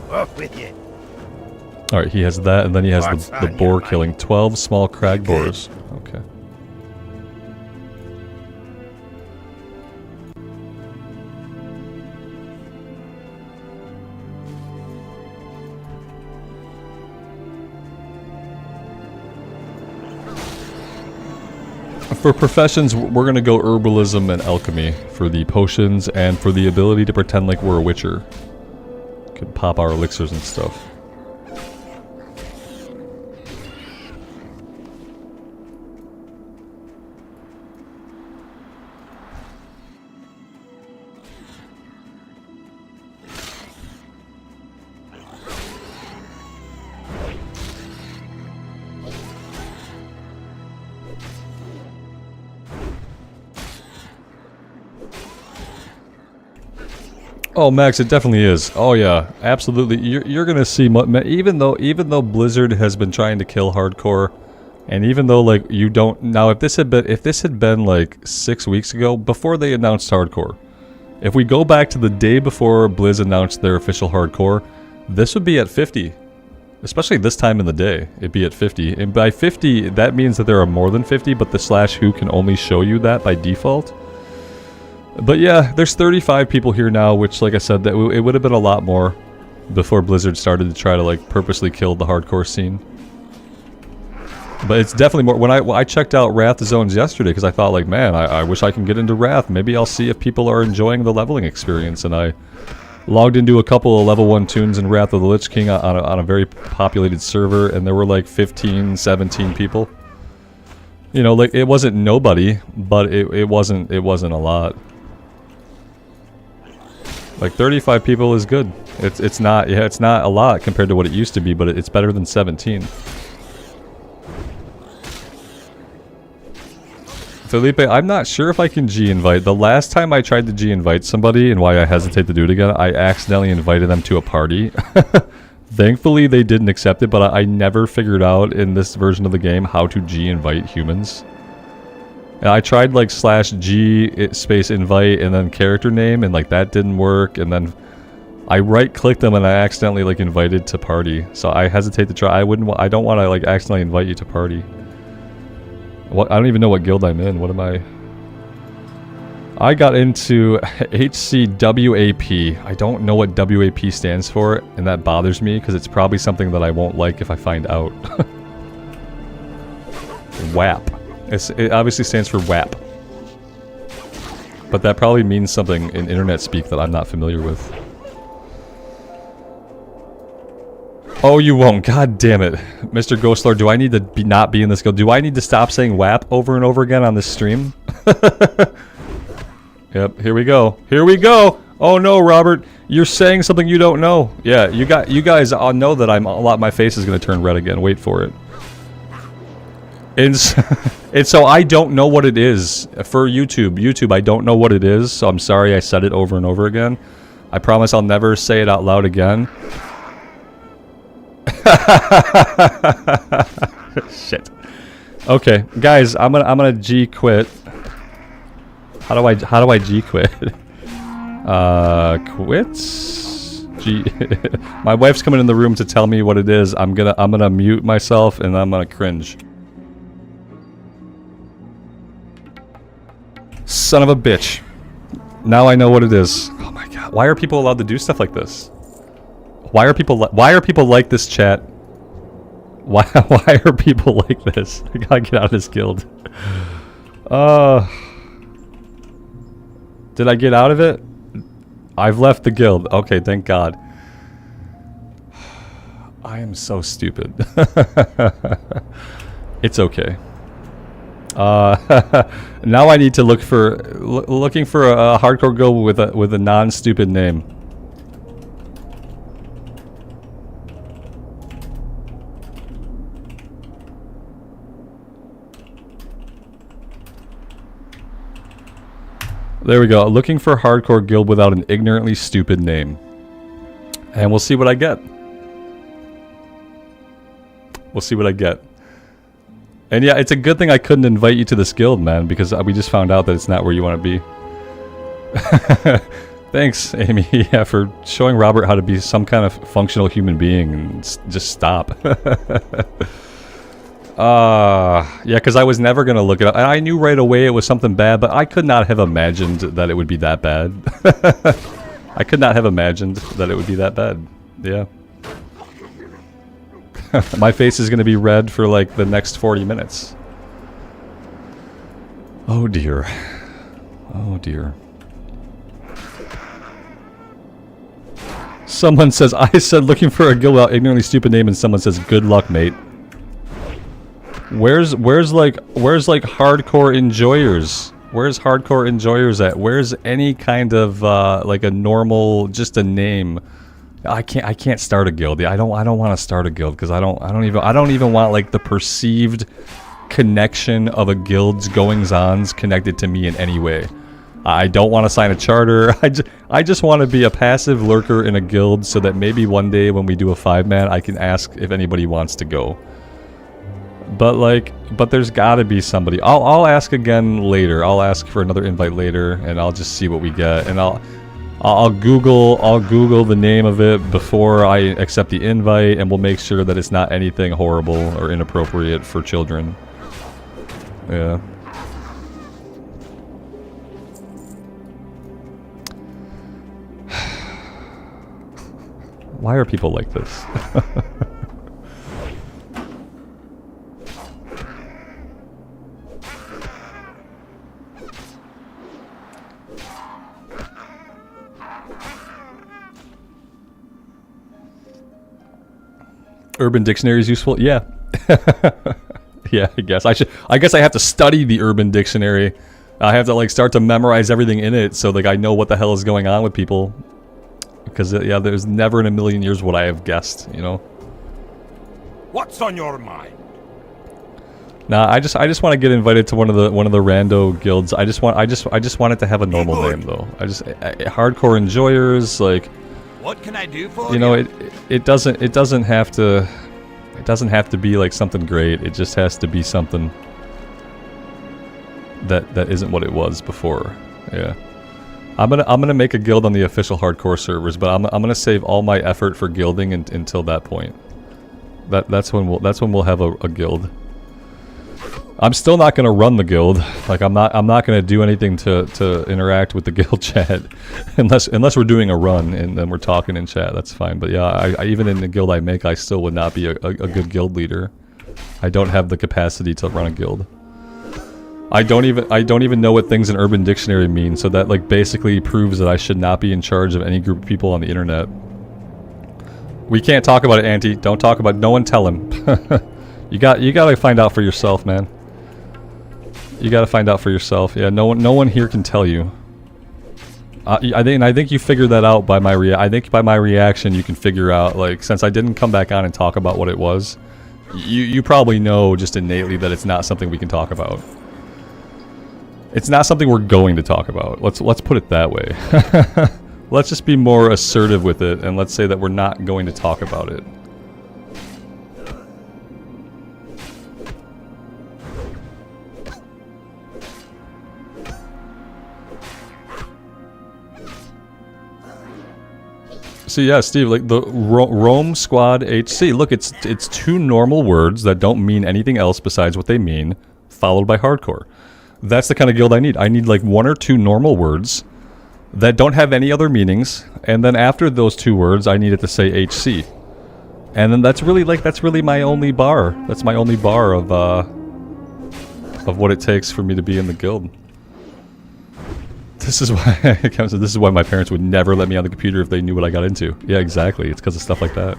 Off with you. Alright, he has that, and then he has the boar killing. 12 small crag boars. Okay. For professions, we're going to go herbalism and alchemy for the potions and for the ability to pretend like we're a witcher. Could pop our elixirs and stuff. Oh, Max, it definitely is. Oh yeah, absolutely. You're gonna see even though Blizzard has been trying to kill hardcore, and even though like you don't now, if this had been like 6 weeks ago before they announced hardcore, if we go back to the day before Blizz announced their official hardcore, this would be at 50. Especially this time in the day, it'd be at 50. And by 50, that means that there are more than 50, but the /who can only show you that by default. But yeah, there's 35 people here now, which, like I said, that it would have been a lot more before Blizzard started to try to like purposely kill the hardcore scene. But it's definitely more. When I checked out Wrath Zones yesterday, because I thought like, man, I wish I can get into Wrath. Maybe I'll see if people are enjoying the leveling experience. And I logged into a couple of level 1 tunes in Wrath of the Lich King on a very populated server, and there were like 15, 17 people. You know, like it wasn't nobody, but it wasn't a lot. Like 35 people is good. It's not a lot compared to what it used to be, but it's better than 17. Felipe, I'm not sure if I can G-invite. The last time I tried to G-invite somebody, and why I hesitate to do it again, I accidentally invited them to a party. Thankfully, they didn't accept it, but I never figured out in this version of the game how to G-invite humans. And I tried like /G space invite and then character name, and like that didn't work, and then I right-clicked them and I accidentally like invited to party. So I hesitate to try. I don't want to like accidentally invite you to party. What, I don't even know what guild I'm in. What am I? I got into HCWAP. I don't know what WAP stands for, and that bothers me because it's probably something that I won't like if I find out. WAP. It obviously stands for WAP. But that probably means something in internet speak that I'm not familiar with. Oh, you won't. God damn it. Mr. Ghostlord, do I need to not be in this guild? Do I need to stop saying WAP over and over again on this stream? Yep, here we go. Here we go! Oh no, Robert. You're saying something you don't know. Yeah, you guys all know that my face is going to turn red again. Wait for it. And so I don't know what it is. For YouTube, I don't know what it is, so I'm sorry I said it over and over again. I promise I'll never say it out loud again. Shit. Okay, guys, I'm gonna G quit. How do I G quit? Quit? G. My wife's coming in the room to tell me what it is. I'm gonna mute myself and I'm gonna cringe. Son of a bitch. Now I know what it is. Oh my god. Why are people allowed to do stuff like this? Why are people like this, chat? Why are people like this? I gotta get out of this guild. Did I get out of it? I've left the guild. Okay, thank God. I am so stupid. It's okay. Now I need to look for looking for a hardcore guild with a non-stupid name. There we go. Looking for a hardcore guild without an ignorantly stupid name. And we'll see what I get. We'll see what I get. And yeah, it's a good thing I couldn't invite you to this guild, man, because we just found out that it's not where you want to be. Thanks, Amy, yeah, for showing Robert how to be some kind of functional human being and just stop. Yeah, because I was never going to look it up. And I knew right away it was something bad, but I could not have imagined that it would be that bad. I could not have imagined that it would be that bad. Yeah. My face is going to be red for like the next 40 minutes. Oh dear. Oh dear. Someone says, I said looking for a guild without ignorantly stupid name, and someone says, good luck, mate. Where's like hardcore enjoyers? Where's hardcore enjoyers at? Where's any kind of like a normal, just a name? I can't start a guild. I don't want to start a guild because I don't even want like the perceived connection of a guild's goings-ons connected to me in any way. I don't want to sign a charter. I just want to be a passive lurker in a guild so that maybe one day when we do a 5-man, I can ask if anybody wants to go. But there's got to be somebody. I'll ask again later. I'll ask for another invite later, and I'll just see what we get. And I'll Google the name of it before I accept the invite, and we'll make sure that it's not anything horrible or inappropriate for children. Yeah. Why are people like this? Urban Dictionary is useful? Yeah. Yeah, I guess. I guess I have to study the Urban Dictionary. I have to like start to memorize everything in it so like I know what the hell is going on with people. Because yeah, there's never in a million years would I have guessed, you know. What's on your mind? Nah, I just want to get invited to one of the rando guilds. I just want it to have a normal name though. Hardcore enjoyers, like, what can I do for you know, it doesn't have to be like something great. It just has to be something that isn't what it was before. Yeah. I'm gonna make a guild on the official hardcore servers, but I'm gonna save all my effort for guilding until that point. That's when we'll have a guild. I'm still not gonna run the guild. Like I'm not gonna do anything to interact with the guild chat, unless we're doing a run and then we're talking in chat. That's fine. But yeah, I even in the guild I make, I still would not be a good guild leader. I don't have the capacity to run a guild. I don't even know what things in Urban Dictionary mean, so that like basically proves that I should not be in charge of any group of people on the internet. We can't talk about it, Auntie. Don't talk about it. No one tell him. You gotta find out for yourself, man. You gotta find out for yourself. Yeah, no one here can tell you. I think you figured that out by my reaction. You can figure out, like, since I didn't come back on and talk about what it was, you probably know just innately that it's not something we can talk about. It's not something we're going to talk about. Let's put it that way. Let's just be more assertive with it, and let's say that we're not going to talk about it. So yeah, Steve, like the Rome Squad HC. Look, it's two normal words that don't mean anything else besides what they mean, followed by hardcore. That's the kind of guild I need. I need like one or two normal words that don't have any other meanings, and then after those two words, I need it to say HC. And then that's really my only bar. That's my only bar of what it takes for me to be in the guild. This is why my parents would never let me on the computer if they knew what I got into. Yeah, exactly. It's because of stuff like that.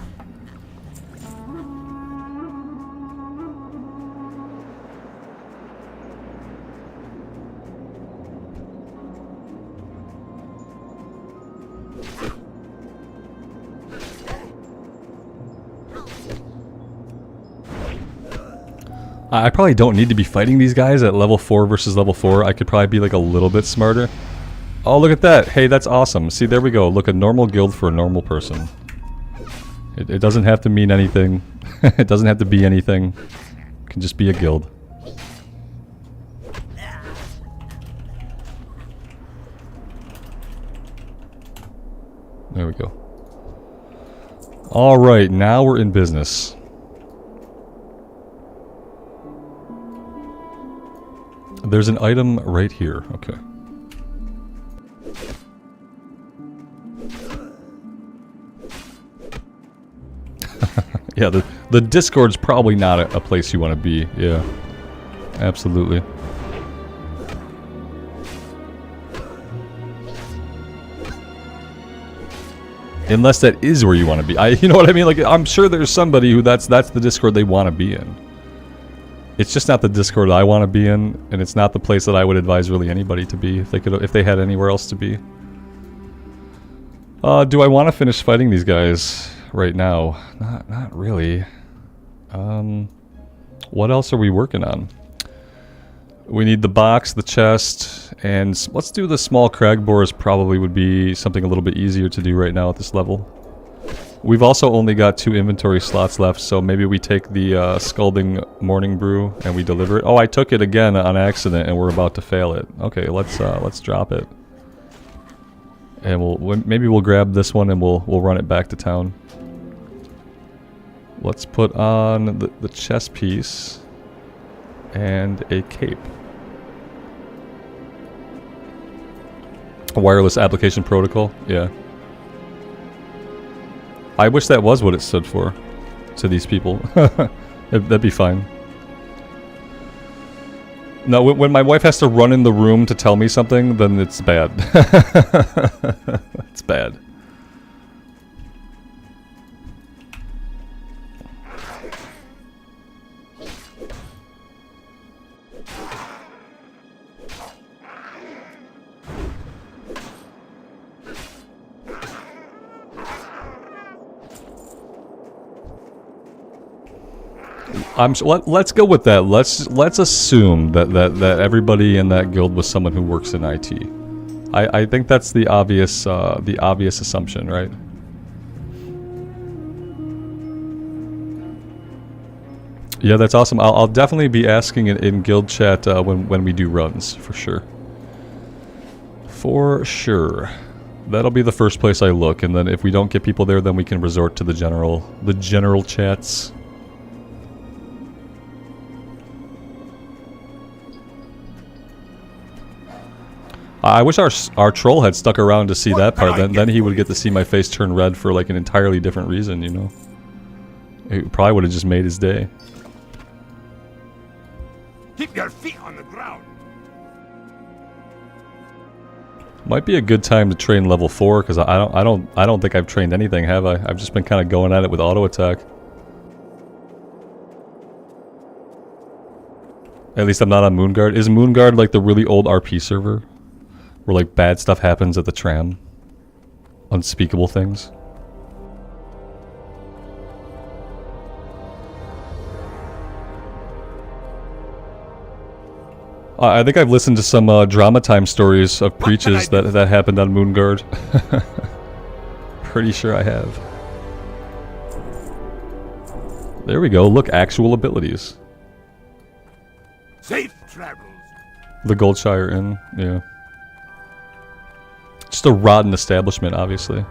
I probably don't need to be fighting these guys at level 4 versus level 4. I could probably be like a little bit smarter. Oh, look at that. Hey, that's awesome. See, there we go. Look, a normal guild for a normal person. It doesn't have to mean anything. It doesn't have to be anything. It can just be a guild. There we go. Alright, now we're in business. There's an item right here. Okay. Yeah, the Discord's probably not a place you want to be. Yeah. Absolutely. Unless that is where you want to be. You know what I mean? Like, I'm sure there's somebody who that's the Discord they want to be in. It's just not the Discord I want to be in, and it's not the place that I would advise really anybody to be if they had anywhere else to be. Do I want to finish fighting these guys right now? Not really. What else are we working on? We need the box, the chest, and let's do the small crag boars. Probably would be something a little bit easier to do right now at this level. We've also only got 2 inventory slots left, so maybe we take the Scalding Morning Brew and we deliver it. Oh, I took it again on accident and we're about to fail it. Okay, let's drop it. And maybe we'll grab this one and we'll run it back to town. Let's put on the chest piece and a cape. A wireless application protocol, yeah. I wish that was what it stood for to these people. That'd be fine. No, when my wife has to run in the room to tell me something, then it's bad. It's bad. Let's go with that. Let's assume that everybody in that guild was someone who works in IT. I think that's the obvious assumption, right? Yeah, that's awesome. I'll definitely be asking it in guild chat when we do runs, for sure. For sure. That'll be the first place I look, and then if we don't get people there, then we can resort to the general chats. I wish our troll had stuck around to see that part. Then he would get to see my face turn red for like an entirely different reason, you know. It probably would have just made his day. Keep your feet on the ground. Might be a good time to train level 4 because I don't think I've trained anything, have I? I've just been kind of going at it with auto attack. At least I'm not on Moonguard. Is Moonguard like the really old RP server? Where like bad stuff happens at the tram. Unspeakable things. I think I've listened to some drama time stories of preaches that happened on Moonguard. Pretty sure I have. There we go, look, actual abilities. Safe travels. The Goldshire Inn, yeah. Just a rotten establishment, obviously.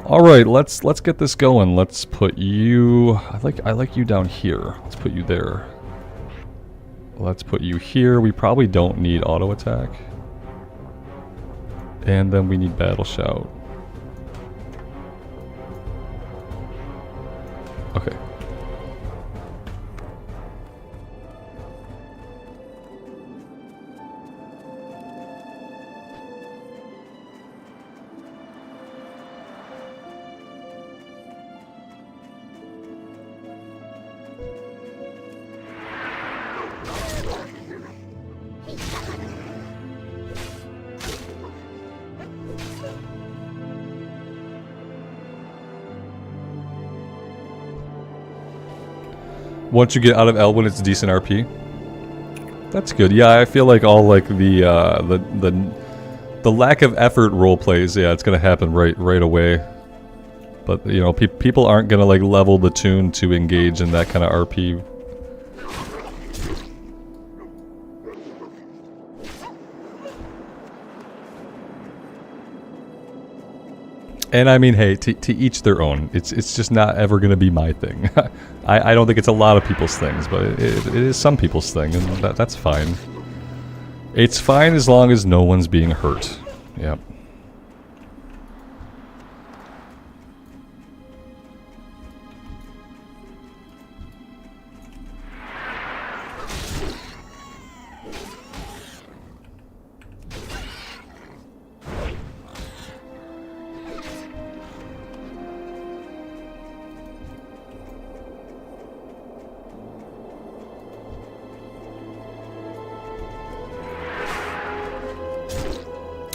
All right, let's get this going. Let's put you. I like you down here. Let's put you there. Let's put you here. We probably don't need auto attack. And then we need battle shout. Okay. Once you get out of Elwyn, it's decent RP. That's good. Yeah, I feel like all like the lack of effort role plays. Yeah, it's gonna happen right away. But you know, people aren't gonna like level the tune to engage in that kind of RP. And I mean, hey, to each their own. It's just not ever going to be my thing. I don't think it's a lot of people's things, but it is some people's thing, and that's fine. It's fine as long as no one's being hurt. Yep.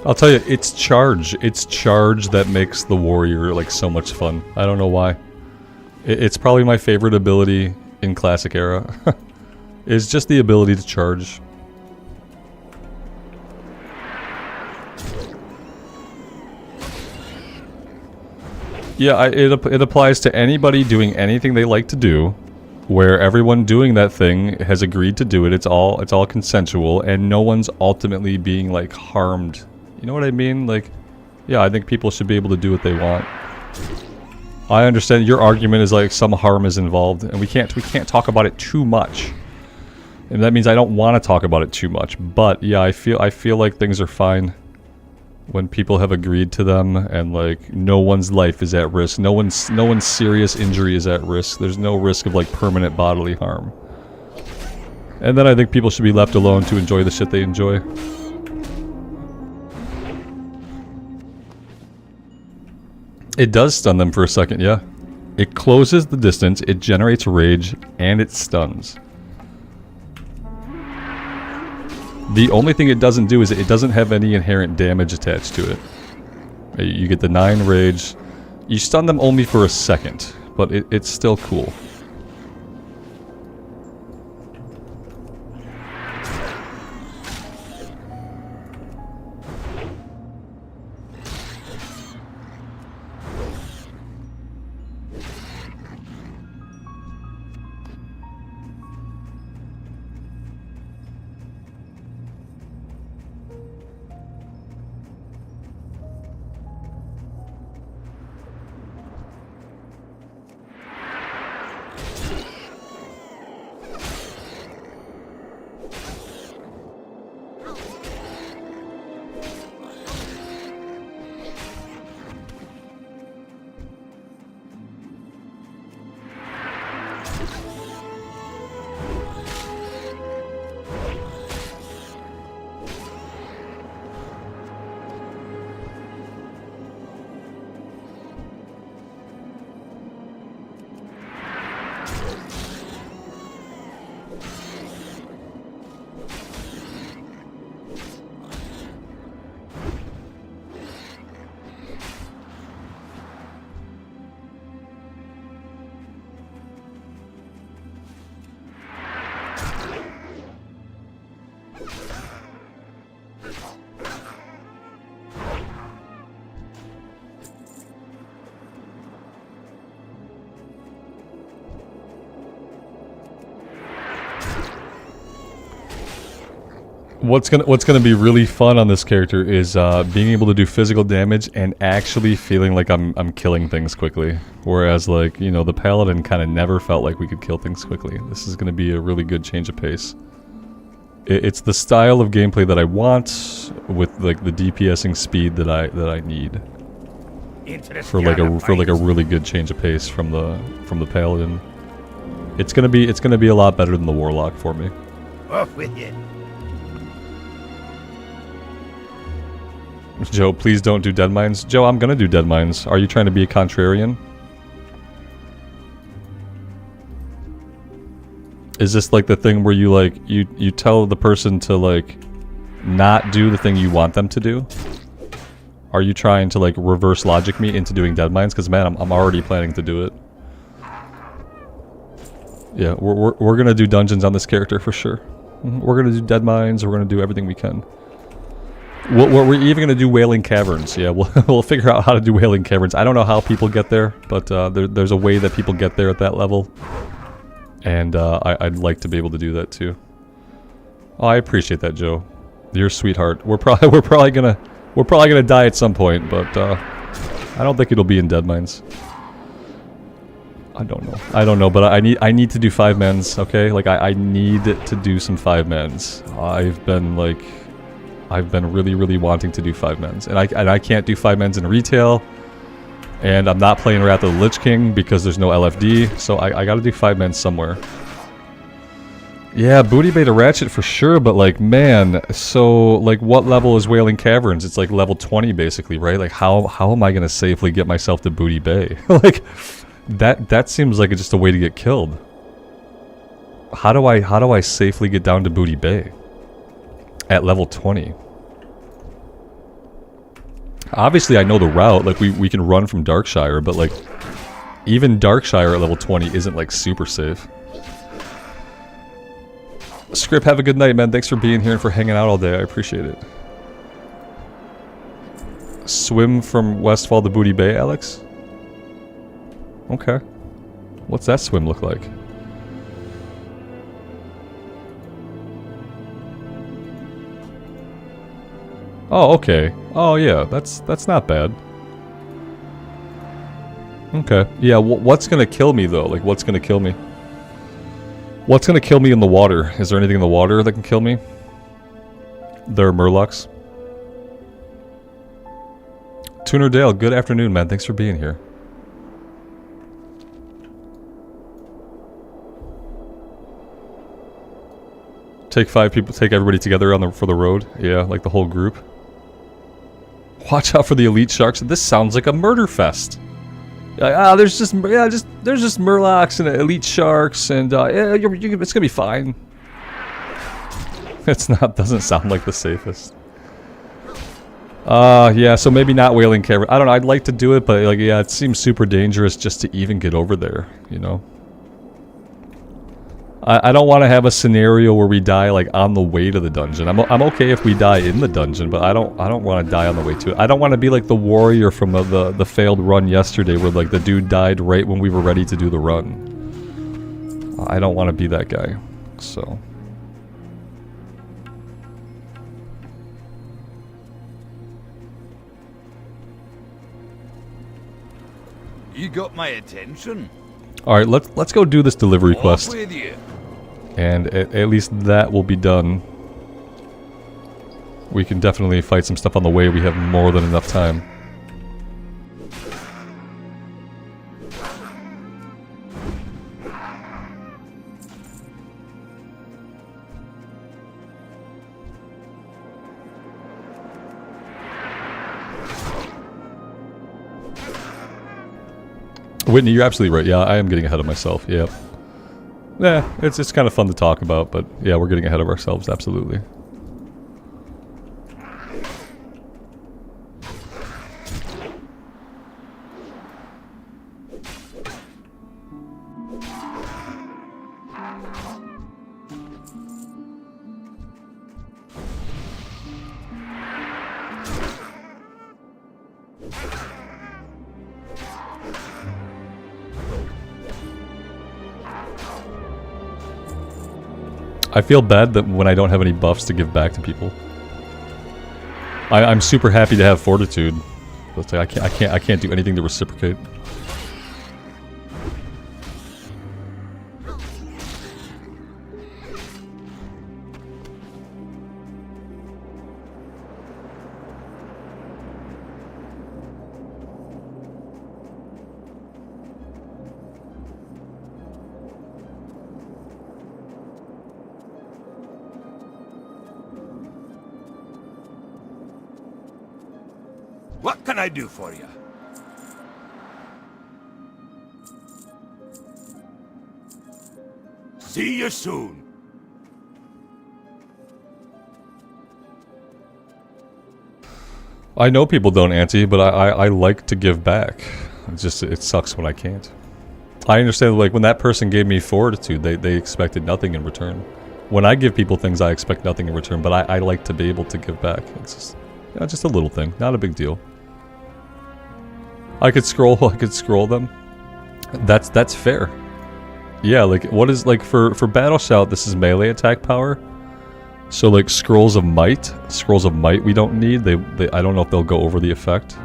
I'll tell you, it's charge. It's charge that makes the warrior like so much fun. I don't know why. It's probably my favorite ability in Classic era is just the ability to charge. Yeah, it applies to anybody doing anything they like to do, where everyone doing that thing has agreed to do it. It's all consensual, and no one's ultimately being like harmed. You know what I mean? Like, yeah, I think people should be able to do what they want. I understand your argument is like some harm is involved, and we can't talk about it too much. And that means I don't want to talk about it too much. But yeah, I feel like things are fine when people have agreed to them, and like no one's life is at risk. No one's serious injury is at risk. There's no risk of like permanent bodily harm. And then I think people should be left alone to enjoy the shit they enjoy. It does stun them for a second, yeah. It closes the distance, it generates rage, and it stuns. The only thing it doesn't do is it doesn't have any inherent damage attached to it. You get the 9 rage. You stun them only for a second, but it's still cool. What's gonna be really fun on this character is being able to do physical damage and actually feeling like I'm killing things quickly. Whereas, like, you know, the Paladin kind of never felt like we could kill things quickly. This is gonna be a really good change of pace. It's the style of gameplay that I want, with like the DPSing speed that I need for like a really good change of pace from the Paladin. It's gonna be a lot better than the Warlock for me. Off with you. Joe, please don't do dead mines. Joe, I'm gonna do dead mines. Are you trying to be a contrarian? Is this like the thing where you like you tell the person to like not do the thing you want them to do? Are you trying to like reverse logic me into doing dead mines? Because man, I'm already planning to do it. Yeah, we're gonna do dungeons on this character for sure. We're gonna do dead mines. We're gonna do everything we can. We're even going to do Wailing Caverns. Yeah, we'll figure out how to do Wailing Caverns. I don't know how people get there, but there's a way that people get there at that level. And I'd like to be able to do that too. Oh, I appreciate that, Joe. You're a sweetheart. We're probably gonna die at some point, but I don't think it'll be in Dead Mines. I don't know, but I need to do 5-mans, okay? Like I need to do some 5-mans. I've been really wanting to do 5-mans, and I can't do 5-mans in retail, and I'm not playing Wrath of the Lich King because there's no LFD, so I gotta do 5-mans somewhere. Yeah, booty bay to ratchet for sure, but like, man, so like what level is Wailing Caverns? It's like level 20 basically, right? Like how am I gonna safely get myself to booty bay? Like that seems like it's just a way to get killed. How do I safely get down to booty bay at level 20? Obviously I know the route, like we can run from Darkshire, but like even Darkshire at level 20 isn't like super safe. Script, have a good night, man. Thanks for being here and for hanging out all day. I appreciate it. Swim from Westfall to Booty Bay, Alex? Okay. What's that swim look like? Oh, okay. Oh, yeah. That's not bad. Okay. Yeah, what's gonna kill me, though? Like, what's gonna kill me? What's gonna kill me in the water? Is there anything in the water that can kill me? There are murlocs. Tuner Dale, good afternoon, man. Thanks for being here. Take 5 people, take everybody together for the road. Yeah, like the whole group. Watch out for the elite sharks. This sounds like a murder fest. Like, there's just murlocs and elite sharks, and yeah, it's gonna be fine. Doesn't sound like the safest. Yeah, so maybe not whaling cavern. I don't know. I'd like to do it, but like, yeah, it seems super dangerous just to even get over there. You know. I don't want to have a scenario where we die like on the way to the dungeon. I'm okay if we die in the dungeon, but I don't want to die on the way to it. I don't want to be like the warrior from the failed run yesterday, where like the dude died right when we were ready to do the run. I don't want to be that guy. So. You got my attention. All right, let's go do this delivery quest. Off with you. And at least that will be done. We can definitely fight some stuff on the way. We have more than enough time. Whitney, you're absolutely right. Yeah, I am getting ahead of myself. Yep. Yeah, it's kind of fun to talk about, but yeah, we're getting ahead of ourselves, absolutely. I feel bad that when I don't have any buffs to give back to people. I'm super happy to have fortitude, but I can't do anything to reciprocate. What can I do for you? See you soon. I know people don't anti, but I like to give back. It's just, it sucks when I can't. I understand, like, when that person gave me fortitude, they expected nothing in return. When I give people things, I expect nothing in return, but I like to be able to give back. It's just, you know, just a little thing, not a big deal. I could scroll them. That's fair. Yeah, like, what is, like, for Battle Shout, this is melee attack power. So, like, Scrolls of Might we don't need. I don't know if they'll go over the effect.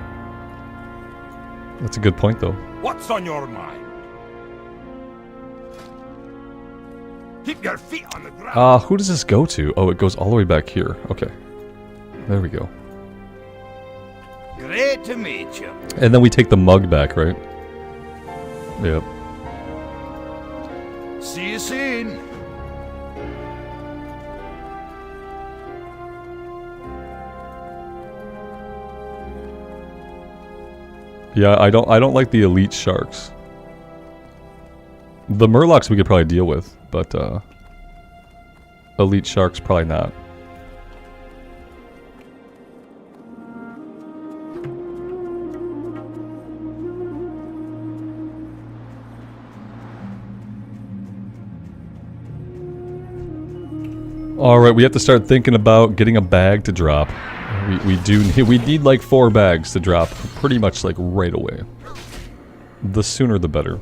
That's a good point, though. What's on your mind? Keep your feet on the ground. Who does this go to? Oh, it goes all the way back here. Okay. There we go. Great to meet you. And then we take the mug back, right? Yep. See you soon. Yeah, I don't like the elite sharks. The murlocs we could probably deal with, but elite sharks probably not. Alright, we have to start thinking about getting a bag to drop. We need like 4 bags to drop pretty much like right away. The sooner the better.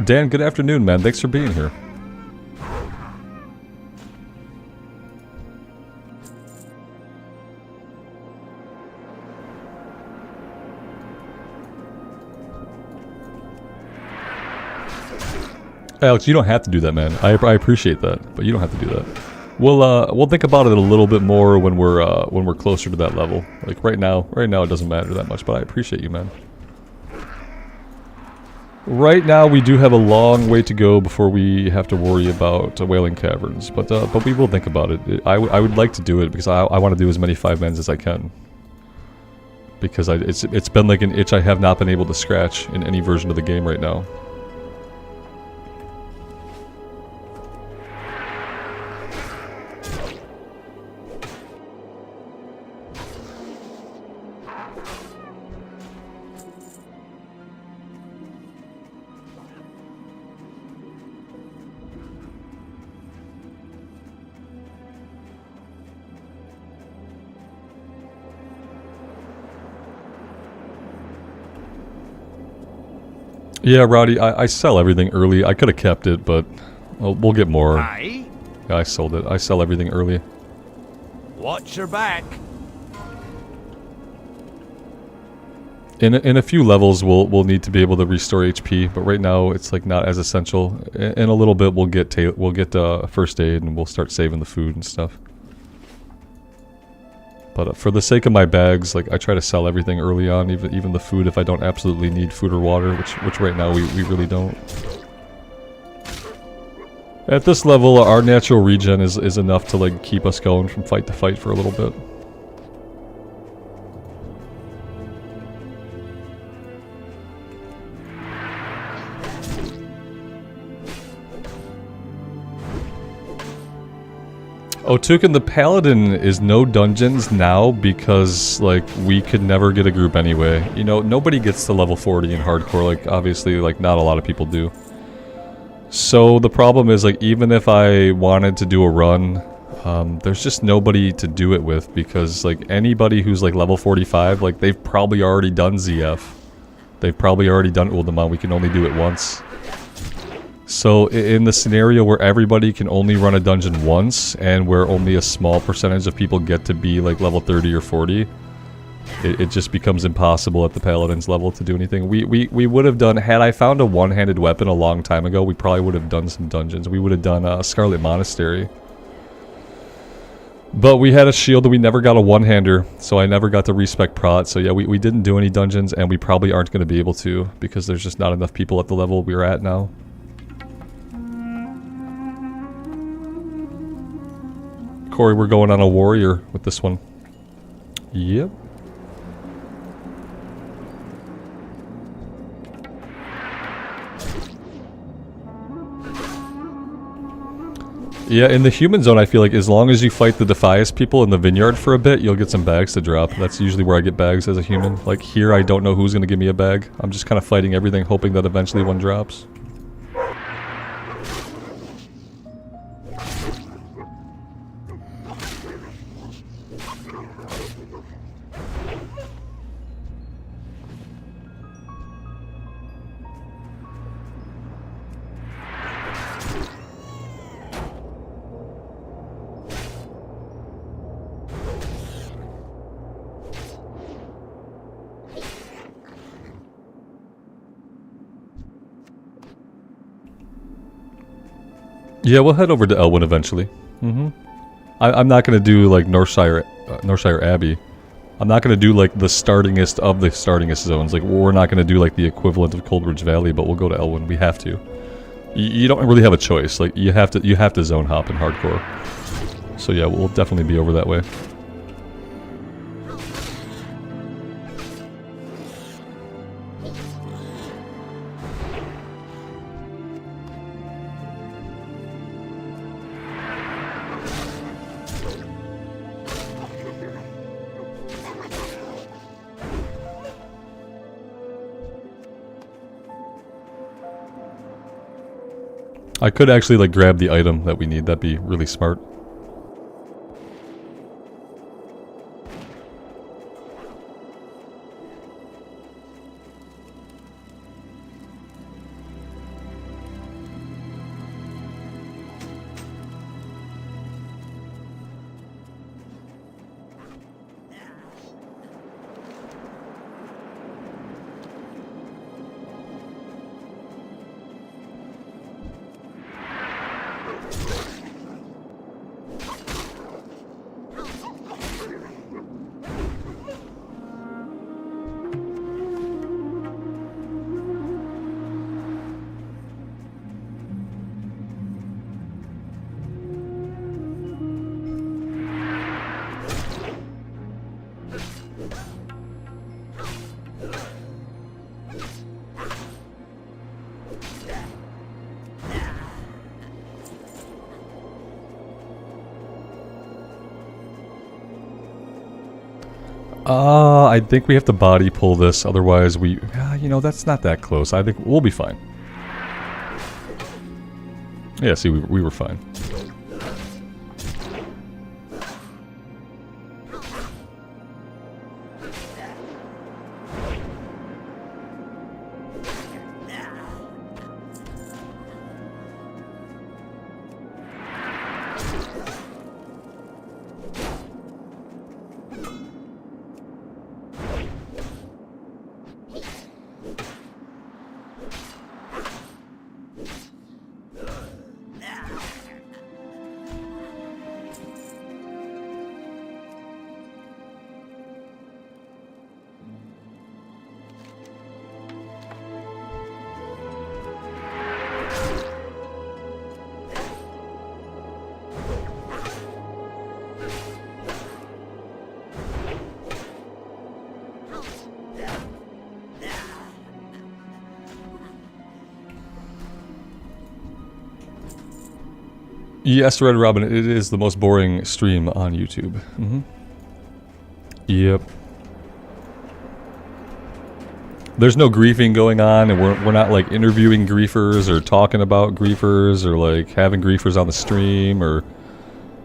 Dan, good afternoon, man. Thanks for being here. Alex, you don't have to do that, man. I appreciate that, but you don't have to do that. We'll think about it a little bit more when we're closer to that level. Like right now it doesn't matter that much, but I appreciate you, man. Right now we do have a long way to go before we have to worry about Wailing Caverns, but we will think about it. I would like to do it because I want to do as many 5-mans as I can. Because it's been like an itch I have not been able to scratch in any version of the game right now. Yeah, Roddy, I sell everything early. I could have kept it, but we'll get more. Aye. Yeah, I sold it. I sell everything early. Watch your back. In a few levels, we'll need to be able to restore HP, but right now it's like not as essential. In a little bit, we'll get first aid and we'll start saving the food and stuff. But for the sake of my bags, like I try to sell everything early on, even the food if I don't absolutely need food or water, which right now we really don't. At this level, our natural regen is enough to like keep us going from fight to fight for a little bit. Oh, Tukin, the Paladin is no dungeons now because, like, we could never get a group anyway. You know, nobody gets to level 40 in hardcore, like, obviously, like, not a lot of people do. So, the problem is, like, even if I wanted to do a run, there's just nobody to do it with because, like, anybody who's, like, level 45, like, they've probably already done ZF. They've probably already done Ultima, we can only do it once. So in the scenario where everybody can only run a dungeon once, and where only a small percentage of people get to be like level 30 or 40, it just becomes impossible at the Paladin's level to do anything. We would have done, had I found a one-handed weapon a long time ago, we probably would have done some dungeons. We would have done Scarlet Monastery. But we had a shield and we never got a one-hander, so I never got to respec prot. So yeah, we didn't do any dungeons, and we probably aren't going to be able to, because there's just not enough people at the level we're at now. Corey, we're going on a warrior with this one. Yep. Yeah, in the human zone, I feel like as long as you fight the Defias people in the vineyard for a bit, you'll get some bags to drop. That's usually where I get bags as a human. Like here, I don't know who's going to give me a bag. I'm just kind of fighting everything, hoping that eventually one drops. Yeah, we'll head over to Elwyn eventually. I'm not going to do like Northshire Abbey. I'm not going to do like the startingest of the startingest zones. Like we're not going to do like the equivalent of Coldridge Valley, but we'll go to Elwyn. We have to. You don't really have a choice. Like you have to zone hop in hardcore. So yeah, we'll definitely be over that way. I could actually like grab the item that we need. That'd be really smart. I think we have to body pull this, otherwise we... you know, that's not that close. I think we'll be fine. Yeah, see, we were fine. Yes, Red Robin, it is the most boring stream on YouTube. Mm-hmm. Yep. There's no griefing going on, and we're not like interviewing griefers or talking about griefers or like having griefers on the stream, or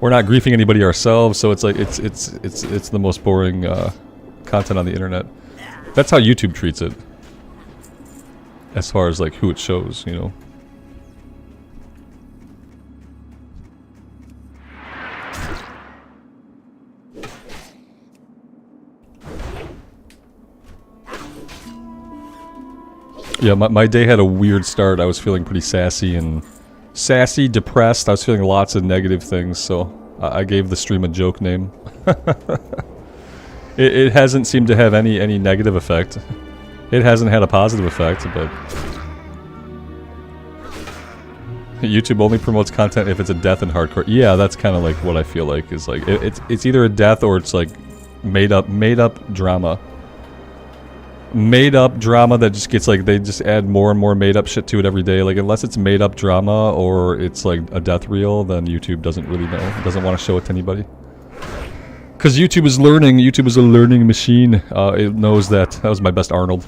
we're not griefing anybody ourselves. So it's like it's the most boring content on the internet. That's how YouTube treats it, as far as like who it shows, you know. Yeah, my day had a weird start. I was feeling pretty sassy, depressed. I was feeling lots of negative things, so I gave the stream a joke name. It hasn't seemed to have any negative effect. It hasn't had a positive effect, but... YouTube only promotes content if it's a death in hardcore. Yeah, that's kind of like what I feel like, is like, it's either a death or it's like made up drama. Made up drama that just gets like, they just add more and more made up shit to it every day. Like, unless it's made up drama or it's like a death reel, then YouTube doesn't really know. It doesn't want to show it to anybody. Because YouTube is learning. YouTube is a learning machine. It knows that. That was my best Arnold.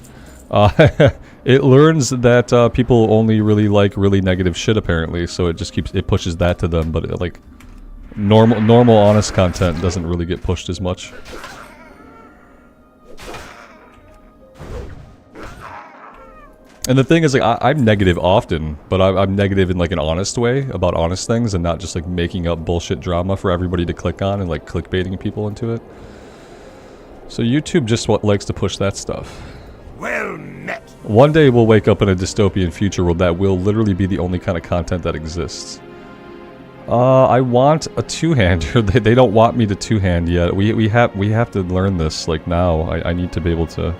It learns that people only really like really negative shit, apparently. So it just it pushes that to them. But like normal honest content doesn't really get pushed as much. And the thing is, like, I'm negative often, but I'm negative in, like, an honest way about honest things and not just, like, making up bullshit drama for everybody to click on and, like, clickbaiting people into it. So YouTube just likes to push that stuff. Well met. One day we'll wake up in a dystopian future where that will literally be the only kind of content that exists. I want a two-hander. They don't want me to two-hand yet. We have to learn this, like, now. I need to be able to...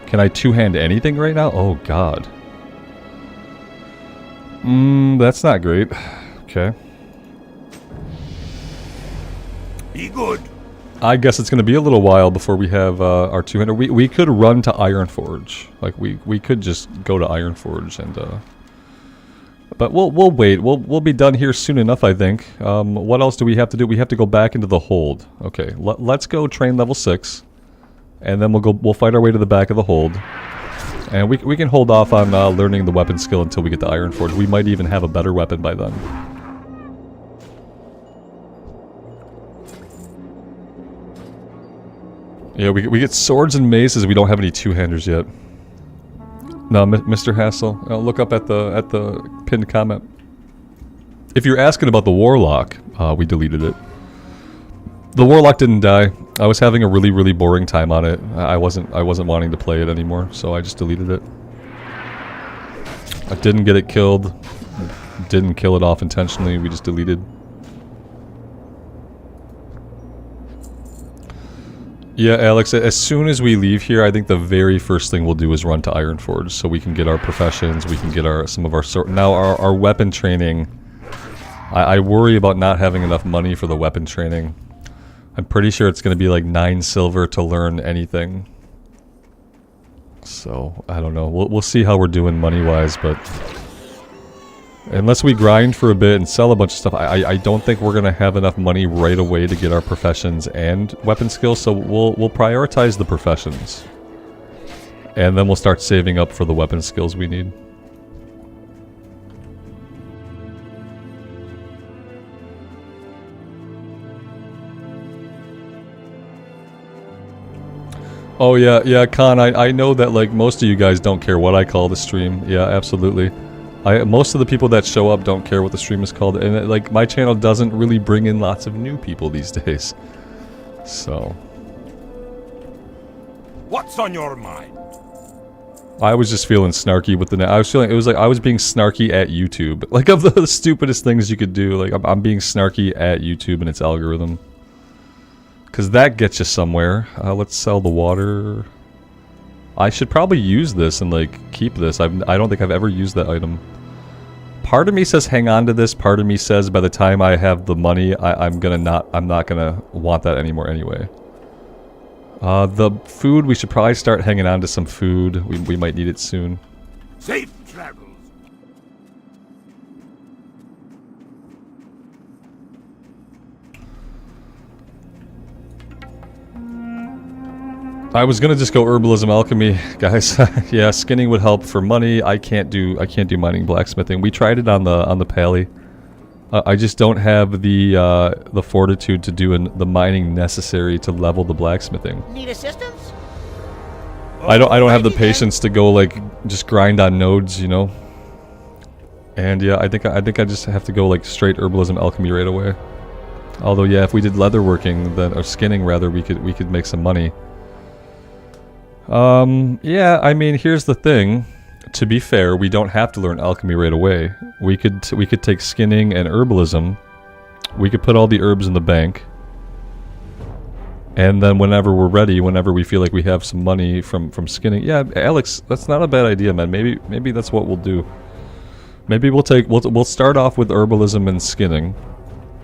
Can I two-hand anything right now? Oh, God. That's not great. Okay. Be good. I guess it's going to be a little while before we have our two-hander. We could run to Ironforge. Like, we could just go to Ironforge and... But we'll wait. We'll be done here soon enough, I think. What else do we have to do? We have to go back into the hold. Okay, let's go train level 6. And then we'll fight our way to the back of the hold. And we can hold off on learning the weapon skill until we get to Ironforge. We might even have a better weapon by then. Yeah, we get swords and maces. We don't have any two-handers yet. No, Mr. Hassel, look up at the pinned comment. If you're asking about the Warlock, we deleted it. The Warlock didn't die. I was having a really boring time on it. I wasn't wanting to play it anymore, so I just deleted it. I didn't get it killed. Didn't kill it off intentionally. We just deleted. Yeah, Alex, as soon as we leave here, I think the very first thing we'll do is run to Ironforge, so we can get our professions, we can get some of our now our weapon training. I worry about not having enough money for the weapon training. I'm pretty sure it's going to be like 9 silver to learn anything. So, I don't know. We'll see how we're doing money-wise, but unless we grind for a bit and sell a bunch of stuff, I don't think we're going to have enough money right away to get our professions and weapon skills, so we'll prioritize the professions. And then we'll start saving up for the weapon skills we need. Oh yeah, Khan, I know that like most of you guys don't care what I call the stream. Yeah, absolutely. Most of the people that show up don't care what the stream is called, and like my channel doesn't really bring in lots of new people these days. So, What's on your mind? I was just feeling snarky with the I was feeling it was like I was being snarky at YouTube. Like of the stupidest things you could do, like I'm being snarky at YouTube and its algorithm. Cause that gets you somewhere. Let's sell the water. I should probably use this and like keep this. I don't think I've ever used that item. Part of me says hang on to this. Part of me says by the time I have the money, I'm not gonna want that anymore anyway. The food, we should probably start hanging on to some food. We might need it soon. Safe travels. I was gonna just go herbalism alchemy, guys. Yeah, skinning would help for money. I can't do mining blacksmithing. We tried it on the pally. I just don't have the fortitude to do the mining necessary to level the blacksmithing. Need assistance? I don't have the patience to go like just grind on nodes, you know. And yeah, I think I just have to go like straight herbalism alchemy right away. Although yeah, if we did leatherworking then or skinning rather, we could make some money. Yeah, I mean, here's the thing. To be fair, we don't have to learn alchemy right away. We could take skinning and herbalism. We could put all the herbs in the bank. And then whenever we're ready, whenever we feel like we have some money from skinning. Yeah, Alex, that's not a bad idea, man. Maybe that's what we'll do. Maybe we'll start off with herbalism and skinning.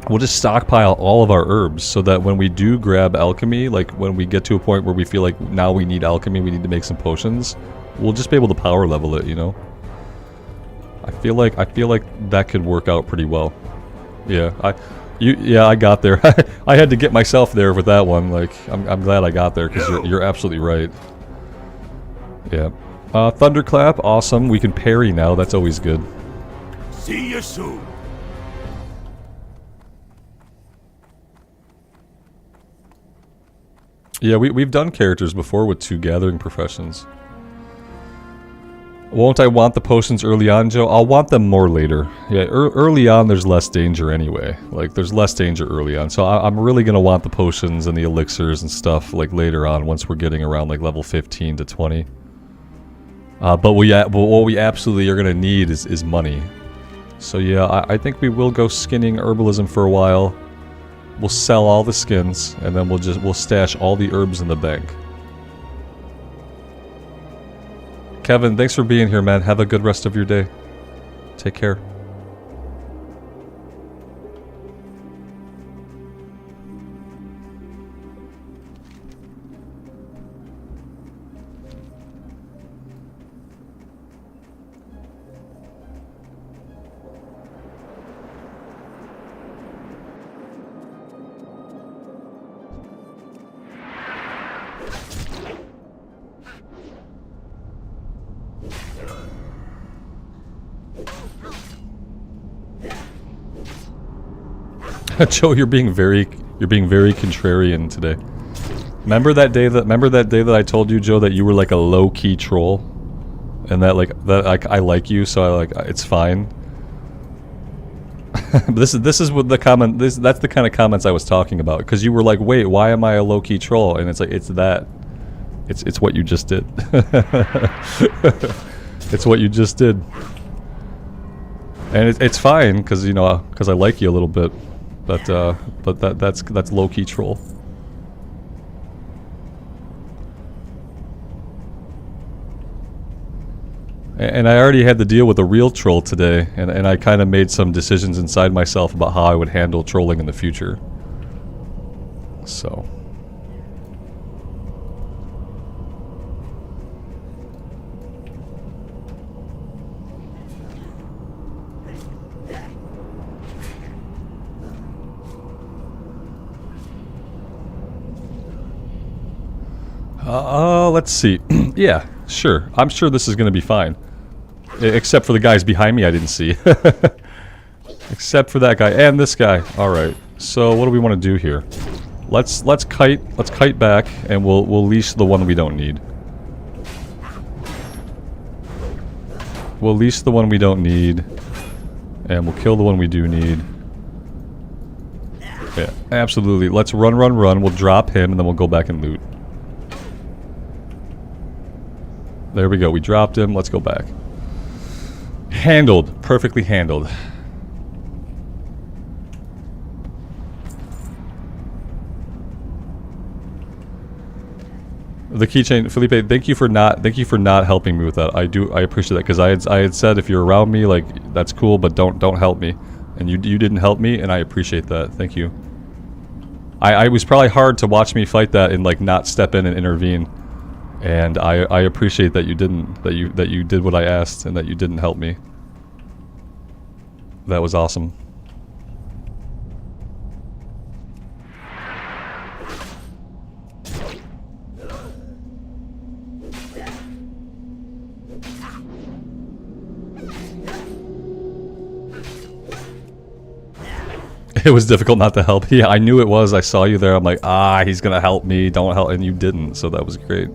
We'll just stockpile all of our herbs so that when we do grab alchemy, like when we get to a point where we feel like now we need alchemy, we need to make some potions, we'll just be able to power level it, you know? I feel like that could work out pretty well. Yeah, I got there. I had to get myself there with that one. Like, I'm glad I got there because you're absolutely right. Yeah. Thunderclap, awesome. We can parry now. That's always good. See you soon. Yeah, we've done characters before with 2 gathering professions. Won't I want the potions early on, Joe? I'll want them more later. Yeah, early on there's less danger anyway. Like, there's less danger early on. So I'm really going to want the potions and the elixirs and stuff, like, later on once we're getting around, like, level 15 to 20. But what we absolutely are going to need is money. So yeah, I think we will go skinning herbalism for a while. We'll sell all the skins, and then we'll stash all the herbs in the bank. Kevin, thanks for being here, man. Have a good rest of your day. Take care. Joe, you're being very contrarian today. Remember that day that I told you, Joe, that you were like a low-key troll, and that I like you, so I like it's fine. this is what the comment. That's the kind of comments I was talking about, because you were like, wait, why am I a low-key troll? And it's like it's what you just did. It's what you just did. And it's fine, because you know, because I like you a little bit, but that's low-key troll. And I already had to deal with a real troll today, and I kind of made some decisions inside myself about how I would handle trolling in the future. So. Let's see. Yeah, sure. I'm sure this is going to be fine. Except for the guys behind me I didn't see. Except for that guy and this guy. Alright. So what do we want to do here? Let's kite back, and we'll leash the one we don't need. We'll leash the one we don't need, and we'll kill the one we do need. Yeah, absolutely. Let's run. We'll drop him, and then we'll go back and loot. There we go. We dropped him. Let's go back. Handled. Perfectly handled. The keychain, Felipe. Thank you for not helping me with that. I appreciate that, because I had said if you're around me, like, that's cool, but don't help me, and you didn't help me, and I appreciate that. Thank you. I was probably hard to watch me fight that and like not step in and intervene, and I appreciate that you didn't, that you did what I asked, and that you didn't help me. That was awesome. It was difficult not to help. Yeah, I knew it was. I saw you there. I'm like, he's gonna help me. Don't help. And you didn't, so that was great.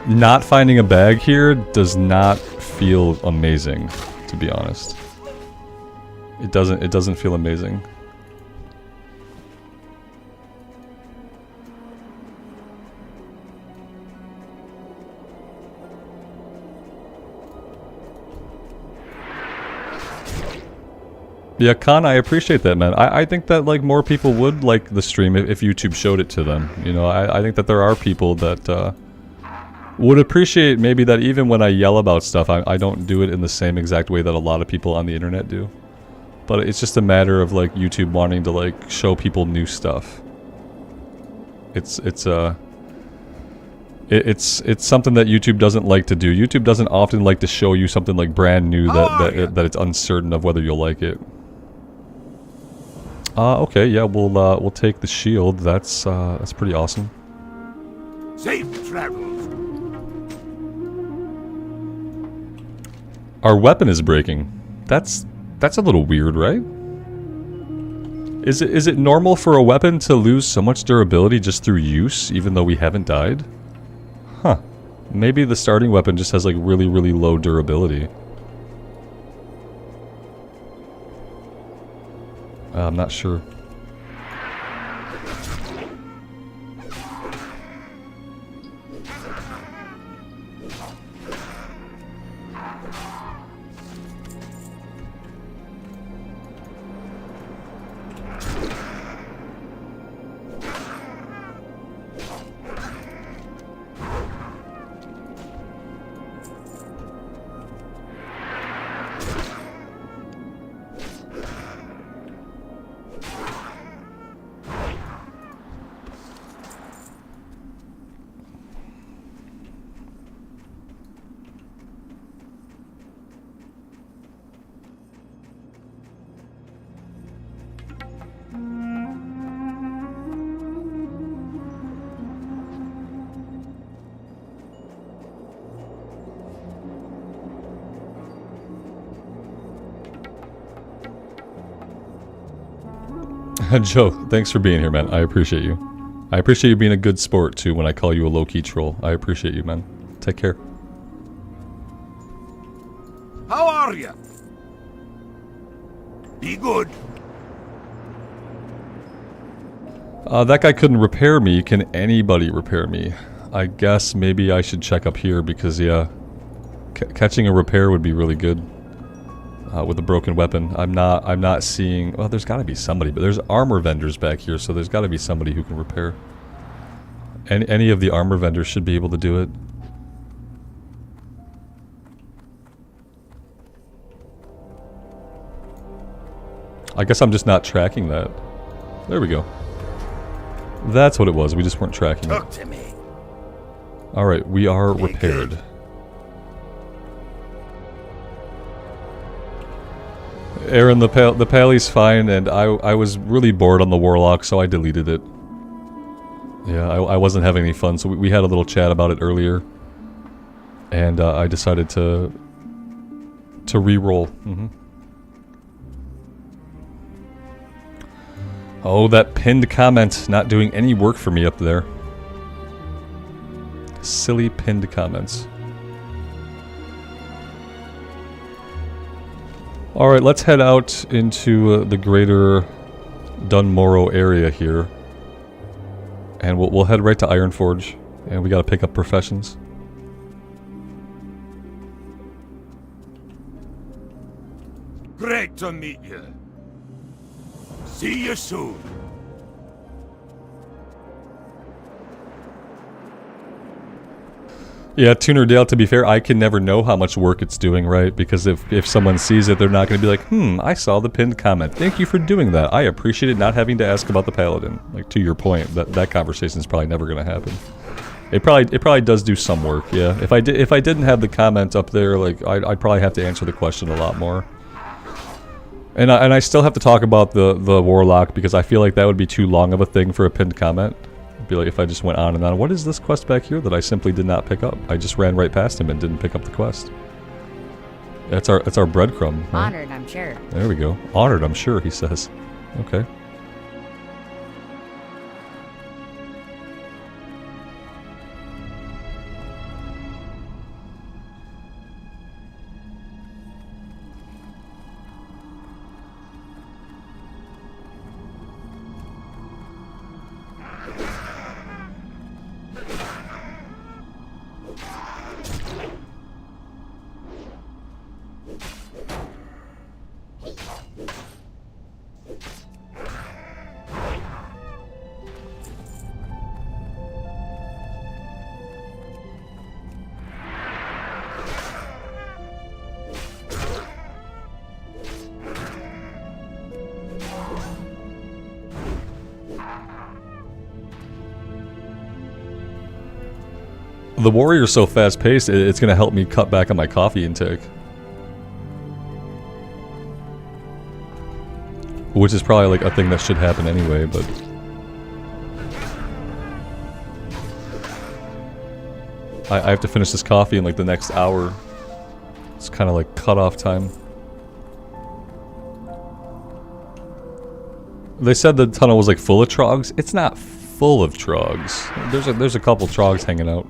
Not finding a bag here does not feel amazing, to be honest. It doesn't feel amazing. Yeah, Khan, I appreciate that, man. I think that like more people would like the stream if YouTube showed it to them. You know, I think that there are people that would appreciate maybe that even when I yell about stuff, I don't do it in the same exact way that a lot of people on the internet do. But it's just a matter of like YouTube wanting to like show people new stuff. It's something that YouTube doesn't like to do. YouTube doesn't often like to show you something like brand new that it's uncertain of whether you'll like it. Okay, yeah, we'll take the shield. That's pretty awesome. Safe travels. Our weapon is breaking. That's a little weird, right? Is it normal for a weapon to lose so much durability just through use, even though we haven't died? Huh. Maybe the starting weapon just has like really, really low durability. I'm not sure. Joe, thanks for being here, man. I appreciate you. I appreciate you being a good sport, too, when I call you a low-key troll. I appreciate you, man. Take care. How are you? Be good. That guy couldn't repair me. Can anybody repair me? I guess maybe I should check up here because, yeah, catching a repair would be really good with a broken weapon. I'm not seeing. Well, there's got to be somebody, but there's armor vendors back here, so there's got to be somebody who can repair. Any of the armor vendors should be able to do it. I guess I'm just not tracking that. There we go. That's what it was. We just weren't tracking it. Talk to me. Alright, we are repaired. Aaron, the Pally's fine, and I was really bored on the Warlock, so I deleted it. Yeah, I wasn't having any fun, so we had a little chat about it earlier. And I decided to re-roll. Oh, that pinned comment not doing any work for me up there. Silly pinned comments. Alright, let's head out into the greater Dunmorrow area here. And we'll head right to Ironforge. And we gotta pick up professions. Great to meet you. See you soon. Yeah, Tuner Dale, to be fair, I can never know how much work it's doing, right? Because if someone sees it, they're not going to be like, I saw the pinned comment. Thank you for doing that. I appreciated not having to ask about the Paladin. Like, to your point, that conversation is probably never going to happen. It probably does do some work, yeah. If I didn't have the comment up there, like, I'd probably have to answer the question a lot more. And I still have to talk about the Warlock, because I feel like that would be too long of a thing for a pinned comment. It'd be like if I just went on and on. What is this quest back here that I simply did not pick up? I just ran right past him and didn't pick up the quest. That's our breadcrumb. Right? Honored, I'm sure. There we go. Honored, I'm sure, he says. Okay. The warrior's so fast-paced, it's going to help me cut back on my coffee intake. Which is probably like a thing that should happen anyway, but... I have to finish this coffee in like the next hour. It's kind of like cut-off time. They said the tunnel was like full of trogs. It's not full of trogs. There's a couple trogs hanging out.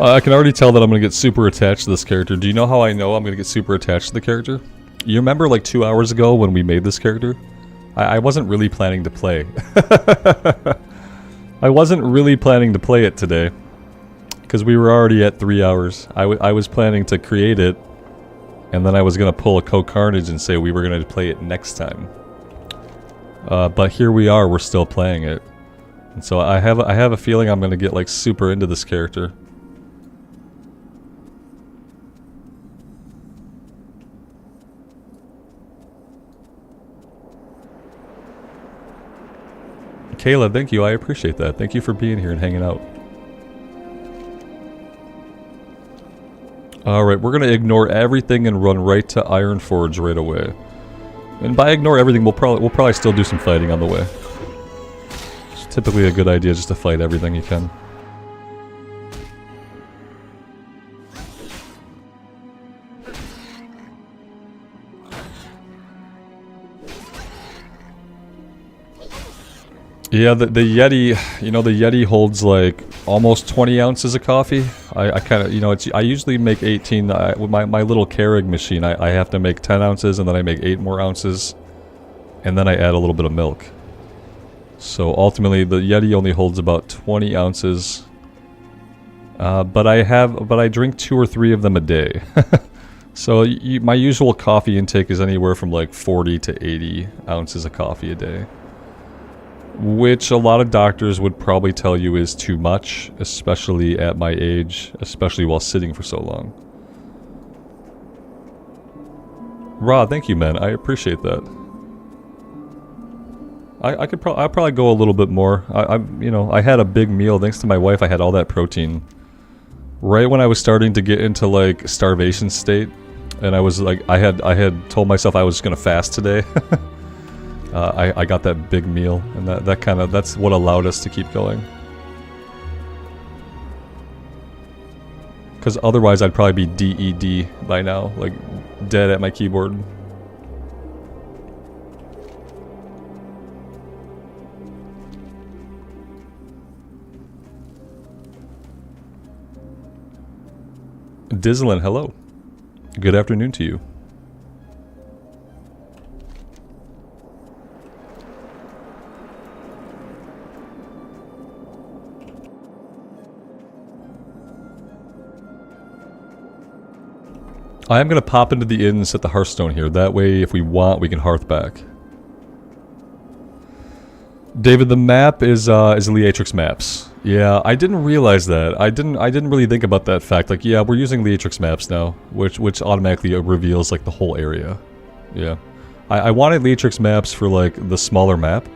I can already tell that I'm going to get super attached to this character. Do you know how I know I'm going to get super attached to the character? You remember like 2 hours ago when we made this character? I wasn't really planning to play. I wasn't really planning to play it today. Because we were already at 3 hours. I was planning to create it. And then I was going to pull a Co-Carnage and say we were going to play it next time. But here we are, we're still playing it. And so I have a feeling I'm going to get like super into this character. Kayla, thank you. I appreciate that. Thank you for being here and hanging out. Alright, we're going to ignore everything and run right to Ironforge right away. And by ignore everything, we'll probably still do some fighting on the way. It's typically a good idea just to fight everything you can. Yeah, the Yeti, you know, the Yeti holds like almost 20 ounces of coffee. I kind of, you know, I usually make 18. With my little Keurig machine, I have to make 10 ounces and then I make 8 more ounces. And then I add a little bit of milk. So ultimately, the Yeti only holds about 20 ounces. But I drink 2 or 3 of them a day. So my usual coffee intake is anywhere from like 40 to 80 ounces of coffee a day. Which a lot of doctors would probably tell you is too much, especially at my age, especially while sitting for so long. Ra, thank you, man. I appreciate that. I'll probably go a little bit more. You know, I had a big meal thanks to my wife. I had all that protein right when I was starting to get into like starvation state, and I was like, I had told myself I was gonna fast today. I got that big meal, and that's what allowed us to keep going. Because otherwise I'd probably be DED by now, like dead at my keyboard. Dizzlin, hello. Good afternoon to you. I am going to pop into the inn and set the Hearthstone here. That way, if we want, we can hearth back. David, the map is Leatrix maps. Yeah, I didn't realize that. I didn't really think about that fact. Like, yeah, we're using Leatrix maps now, which automatically reveals like the whole area. Yeah, I wanted Leatrix maps for like the smaller map.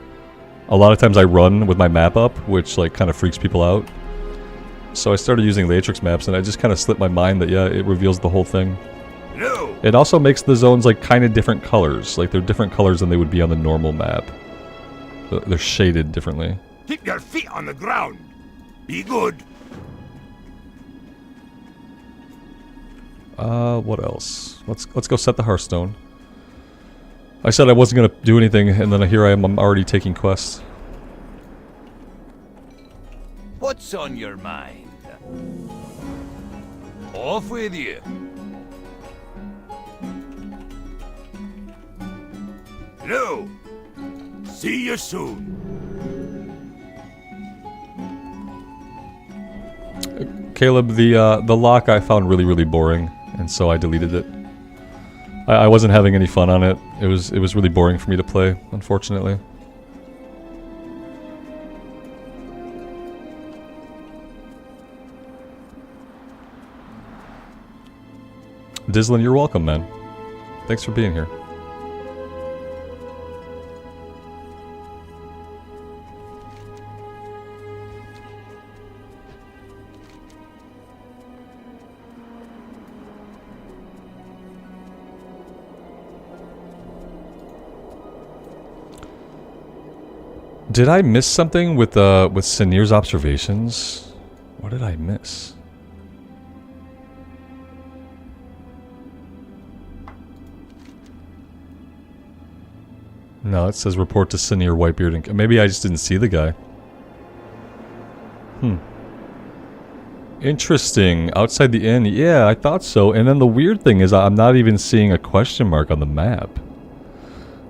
A lot of times I run with my map up, which like kind of freaks people out. So I started using Leatrix maps, and I just kind of slipped my mind that yeah, it reveals the whole thing. No. It also makes the zones like kind of different colors. Like they're different colors than they would be on the normal map. They're shaded differently. Keep your feet on the ground. Be good. What else? Let's go set the Hearthstone. I said I wasn't gonna do anything, and then here I am. I'm already taking quests. What's on your mind? Off with you. No. See you soon. Caleb, the lock I found really boring, and so I deleted it. I wasn't having any fun on it. It was really boring for me to play, unfortunately. Dizzlin, you're welcome, man. Thanks for being here. Did I miss something with Sinir's observations? What did I miss? No, it says report to Sinir Whitebeard and maybe I just didn't see the guy. Interesting. Outside the inn. Yeah, I thought so. And then the weird thing is I'm not even seeing a question mark on the map.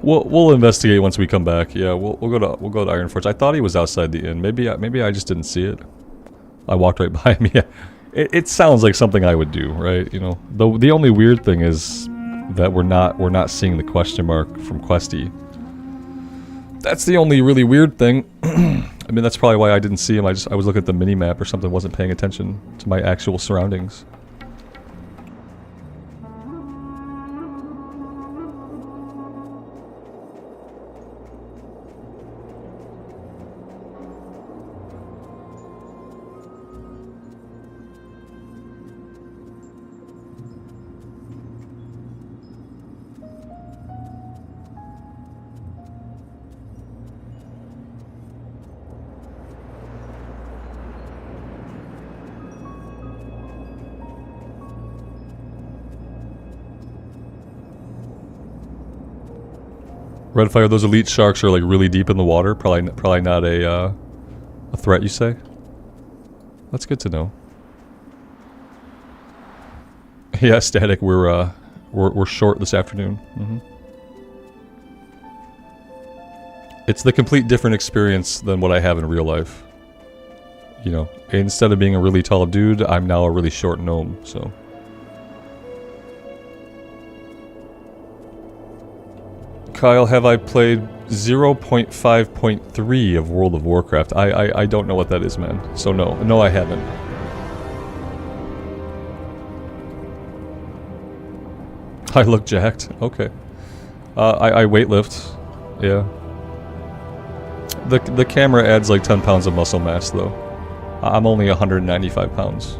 We'll investigate once we come back. Yeah, we'll go to Ironforge. I thought he was outside the inn. Maybe I just didn't see it. I walked right by him. Yeah, it sounds like something I would do, right? You know, the only weird thing is that we're not seeing the question mark from Questy. That's the only really weird thing. I mean, that's probably why I didn't see him. I was looking at the mini map or something. Wasn't paying attention to my actual surroundings. Redfire, those elite sharks are like really deep in the water. Probably not a threat, you say? That's good to know. Yeah, Static. We're short this afternoon. It's the complete different experience than what I have in real life. You know, instead of being a really tall dude, I'm now a really short gnome. So. Kyle, have I played 0.5.3 of World of Warcraft? I don't know what that is, man. So no, I haven't. I look jacked. Okay. I weightlift. Yeah. The camera adds like 10 pounds of muscle mass, though. I'm only 195 pounds,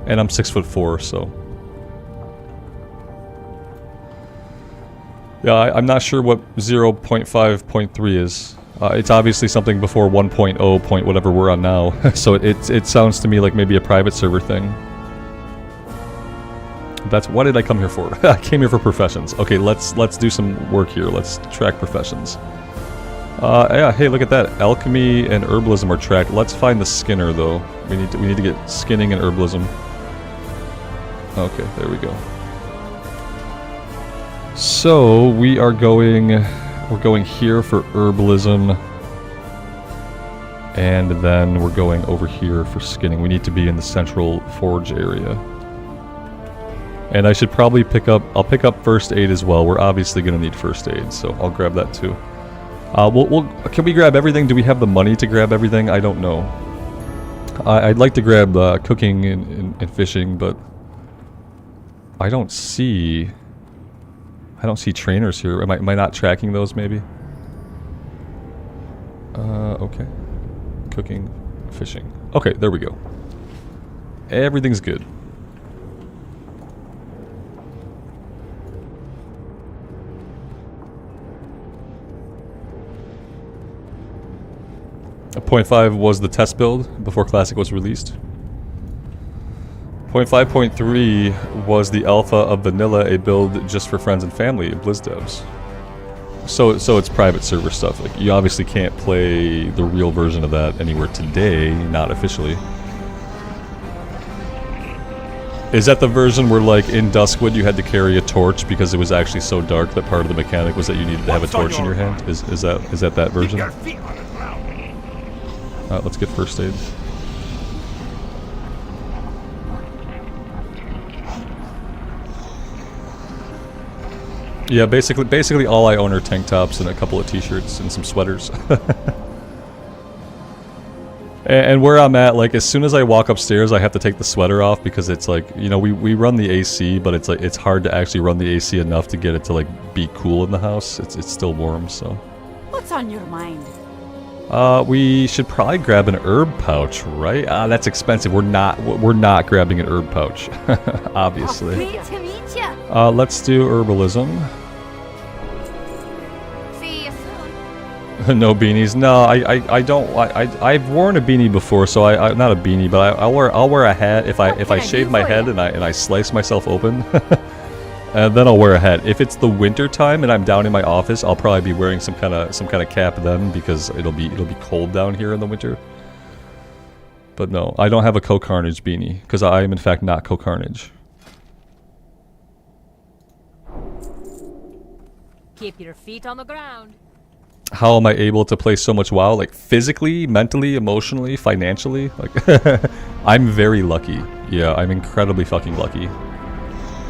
and I'm 6'4", so. Yeah, I'm not sure what 0.5.3 is. It's obviously something before 1.0 point whatever we're on now. So it sounds to me like maybe a private server thing. What did I come here for? I came here for professions. Okay, let's do some work here. Let's track professions. Yeah, hey, look at that. Alchemy and herbalism are tracked. Let's find the skinner though. We need to get skinning and herbalism. Okay, there we go. So we're going here for herbalism, and then we're going over here for skinning. We need to be in the central forge area, and I should probably I'll pick up first aid as well. We're obviously going to need first aid, so I'll grab that too. Can we grab everything? Do we have the money to grab everything? I don't know. I'd like to grab cooking and fishing, but I don't see trainers here. Am I not tracking those, maybe? Okay. Cooking, fishing. Okay, there we go. Everything's good. A 0.5 was the test build before Classic was released. 0.5.3 was the alpha of Vanilla, a build just for friends and family, Blizz devs. So it's private server stuff. Like, you obviously can't play the real version of that anywhere today, not officially. Is that the version where, like, in Duskwood you had to carry a torch because it was actually so dark that part of the mechanic was that you needed to have a torch in your hand? Is that version? Let's get first aid. Yeah, basically all I own are tank tops and a couple of t-shirts and some sweaters. and where I'm at, like, as soon as I walk upstairs, I have to take the sweater off because it's like, you know, we run the AC, but it's like it's hard to actually run the AC enough to get it to like be cool in the house. It's still warm, so. What's on your mind? We should probably grab an herb pouch, right? That's expensive. We're not grabbing an herb pouch, obviously. Great to meet you. Let's do herbalism. See you soon. No beanies. No, I don't. I've worn a beanie before, so I not a beanie, but I'll wear a hat if I shave my head and I slice myself open. And then I'll wear a hat. If it's the winter time and I'm down in my office, I'll probably be wearing some kind of cap then because it'll be cold down here in the winter. But no, I don't have a Co-Carnage beanie because I am in fact not Co-Carnage. Keep your feet on the ground. How am I able to play so much WoW? Like physically, mentally, emotionally, financially? Like I'm very lucky. Yeah, I'm incredibly fucking lucky.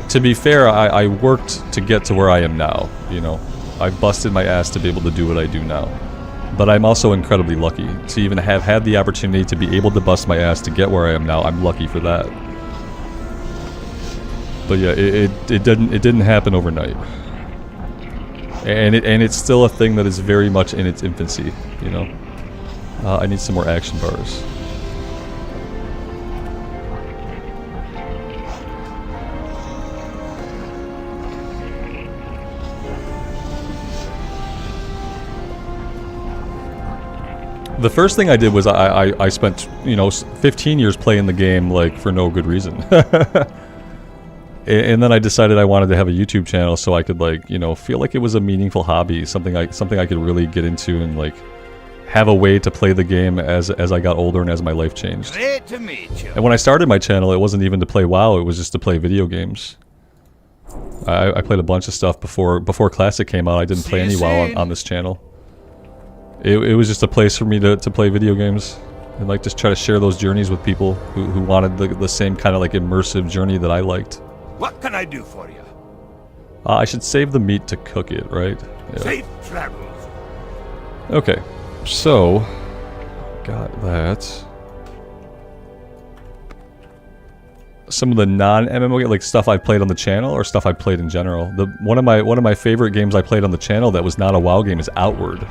To be fair, I worked to get to where I am now, you know. I busted my ass to be able to do what I do now. But I'm also incredibly lucky to even have had the opportunity to be able to bust my ass to get where I am now. I'm lucky for that. But yeah, it didn't happen overnight. And it's still a thing that is very much in its infancy, you know. I need some more action bars. The first thing I did was I spent, you know, 15 years playing the game, like, for no good reason. And then I decided I wanted to have a YouTube channel so I could, like, you know, feel like it was a meaningful hobby, something I could really get into and, like, have a way to play the game as I got older and as my life changed. Great to meet you. And when I started my channel, it wasn't even to play WoW, it was just to play video games. I played a bunch of stuff before Classic came out. I didn't play any WoW on this channel. It was just a place for me to play video games and, like, just try to share those journeys with people who wanted the same kind of, like, immersive journey that I liked. What can I do for you? I should save the meat to cook it, right? Yeah. Safe travels. Okay, so got that. Some of the non-MMO, like, stuff I played on the channel or stuff I played in general. One of my favorite games I played on the channel that was not a WoW game is Outward.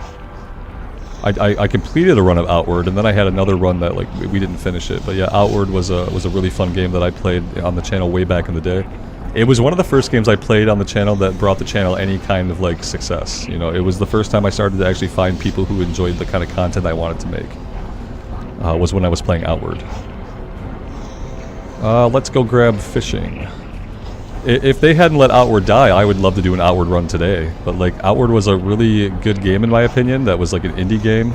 I completed a run of Outward, and then I had another run that, like, we didn't finish it. But yeah, Outward was a really fun game that I played on the channel way back in the day. It was one of the first games I played on the channel that brought the channel any kind of, like, success. You know, it was the first time I started to actually find people who enjoyed the kind of content I wanted to make. Was when I was playing Outward. Let's go grab fishing. If they hadn't let Outward die, I would love to do an Outward run today. But, like, Outward was a really good game in my opinion. That was like an indie game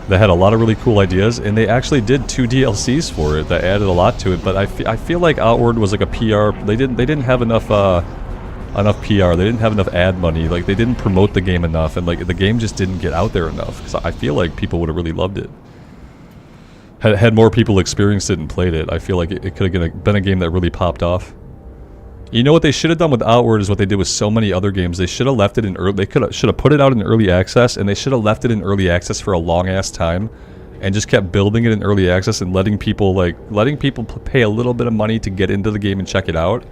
that had a lot of really cool ideas, and they actually did 2 DLCs for it that added a lot to it. But I feel like Outward was like a PR. They didn't have enough PR. They didn't have enough ad money. Like, they didn't promote the game enough, and, like, the game just didn't get out there enough. Because I feel like people would have really loved it. Had more people experienced it and played it, I feel like it could have been a game that really popped off. You know what they should have done with Outward is what they did with so many other games. They should have left it in early. They should have put it out in early access, and they should have left it in early access for a long ass time, and just kept building it in early access and letting people pay a little bit of money to get into the game and check it out.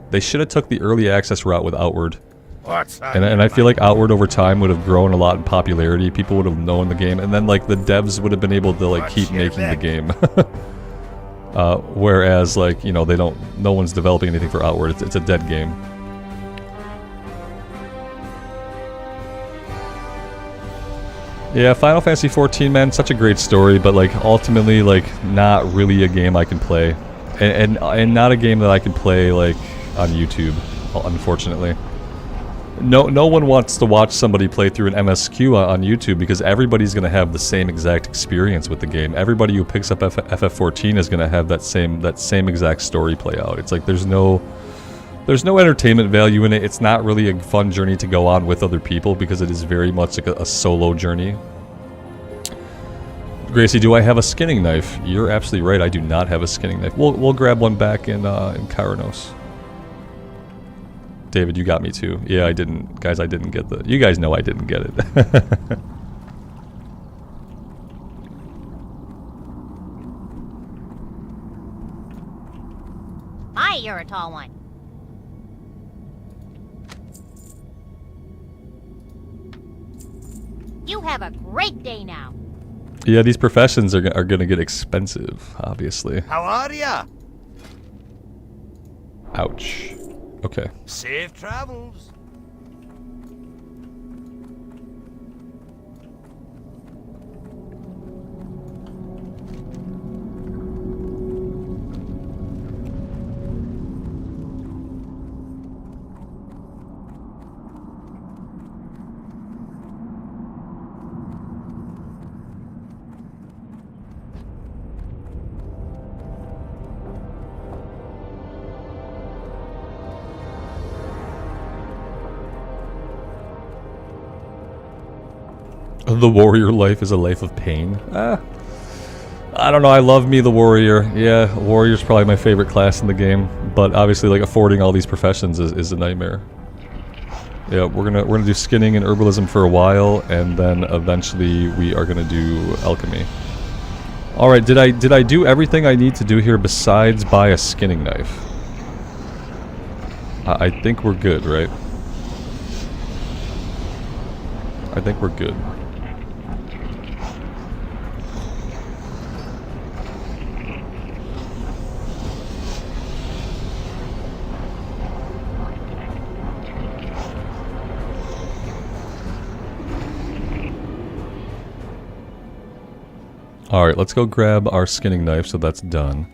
They should have took the early access route with Outward. And I feel like Outward over time would have grown a lot in popularity. People would have known the game, and then, like, the devs would have been able to, like, keep making the game. Whereas, like, you know, no one's developing anything for Outward. It's a dead game. Yeah, Final Fantasy XIV, man, such a great story, but, like, ultimately, like, not really a game I can play. And not a game that I can play, like, on YouTube, unfortunately. No one wants to watch somebody play through an MSQ on YouTube because everybody's going to have the same exact experience with the game. Everybody who picks up FF14 is going to have that same exact story play out. It's like there's no entertainment value in it. It's not really a fun journey to go on with other people because it is very much like a solo journey. Gracie, do I have a skinning knife? You're absolutely right. I do not have a skinning knife. We'll grab one back in Kyranos. David, you got me too. Yeah, I didn't. Guys, I didn't get the... You guys know I didn't get it. Hi, you're a tall one. You have a great day now. Yeah, these professions are going to get expensive, obviously. How are ya? Ouch. Okay. Safe travels. The warrior life is a life of pain. I don't know, I love me the warrior. Yeah, warrior's probably my favorite class in the game, but obviously like affording all these professions is a nightmare. Yeah, we're gonna do skinning and herbalism for a while, and then eventually we are gonna do alchemy. All right, did I do everything I need to do here besides buy a skinning knife? I think we're good, right? I think we're good. Alright, let's go grab our skinning knife, so that's done.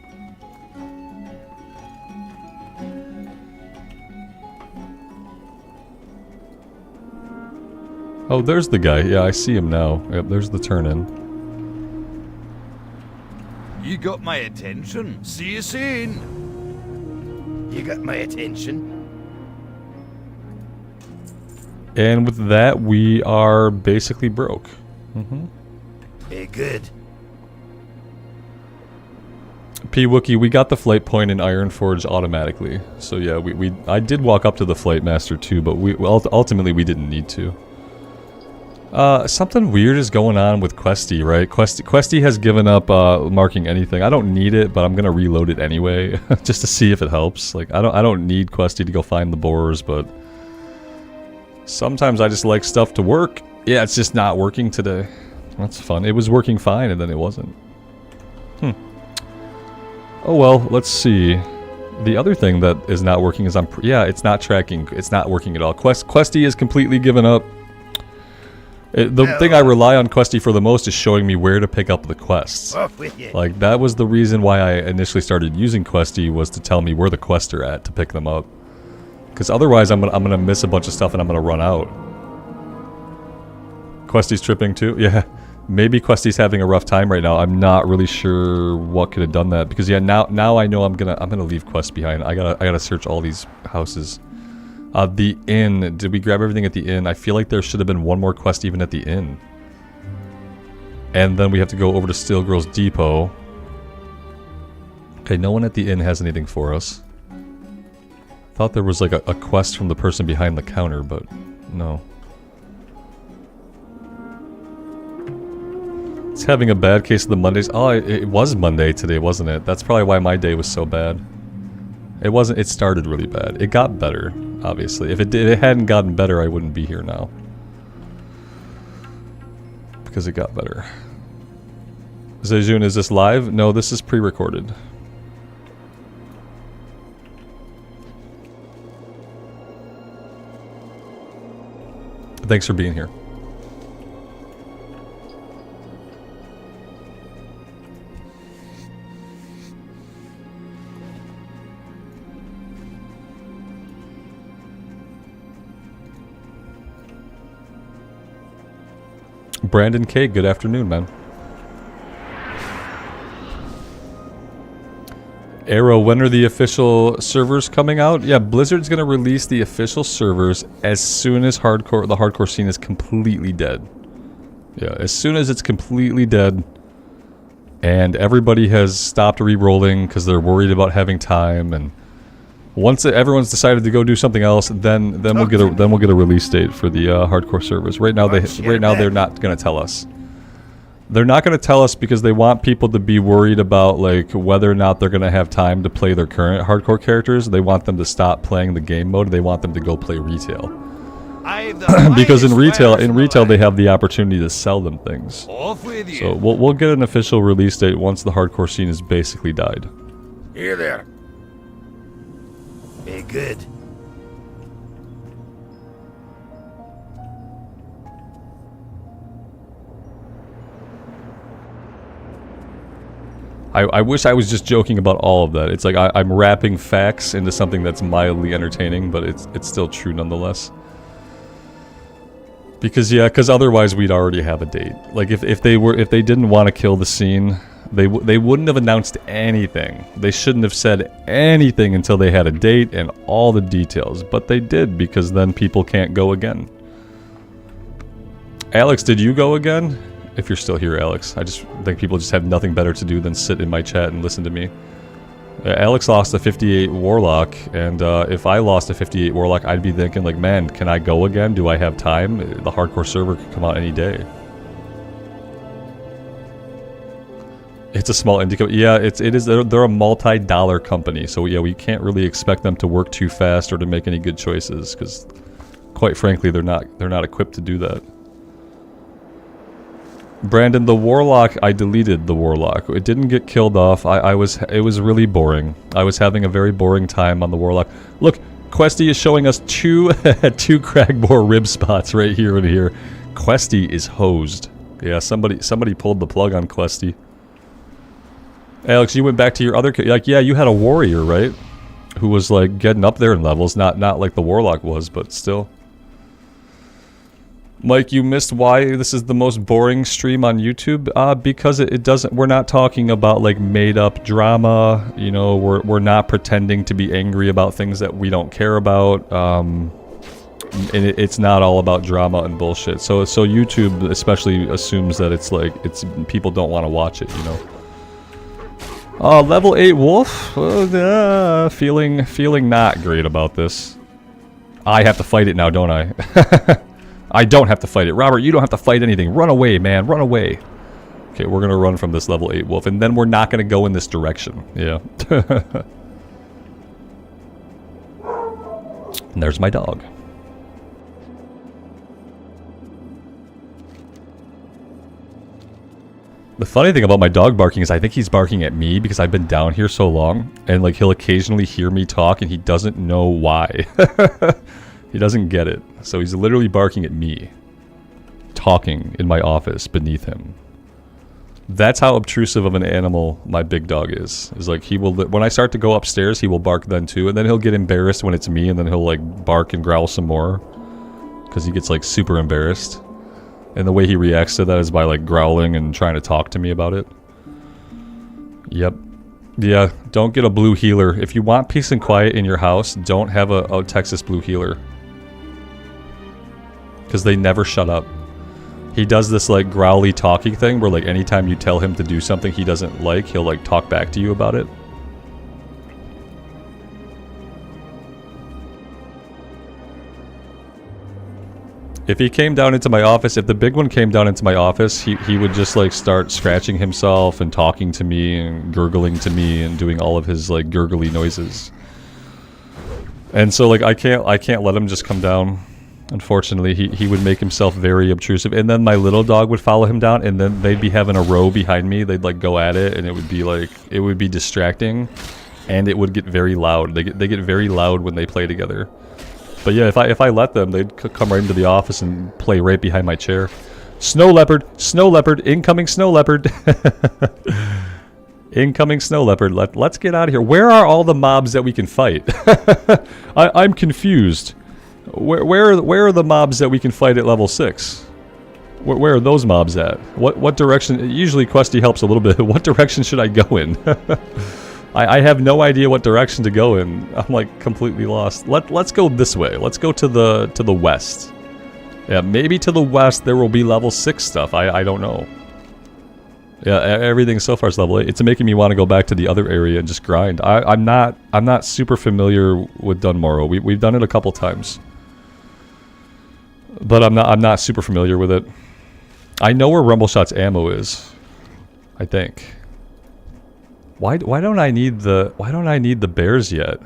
Oh, there's the guy. Yeah, I see him now. Yep, there's the turn-in. You got my attention. See you soon. You got my attention. And with that, we are basically broke. Hey, good. P-Wookie, we got the flight point in Ironforge automatically. So yeah, I did walk up to the Flight Master too, but ultimately we didn't need to. Something weird is going on with Questie, right? Questie has given up marking anything. I don't need it, but I'm gonna reload it anyway, just to see if it helps. Like I don't need Questie to go find the borers, but sometimes I just like stuff to work. Yeah, it's just not working today. That's fun. It was working fine, and then it wasn't. Oh well, let's see. The other thing that is not working is yeah, it's not tracking. It's not working at all. Questie is completely given up. The thing I rely on Questie for the most is showing me where to pick up the quests. Off with you. Like, that was the reason why I initially started using Questie, was to tell me where the quests are at to pick them up. Because otherwise I'm gonna miss a bunch of stuff and I'm gonna run out. Questie's tripping too? Yeah. Maybe Questie's having a rough time right now. I'm not really sure what could have done that. Because yeah, now I know I'm gonna leave quests behind. I gotta search all these houses. The inn. Did we grab everything at the inn? I feel like there should have been one more quest even at the inn. And then we have to go over to Steel Girl's Depot. Okay, no one at the inn has anything for us. Thought there was like a quest from the person behind the counter, but no. It's having a bad case of the Mondays. Oh, it was Monday today, wasn't it? That's probably why my day was so bad. It wasn't. It started really bad. It got better, obviously. If it hadn't gotten better, I wouldn't be here now. Because it got better. Zejun, is this live? No, this is pre-recorded. Thanks for being here. Brandon K, good afternoon, man. Arrow, when are the official servers coming out? Yeah, Blizzard's gonna release the official servers as soon as the hardcore scene is completely dead. Yeah, as soon as it's completely dead and everybody has stopped re-rolling because they're worried about having time, and once everyone's decided to go do something else, then we'll get a release date for the hardcore servers. Right now they're not gonna tell us. They're not gonna tell us because they want people to be worried about like whether or not they're gonna have time to play their current hardcore characters. They want them to stop playing the game mode. They want them to go play retail. Because in retail they have the opportunity to sell them things. Off with you. So we'll get an official release date once the hardcore scene has basically died. Here there. Hey, good. I wish I was just joking about all of that. It's like I'm wrapping facts into something that's mildly entertaining, but it's still true nonetheless. Because otherwise we'd already have a date. Like if they didn't want to kill the scene, they wouldn't have announced anything. They shouldn't have said anything until they had a date and all the details. But they did, because then people can't go again. Alex, did you go again? If you're still here, Alex. I just think people just have nothing better to do than sit in my chat and listen to me. Alex lost a 58 Warlock, and if I lost a 58 Warlock, I'd be thinking like, man, can I go again? Do I have time? The hardcore server could come out any day. It's a small indie company. Yeah, it is. They're a multi-dollar company, so yeah, we can't really expect them to work too fast or to make any good choices, because, quite frankly, they're not equipped to do that. Brandon, the Warlock, I deleted the Warlock. It didn't get killed off. It was really boring. I was having a very boring time on the Warlock. Look, Questy is showing us two Cragmore rib spots right here and here. Questy is hosed. Yeah, somebody pulled the plug on Questy. Alex, you went back to your other... Like, yeah, you had a warrior, right? Who was, like, getting up there in levels. Not like the Warlock was, but still. Mike, you missed why this is the most boring stream on YouTube? Because it doesn't... We're not talking about, like, made-up drama. You know, we're not pretending to be angry about things that we don't care about. And it's not all about drama and bullshit. So YouTube especially assumes that it's, like... people don't want to watch it, you know? Level 8 wolf? Feeling not great about this. I have to fight it now, don't I? I don't have to fight it. Robert, you don't have to fight anything. Run away, man. Run away. Okay, we're going to run from this level 8 wolf, and then we're not going to go in this direction. Yeah. And there's my dog. The funny thing about my dog barking is I think he's barking at me because I've been down here so long, and like he'll occasionally hear me talk and he doesn't know why. He doesn't get it. So he's literally barking at me, talking in my office beneath him. That's how obtrusive of an animal my big dog is. Is like he will, when I start to go upstairs, he will bark then too, and then he'll get embarrassed when it's me, and then he'll like bark and growl some more because he gets like super embarrassed. And the way he reacts to that is by like growling and trying to talk to me about it. Yep. Yeah, don't get a blue healer. If you want peace and quiet in your house, don't have a Texas blue healer. Because they never shut up. He does this like growly talking thing where like anytime you tell him to do something he doesn't like, he'll like talk back to you about it. If he came down into my office, if the big one came down into my office, he would just like start scratching himself and talking to me and gurgling to me and doing all of his like gurgly noises. And so like I can't let him just come down. Unfortunately, he would make himself very obtrusive, and then my little dog would follow him down, and then they'd be having a row behind me. They'd like go at it, and it would be distracting, and it would get very loud. They get very loud when they play together. But yeah, if I let them, they'd come right into the office and play right behind my chair. Snow leopard, incoming snow leopard. Incoming snow leopard. Let's get out of here. Where are all the mobs that we can fight? I'm confused. Where are the mobs that we can fight at level 6? Where are those mobs at? What direction? Usually Questy helps a little bit. What direction should I go in? I have no idea what direction to go in. I'm like completely lost. Let's go this way. Let's go to the west. Yeah, maybe to the west there will be level 6 stuff. I don't know. Yeah, everything so far is level 8. It's making me want to go back to the other area and just grind. I'm not super familiar with Dunmorrow. We've done it a couple times, but I'm not super familiar with it. I know where Rumbleshot's ammo is, I think. Why don't I need the bears yet?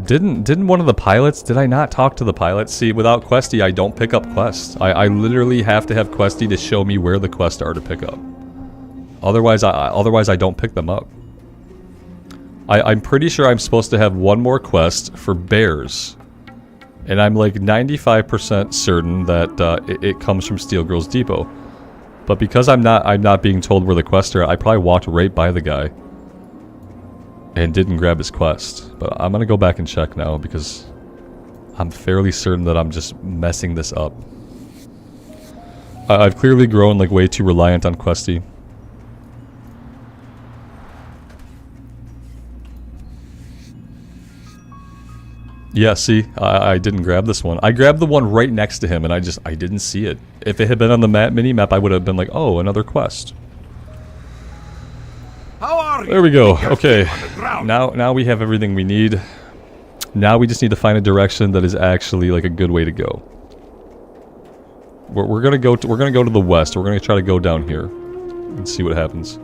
Didn't one of the pilots, did I not talk to the pilot? See, without Questy, I don't pick up quests. I literally have to have Questy to show me where the quests are to pick up. Otherwise I don't pick them up. I'm pretty sure I'm supposed to have one more quest for bears. And I'm like 95% certain that it comes from Steel Girls Depot. But because I'm not being told where the quests are, I probably walked right by the guy and didn't grab his quest. But I'm gonna go back and check now because I'm fairly certain that I'm just messing this up. I've clearly grown like way too reliant on Questy. Yeah, see, I didn't grab this one. I grabbed the one right next to him, and I didn't see it. If it had been on the mini-map, I would have been like, oh, another quest. How are you? There we go. Okay, On the ground. now we have everything we need. Now we just need to find a direction that is actually like a good way to go. We're gonna go to the west. We're gonna try to go down here and see what happens.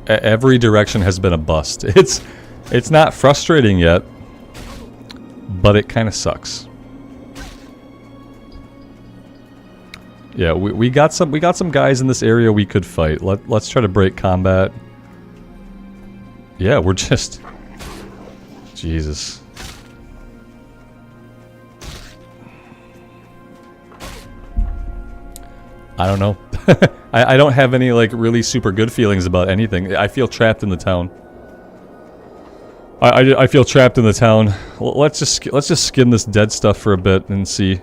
Every direction has been a bust. It's not frustrating yet, but it kind of sucks. Yeah, we got some guys in this area we could fight. Let's try to break combat. Yeah, we're just Jesus. I don't know. I don't have any like really super good feelings about anything. I feel trapped in the town. I feel trapped in the town. Let's just skim this dead stuff for a bit and see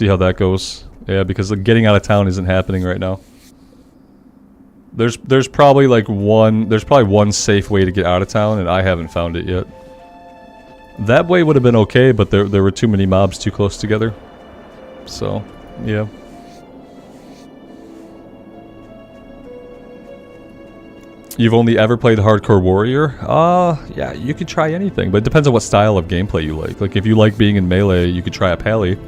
how that goes. Yeah, because like, getting out of town isn't happening right now. There's probably one safe way to get out of town, and I haven't found it yet. That way would have been okay, but there were too many mobs too close together. So, yeah. You've only ever played Hardcore Warrior? Yeah, you could try anything, but it depends on what style of gameplay you like. Like, if you like being in melee, you could try a Pally.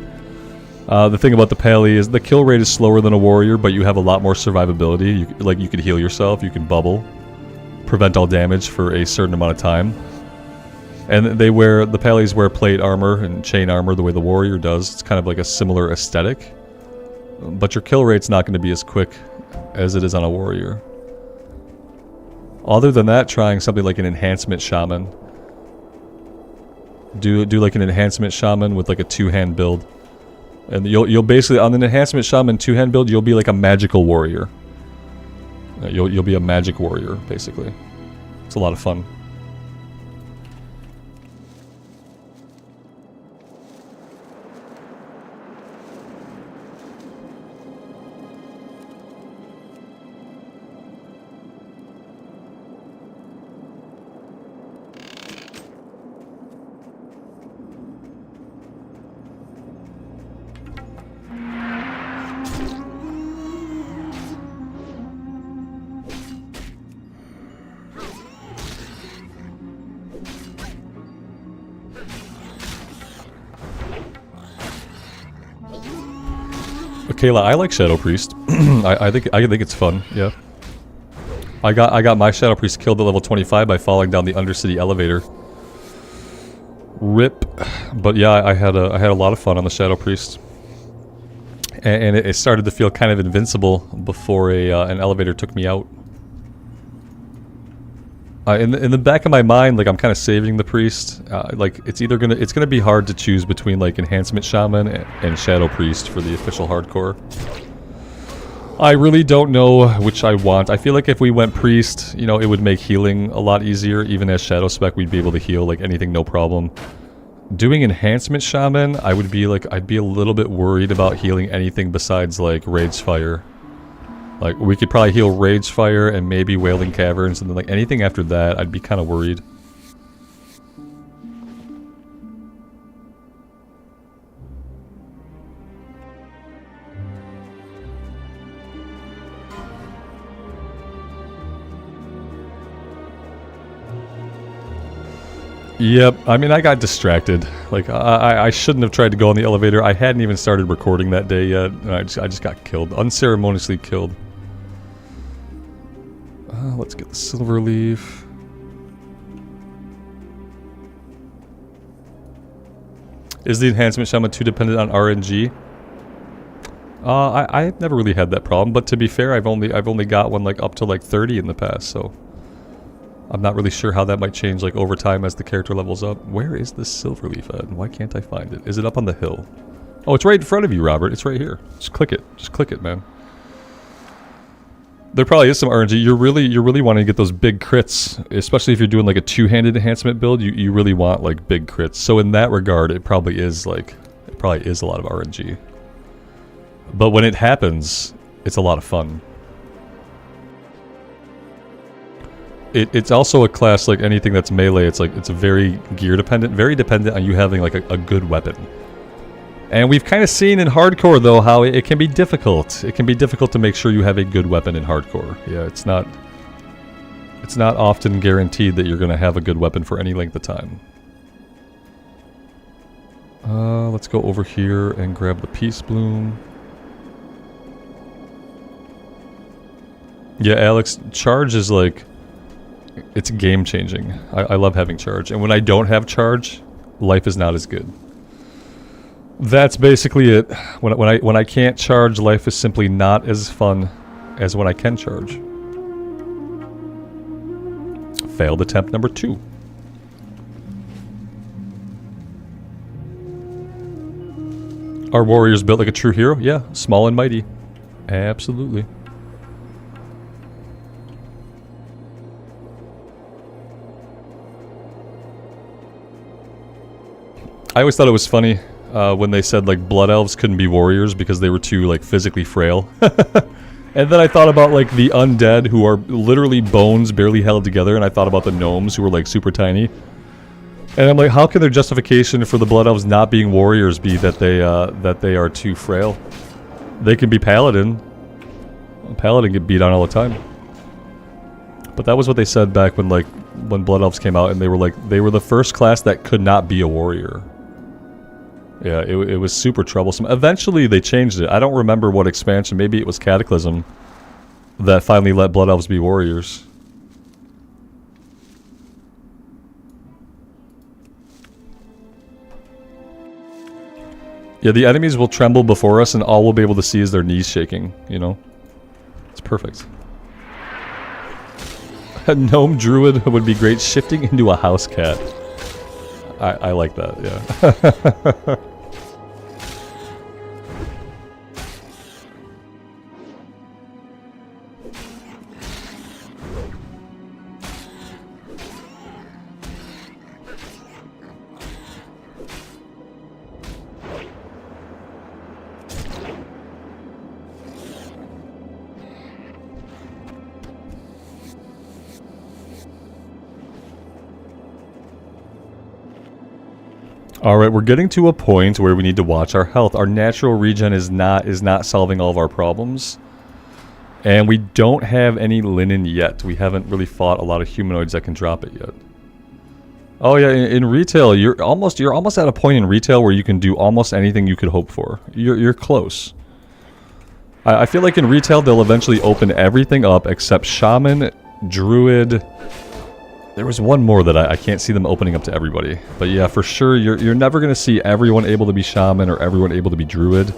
The thing about the Pally is the kill rate is slower than a Warrior, but you have a lot more survivability. You could heal yourself, you can bubble, prevent all damage for a certain amount of time. And the Pallies wear plate armor and chain armor the way the Warrior does. It's kind of like a similar aesthetic. But your kill rate's not going to be as quick as it is on a Warrior. Other than that, trying something like an enhancement shaman. Do like an enhancement shaman with like a two-hand build. And you'll basically, on an enhancement shaman two-hand build, you'll be like a magical warrior. You'll be a magic warrior, basically. It's a lot of fun. Kayla, I like Shadow Priest. I think it's fun. Yeah. I got my Shadow Priest killed at level 25 by falling down the Undercity elevator. RIP. But yeah, I had a lot of fun on the Shadow Priest. And it started to feel kind of invincible before an elevator took me out. In the back of my mind, like I'm kind of saving the priest. Like it's gonna be hard to choose between like enhancement shaman and shadow priest for the official hardcore. I really don't know which I want. I feel like if we went priest, you know, it would make healing a lot easier. Even as shadow spec, we'd be able to heal like anything, no problem. Doing enhancement shaman, I'd be a little bit worried about healing anything besides like rage fire. Like, we could probably heal Rage Fire and maybe Wailing Caverns, and then, like, anything after that, I'd be kind of worried. Yep, I mean, I got distracted. Like, I shouldn't have tried to go on the elevator. I hadn't even started recording that day yet, and I just got killed. Unceremoniously killed. Let's get the silver leaf. Is the enhancement shaman too dependent on RNG? I've never really had that problem, but to be fair, I've only got one like up to like 30 in the past, so I'm not really sure how that might change like over time as the character levels up. Where is this silver leaf at, and why can't I find it? Is it up on the hill? Oh, it's right in front of you, Robert. It's right here. Just click it. Just click it, man. There probably is some RNG. You're really wanting to get those big crits, especially if you're doing like a two-handed enhancement build. You really want like big crits. So in that regard, it probably is a lot of RNG. But when it happens, it's a lot of fun. It's also a class like anything that's melee. It's very gear dependent, very dependent on you having like a good weapon. And we've kind of seen in hardcore, though, how it can be difficult. It can be difficult to make sure you have a good weapon in hardcore. Yeah, it's not often guaranteed that you're going to have a good weapon for any length of time. Let's go over here and grab the Peace Bloom. Yeah, Alex, charge is like... It's game-changing. I love having charge. And when I don't have charge, life is not as good. That's basically it. When I can't charge, life is simply not as fun as when I can charge. Failed attempt number 2. Are warriors built like a true hero? Yeah, small and mighty. Absolutely. I always thought it was funny when they said like blood elves couldn't be warriors because they were too like physically frail. And then I thought about like the undead who are literally bones barely held together, and I thought about the gnomes who were like super tiny. And I'm like, how can their justification for the blood elves not being warriors be that they are too frail? They can be paladin. Paladin get beat on all the time. But that was what they said back when blood elves came out, and they were the first class that could not be a warrior. Yeah, it was super troublesome. Eventually they changed it. I don't remember what expansion, maybe it was Cataclysm, that finally let blood elves be warriors. Yeah, the enemies will tremble before us and all we'll be able to see is their knees shaking, you know? It's perfect. A gnome druid would be great shifting into a house cat. I like that, yeah. Alright, we're getting to a point where we need to watch our health. Our natural regen is not solving all of our problems. And we don't have any linen yet. We haven't really fought a lot of humanoids that can drop it yet. Oh yeah, in retail, you're almost at a point in retail where you can do almost anything you could hope for. You're close. I feel like in retail they'll eventually open everything up except shaman, druid. There was one more that I can't see them opening up to everybody. But yeah, for sure, you're never going to see everyone able to be shaman or everyone able to be druid.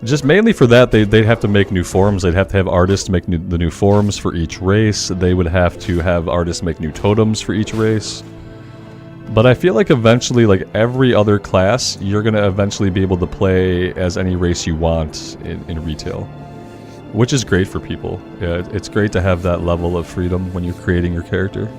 Just mainly for that, they'd have to make new forms. They'd have to have artists make the new forms for each race. They would have to have artists make new totems for each race. But I feel like eventually, like every other class, you're going to eventually be able to play as any race you want in retail. Which is great for people. Yeah, it's great to have that level of freedom when you're creating your character.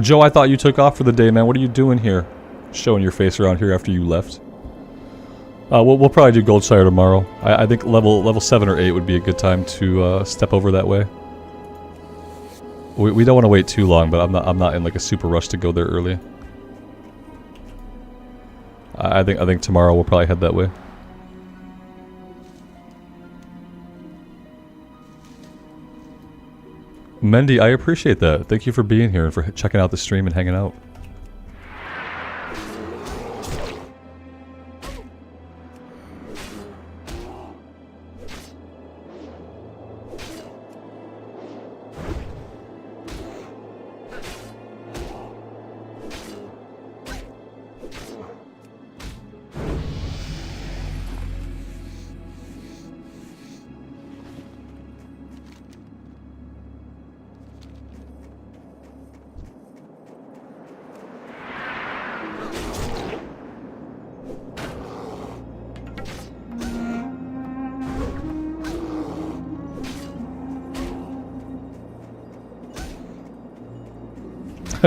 Joe, I thought you took off for the day, man. What are you doing here? Showing your face around here after you left. We'll probably do Goldshire tomorrow. I think level 7 or 8 would be a good time to step over that way. We don't want to wait too long, but I'm not in like a super rush to go there early. I think tomorrow we'll probably head that way. Mendy, I appreciate that. Thank you for being here and for checking out the stream and hanging out.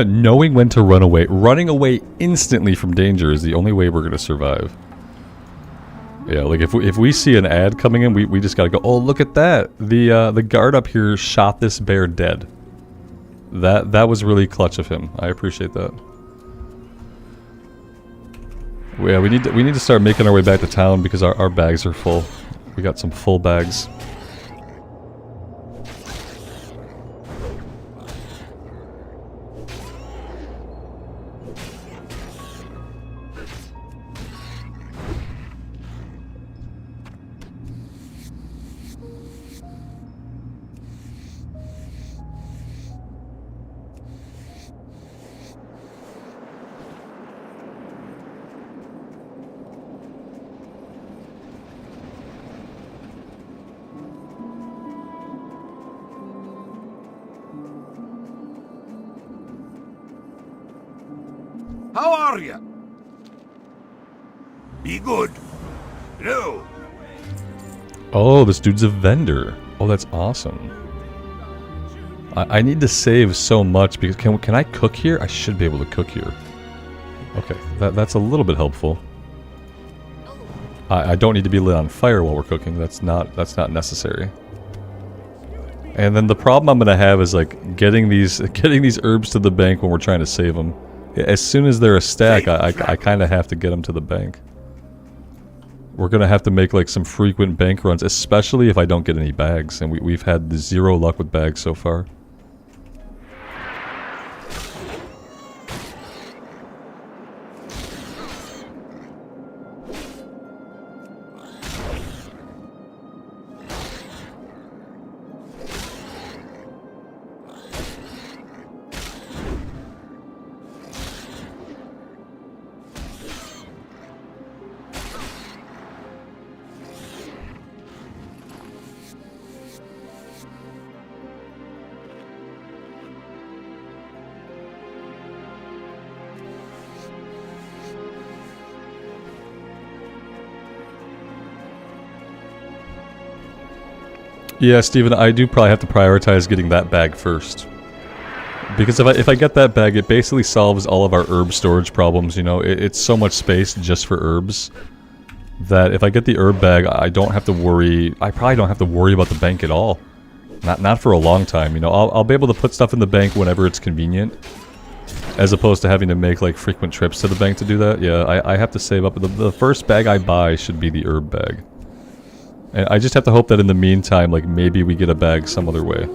Knowing when to run away. Running away instantly from danger is the only way we're going to survive. Yeah, like if we see an ad coming in, we just got to go, oh, look at that. The guard up here shot this bear dead. That was really clutch of him. I appreciate that. Yeah, we need to start making our way back to town because our bags are full. We got some full bags. How are you? Be good. Hello. Oh, this dude's a vendor. Oh, that's awesome. I need to save so much because can I cook here? I should be able to cook here. Okay, that's a little bit helpful. I don't need to be lit on fire while we're cooking. That's not necessary. And then the problem I'm gonna have is like getting these herbs to the bank when we're trying to save them. As soon as they're a stack, I kind of have to get them to the bank. We're gonna have to make like some frequent bank runs, especially if I don't get any bags, and we've had zero luck with bags so far. Yeah, Steven, I do probably have to prioritize getting that bag first. Because if I get that bag, it basically solves all of our herb storage problems, you know? It's so much space just for herbs that if I get the herb bag, I don't have to worry... I probably don't have to worry about the bank at all. Not for a long time, you know? I'll be able to put stuff in the bank whenever it's convenient, as opposed to having to make, like, frequent trips to the bank to do that. Yeah, I have to save up. The first bag I buy should be the herb bag. And I just have to hope that in the meantime, like, maybe we get a bag some other way.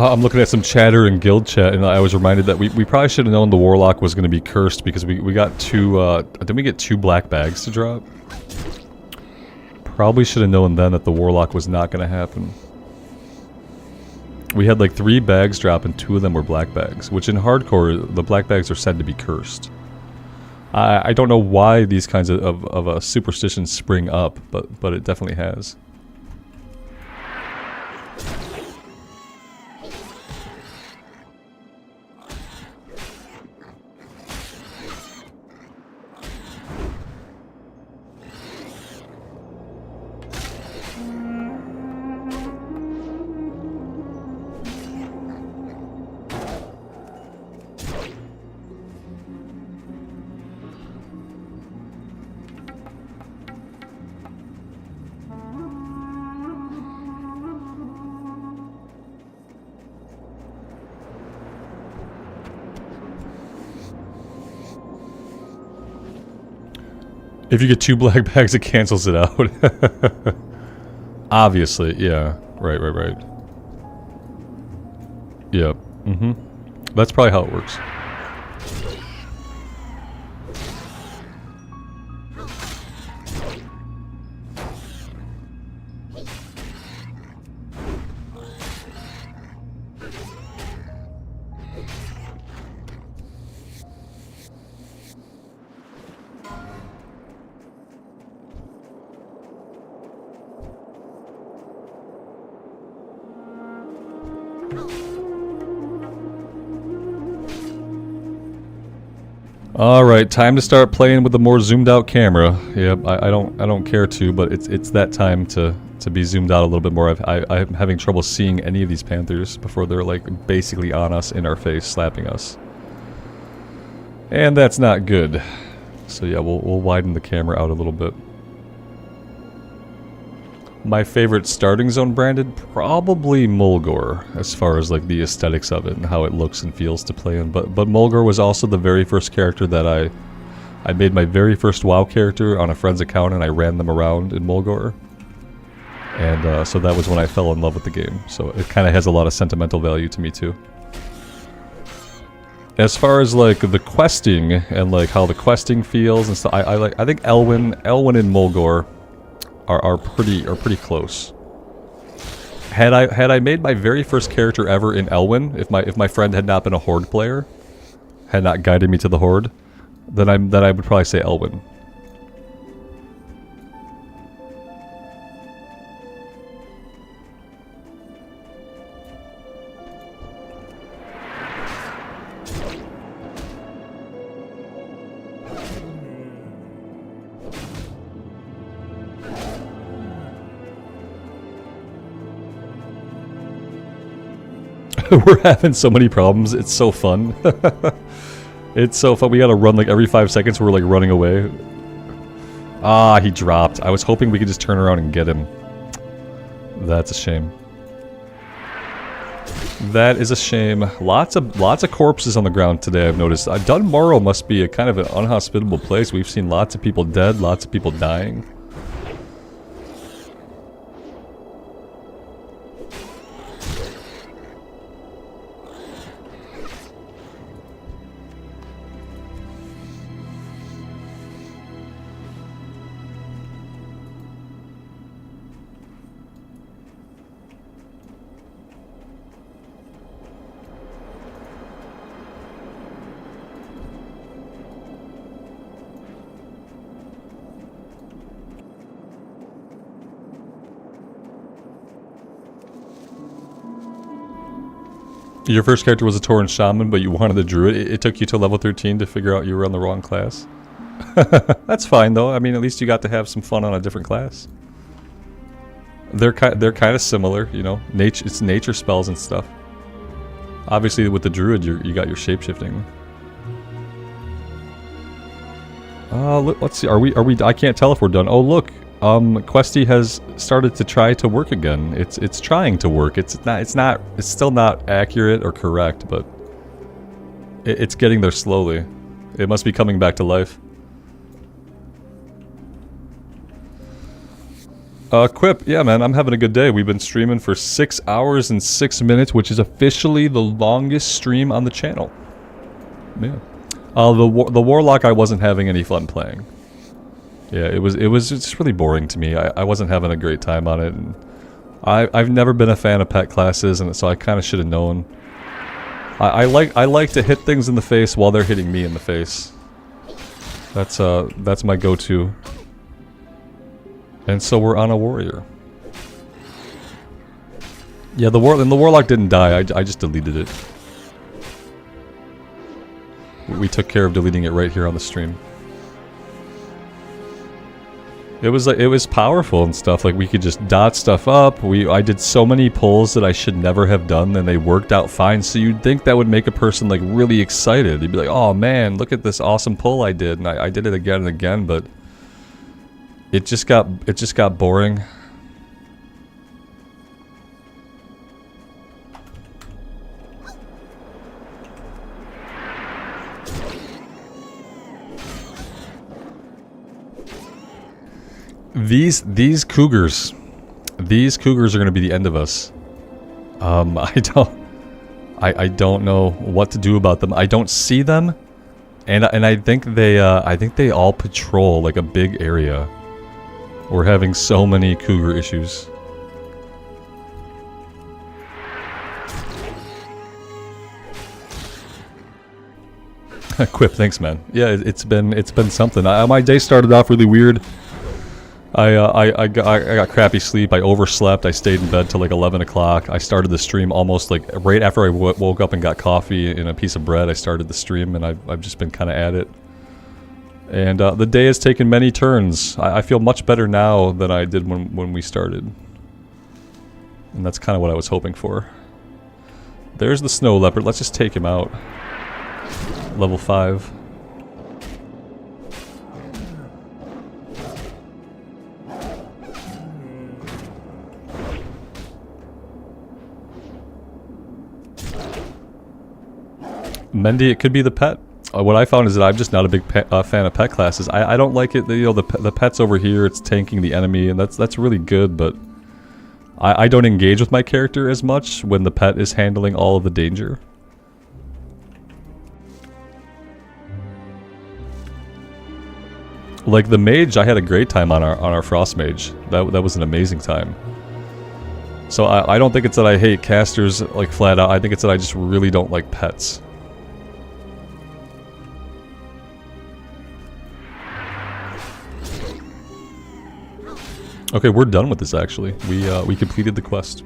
I'm looking at some chatter in guild chat, and I was reminded that we probably should have known the Warlock was going to be cursed because we got two, didn't we get 2 black bags to drop? Probably should have known then that the Warlock was not going to happen. We had like 3 bags drop and 2 of them were black bags, which in hardcore, the black bags are said to be cursed. I don't know why these kinds of superstitions spring up, but it definitely has. If you get 2 black bags, it cancels it out. Obviously, yeah. Right. Yep. That's probably how it works. Alright, time to start playing with the more zoomed out camera. Yep, I don't care to, but it's that time to be zoomed out a little bit more. I'm having trouble seeing any of these panthers before they're like basically on us, in our face, slapping us. And that's not good. So yeah, we'll widen the camera out a little bit. My favorite starting zone branded, probably Mulgore, as far as like the aesthetics of it and how it looks and feels to play in. But Mulgore was also the very first character that I made my very first WoW character on a friend's account, and I ran them around in Mulgore. And so that was when I fell in love with the game. So it kind of has a lot of sentimental value to me too. As far as like the questing and like how the questing feels and stuff, I think Elwyn and Mulgore are pretty close. Had I made my very first character ever in Elwyn, if my friend had not been a Horde player, had not guided me to the Horde, then I would probably say Elwyn. We're having so many problems. It's so fun. It's so fun. We gotta run like every 5 seconds. We're like running away. Ah, he dropped. I was hoping we could just turn around and get him. That's a shame. That is a shame. Lots of corpses on the ground today, I've noticed. Dunmorrow must be a kind of an unhospitable place. We've seen lots of people dead, lots of people dying. Your first character was a Tauren Shaman, but you wanted a Druid. It took you to level 13 to figure out you were on the wrong class. That's fine, though. I mean, at least you got to have some fun on a different class. They're kind of similar, you know. It's nature spells and stuff. Obviously, with the Druid, you got your shapeshifting. Let's see. Are we? I can't tell if we're done. Oh, look. Questy has started to try to work again. It's trying to work. It's still not accurate or correct, but it's getting there slowly. It must be coming back to life. Quip, yeah, man, I'm having a good day. We've been streaming for 6 hours and 6 minutes, which is officially the longest stream on the channel. Yeah. The Warlock, I wasn't having any fun playing. Yeah, it was just really boring to me. I wasn't having a great time on it. And I've never been a fan of pet classes, and so I kind of should have known. I like to hit things in the face while they're hitting me in the face. That's my go-to. And so we're on a warrior. Yeah, the Warlock didn't die. I just deleted it. We took care of deleting it right here on the stream. It was powerful and stuff. Like, we could just dot stuff up. I did so many pulls that I should never have done, and they worked out fine. So you'd think that would make a person like really excited. You'd be like, "Oh man, look at this awesome pull I did," and I did it again and again, but it just got boring. These cougars are going to be the end of us. I don't know what to do about them. I don't see them, and I think they all patrol like a big area. We're having so many cougar issues. Quip, thanks, man. Yeah, it's been something. My day started off really weird. I got crappy sleep. I overslept. I stayed in bed till like 11 o'clock. I started the stream almost like right after I woke up and got coffee and a piece of bread. I started the stream, and I've just been kind of at it. And the day has taken many turns. I feel much better now than I did when we started. And that's kind of what I was hoping for. There's the snow leopard. Let's just take him out. Level 5. Mendy, it could be the pet. What I found is that I'm just not a big fan of pet classes. I don't like it. You know, the pet's over here. It's tanking the enemy, and that's really good. But I don't engage with my character as much when the pet is handling all of the danger. Like the mage, I had a great time on our frost mage. That was an amazing time. So I don't think it's that I hate casters like flat out. I think it's that I just really don't like pets. Okay, we're done with this actually. We completed the quest.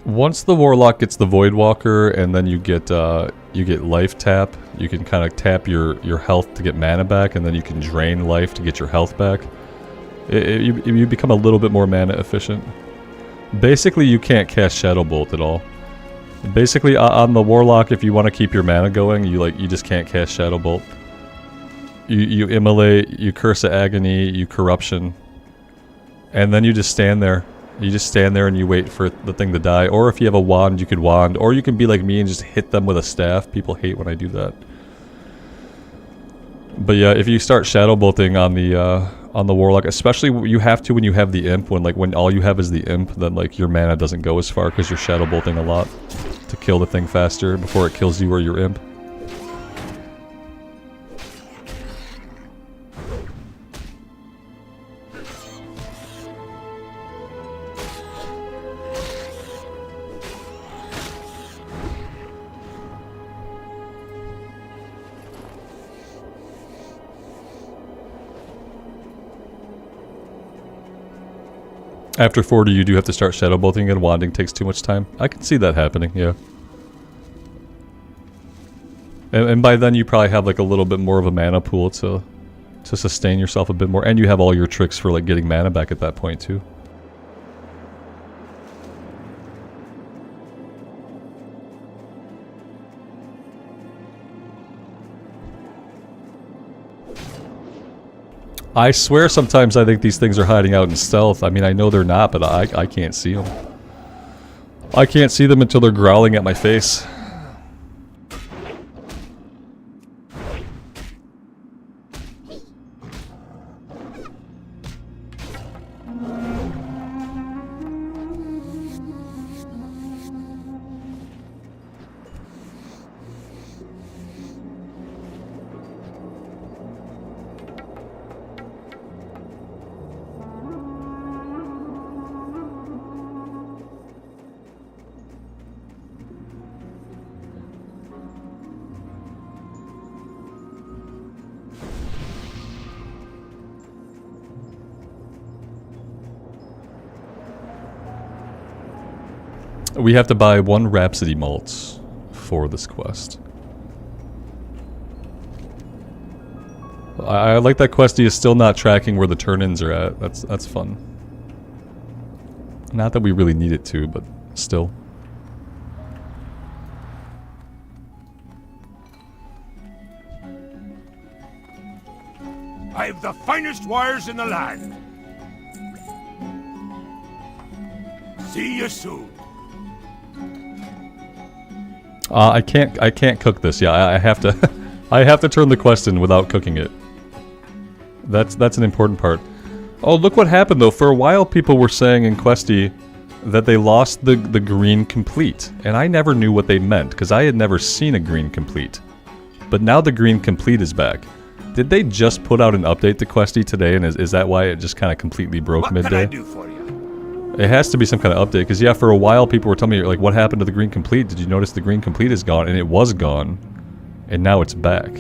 Once the Warlock gets the Voidwalker, and then you get life tap, you can kind of tap your health to get mana back, and then you can drain life to get your health back. You become a little bit more mana efficient. Basically, you can't cast Shadow Bolt at all. Basically, on the Warlock, if you want to keep your mana going, you just can't cast Shadow Bolt. You Immolate, you Curse of Agony, you Corruption, and then you just stand there. You just stand there and you wait for the thing to die. Or if you have a wand, you could wand. Or you can be like me and just hit them with a staff. People hate when I do that. But yeah, if you start shadow bolting on the Warlock, especially you have to when you have the imp. When all you have is the imp, then like your mana doesn't go as far because you're shadow bolting a lot to kill the thing faster before it kills you or your imp. After 40, you do have to start shadow bolting and wanding takes too much time. I can see that happening, yeah. And by then you probably have like a little bit more of a mana pool to sustain yourself a bit more, and you have all your tricks for like getting mana back at that point too. I swear sometimes I think these things are hiding out in stealth. I mean, I know they're not, but I can't see them. I can't see them until they're growling at my face. We have to buy 1 Rhapsody Malt for this quest. I like that Questy is still not tracking where the turn-ins are at. That's fun. Not that we really need it to, but still. I have the finest wires in the land. See you soon. I can't cook this. Yeah, I have to I have to turn the quest in without cooking it. That's an important part. Oh, look what happened though. For a while people were saying in Questy that they lost the green complete, and I never knew what they meant because I had never seen a green complete. But now the green complete is back. Did they just put out an update to Questy today, and is that why it just kind of completely broke What midday? can I do for you? It has to be some kind of update, because yeah, for a while people were telling me, like, what happened to the green complete? Did you notice the green complete is gone? And it was gone, and now it's back.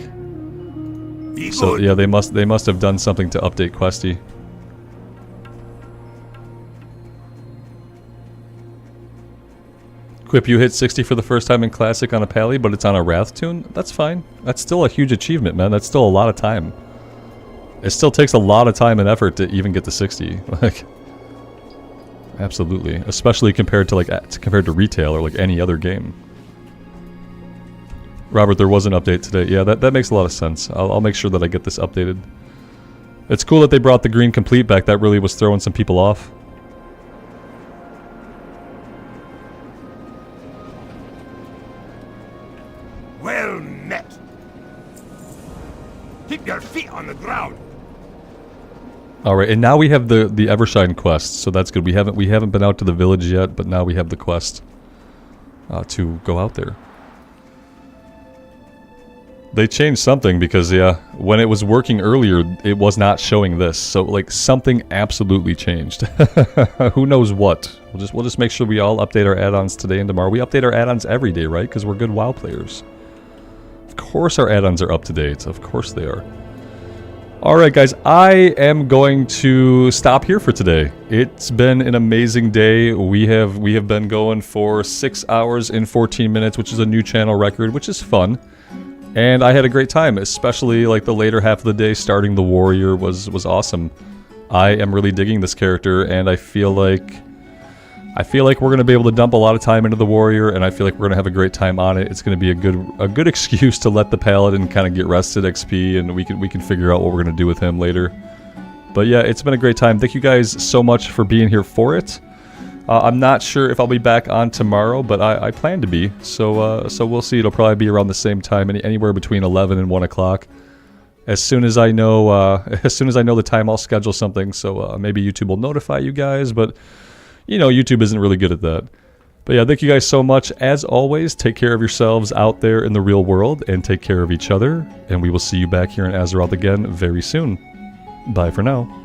Be So good. yeah, they must have done something to update Questy. Quip, you hit 60 for the first time in Classic on a Pally, but it's on a Wrath tune? That's fine. That's still a huge achievement, man. That's still a lot of time. It still takes a lot of time and effort to even get to 60. Like, absolutely. Especially compared to retail or like any other game. Robert, there was an update today. Yeah, that makes a lot of sense. I'll make sure that I get this updated. It's cool that they brought the green complete back. That really was throwing some people off. Well met. Keep your feet on the ground. All right, and now we have the Evershine quest, so that's good. We haven't been out to the village yet, but now we have the quest to go out there. They changed something because yeah, when it was working earlier, it was not showing this. So like something absolutely changed. Who knows what? We'll just make sure we all update our add-ons today and tomorrow. We update our add-ons every day, right? Because we're good WoW players. Of course our add-ons are up to date. Of course they are. Alright guys, I am going to stop here for today. It's been an amazing day. We have been going for 6 hours and 14 minutes, which is a new channel record, which is fun. And I had a great time, especially like the later half of the day starting the warrior was awesome. I am really digging this character, and I feel like we're going to be able to dump a lot of time into the warrior, and I feel like we're going to have a great time on it. It's going to be a good excuse to let the paladin kind of get rested XP, and we can figure out what we're going to do with him later. But yeah, it's been a great time. Thank you guys so much for being here for it. I'm not sure if I'll be back on tomorrow, but I plan to be. So we'll see. It'll probably be around the same time, anywhere between 11 and 1 o'clock. As soon as I know the time, I'll schedule something. So maybe YouTube will notify you guys, but you know, YouTube isn't really good at that. But yeah, thank you guys so much. As always, take care of yourselves out there in the real world, and take care of each other. And we will see you back here in Azeroth again very soon. Bye for now.